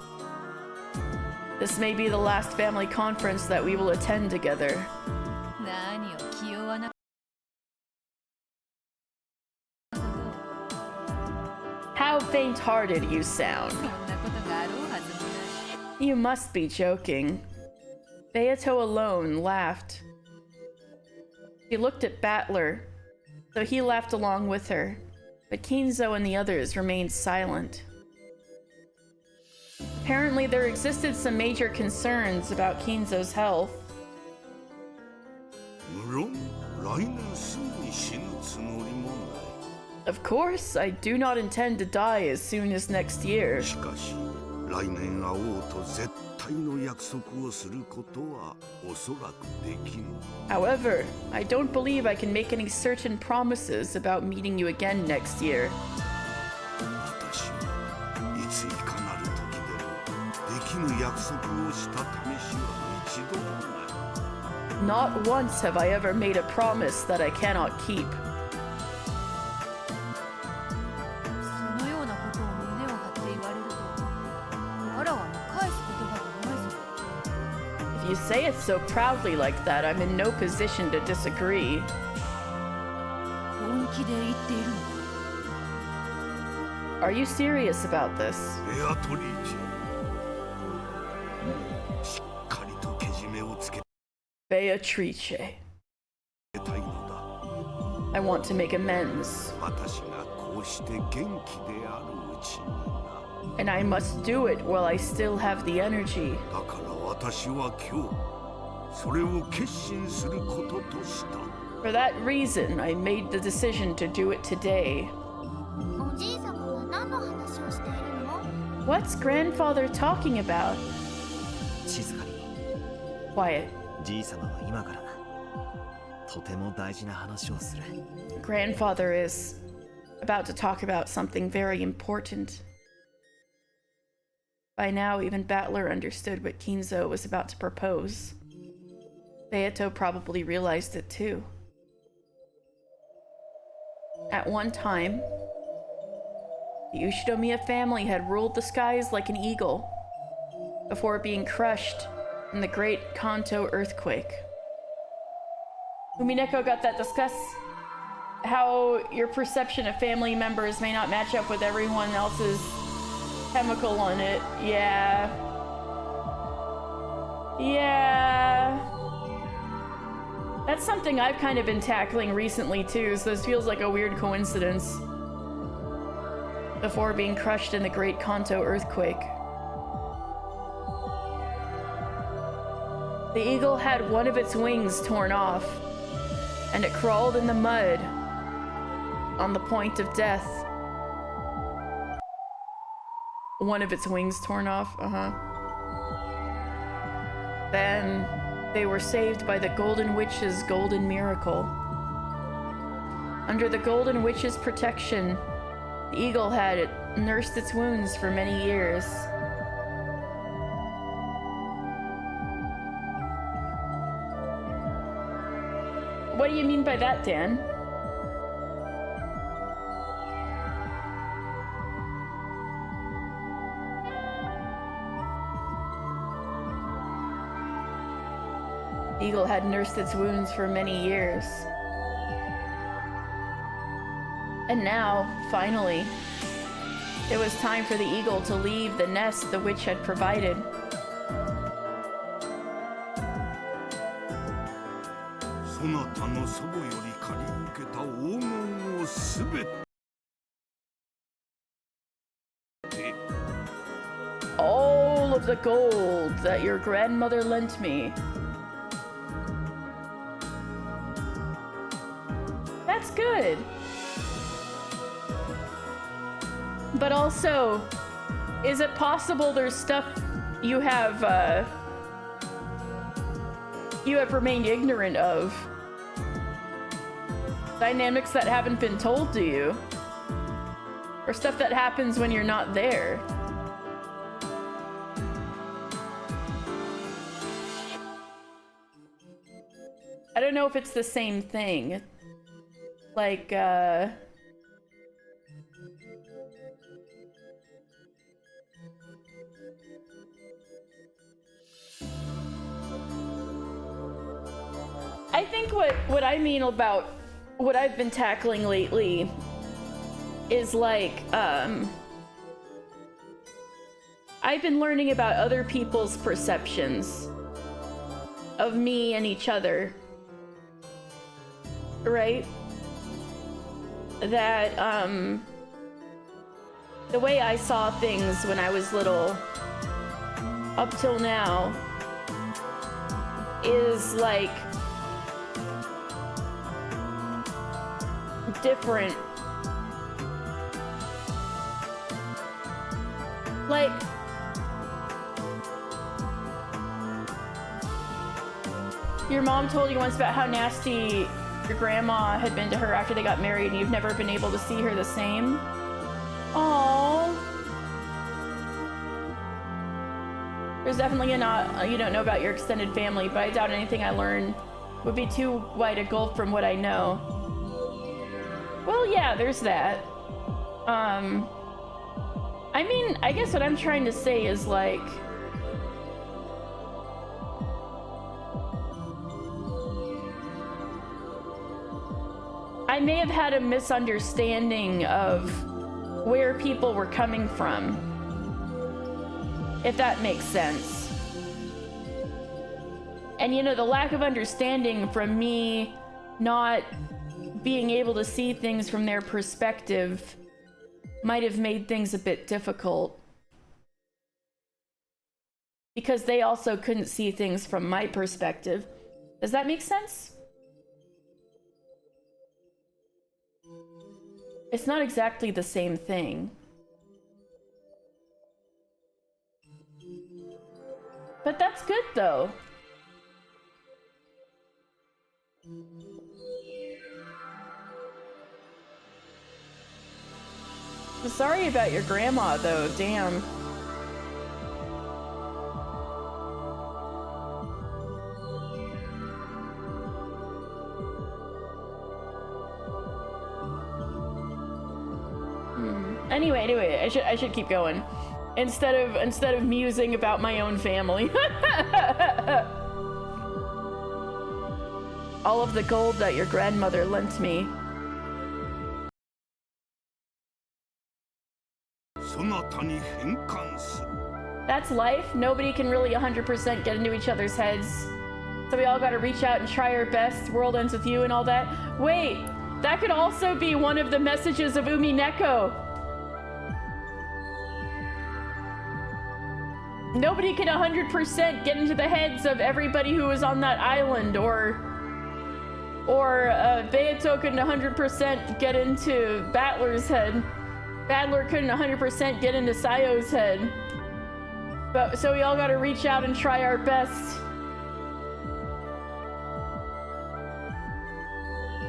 S1: this may be the last family conference that we will attend together. How faint-hearted you sound. You must be joking. Beato alone laughed. She looked at Battler, so he laughed along with her, but Kinzo and the others remained silent. Apparently, there existed some major concerns about Kinzo's health. Of course, I do not intend to die as soon as next year. However, I don't believe I can make any certain promises about meeting you again next year. Not once have I ever made a promise that I cannot keep. If you say it so proudly like that, I'm in no position to disagree. Are you serious about this? Beatrice. I want to make amends. And I must do it while I still have the energy. For that reason, I made the decision to do it today. What's grandfather talking about? Quiet. Grandfather is about to talk about something very important. By now, even Battler understood what Kinzo was about to propose. Beato probably realized it too. At one time, the Ushinomiya family had ruled the skies like an eagle before being crushed in the Great Kanto earthquake. Umineko got that discuss how your perception of family members may not match up with everyone else's chemical on it. Yeah. That's something I've kind of been tackling recently too, so this feels like a weird coincidence. Before being crushed in the Great Kanto earthquake. The eagle had one of its wings torn off, and it crawled in the mud on the point of death. One of its wings torn off, Then they were saved by the Golden Witch's golden miracle. Under the Golden Witch's protection, the eagle had nursed its wounds for many years. What do you mean by that, Dan? The eagle had nursed its wounds for many years. And now, finally, it was time for the eagle to leave the nest the witch had provided. All of the gold that your grandmother lent me. That's good. But also, is it possible there's stuff you have remained ignorant of? Dynamics that haven't been told to you? Or stuff that happens when you're not there? I don't know if it's the same thing. Like, I think what I mean about what I've been tackling lately is like, I've been learning about other people's perceptions of me and each other, right? That, the way I saw things when I was little, up till now, is like different. Like, your mom told you once about how nasty your grandma had been to her after they got married, and you've never been able to see her the same. Aww. There's definitely a lot you don't know about your extended family, but I doubt anything I learn would be too wide a gulf from what I know. Well, yeah, there's that. I mean, I guess what I'm trying to say is like, I may have had a misunderstanding of where people were coming from, if that makes sense. And you know, the lack of understanding from me not being able to see things from their perspective might have made things a bit difficult. Because they also couldn't see things from my perspective. Does that make sense? It's not exactly the same thing. But that's good though. Sorry about your grandma though, damn. Anyway, I should keep going. Instead of musing about my own family. All of the gold that your grandmother lent me. That's life. Nobody can really 100% get into each other's heads. So we all gotta reach out and try our best. World ends with you and all that. Wait, that could also be one of the messages of Umineko. Nobody can 100% get into the heads of everybody who was on that island, or Beato couldn't 100% get into Battler's head. Battler couldn't 100% get into Sayo's head. But so we all gotta reach out and try our best.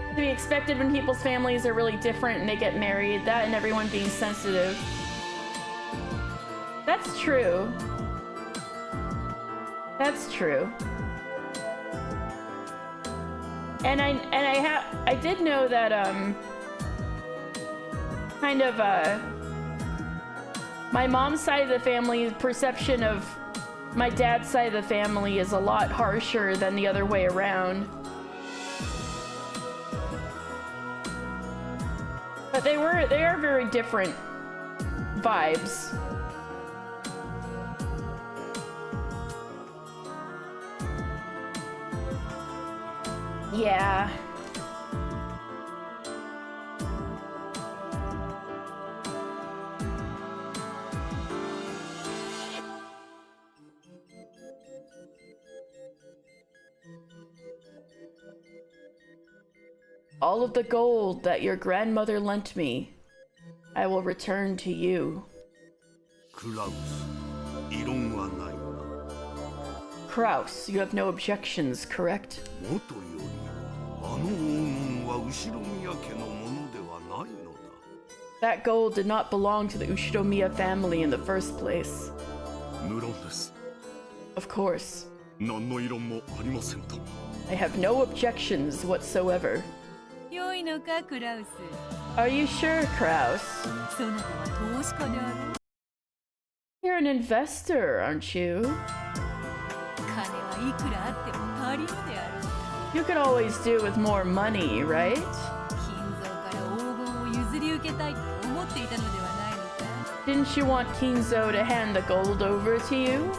S1: To be expected when people's families are really different and they get married. That and everyone being sensitive. That's true. That's true. And I did know that kind of my mom's side of the family perception of My dad's side of the family is a lot harsher than the other way around. But they are very different vibes. Yeah. All of the gold that your grandmother lent me, I will return to you.
S7: クラウス、異論はないな。
S1: Kraus, you have no objections, correct?
S7: もとより、あの黄金は後ろ宮家のものではないのだ。
S1: That gold did not belong to the Ushiromiya family in the first place.
S6: 無論です。
S1: Of course.
S6: 何の異論もありませんと。
S1: I have no objections whatsoever.
S12: 良いのか、クラウス。
S1: Are you sure, Kraus?
S12: そなたは投資家である。
S1: You're an investor, aren't you?
S12: 金はいくらあっても足りぬである。
S1: You could always do with more money, right?
S12: 金蔵から黄金を譲り受けたいと思っていたのではないのか。
S1: Didn't you want Kinzo to hand the gold over to you?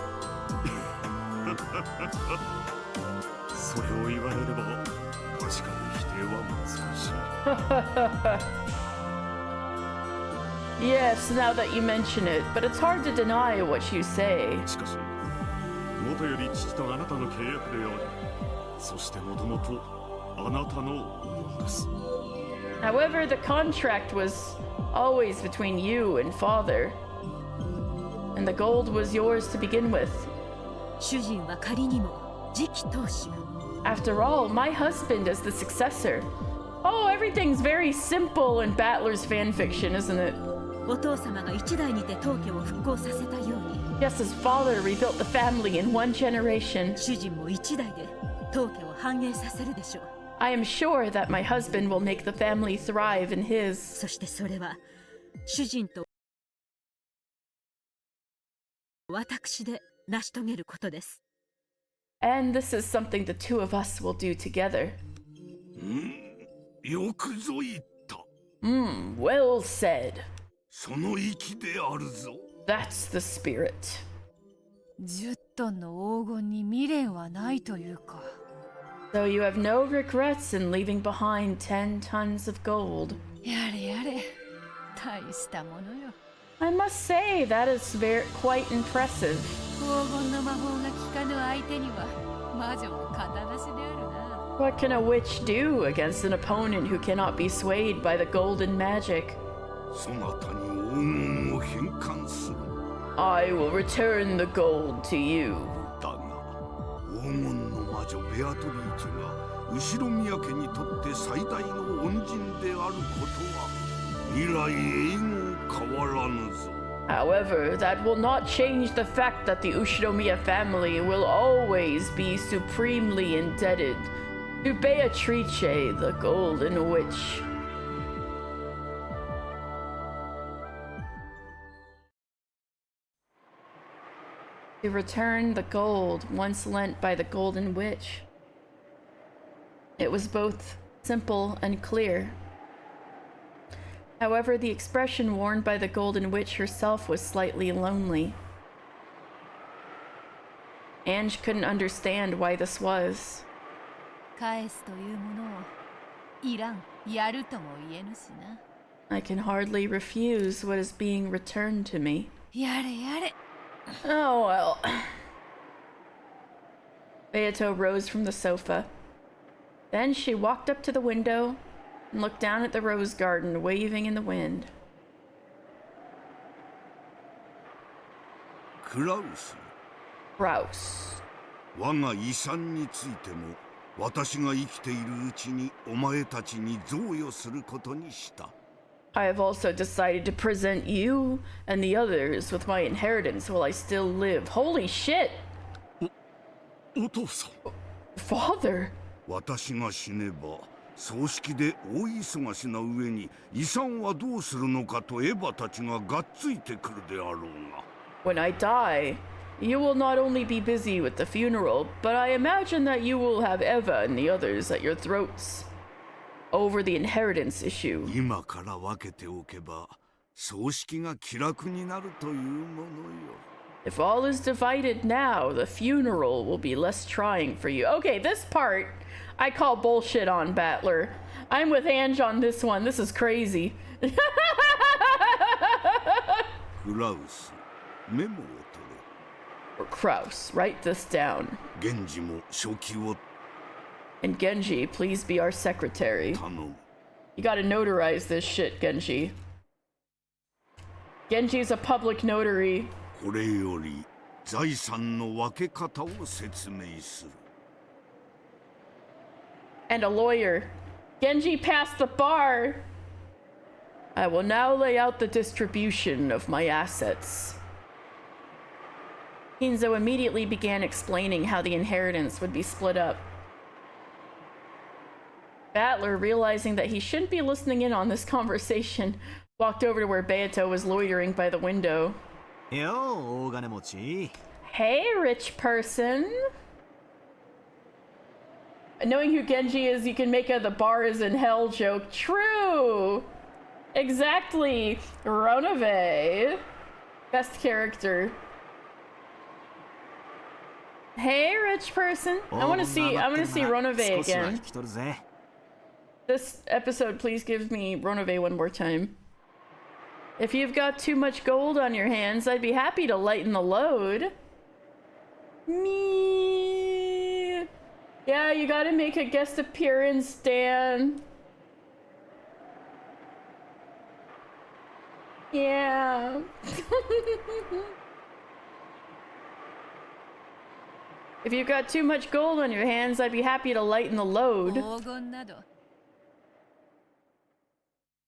S6: それを言われれば確かに否定は難しい。
S1: Yes, now that you mention it, but it's hard to deny what you say.
S6: しかし、元より父とあなたの契約であり、そしてもともとあなたのものです。
S1: However, the contract was always between you and father, and the gold was yours to begin with.
S5: 主人は仮にも次期当主。
S1: After all, my husband is the successor. Oh, everything's very simple in Battler's fanfiction, isn't it?
S5: お父様が一代にて当家を復興させたように。
S1: Just as father rebuilt the family in one generation.
S5: 主人も一代で当家を繁栄させるでしょう。
S1: I am sure that my husband will make the family thrive in his.
S5: そしてそれは主人と私で成し遂げることです。
S1: And this is something the two of us will do together.
S7: よくぞ言った。
S1: Well said.
S7: その息であるぞ。
S1: That's the spirit.
S12: 10トンの黄金に未練はないというか。
S1: So you have no regrets in leaving behind 10 tons of gold.
S12: やれやれ、大したものよ。
S1: I must say that is quite impressive.
S12: 黄金の魔法が効かぬ相手には魔女も肩なしであるな。
S1: What can a witch do against an opponent who cannot be swayed by the golden magic?
S7: そなたに黄金を返還する。
S1: I will return the gold to you.
S7: だが、黄金の魔女ベアトリーチェが後ろ宮家にとって最大の恩人であることは以来永遠変わらぬぞ。
S1: However, that will not change the fact that the Ushiromiya family will always be supremely indebted to Beatrice, the Golden Witch. To return the gold once lent by the Golden Witch. It was both simple and clear. However, the expression worn by the Golden Witch herself was slightly lonely. Ange couldn't understand why this was.
S12: 返すというものをいらん、やるとも言えぬしな。
S1: I can hardly refuse what is being returned to me.
S12: やれやれ。
S1: Oh well. Beato rose from the sofa. Then she walked up to the window and looked down at the rose garden waving in the wind.
S7: クラウス。
S1: Kraus.
S7: 我が遺産についても私が生きているうちにお前たちに贈与することにした。
S1: I have also decided to present you and the others with my inheritance while I still live. Holy shit!
S6: お父さん。
S1: Father!
S7: 私が死ねば葬式で大忙しな上に遺産はどうするのかとエヴァたちががっついてくるであろうが。
S1: When I die, You will not only be busy with the funeral, but I imagine that you will have Eva and the others at your throats over the inheritance issue.
S7: 今から分けておけば葬式が気楽になるというものよ。
S1: If all is divided now, the funeral will be less trying for you. Okay, this part I call bullshit on, Battler. I'm with Ange on this one. This is crazy.
S7: クラウス、メモを取れ。
S1: Or Kraus, write this down.
S7: 源氏も書記を
S1: And Genji, please be our secretary.
S7: 頼む。
S1: You gotta notarize this shit, Genji. Genji's a public notary.
S7: これより財産の分け方を説明する。
S1: And a lawyer. Genji passed the bar. I will now lay out the distribution of my assets. Hinzo immediately began explaining how the inheritance would be split up. Battler, realizing that he shouldn't be listening in on this conversation, walked over to where Beato was loitering by the window.
S2: Yo, Oganemochi.
S1: Hey, rich person. Knowing who Genji is, you can make a "the bar is in hell" joke. True! Exactly! Ronove. Best character. Hey, rich person. I want to see Ronove again. This episode, please give me Ronove one more time. If you've got too much gold on your hands, I'd be happy to lighten the load. Me. Yeah, you gotta make a guest appearance, Dan. Yeah. If you've got too much gold on your hands, I'd be happy to lighten the load.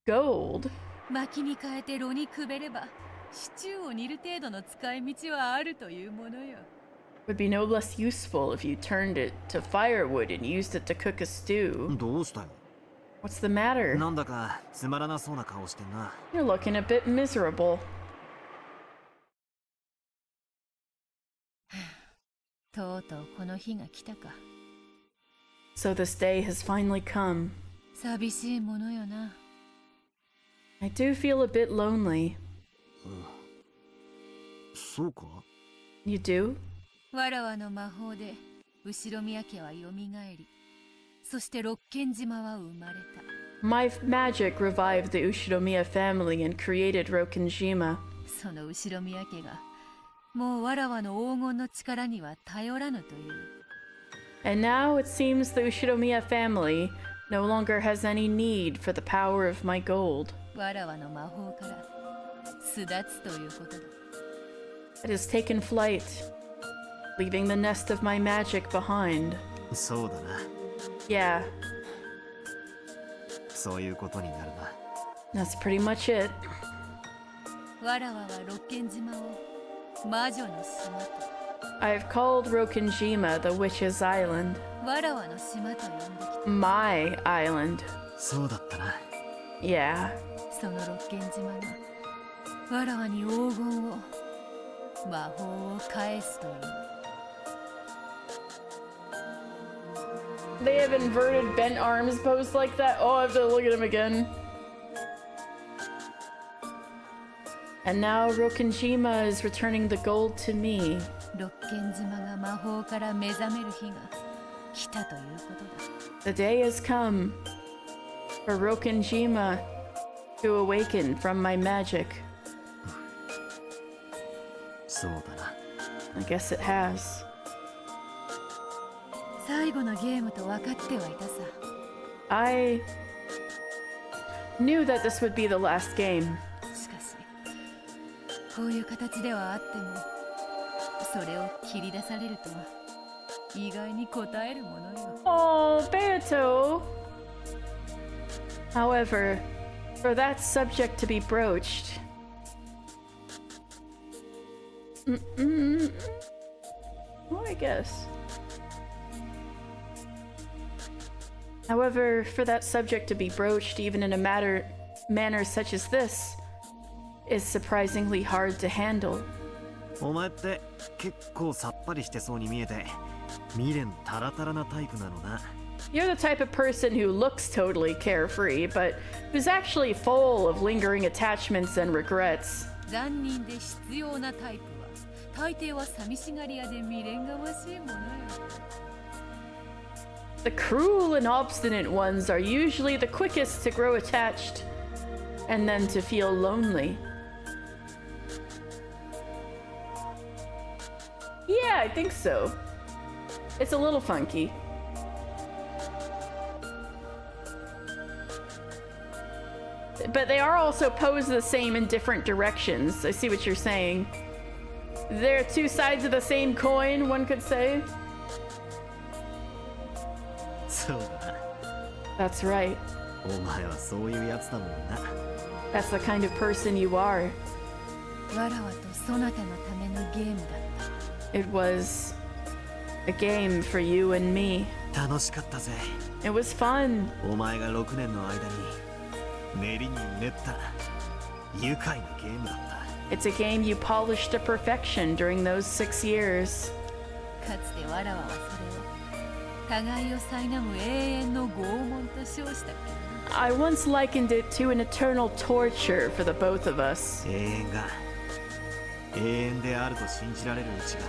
S1: Gold?
S12: 薪に変えて炉にくべればシチューを煮る程度の使い道はあるというものよ。
S1: Would be no less useful if you turned it to firewood and used it to cook a stew.
S2: どうしたよ?
S1: What's the matter?
S2: なんだかつまらなそうな顔してんな。
S1: You're looking a bit miserable.
S12: とうとうこの日が来たか。
S1: So this day has finally come.
S12: 寂しいものよな。
S1: I do feel a bit lonely.
S2: そうか?
S1: You do?
S12: わらわの魔法で後ろ宮家はよみがえり、そして六軒島は生まれた。
S1: My magic revived the Ushiromiya family and created Rokenjima.
S12: その後ろ宮家がもうわらわの黄金の力には頼らぬという。
S1: And now it seems the Ushiromiya family no longer has any need for the power of my gold.
S12: わらわの魔法から巣立つということだ。
S1: It has taken flight, leaving the nest of my magic behind.
S2: そうだな。
S1: Yeah,
S2: そういうことになるな。
S1: that's pretty much it.
S12: わらわは六軒島を魔女の島と、
S1: I've called Rokenjima the Witch's Island.
S12: わらわの島と呼んできた。
S1: My island.
S2: そうだったな。
S1: Yeah.
S12: その六軒島がわらわに黄金を魔法を返すという。
S1: They have inverted bent arms pose like that. Oh, I have to look at him again. And now Rokenjima is returning the gold to me.
S12: 六軒島が魔法から目覚める日が来たということだ。
S1: The day has come for Rokenjima to awaken from my magic.
S2: そうだな。
S1: I guess it has.
S12: 最後のゲームと分かってはいたさ。
S1: I knew that this would be the last game.
S12: しかし、こういう形ではあっても、それを切り出されるとは意外に応えるものよ。
S1: Oh, Beato! However, for that subject to be broached... Well, I guess. However, for that subject to be broached even in a manner such as this is surprisingly hard to handle.
S2: お前って結構さっぱりしてそうに見えて未練タラタラなタイプなのな。
S1: You're the type of person who looks totally carefree, but who's actually full of lingering attachments and regrets.
S12: 残忍で必要なタイプは大抵は寂しがり屋で未練がましいものよ。
S1: The cruel and obstinate ones are usually the quickest to grow attached and then to feel lonely. Yeah, I think so. It's a little funky. But they are also posed the same in different directions. I see what you're saying. They're two sides of the same coin, one could say.
S2: そうだな。
S1: That's right.
S2: お前はそういうやつだもんな。
S1: That's the kind of person you are.
S12: わらわとそなたのためのゲームだった。
S1: It was a game for you and me.
S2: 楽しかったぜ。
S1: It was fun.
S2: お前が6年の間に練りに練った愉快なゲームだった。
S1: It's a game you polished to perfection during those 6 years.
S12: かつてわらわはそれを互いを苛む永遠の拷問と称したっけな。
S1: I once likened it to an eternal torture for the both of us.
S2: 永遠が永遠であると信じられるうちが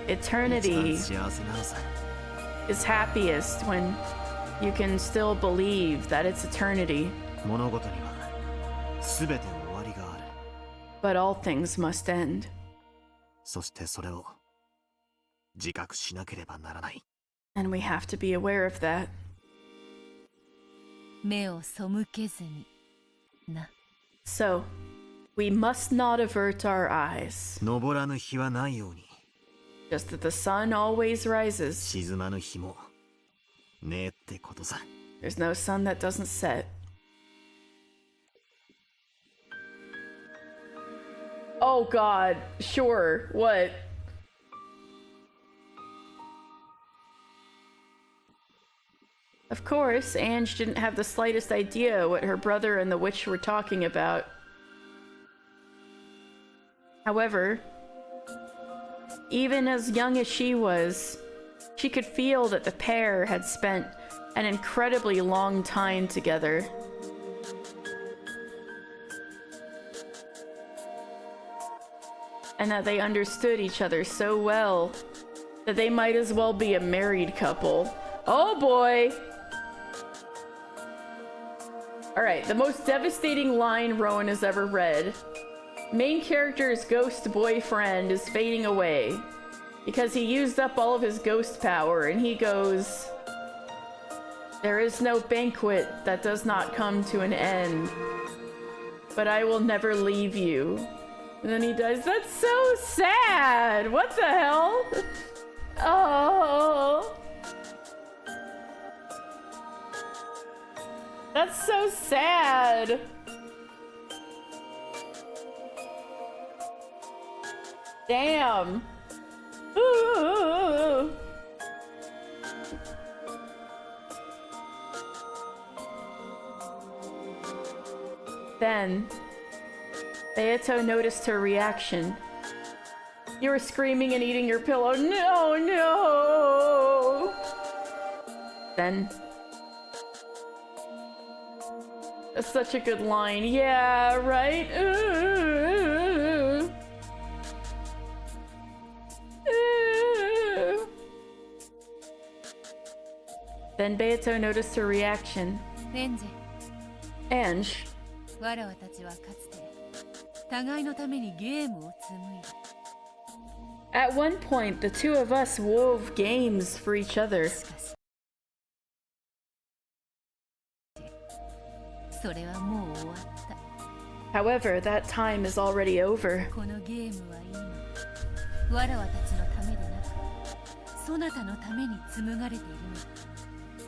S1: Eternity
S2: 一番幸せなのさ。
S1: is happiest when you can still believe that it's eternity.
S2: 物事には全て終わりがある。
S1: But all things must end.
S2: そしてそれを自覚しなければならない。
S1: And we have to be aware of that.
S12: 目を背けずにな。
S1: So, we must not avert our eyes.
S2: 昇らぬ日はないように。
S1: Just that the sun always rises.
S2: 沈まぬ日もねえってことさ。
S1: There's no sun that doesn't set. Oh god, sure, what? Of course, Ange didn't have the slightest idea what her brother and the witch were talking about. However, even as young as she was, she could feel that the pair had spent an incredibly long time together. And that they understood each other so well that they might as well be a married couple. Oh boy! Alright, the most devastating line Rowan has ever read. Main character's ghost boyfriend is fading away because he used up all of his ghost power, and he goes, "There is no banquet that does not come to an end, but I will never leave you." And then he dies. That's so sad! What the hell? Oh. That's so sad. Damn. Ooh. Then, Beato noticed her reaction. You were screaming and eating your pillow. No, no! Then... That's such a good line. Yeah, right? Ooh. Ooh. Then Beato noticed her reaction. Ange.
S12: わらわたちはかつて互いのためにゲームを紡いだ。
S1: At one point, the two of us wove games for each other.
S12: それはもう終わった。
S1: However, that time is already over.
S12: このゲームは今、わらわたちのためでなく、そなたのために紡がれているの。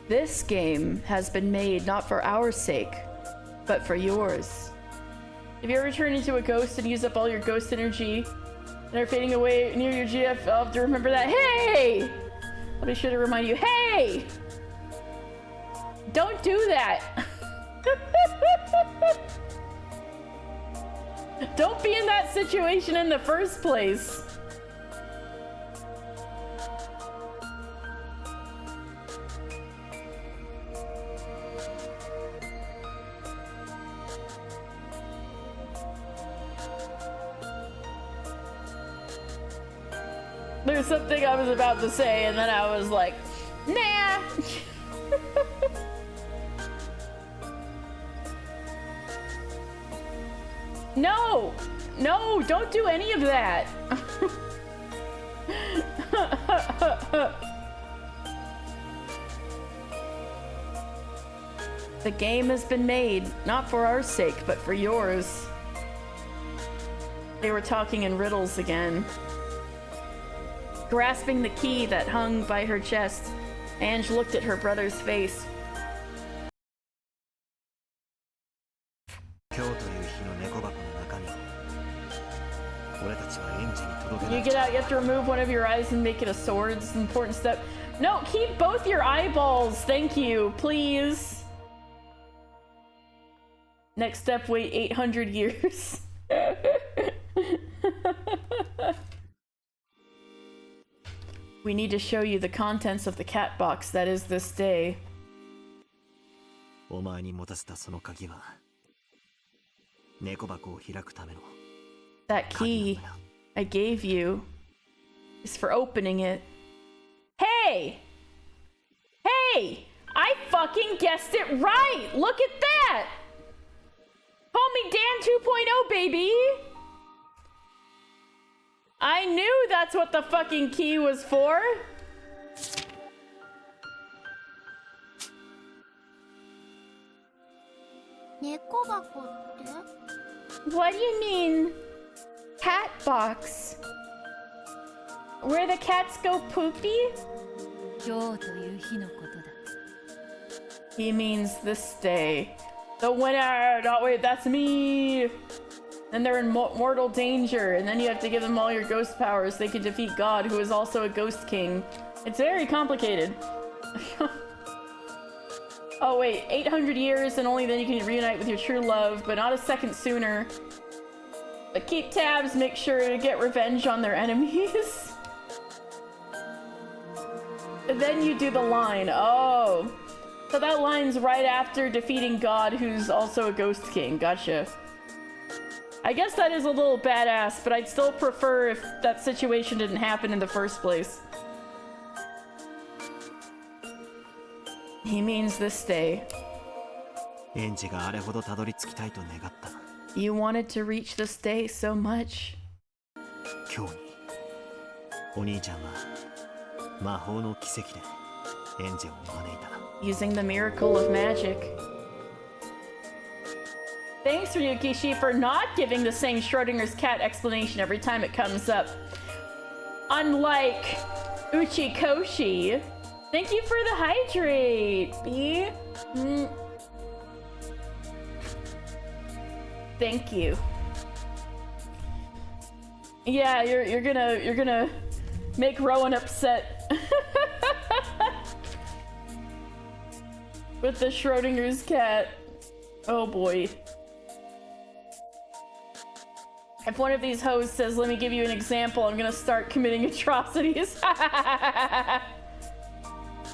S1: This game has been made not for our sake, but for yours. If you ever turn into a ghost and use up all your ghost energy and are fading away near your GF, I'll have to remember that. Hey! I'll be sure to remind you, hey! Don't do that! Don't be in that situation in the first place. There's something I was about to say, and then I was like, nah. No! No, don't do any of that! The game has been made, not for our sake, but for yours. They were talking in riddles again. Grasping the key that hung by her chest, Ange looked at her brother's face. When you get out, you have to remove one of your eyes and make it a sword. It's an important step. No, keep both your eyeballs. Thank you, please. Next step, wait 800 years. We need to show you the contents of the cat box that is this day. That key I gave you is for opening it. Hey! Hey! I fucking guessed it right! Look at that! Call me Dan 2.0, baby! I knew that's what the fucking key was for! What do you mean? Cat box? Where the cats go poopy? He means this day. The winner! Oh wait, that's me! Then they're in mortal danger, and then you have to give them all your ghost powers. They can defeat God, who is also a ghost king. It's very complicated. Oh wait, 800 years, and only then you can reunite with your true love, but not a second sooner. But keep tabs, make sure to get revenge on their enemies. And then you do the line. Oh. So that line's right after defeating God, who's also a ghost king. Gotcha. I guess that is a little badass, but I'd still prefer if that situation didn't happen in the first place. He means this day. You wanted to reach this day so much. Using the miracle of magic. Thanks, Ryukishi, for not giving the same Schrodinger's cat explanation every time it comes up. Unlike Uchikoshi. Thank you for the hydrate, B. Thank you. Yeah, you're gonna make Rowan upset. With the Schrodinger's cat. Oh boy. If one of these hoes says, let me give you an example, I'm gonna start committing atrocities.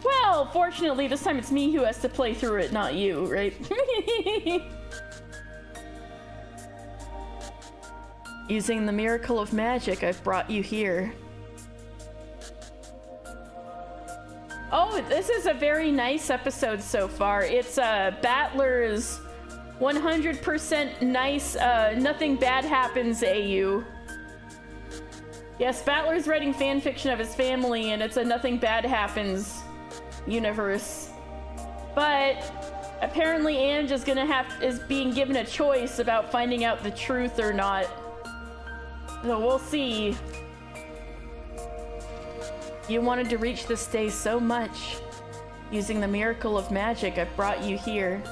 S1: Well, fortunately, this time it's me who has to play through it, not you, right? Using the miracle of magic, I've brought you here. Oh, this is a very nice episode so far. It's Battler's 100% nice, nothing bad happens AU. Yes, Battler's writing fanfiction of his family, and it's a nothing bad happens universe. But apparently Ange is is being given a choice about finding out the truth or not. So we'll see. You wanted to reach this day so much. Using the miracle of magic, I've brought you here.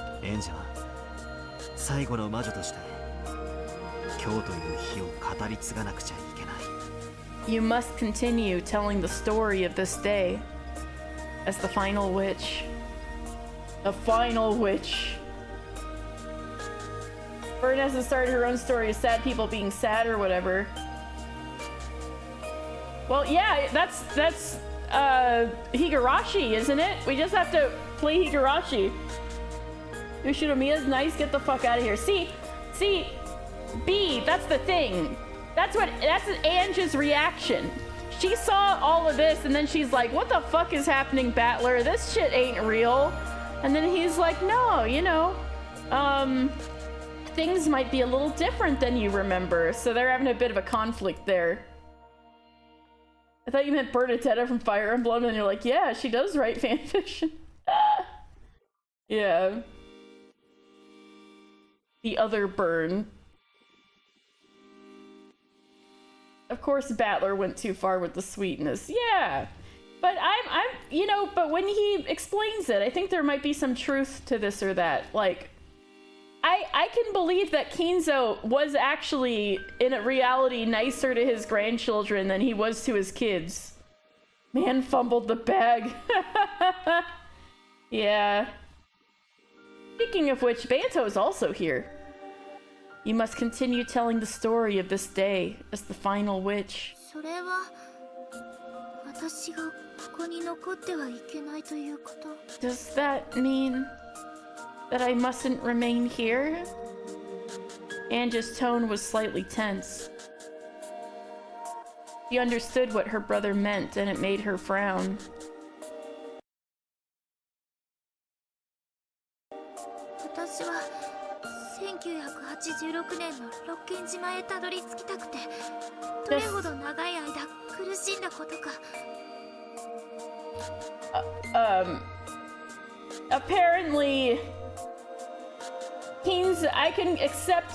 S1: You must continue telling the story of this day as the final witch. The final witch. Burn hasn't started her own story of sad people being sad or whatever. Well, yeah, that's Higurashi, isn't it? We just have to play Higurashi. Yoshinomiya's nice, get the fuck out of here. See, B, that's the thing. That's Ange's reaction. She saw all of this and then she's like, what the fuck is happening, Battler? This shit ain't real. And then he's like, no, you know, things might be a little different than you remember. So they're having a bit of a conflict there. I thought you meant Bernadetta from Fire Emblem, and you're like, yeah, she does write fanfiction. Yeah. The other Burn. Of course, Battler went too far with the sweetness. Yeah. But I'm, you know, but when he explains it, I think there might be some truth to this or that. Like, I can believe that Kinzo was actually, in a reality, nicer to his grandchildren than he was to his kids. Man fumbled the bag. Yeah. Speaking of which, Banto is also here. You must continue telling the story of this day as the final witch. Does that mean that I mustn't remain here? Ange's tone was slightly tense. She understood what her brother meant, and it made her frown. Apparently, I can accept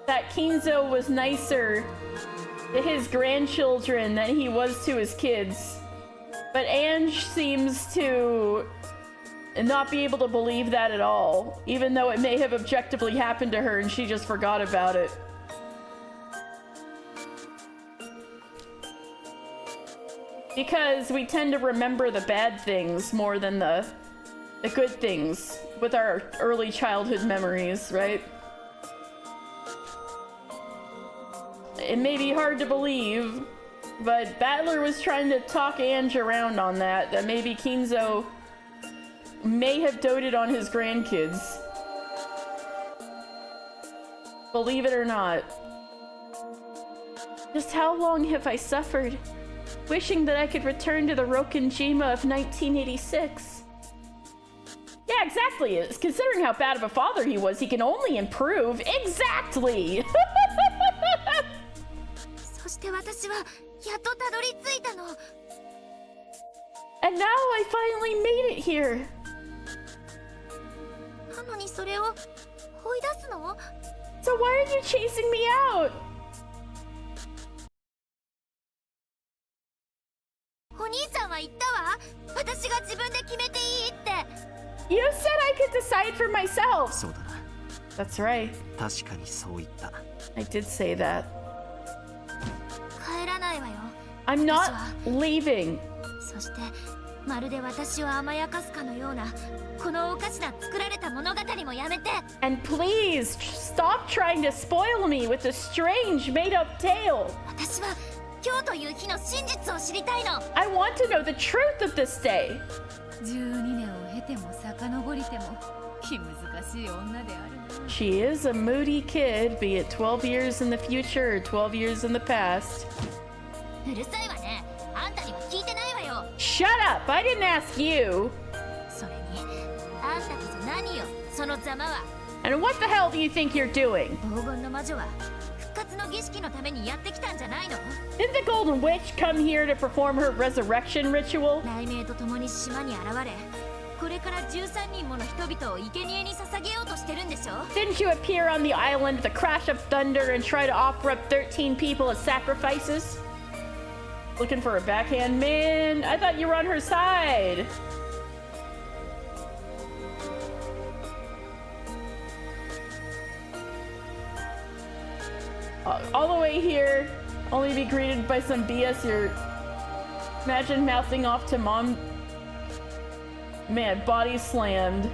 S1: that Kinzo was nicer to his grandchildren than he was to his kids. But Ange seems to not be able to believe that at all, even though it may have objectively happened to her and she just forgot about it. Because we tend to remember the bad things more than the good things with our early childhood memories, right? It may be hard to believe, but Battler was trying to talk Ange around on that maybe Kinzo may have doted on his grandkids. Believe it or not. Just how long have I suffered, wishing that I could return to the Rokenjima of 1986? Yeah, exactly. Considering how bad of a father he was, he can only improve. Exactly! And now I finally made it here. So why are you chasing me out? You said I could decide for myself. That's right. I did say that. I'm not leaving. And please stop trying to spoil me with a strange made-up tale. I want to know the truth of this day. She is a moody kid, be it 12 years in the future or 12 years in the past. Shut up! I didn't ask you! And what the hell do you think you're doing? Didn't the Golden Witch come here to perform her resurrection ritual? Didn't you appear on the island with a crash of thunder and try to offer up 13 people as sacrifices? Looking for a backhand? Man, I thought you were on her side. All the way here, only to be greeted by some BS here. Imagine mouthing off to mom. Man, body slammed.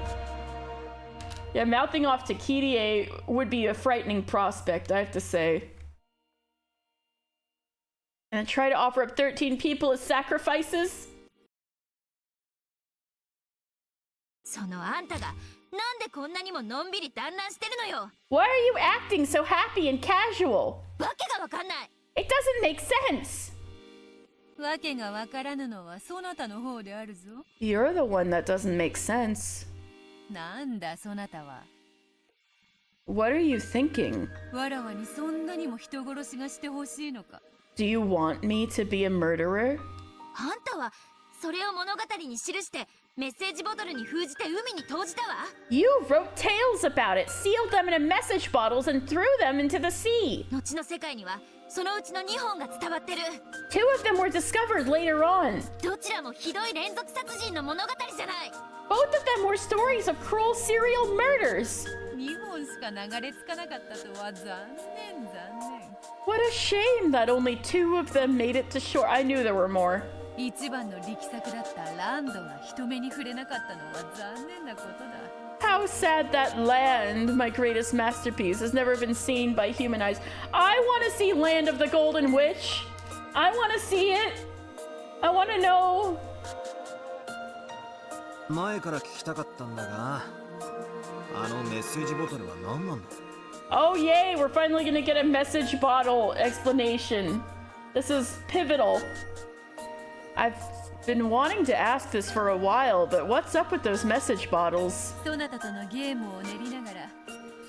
S1: Yeah, mouthing off to Kirie would be a frightening prospect, I have to say. And try to offer up 13 people as sacrifices?
S5: そのあんたがなんでこんなにものんびり団らんしてるのよ。
S1: Why are you acting so happy and casual?
S5: わけがわかんない。
S1: It doesn't make sense.
S12: わけがわからぬのはそなたの方であるぞ。
S1: You're the one that doesn't make sense.
S12: なんだそなたは。
S1: What are you thinking?
S12: わらわにそんなにも人殺しがしてほしいのか。
S1: Do you want me to be a murderer?
S5: あんたはそれを物語に記してメッセージボトルに封じて海に投じたわ。
S1: You wrote tales about it, sealed them in message bottles, and threw them into the sea.
S5: 後の世界にはそのうちの2本が伝わってる。
S1: Two of them were discovered later on.
S5: どちらもひどい連続殺人の物語じゃない。
S1: Both of them were stories of cruel serial murders.
S12: 2本しか流れ着かなかったとは残念残念。
S1: What a shame that only 2 of them made it to shore. I knew there were more.
S12: 一番の力作だったランドが人目に触れなかったのは残念なことだ。
S1: How sad that Land, my greatest masterpiece, has never been seen by human eyes. I want to see Land of the Golden Witch. I want to see it. I want to know.
S2: 前から聞きたかったんだが、あのメッセージボトルは何なんだ?
S1: Oh yay, we're finally gonna get a message bottle explanation. This is pivotal. I've been wanting to ask this for a while, but what's up with those message bottles?
S12: そなたとのゲームを練りながら、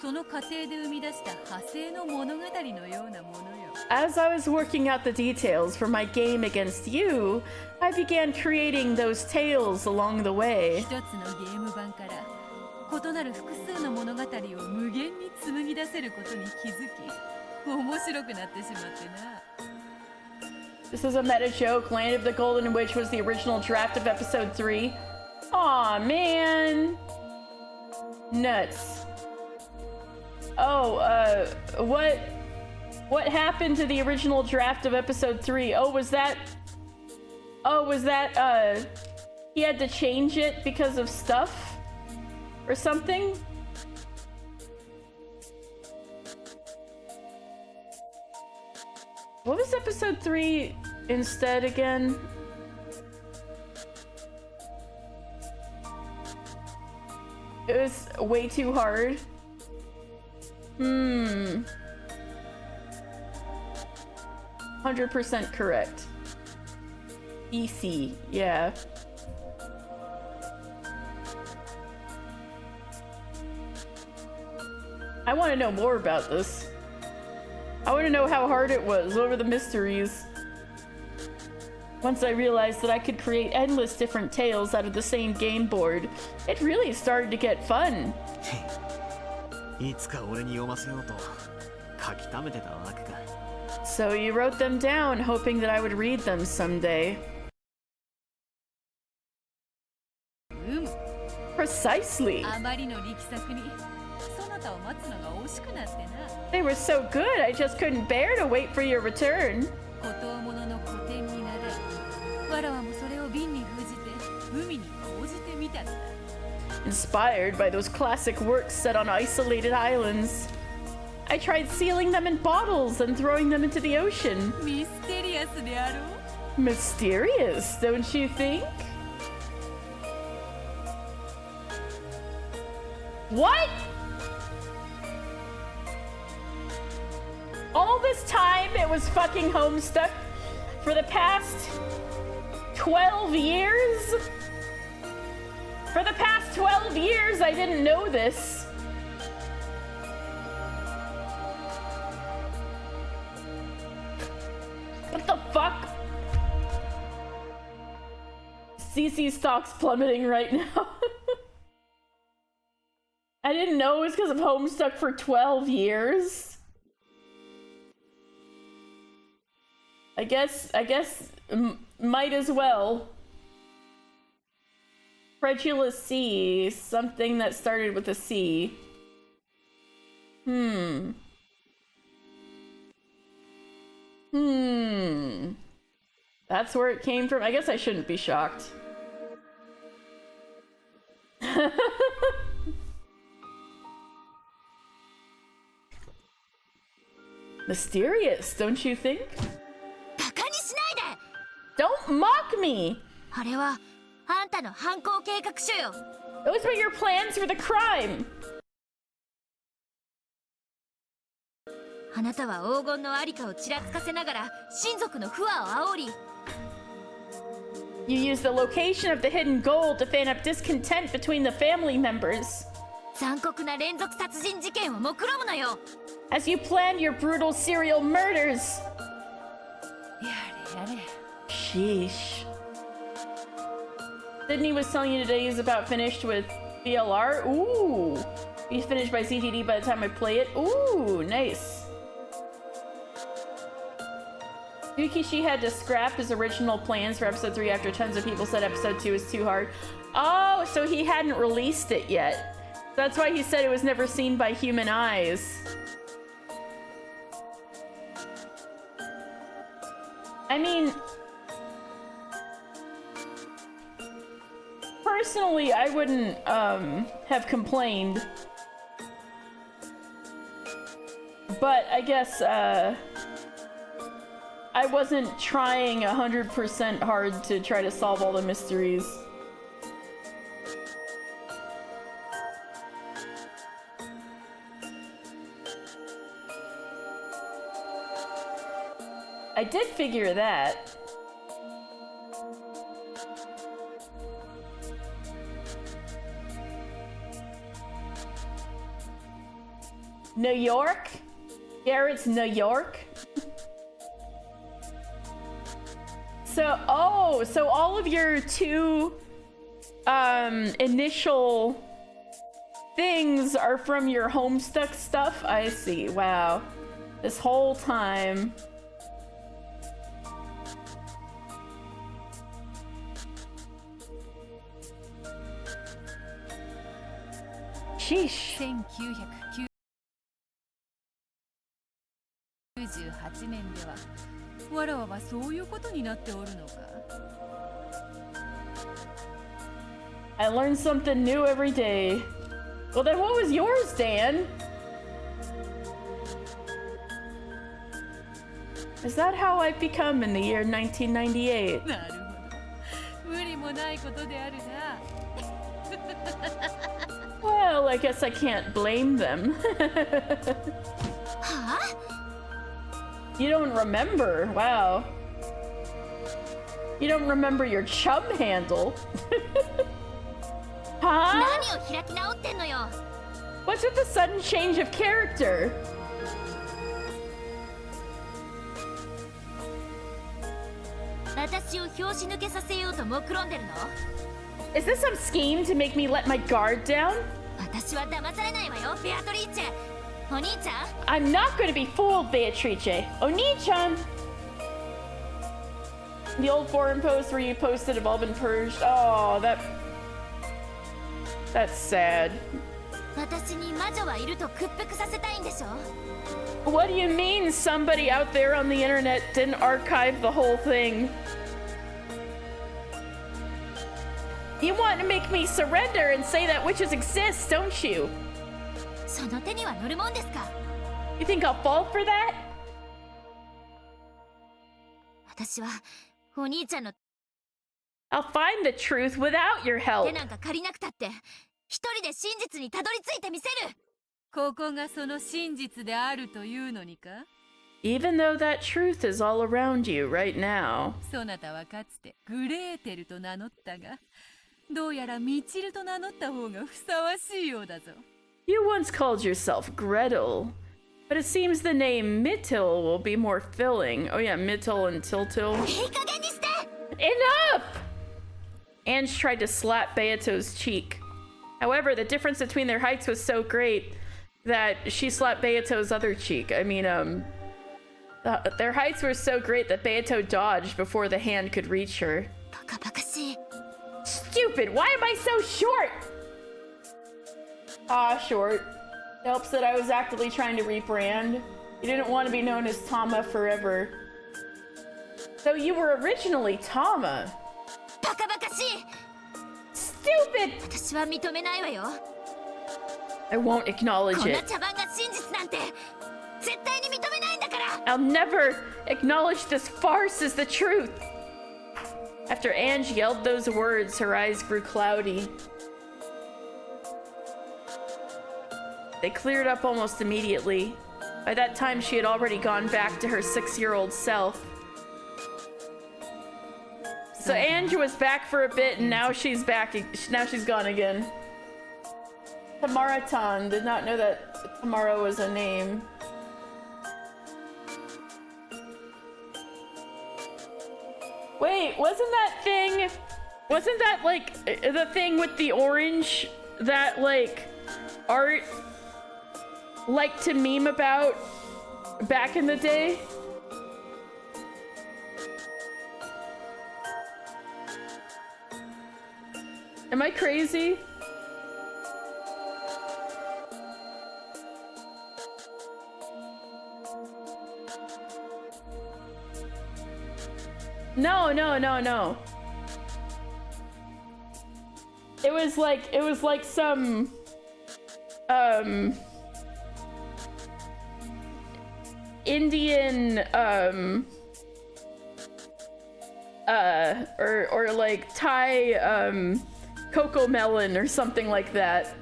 S12: その過程で生み出した派生の物語のようなものよ。
S1: As I was working out the details for my game against you, I began creating those tales along the way.
S12: 一つのゲーム版から異なる複数の物語を無限に紡ぎ出せることに気づき、面白くなってしまってな。
S1: This is a meta joke. Land of the Golden Witch was the original draft of episode 3. Aw, man. Nuts. Oh, what happened to the original draft of episode 3? Oh, was that, he had to change it because of stuff or something? What was episode 3 instead again? It was way too hard. 100% correct. EC, yeah. I want to know more about this. I want to know how hard it was. What were the mysteries? Once I realized that I could create endless different tales out of the same game board, it really started to get fun.
S2: いつか俺に読ませようと書き溜めてたわけか。
S1: So you wrote them down, hoping that I would read them someday. Precisely.
S12: あまりの力作にそなたを待つのが惜しくなってな。
S1: They were so good, I just couldn't bear to wait for your return.
S12: 孤島物の古典になれ、わらわもそれを瓶に封じて海に投じてみたのだ。
S1: Inspired by those classic works set on isolated islands, I tried sealing them in bottles and throwing them into the ocean.
S12: ミステリアスであろう。
S1: Mysterious, don't you think? What? All this time it was fucking Homestuck for the past 12 years? For the past 12 years I didn't know this. What the fuck? CC stock's plummeting right now. I didn't know it was because of Homestuck for 12 years. I guess might as well. Credulous C, something that started with a C. That's where it came from. I guess I shouldn't be shocked. Mysterious, don't you think?
S5: バカにしないで。
S1: Don't mock me!
S5: あれはあんたの犯行計画書よ。
S1: Those were your plans for the crime!
S5: あなたは黄金のありかをちらつかせながら親族の不和を煽り、
S1: You used the location of the hidden gold to fan up discontent between the family members.
S5: 残酷な連続殺人事件を目論むのよ。
S1: As you planned your brutal serial murders.
S12: やれやれ。
S1: Sheesh. Sydney was telling you today he's about finished with BLR. Ooh. He's finished by CTD by the time I play it. Ooh, nice. Yukishi had to scrap his original plans for episode 3 after tons of people said episode 2 was too hard. Oh, so he hadn't released it yet. That's why he said it was never seen by human eyes. I mean, personally, I wouldn't have complained. But I guess I wasn't trying 100% hard to try to solve all the mysteries. I did figure that. New York? Garrett's New York? So, oh, so all of your two initial things are from your Homestuck stuff? I see. Wow. This whole time. Sheesh.
S12: 1998年ではわらわはそういうことになっておるのか。
S1: I learn something new every day. Well, then what was yours, Dan? Is that how I've become in the year 1998?
S12: なるほど。無理もないことであるな。
S1: Well, I guess I can't blame them.
S5: Huh?
S1: You don't remember? Wow. You don't remember your chum handle? Huh?
S5: 何を開き直ってんのよ。
S1: What's with the sudden change of character?
S5: 私を拍子抜けさせようと目論んでるの？
S1: Is this some scheme to make me let my guard down?
S5: 私は騙されないわよ、ベアトリーチェ。お兄ちゃん？
S1: I'm not going to be fooled, Beatrice. Oni-chan! The old forum posts where you posted have all been purged. Oh, that's sad.
S5: 私に魔女はいると屈服させたいんでしょ？
S1: What do you mean somebody out there on the internet didn't archive the whole thing? You want to make me surrender and say that witches exist, don't you?
S5: その手には乗るもんですか？
S1: You think I'll fall for that?
S5: 私はお兄ちゃんの
S1: I'll find the truth without your
S5: 手
S1: help.
S5: なんか借りなくたって一人で真実にたどり着いてみせる。
S12: ここがその真実であるというのにか？
S1: Even though that truth is all around you right now.
S12: そなたはかつてグレーテルと名乗ったが、どうやらミチルと名乗った方がふさわしいようだぞ。
S1: You once called yourself Gretel, but it seems the name Mittil will be more filling. Oh yeah, Mittil and Tiltil.
S5: いい加減にして！
S1: Enough! Ange tried to slap Beato's cheek. However, the difference between their heights was so great that she slapped Beato's other cheek. I mean, their heights were so great that Beato dodged before the hand could reach her.
S5: バカバカしい。
S1: Stupid! Why am I so short? Ah, short. It helps that I was actively trying to rebrand. You didn't want to be known as Tama forever. So you were originally Tama.
S5: バカバカしい。
S1: Stupid!
S5: 私は認めないわよ。
S1: I won't acknowledge
S5: こんな
S1: it.
S5: 茶番が真実なんて絶対に認めないんだから。
S1: I'll never acknowledge this farce as the truth. After Ange yelled those words, her eyes grew cloudy. They cleared up almost immediately. By that time, she had already gone back to her 6-year-old self. So Ange was back for a bit, and now she's back. Now she's gone again. Tamara-tan. Did not know that Tamara was a name. Wait, wasn't that like the thing with the orange that like Art liked to meme about back in the day? Am I crazy? No. It was like some Indian or like Thai cocoa melon or something like that.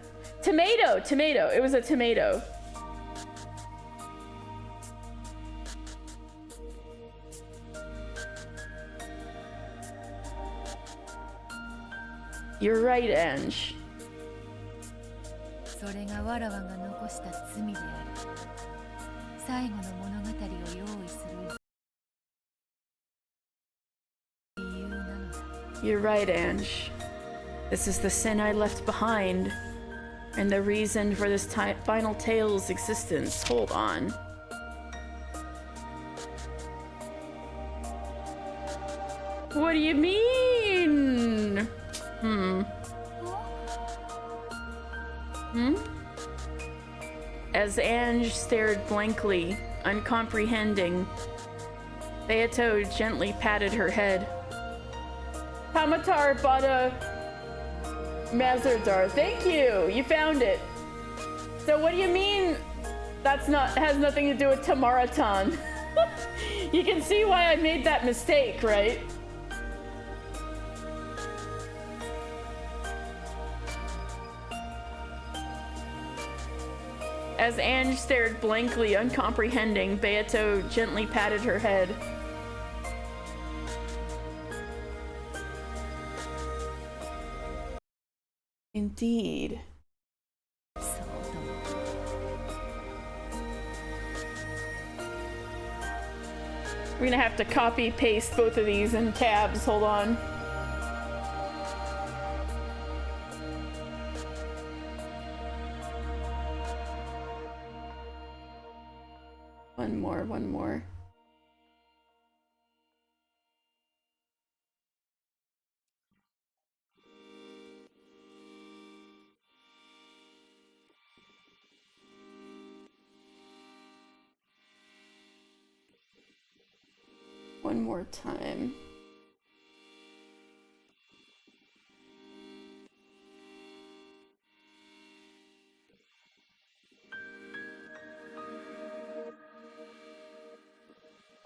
S1: Tomato. It was a tomato. You're right, Ange.
S12: それがわらわが残した罪である。最後の物語を用意する理由なのだ。
S1: You're right, Ange. This is the sin I left behind, and the reason for this final tale's existence. Hold on. What do you mean? As Ange stared blankly, uncomprehending, Beato gently patted her head. Hamatar Bada Mazardar, thank you! You found it. So what do you mean has nothing to do with Tamara-tan? You can see why I made that mistake, right? As Ange stared blankly, uncomprehending, Beato gently patted her head. Indeed. We're gonna have to copy paste both of these in tabs. Hold on. One more. One more time.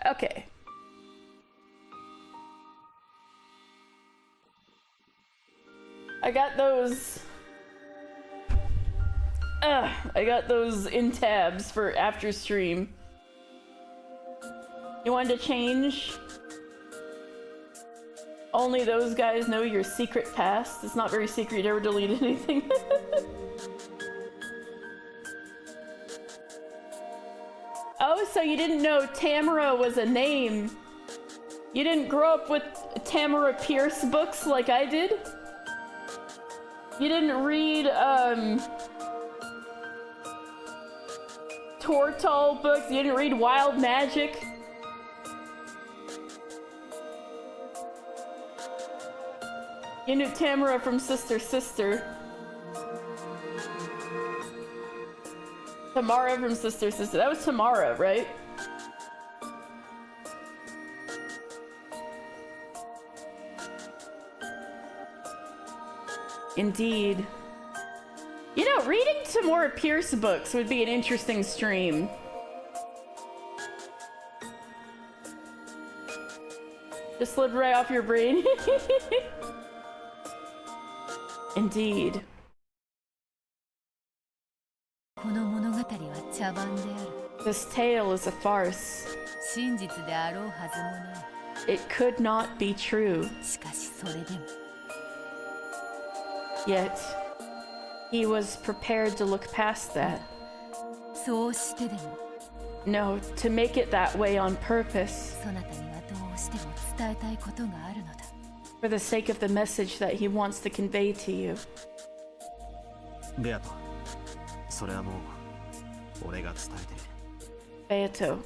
S1: Okay. I got those in tabs for after stream. You wanted to change? Only those guys know your secret past. It's not very secret, you never deleted anything. Oh, so you didn't know Tamara was a name. You didn't grow up with Tamara Pierce books like I did? You didn't read, Tortall books? You didn't read Wild Magic? You knew Tamara from Sister Sister. Tamara from Sister Sister. That was Tamara, right? Indeed. You know, reading Tamara Pierce books would be an interesting stream. Just slipped right off your brain. Indeed.
S12: この物語は茶番である。
S1: This tale is a farce.
S12: 真実であろうはずもない。
S1: It could not be true.
S12: しかしそれでも。
S1: Yet, he was prepared to look past that.
S12: そうしてでも。
S1: No, to make it that way on purpose.
S12: そなたにはどうしても伝えたいことがあるのだ。
S1: For the sake of the message that he wants to convey to you.
S2: ベアト、それはもう俺が伝えてる。
S1: Beato,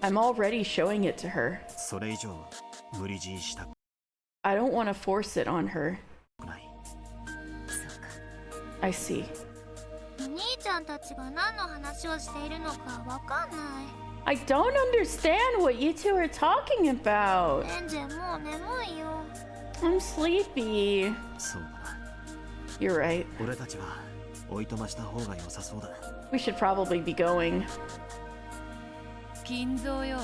S1: I'm already showing it to her.
S2: それ以上無理強いしたく
S1: I don't want to force it on her.
S2: ない。
S1: I see.
S3: お兄ちゃんたちが何の話をしているのかわかんない。
S1: I don't understand what you two are talking about.
S3: エンジェもう眠いよ。
S1: I'm sleepy.
S2: そうだな。
S1: You're right.
S2: 俺たちはおいとました方が良さそうだ。
S1: We should probably be going.
S12: 金蔵よ。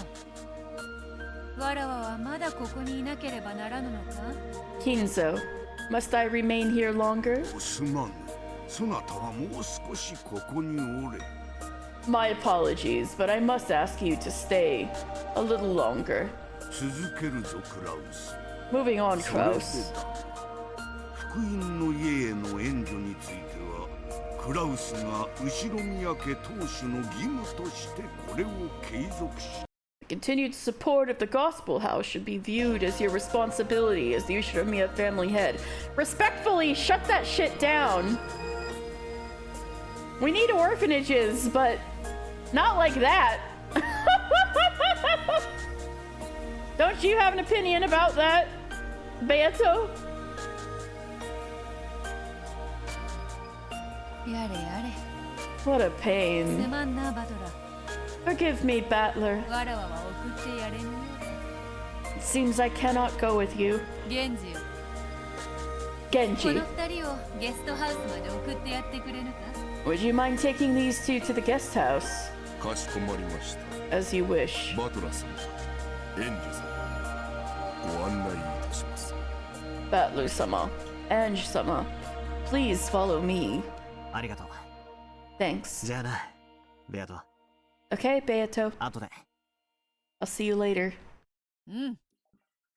S12: わらわはまだここにいなければならぬのか？
S1: Kinzo, must I remain here longer?
S7: すまん。そなたはもう少しここにおれ。
S1: My apologies, but I must ask you to stay a little longer.
S7: 続けるぞクラウス。
S1: Moving on,
S7: それで
S1: Kraus.
S7: だ。福音の家への援助については、クラウスが後宮家当主の義務としてこれを継続し。
S1: Continued support of the Gospel House should be viewed as your responsibility as the Ushinomiya family head. Respectfully, shut that shit down. We need orphanages, but not like that. Don't you have an opinion about that, Beato?
S12: やれやれ。
S1: What a
S12: す
S1: pain.
S12: まんなバトラ。
S1: Forgive me, Battler.
S12: わらわは送ってやれぬよ。
S1: It seems I cannot go with you.
S12: 源氏よ。こ
S1: Genji,
S12: の二人をゲストハウスまで送ってやってくれぬか？
S1: would you mind taking these two to the guest house?
S6: かしこまりました。
S1: As you wish.
S6: バトラ様、エンジ様、ご案内いたします。
S1: Battler-sama, Ange-sama, please follow me.
S2: ありがとう。
S1: Thanks.
S2: じゃあな、ベアト。
S1: Okay, Beato.
S2: 後で。
S1: I'll see you later.
S12: うん。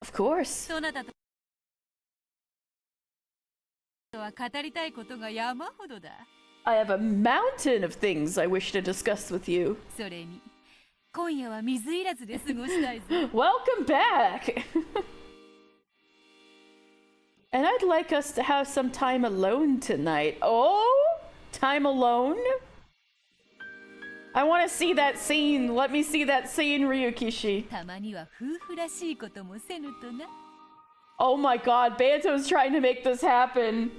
S1: Of course.
S12: そなたとは語りたいことが山ほどだ。
S1: I have a mountain of things I wish to discuss with you.
S12: それに今夜は水入らずで過ごしたいぞ。
S1: Welcome back! And I'd like us to have some time alone tonight. Oh? Time alone? I want to see that scene. Let me see that scene, Ryukishi.
S12: たまには夫婦らしいこともせぬとな。
S1: Oh my god, Beato's trying to make this happen.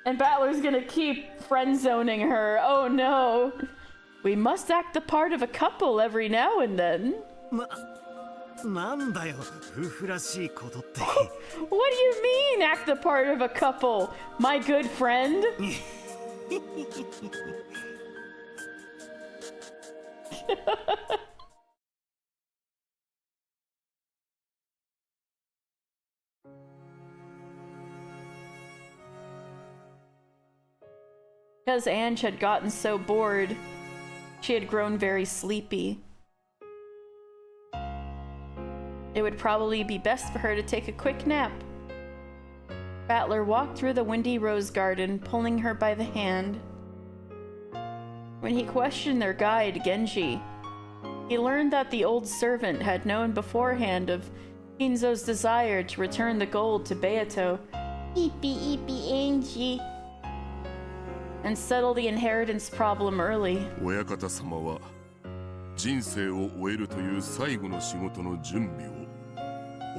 S1: And Battler's gonna keep friend zoning her. Oh no. We must act the part of a couple every now and then.
S2: なんだよ、夫婦らしいことって。
S1: What do you mean, act the part of a couple? My good friend? Because Ange had gotten so bored, she had grown very sleepy. It would probably be best for her to take a quick nap. Battler walked through the windy rose garden, pulling her by the hand. When he questioned their guide, Genji, he learned that the old servant had known beforehand of Kinzo's desire to return the gold to Beato, Angie, and settle the inheritance problem early.
S6: 親方様は人生を終えるという最後の仕事の準備を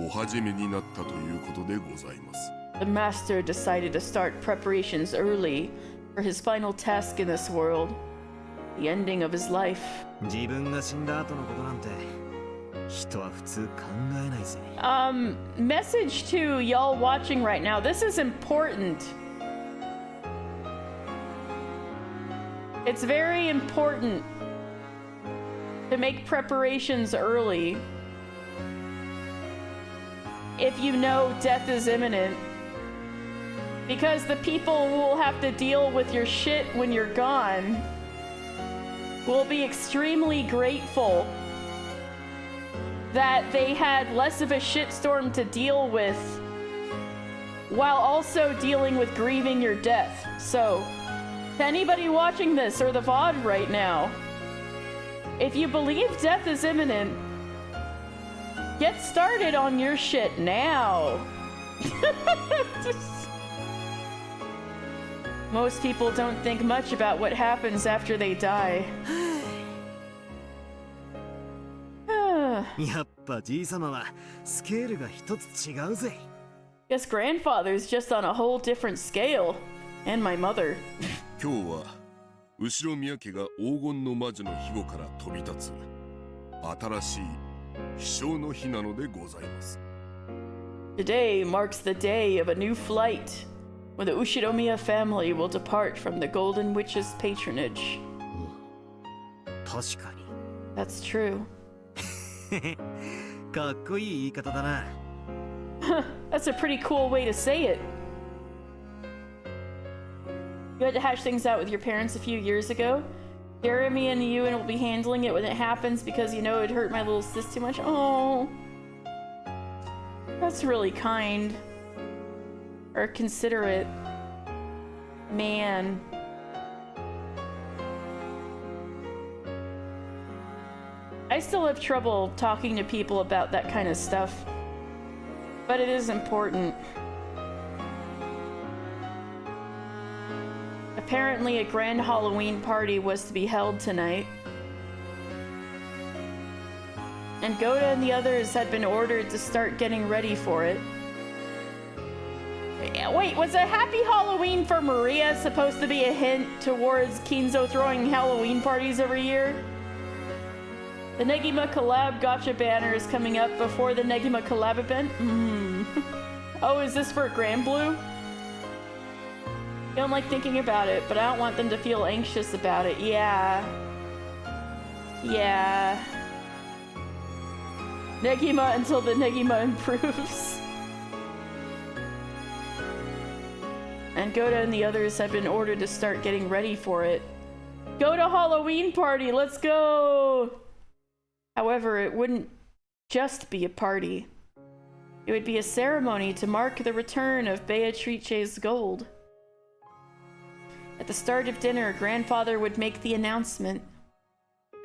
S6: お始めになったということでございます。
S1: The master decided to start preparations early for his final task in this world, the ending of his life.
S2: 自分が死んだ後のことなんて人は普通考えないぜ。
S1: Message to y'all watching right now. This is important. It's very important to make preparations early. if you know death is imminent. Because the people who will have to deal with your shit when you're gone will be extremely grateful that they had less of a shitstorm to deal with while also dealing with grieving your death. So, to anybody watching this or the VOD right now, if you believe death is imminent, get started on your shit now. Most people don't think much about what happens after they die.
S2: やっぱじいさまはスケールが一つ違うぜ。
S1: Guess grandfather's just on a whole different scale. And my mother.
S6: 今日は後ろ宮家が黄金の魔女の庇護から飛び立つ新しい飛翔の日なのでございます。
S1: Today marks the day of a new flight, when the Ushinomiya family will depart from the Golden Witch's patronage.
S2: 確かに。
S1: That's true.
S2: かっこいい言い方だな。
S1: That's a pretty cool way to say it. You had to hash things out with your parents a few years ago. Jeremy and Ewan will be handling it when it happens because you know it'd hurt my little sis too much. Oh, that's really kind. Or considerate. Man. I still have trouble talking to people about that kind of stuff. But it is important. Apparently a grand Halloween party was to be held tonight. And Goda and the others had been ordered to start getting ready for it. Wait, was a Happy Halloween for Maria supposed to be a hint towards Kinzo throwing Halloween parties every year? The Negima collab gotcha banner is coming up before the Negima collab event. Oh, is this for Grand Blue? I don't like thinking about it, but I don't want them to feel anxious about it. Yeah. Yeah. Negima until the Negima improves. And Goda and the others have been ordered to start getting ready for it. Go to Halloween party, let's go! However, it wouldn't just be a party. It would be a ceremony to mark the return of Beatrice's gold. At the start of dinner, Grandfather would make the announcement,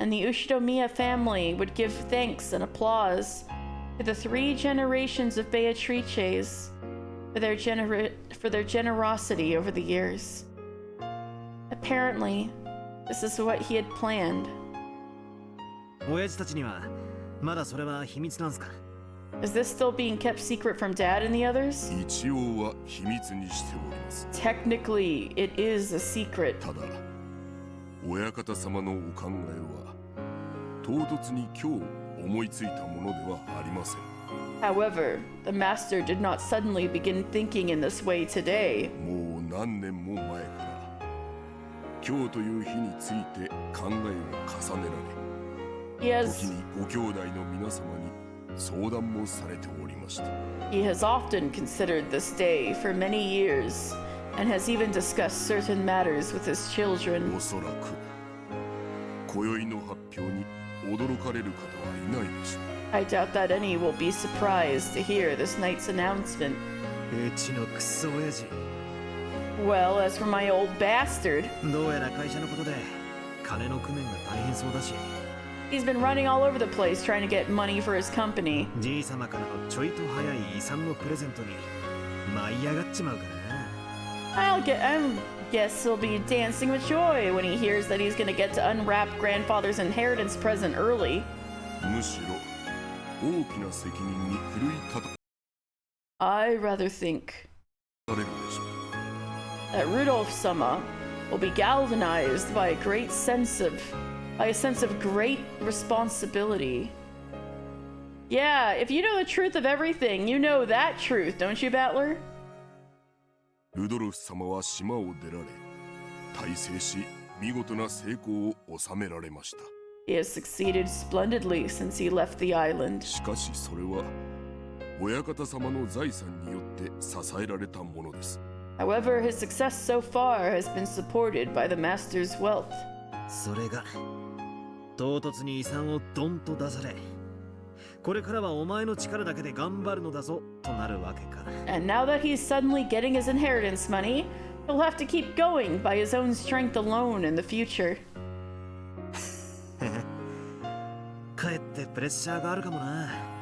S1: and the Ushinomiya family would give thanks and applause to the 3 generations of Beatrices for their generosity over the years. Apparently, this is what he had planned.
S2: 親父たちにはまだそれは秘密なんすか?
S1: Is this still being kept secret from Dad and the others?
S6: 一応は秘密にしております。
S1: Technically, it is a secret.
S6: ただ、親方様のお考えは唐突に今日思いついたものではありません。
S1: However, the master did not suddenly begin thinking in this way today.
S6: もう何年も前から今日という日について考えを重ねられ、
S1: He
S6: 時にご兄弟の皆様に相談もされておりました。
S1: has often considered this day for many years and has even discussed certain matters with his children.
S6: おそらく今宵の発表に驚かれる方はいないでしょう。
S1: I doubt that any will be surprised to hear this night's announcement.
S2: うちのクソ親父。
S1: Well, as for my old bastard,
S2: どうやら会社のことで金の工面が大変そうだし。
S1: he's been running all over the place trying to get money for his company.
S2: じいさまからのちょいと早い遺産のプレゼントに舞い上がっちまうかな。
S1: I guess he'll be dancing with joy when he hears that he's gonna get to unwrap grandfather's inheritance present early.
S6: むしろ大きな責任に奮い立た
S1: I rather think
S6: れるでしょう。
S1: that Rudolph-sama will be galvanized by a sense of great responsibility. Yeah, if you know the truth of everything, you know that truth, don't you, Battler?
S6: ルドルフ様は島を出られ、大成し見事な成功を収められました。
S1: He has succeeded splendidly since he left the island.
S6: しかしそれは親方様の財産によって支えられたものです。
S1: However, his success so far has been supported by the master's wealth.
S2: それが唐突に遺産をドンと出され、これからはお前の力だけで頑張るのだぞとなるわけか。
S1: And now that he's suddenly getting his inheritance money, he'll have to keep going by his own strength alone in the future.
S2: かえってプレッシャーがあるかもな。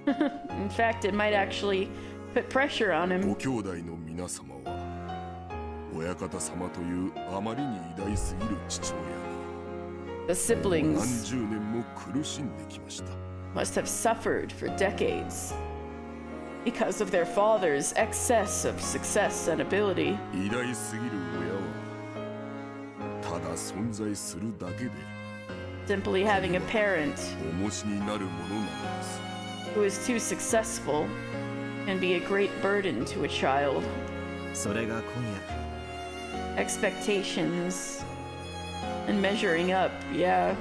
S1: In fact, it might actually put pressure on him.
S6: ご兄弟の皆様は親方様というあまりに偉大すぎる父親に
S1: The siblings
S6: 何十年も苦しんできました。
S1: must have suffered for decades because of their father's excess of success and ability.
S6: 偉大すぎる親はただ存在するだけで
S1: Simply having a parent
S6: 重しになるものなのです。
S1: who is too successful can be a great burden to a child.
S2: それが今夜
S1: Expectations and measuring up, yeah.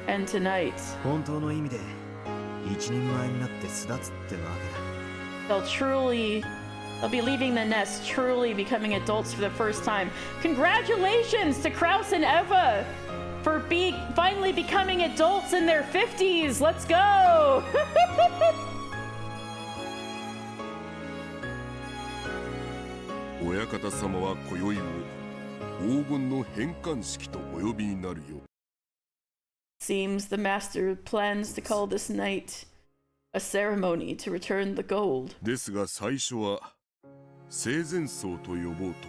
S1: And tonight,
S2: 本当の意味で一人前になって巣立つってわけだ。
S1: they'll be leaving the nest, truly becoming adults for the first time. Congratulations to Kraus and Eva for finally becoming adults in their 50s. Let's go!
S6: 親方様は今宵を黄金の返還式とお呼びになるよ。
S1: Seems the master plans to call this night a ceremony to return the gold.
S6: ですが最初は生前葬と呼ぼうと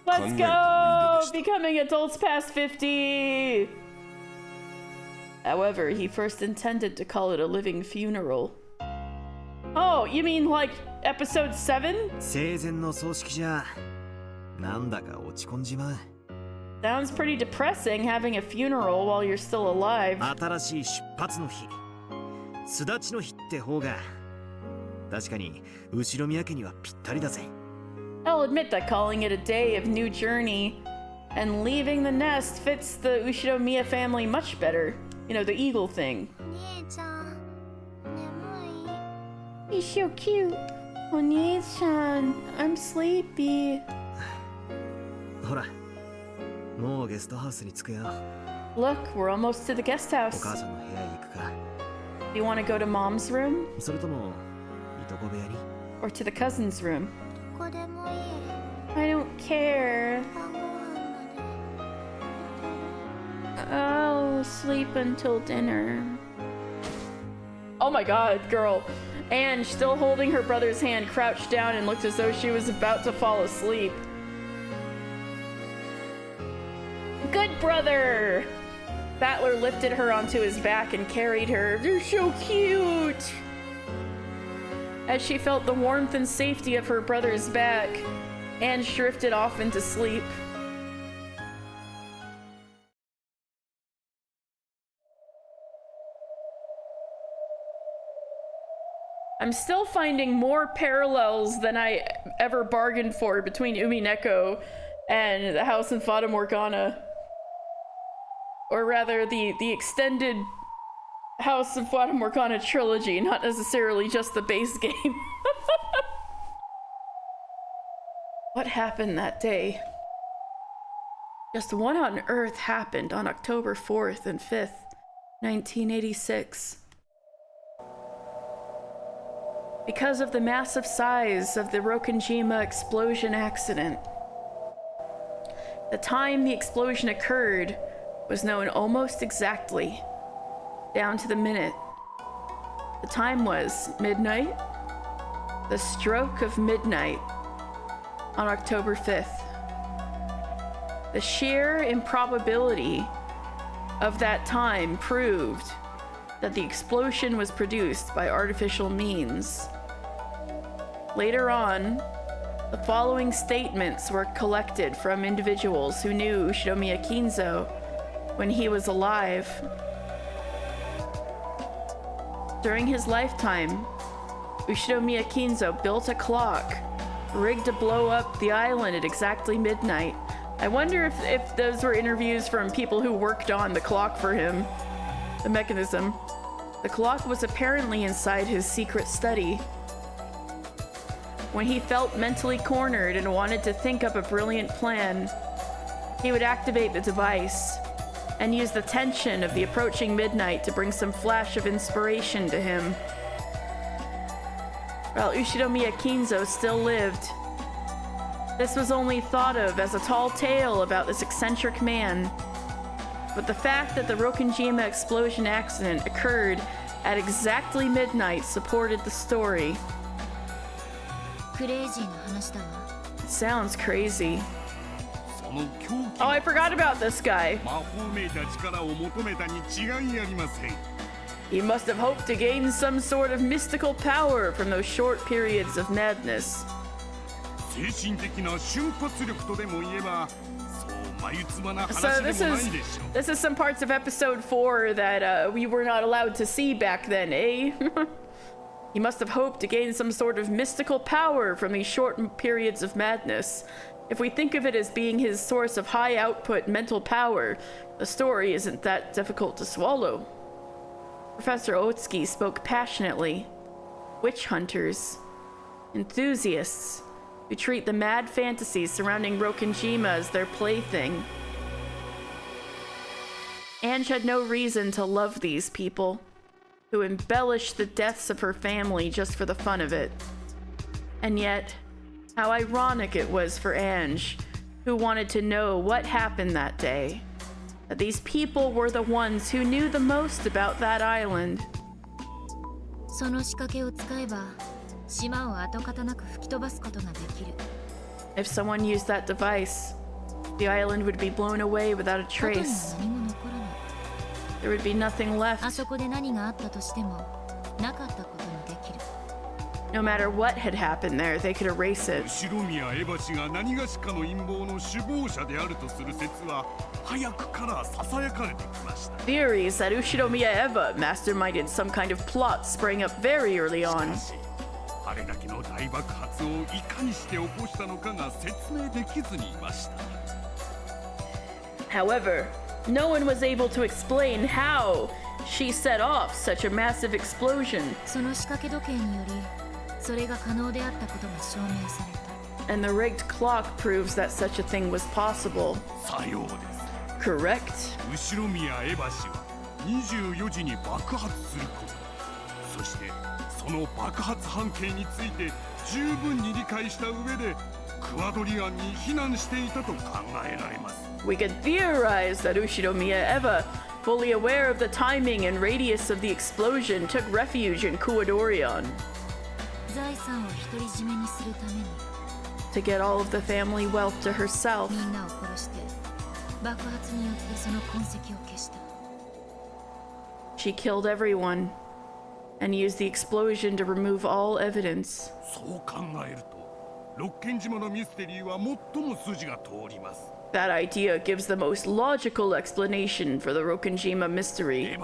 S6: 考
S1: Let's
S6: え
S1: go!
S6: たおいででした。
S1: Becoming adults past 50! However, he first intended to call it a living funeral. Oh, you mean like episode 7?
S2: 生前の葬式じゃなんだか落ち込んじまう。
S1: Sounds pretty depressing having a funeral while you're still alive.
S2: 新しい出発の日、巣立ちの日って方が確かに後宮家にはぴったりだぜ。
S1: I'll admit that calling it a day of new journey and leaving the nest fits the Ushinomiya family much better. You know, the eagle thing.
S3: 兄ちゃん眠い
S1: He's so cute. Oni-chan, I'm sleepy.
S2: ほら、もうゲストハウスに着くよ。
S1: Look, we're almost to the guest
S2: お
S1: house.
S2: 母さんの部屋へ行くか、
S1: Do you want to go to mom's room
S2: それともいとこ部屋に。
S1: or to the cousin's room?
S3: どこでもいい
S1: I don't care.
S3: 晩ご飯まで
S1: I'll sleep until dinner. Oh my god, girl. Anne, still holding her brother's hand, crouched down and looked as though she was about to fall asleep. Good brother! Battler lifted her onto his back and carried her. They're so cute! As she felt the warmth and safety of her brother's back, Anne drifted off into sleep. I'm still finding more parallels than I ever bargained for between Umineko and the house in Fata Morgana. Or rather, the extended House of Fata Morgana trilogy, not necessarily just the base game. What happened that day? Just what on earth happened on October 4th and 5th, 1986? Because of the massive size of the Rokenjima explosion accident. The time the explosion occurred was known almost exactly, down to the minute. The time was midnight, the stroke of midnight on October 5th. The sheer improbability of that time proved that the explosion was produced by artificial means. Later on, the following statements were collected from individuals who knew Shinomiya Kinzo when he was alive. During his lifetime, Ushinomiya Kinzo built a clock rigged to blow up the island at exactly midnight. I wonder if those were interviews from people who worked on the clock for him, the mechanism. The clock was apparently inside his secret study. When he felt mentally cornered and wanted to think up a brilliant plan, he would activate the device and use the tension of the approaching midnight to bring some flash of inspiration to him. While Ushinomiya Kinzo still lived, this was only thought of as a tall tale about this eccentric man. But the fact that the Rokenjima explosion accident occurred at exactly midnight supported the story. It sounds crazy. Oh, I forgot about this guy. He must have hoped to gain some sort of mystical power from those short periods of madness. So this is some parts of episode 4 that we were not allowed to see back then, eh? He must have hoped to gain some sort of mystical power from these short periods of madness. If we think of it as being his source of high output mental power, the story isn't that difficult to swallow. Professor Otsuki spoke passionately. Witch hunters, enthusiasts, who treat the mad fantasies surrounding Rokenjima as their plaything. Ange had no reason to love these people, who embellished the deaths of her family just for the fun of it. And yet, how ironic it was for Ange, who wanted to know what happened that day, that these people were the ones who knew the most about that island. If someone used that device, the island would be blown away without a trace. There would be nothing left. No matter what had happened there, they could erase it. Theories that Ushinomiya Eva masterminded some kind of plot sprang up very early on. However, no one was able to explain how she set off such a massive explosion. And the rigged clock proves that such a thing was possible. Correct? We can theorize that Ushinomiya Eva, fully aware of the timing and radius of the explosion, took refuge in Kuwadorion to get all of the family wealth to herself. She killed everyone and used the explosion to remove all evidence. That idea gives the most logical explanation for the Rokenjima mystery.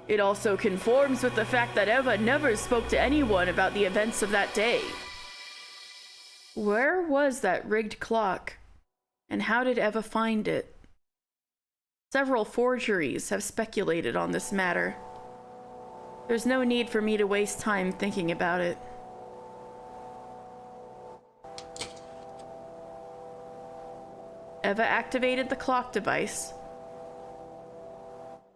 S1: It also conforms with the fact that Eva never spoke to anyone about the events of that day. Where was that rigged clock? And how did Eva find it? Several forgeries have speculated on this matter. There's no need for me to waste time thinking about it. Eva activated the clock device,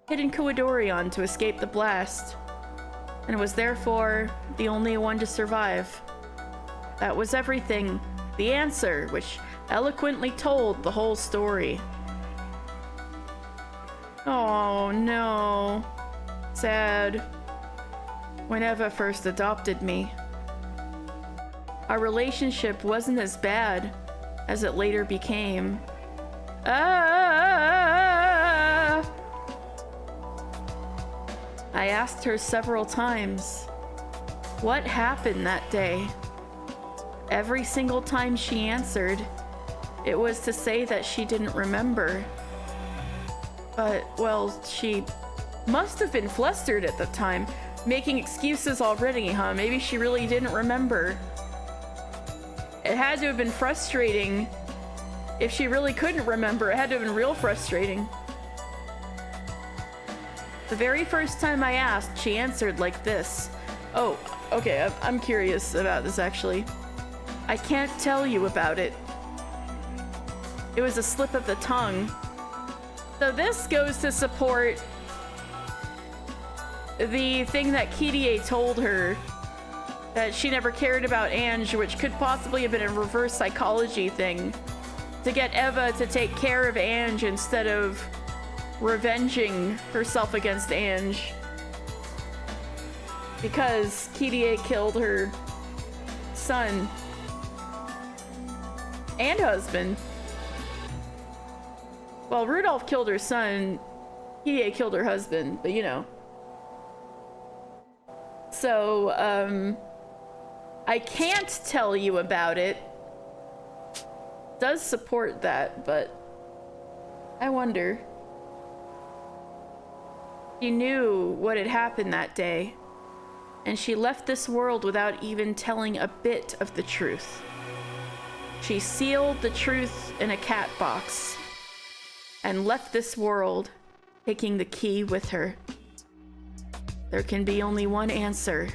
S1: hid in Kuwadorion to escape the blast, and was therefore the only one to survive. That was everything. The answer, which eloquently told the whole story. Oh no. Sad. When Eva first adopted me, our relationship wasn't as bad as it later became. I asked her several times, what happened that day? Every single time she answered, it was to say that she didn't remember. But, well, she must have been flustered at the time, making excuses already, huh? Maybe she really didn't remember. It had to have been frustrating If she really couldn't remember, it had to have been real frustrating. The very first time I asked, she answered like this. Oh, okay, I'm curious about this actually. I can't tell you about it. It was a slip of the tongue. So this goes to support the thing that Kirie told her, that she never cared about Ange, which could possibly have been a reverse psychology thing, to get Eva to take care of Ange instead of revenging herself against Ange. Because Kirie killed her son and husband. Well, Rudolph killed her son, Kirie killed her husband, but you know. So, I can't tell you about it. Does support that, but I wonder. She knew what had happened that day, and she left this world without even telling a bit of the truth. She sealed the truth in a cat box and left this world, taking the key with her. There can be only one answer.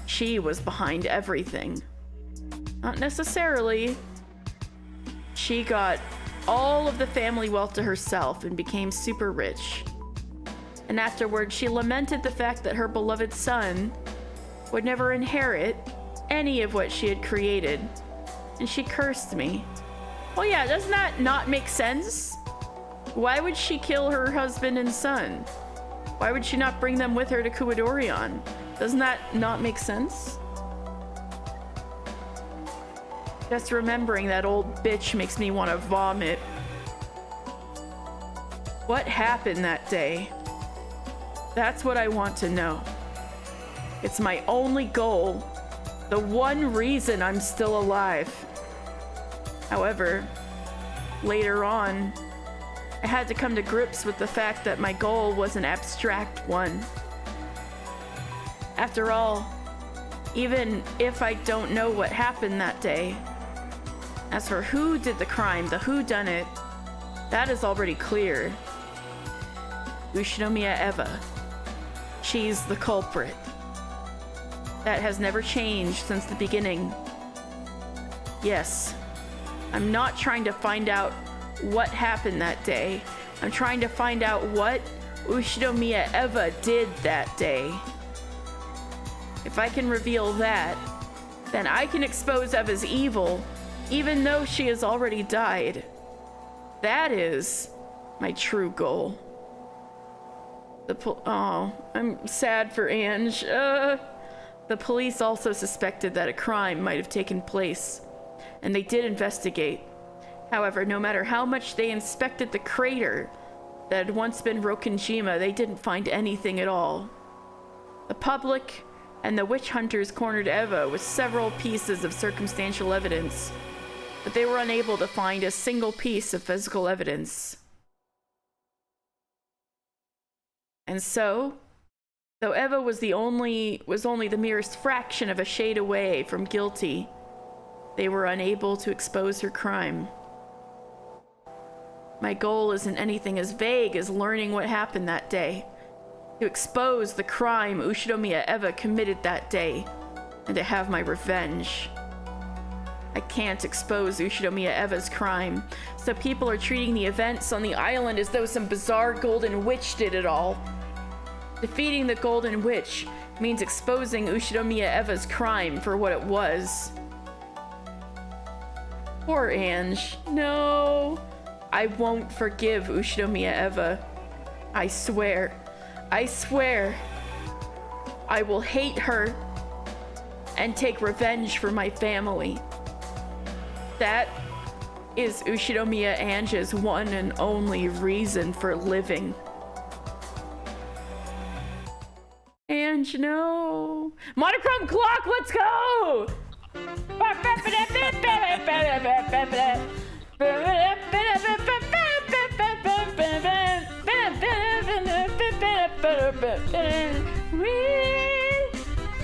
S1: She was behind everything. Not necessarily. She got all of the family wealth to herself and became super rich. And afterwards, she lamented the fact that her beloved son would never inherit any of what she had created. And she cursed me. Well, yeah, doesn't that not make sense? Why would she kill her husband and son? Why would she not bring them with her to Kuwadorion? Doesn't that not make sense? Just remembering that old bitch makes me want to vomit. What happened that day? That's what I want to know. It's my only goal. The one reason I'm still alive. However, later on, I had to come to grips with the fact that my goal was an abstract one. After all, even if I don't know what happened that day, as for who did the crime, the whodunit, that is already clear. Ushinomiya Eva. She's the culprit. That has never changed since the beginning. Yes, I'm not trying to find out what happened that day. I'm trying to find out what Ushinomiya Eva did that day. If I can reveal that, then I can expose Eva's evil, even though she has already died. That is my true goal. Oh, I'm sad for Ange. The police also suspected that a crime might have taken place, and they did investigate. However, no matter how much they inspected the crater that had once been Rokenjima, they didn't find anything at all. The public and the witch hunters cornered Eva with several pieces of circumstantial evidence, but they were unable to find a single piece of physical evidence. And so, though Eva was only the merest fraction of a shade away from guilty, they were unable to expose her crime. My goal isn't anything as vague as learning what happened that day, to expose the crime Ushinomiya Eva committed that day, and to have my revenge. I can't expose Ushinomiya Eva's crime, so people are treating the events on the island as though some bizarre golden witch did it all. Defeating the golden witch means exposing Ushinomiya Eva's crime for what it was. Poor Ange. No, I won't forgive Ushinomiya Eva. I swear. I swear. I will hate her and take revenge for my family. That is Ushinomiya Ange's one and only reason for living. Ange, no. Monochrome clock, let's go!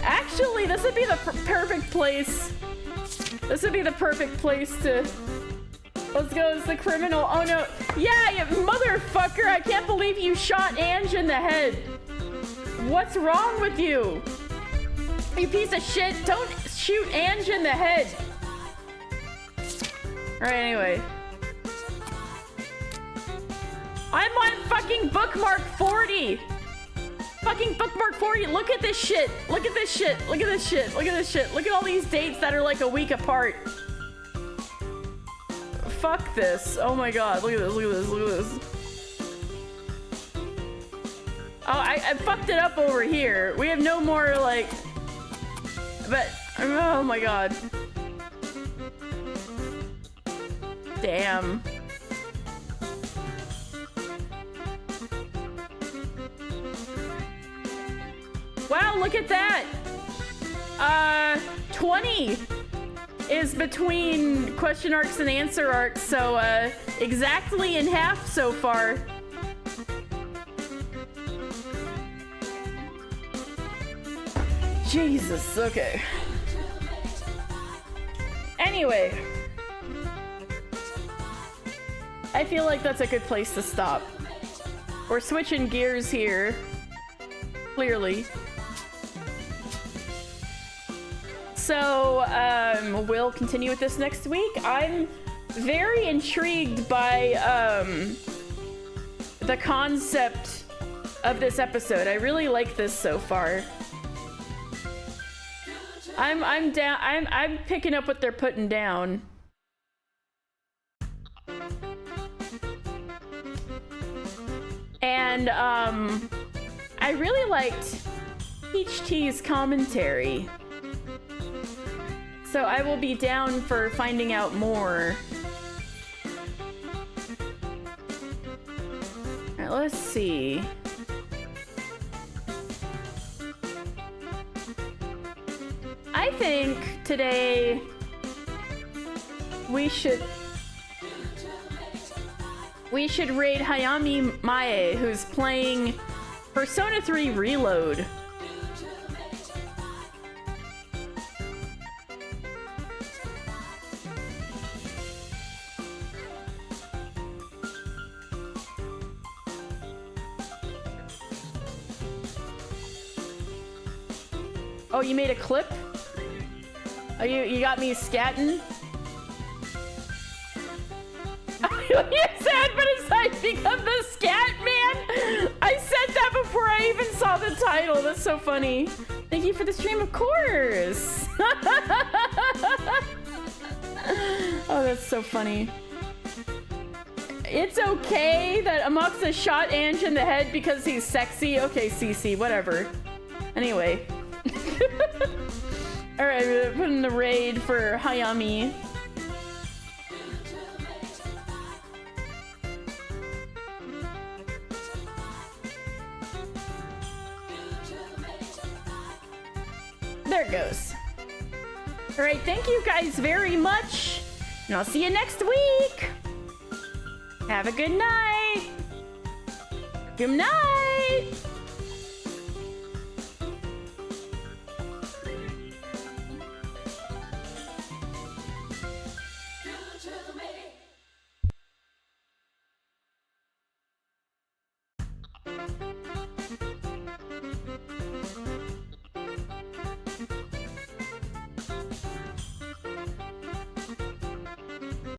S1: Actually, the this would be the perfect place. This would be the perfect place to... Let's go as the criminal. Oh no. Yeah, you motherfucker. I can't believe you shot Ange in the head. What's wrong with you? You piece of shit. Don't shoot Ange in the head. Alright, anyway. I'm on fucking bookmark 40. Fucking bookmark 40. Look at this shit. Look at this shit. Look at this shit. Look at this shit. Look at all these dates that are like a week apart. Fuck this. Oh my god. Look at this. Look at this. Look at this. Oh, I fucked it up over here. We have no more like... But... Oh my god. Damn. Wow, look at that. 20 is between question arcs and answer arcs, so exactly in half so far. Jesus, okay. Anyway. I feel like that's a good place to stop. We're switching gears here. Clearly. So, we'll continue with this next week. I'm very intrigued by, the concept of this episode. I really like this so far. I'm down. I'm picking up what they're putting down. And I really liked Peach Tea's commentary. So I will be down for finding out more. Alright, let's see. I think today we should raid Hayami Mae, who's playing Persona 3 Reload. Oh, you made a clip? Oh, you got me scatting? You're sad, but it's like become the scat man. I said that before I even saw the title. That's so funny. Thank you for the stream, of course. Oh, that's so funny. It's okay that Amaxa shot Ange in the head because he's sexy. Okay, CC, whatever. Anyway. Alright, we're putting the raid for Hayami. There it goes. Alright, thank you guys very much. And I'll see you next week. Have a good night. Good night.